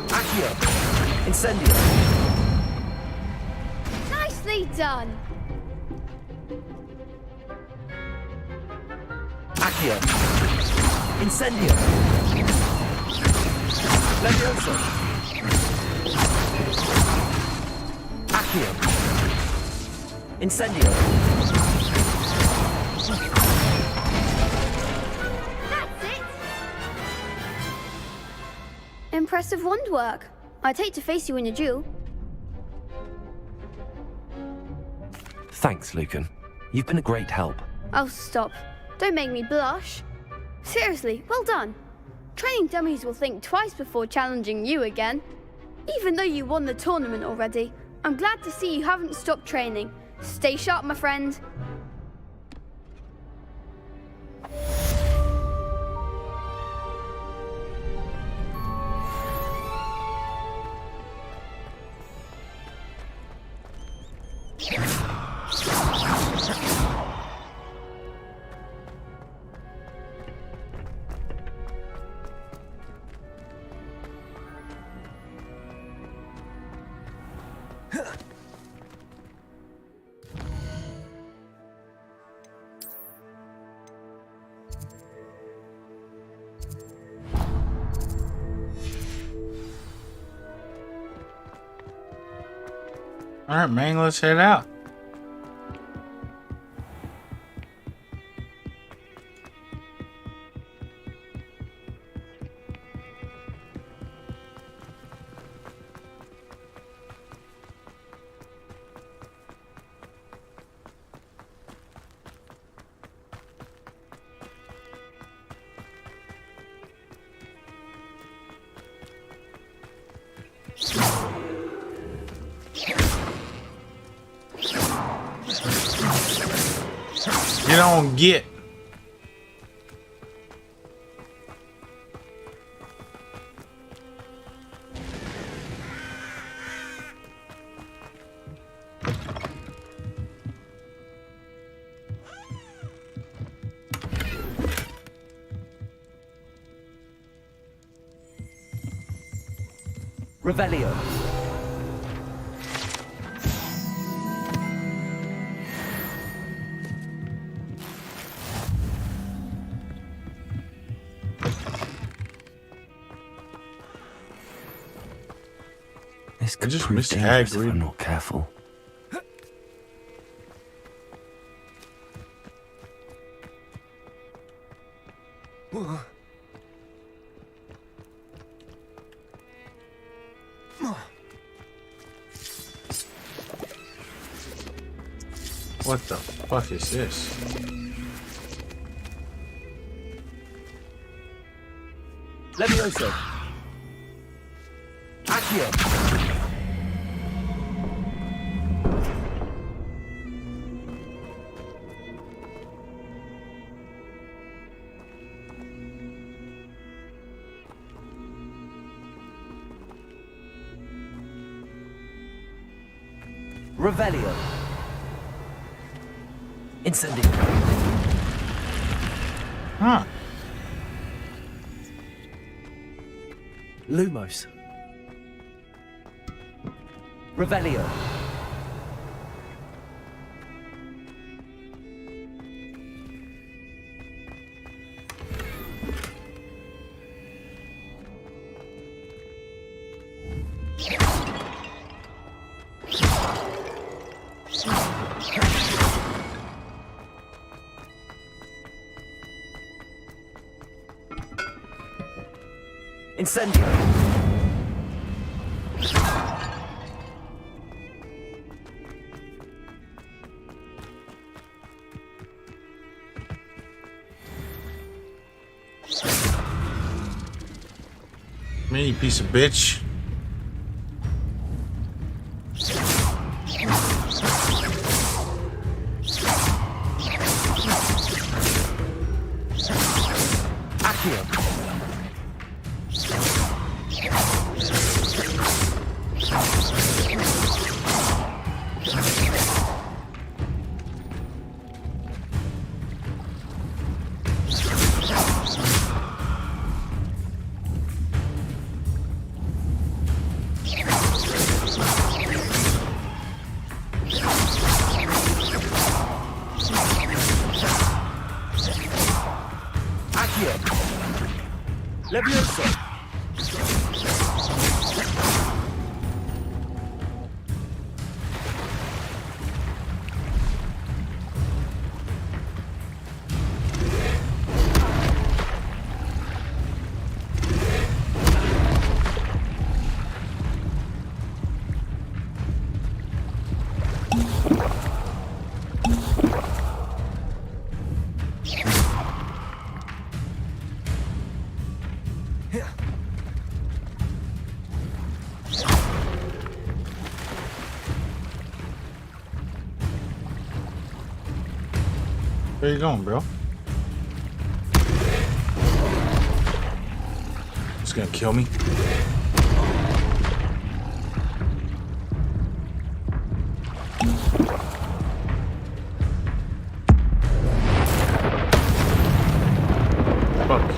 Accio. Incendio. Nicely done! Accio. Incendio. Leviosa. Accio. Incendio. That's it! Impressive wand work. I'd hate to face you in a duel. Thanks, Lucan. You've been a great help. Oh, stop. Don't make me blush. Seriously, well done. Training dummies will think twice before challenging you again. Even though you won the tournament already, I'm glad to see you haven't stopped training. Stay sharp, my friend. All right, man, let's head out. You don't get. Revelio. This could just prove missed dangerous if Hagrid. I'm not careful. What the fuck is this? Levioso. Accio. Revelio. Incendio. Huh. Lumos. Revelio. Incendio. Me, you piece of bitch. Accio. Levioso. Where you going, bro? It's gonna kill me. Fuck.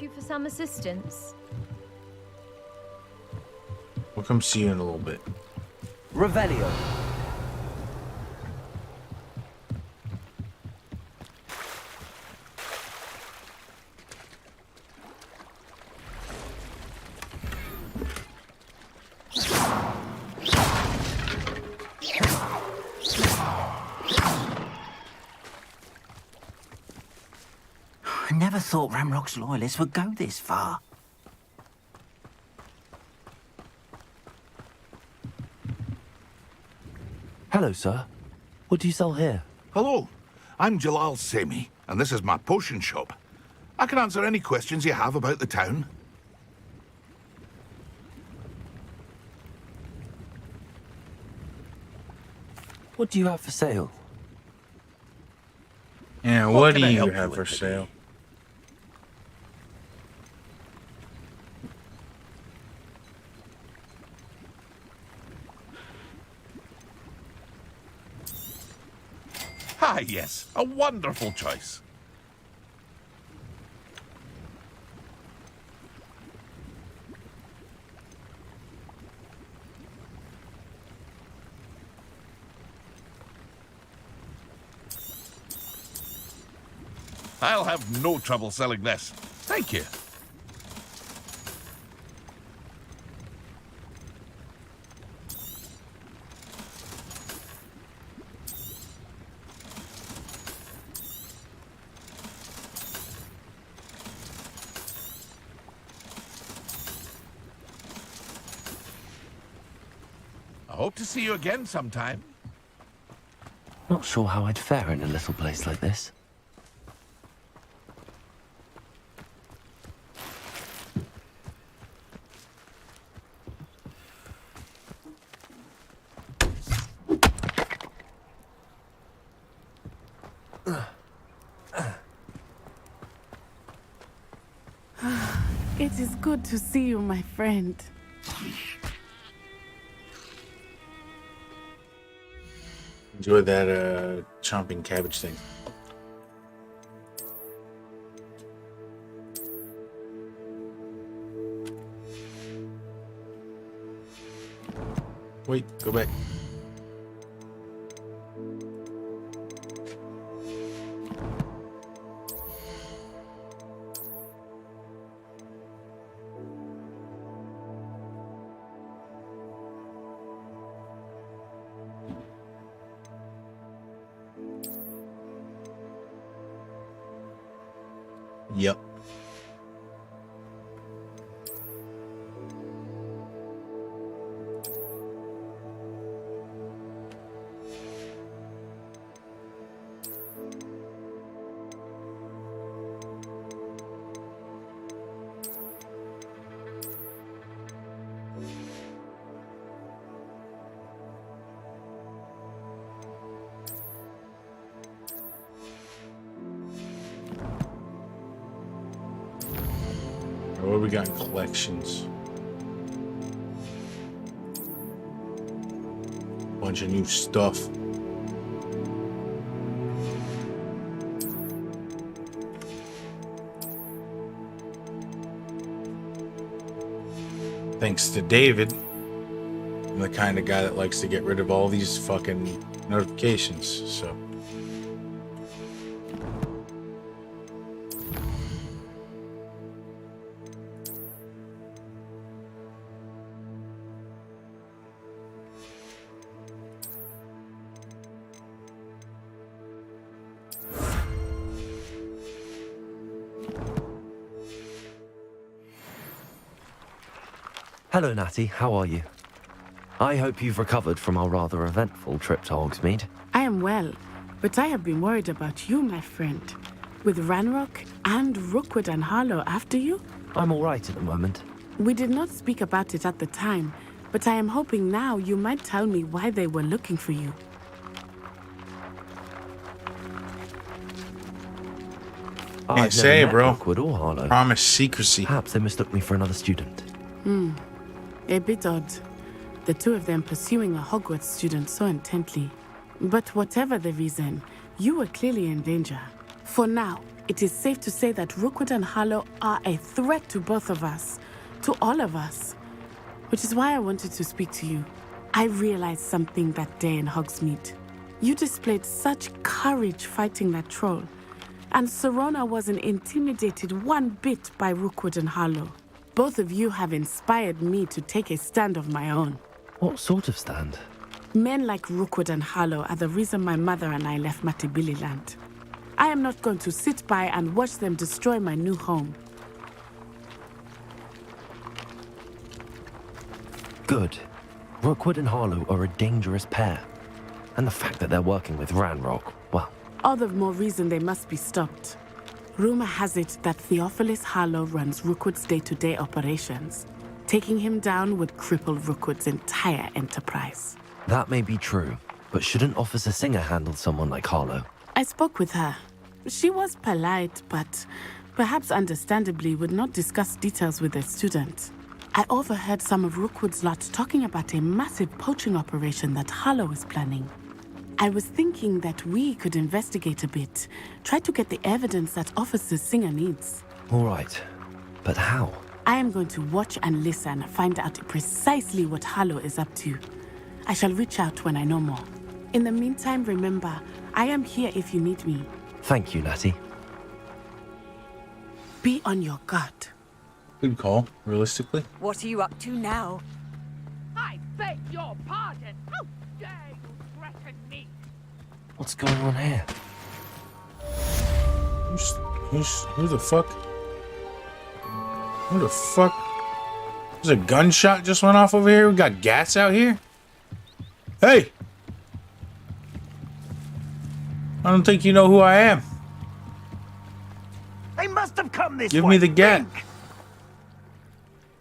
You for some assistance? We'll come see you in a little bit. Revelio. I never thought Ramrock's loyalists would go this far. Hello, sir. What do you sell here? Hello, I'm Jalal Semi, and this is my potion shop. I can answer any questions you have about the town. What do you have for sale? Yeah, what do you have for sale? Ah, yes, a wonderful choice. I'll have no trouble selling this. Thank you. I hope to see you again sometime. Not sure how I'd fare in a little place like this. It is good to see you, my friend. Enjoy that chomping cabbage thing. Wait, go back. Yep. What do we got in collections? Bunch of new stuff. Thanks to David. I'm the kind of guy that likes to get rid of all these fucking notifications, so. Hello, Natty. How are you? I hope you've recovered from our rather eventful trip to Hogsmeade. I am well, but I have been worried about you, my friend. With Ranrock and Rookwood and Harlow after you? I'm all right at the moment. We did not speak about it at the time, but I am hoping now you might tell me why they were looking for you. Can't say, bro. Rookwood or Harlow. Promise secrecy. Perhaps they mistook me for another student. A bit odd. The two of them pursuing a Hogwarts student so intently. But whatever the reason, you were clearly in danger. For now, it is safe to say that Rookwood and Harlow are a threat to both of us. To all of us. Which is why I wanted to speak to you. I realized something that day in Hogsmeade. You displayed such courage fighting that troll. And Serona wasn't intimidated one bit by Rookwood and Harlow. Both of you have inspired me to take a stand of my own. What sort of stand? Men like Rookwood and Harlow are the reason my mother and I left Matibili land. I am not going to sit by and watch them destroy my new home. Good. Rookwood and Harlow are a dangerous pair. And the fact that they're working with Ranrock, well... All the more reason they must be stopped. Rumor has it that Theophilus Harlow runs Rookwood's day-to-day operations. Taking him down would cripple Rookwood's entire enterprise. That may be true, but shouldn't Officer Singer handle someone like Harlow? I spoke with her. She was polite, but perhaps understandably would not discuss details with a student. I overheard some of Rookwood's lot talking about a massive poaching operation that Harlow is planning. I was thinking that we could investigate a bit, try to get the evidence that Officer Singer needs. All right, but how? I am going to watch and listen, find out precisely what Harlow is up to. I shall reach out when I know more. In the meantime, remember, I am here if you need me. Thank you, Natty. Be on your guard. Good call, realistically. What are you up to now? I beg your pardon. How dare you threaten me? What's going on here? Who the fuck? Who the fuck? There's a gunshot just went off over here. We got gas out here. Hey! I don't think you know who I am. They must have come this way. Give me the gat.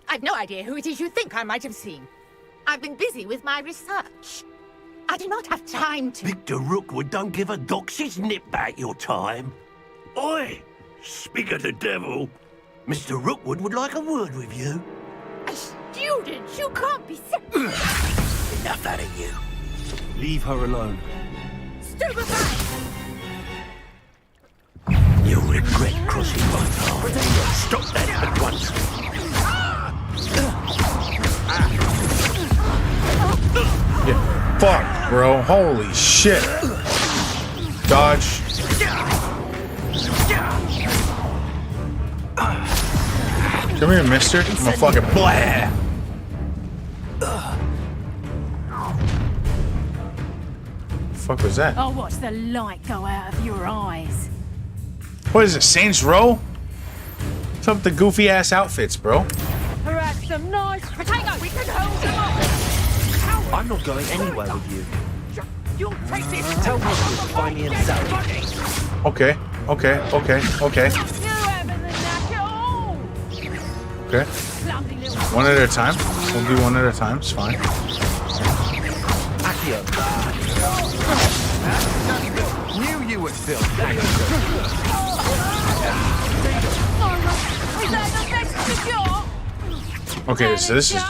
I've no idea who it is you think I might have seen. I've been busy with my research. I do not have time to... Victor Rookwood don't give a doxy's nip back your time. Oi! Speak of the devil. Mr. Rookwood would like a word with you. A student? You can't be... Enough out of you. Leave her alone. Stupefy! You'll regret crossing my path. Stop that at once. Yeah. Fuck, bro. Holy shit. Dodge. Come here, mister. I'm gonna fucking blah. Fuck was that? I'll watch the light go out of your eyes. What is it, Saints Row? What's up with the goofy ass outfits, bro? Perhaps some nice potato. We can hold them up. I'm not going anywhere with you. You'll take this. Tell me to find me in Sally. Okay, okay, okay, okay. You haven't the knack at all. Okay. One at a time. We'll do one at a time. It's fine. Knew you would feel. Okay, so this is.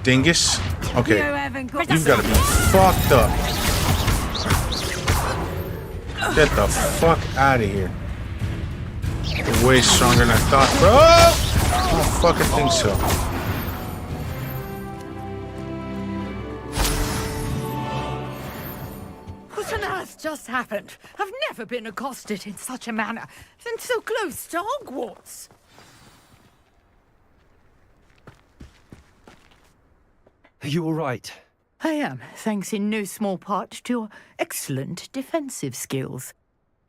Dingus. Okay, you've got to be fucked up. Get the fuck out of here. You're way stronger than I thought, bro. I don't fucking think so. What on earth just happened? I've never been accosted in such a manner, and so close to Hogwarts. Are you all right? I am, thanks in no small part to your excellent defensive skills.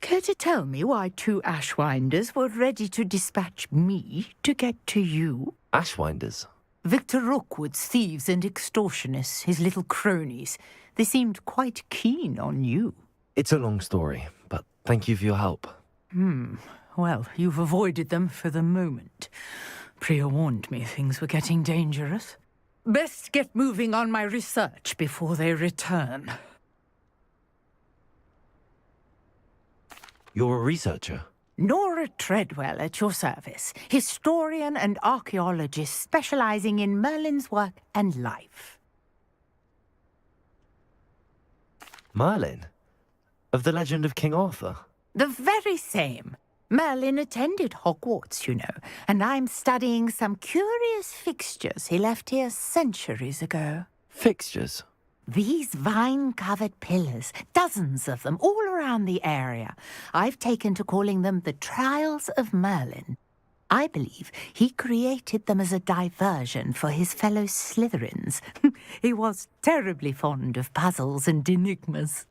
Care to tell me why 2 Ashwinders were ready to dispatch me to get to you? Ashwinders? Victor Rookwood's thieves and extortionists, his little cronies. They seemed quite keen on you. It's a long story, but thank you for your help. Well, you've avoided them for the moment. Priya warned me things were getting dangerous. Best get moving on my research before they return. You're a researcher? Nora Treadwell at your service, historian and archaeologist specializing in Merlin's work and life. Merlin? Of the legend of King Arthur? The very same. Merlin attended Hogwarts, you know, and I'm studying some curious fixtures he left here centuries ago. Fixtures? These vine-covered pillars, dozens of them, all around the area. I've taken to calling them the Trials of Merlin. I believe he created them as a diversion for his fellow Slytherins. He was terribly fond of puzzles and enigmas.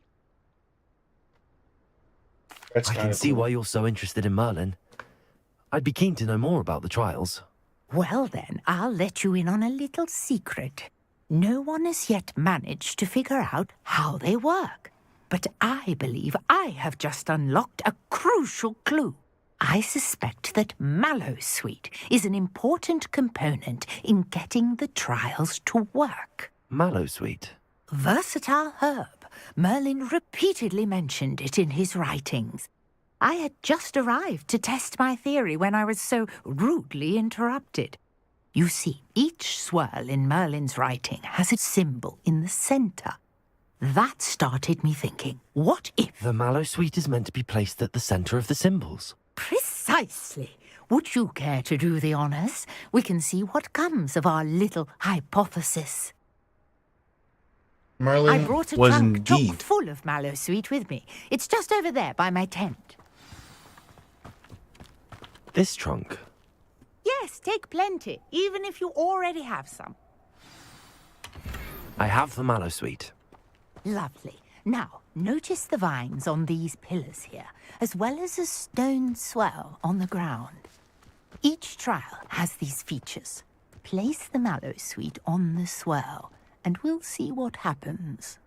I can see why you're so interested in Merlin. I'd be keen to know more about the trials. Well then, I'll let you in on a little secret. No one has yet managed to figure out how they work. But I believe I have just unlocked a crucial clue. I suspect that Mallowsweet is an important component in getting the trials to work. Mallowsweet? Versatile herb. Merlin repeatedly mentioned it in his writings. I had just arrived to test my theory when I was so rudely interrupted. You see, each swirl in Merlin's writing has a symbol in the center. That started me thinking, what if... The Mallowsweet is meant to be placed at the center of the symbols. Precisely. Would you care to do the honors? We can see what comes of our little hypothesis. Merlin I brought a was trunk chock indeed full of Mallowsweet with me. It's just over there by my tent. This trunk? Yes, take plenty, even if you already have some. I have the Mallowsweet. Lovely. Now, notice the vines on these pillars here, as well as a stone swell on the ground. Each trial has these features. Place the Mallowsweet on the swell, and we'll see what happens.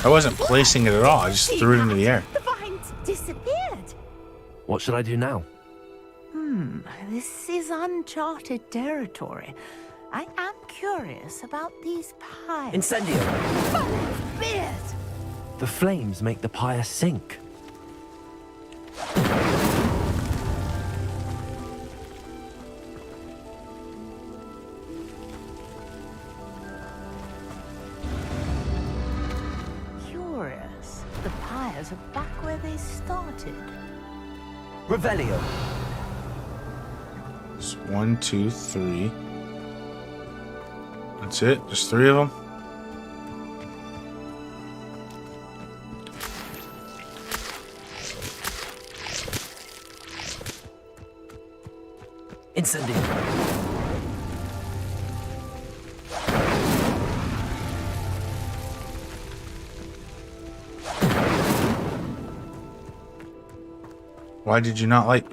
I wasn't placing it at all. I just threw it into the air. The vines disappeared. What should I do now? This is uncharted territory. I am curious about these piles. Incendio! Oh, beard! The flames make the pyre sink. Curious. The pyres are back where they started. Revelio. It's 1, 2, 3. That's it? Just 3 of them? Incendio. Why did you not like?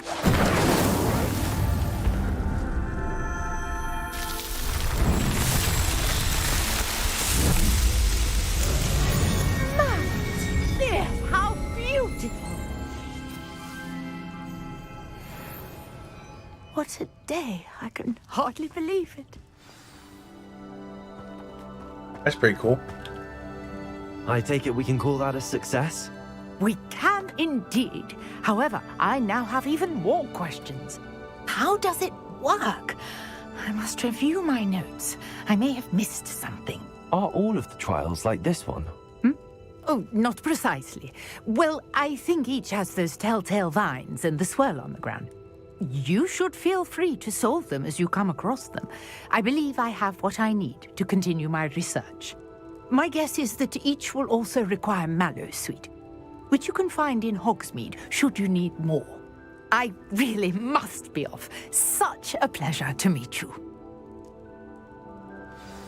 Yes, how beautiful! What a day. I can hardly believe it. That's pretty cool. I take it we can call that a success? We can indeed. However, I now have even more questions. How does it work? I must review my notes. I may have missed something. Are all of the trials like this one? Oh, not precisely. Well, I think each has those telltale vines and the swirl on the ground. You should feel free to solve them as you come across them. I believe I have what I need to continue my research. My guess is that each will also require Mallowsweet, which you can find in Hogsmeade should you need more. I really must be off. Such a pleasure to meet you.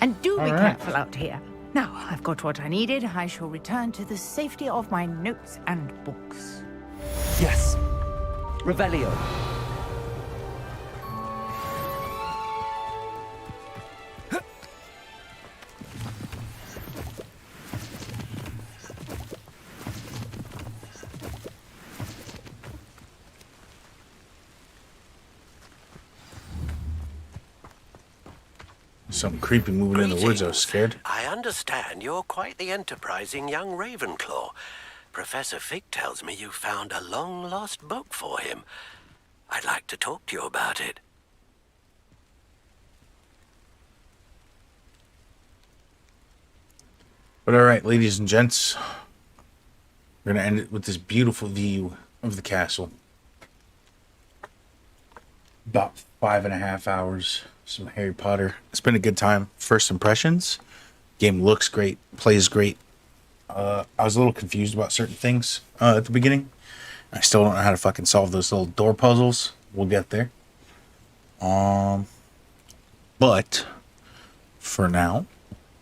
And do be careful out here. Now, I've got what I needed. I shall return to the safety of my notes and books. Yes. Revelio. Something creepy moving in the woods. I was scared. I understand you're quite the enterprising young Ravenclaw. Professor Fig tells me you found a long-lost book for him. I'd like to talk to you about it. But all right, ladies and gents, we're going to end it with this beautiful view of the castle. About 5.5 hours. Some Harry Potter. It's been a good time. First impressions. Game looks great. Plays great. I was a little confused about certain things at the beginning. I still don't know how to fucking solve those little door puzzles. We'll get there. But for now,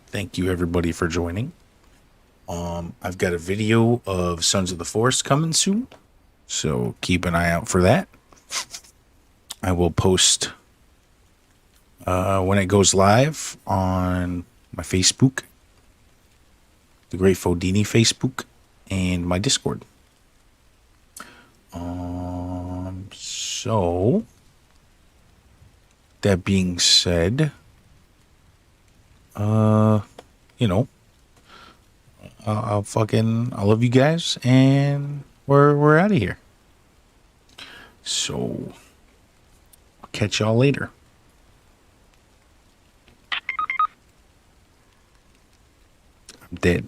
thank you everybody for joining. I've got a video of Sons of the Forest coming soon, so keep an eye out for that. I will post when it goes live on my Facebook, the Great Fodini Facebook, and my Discord. So that being said, you know, I love you guys, and we're out of here. So I'll catch y'all later. I'm dead.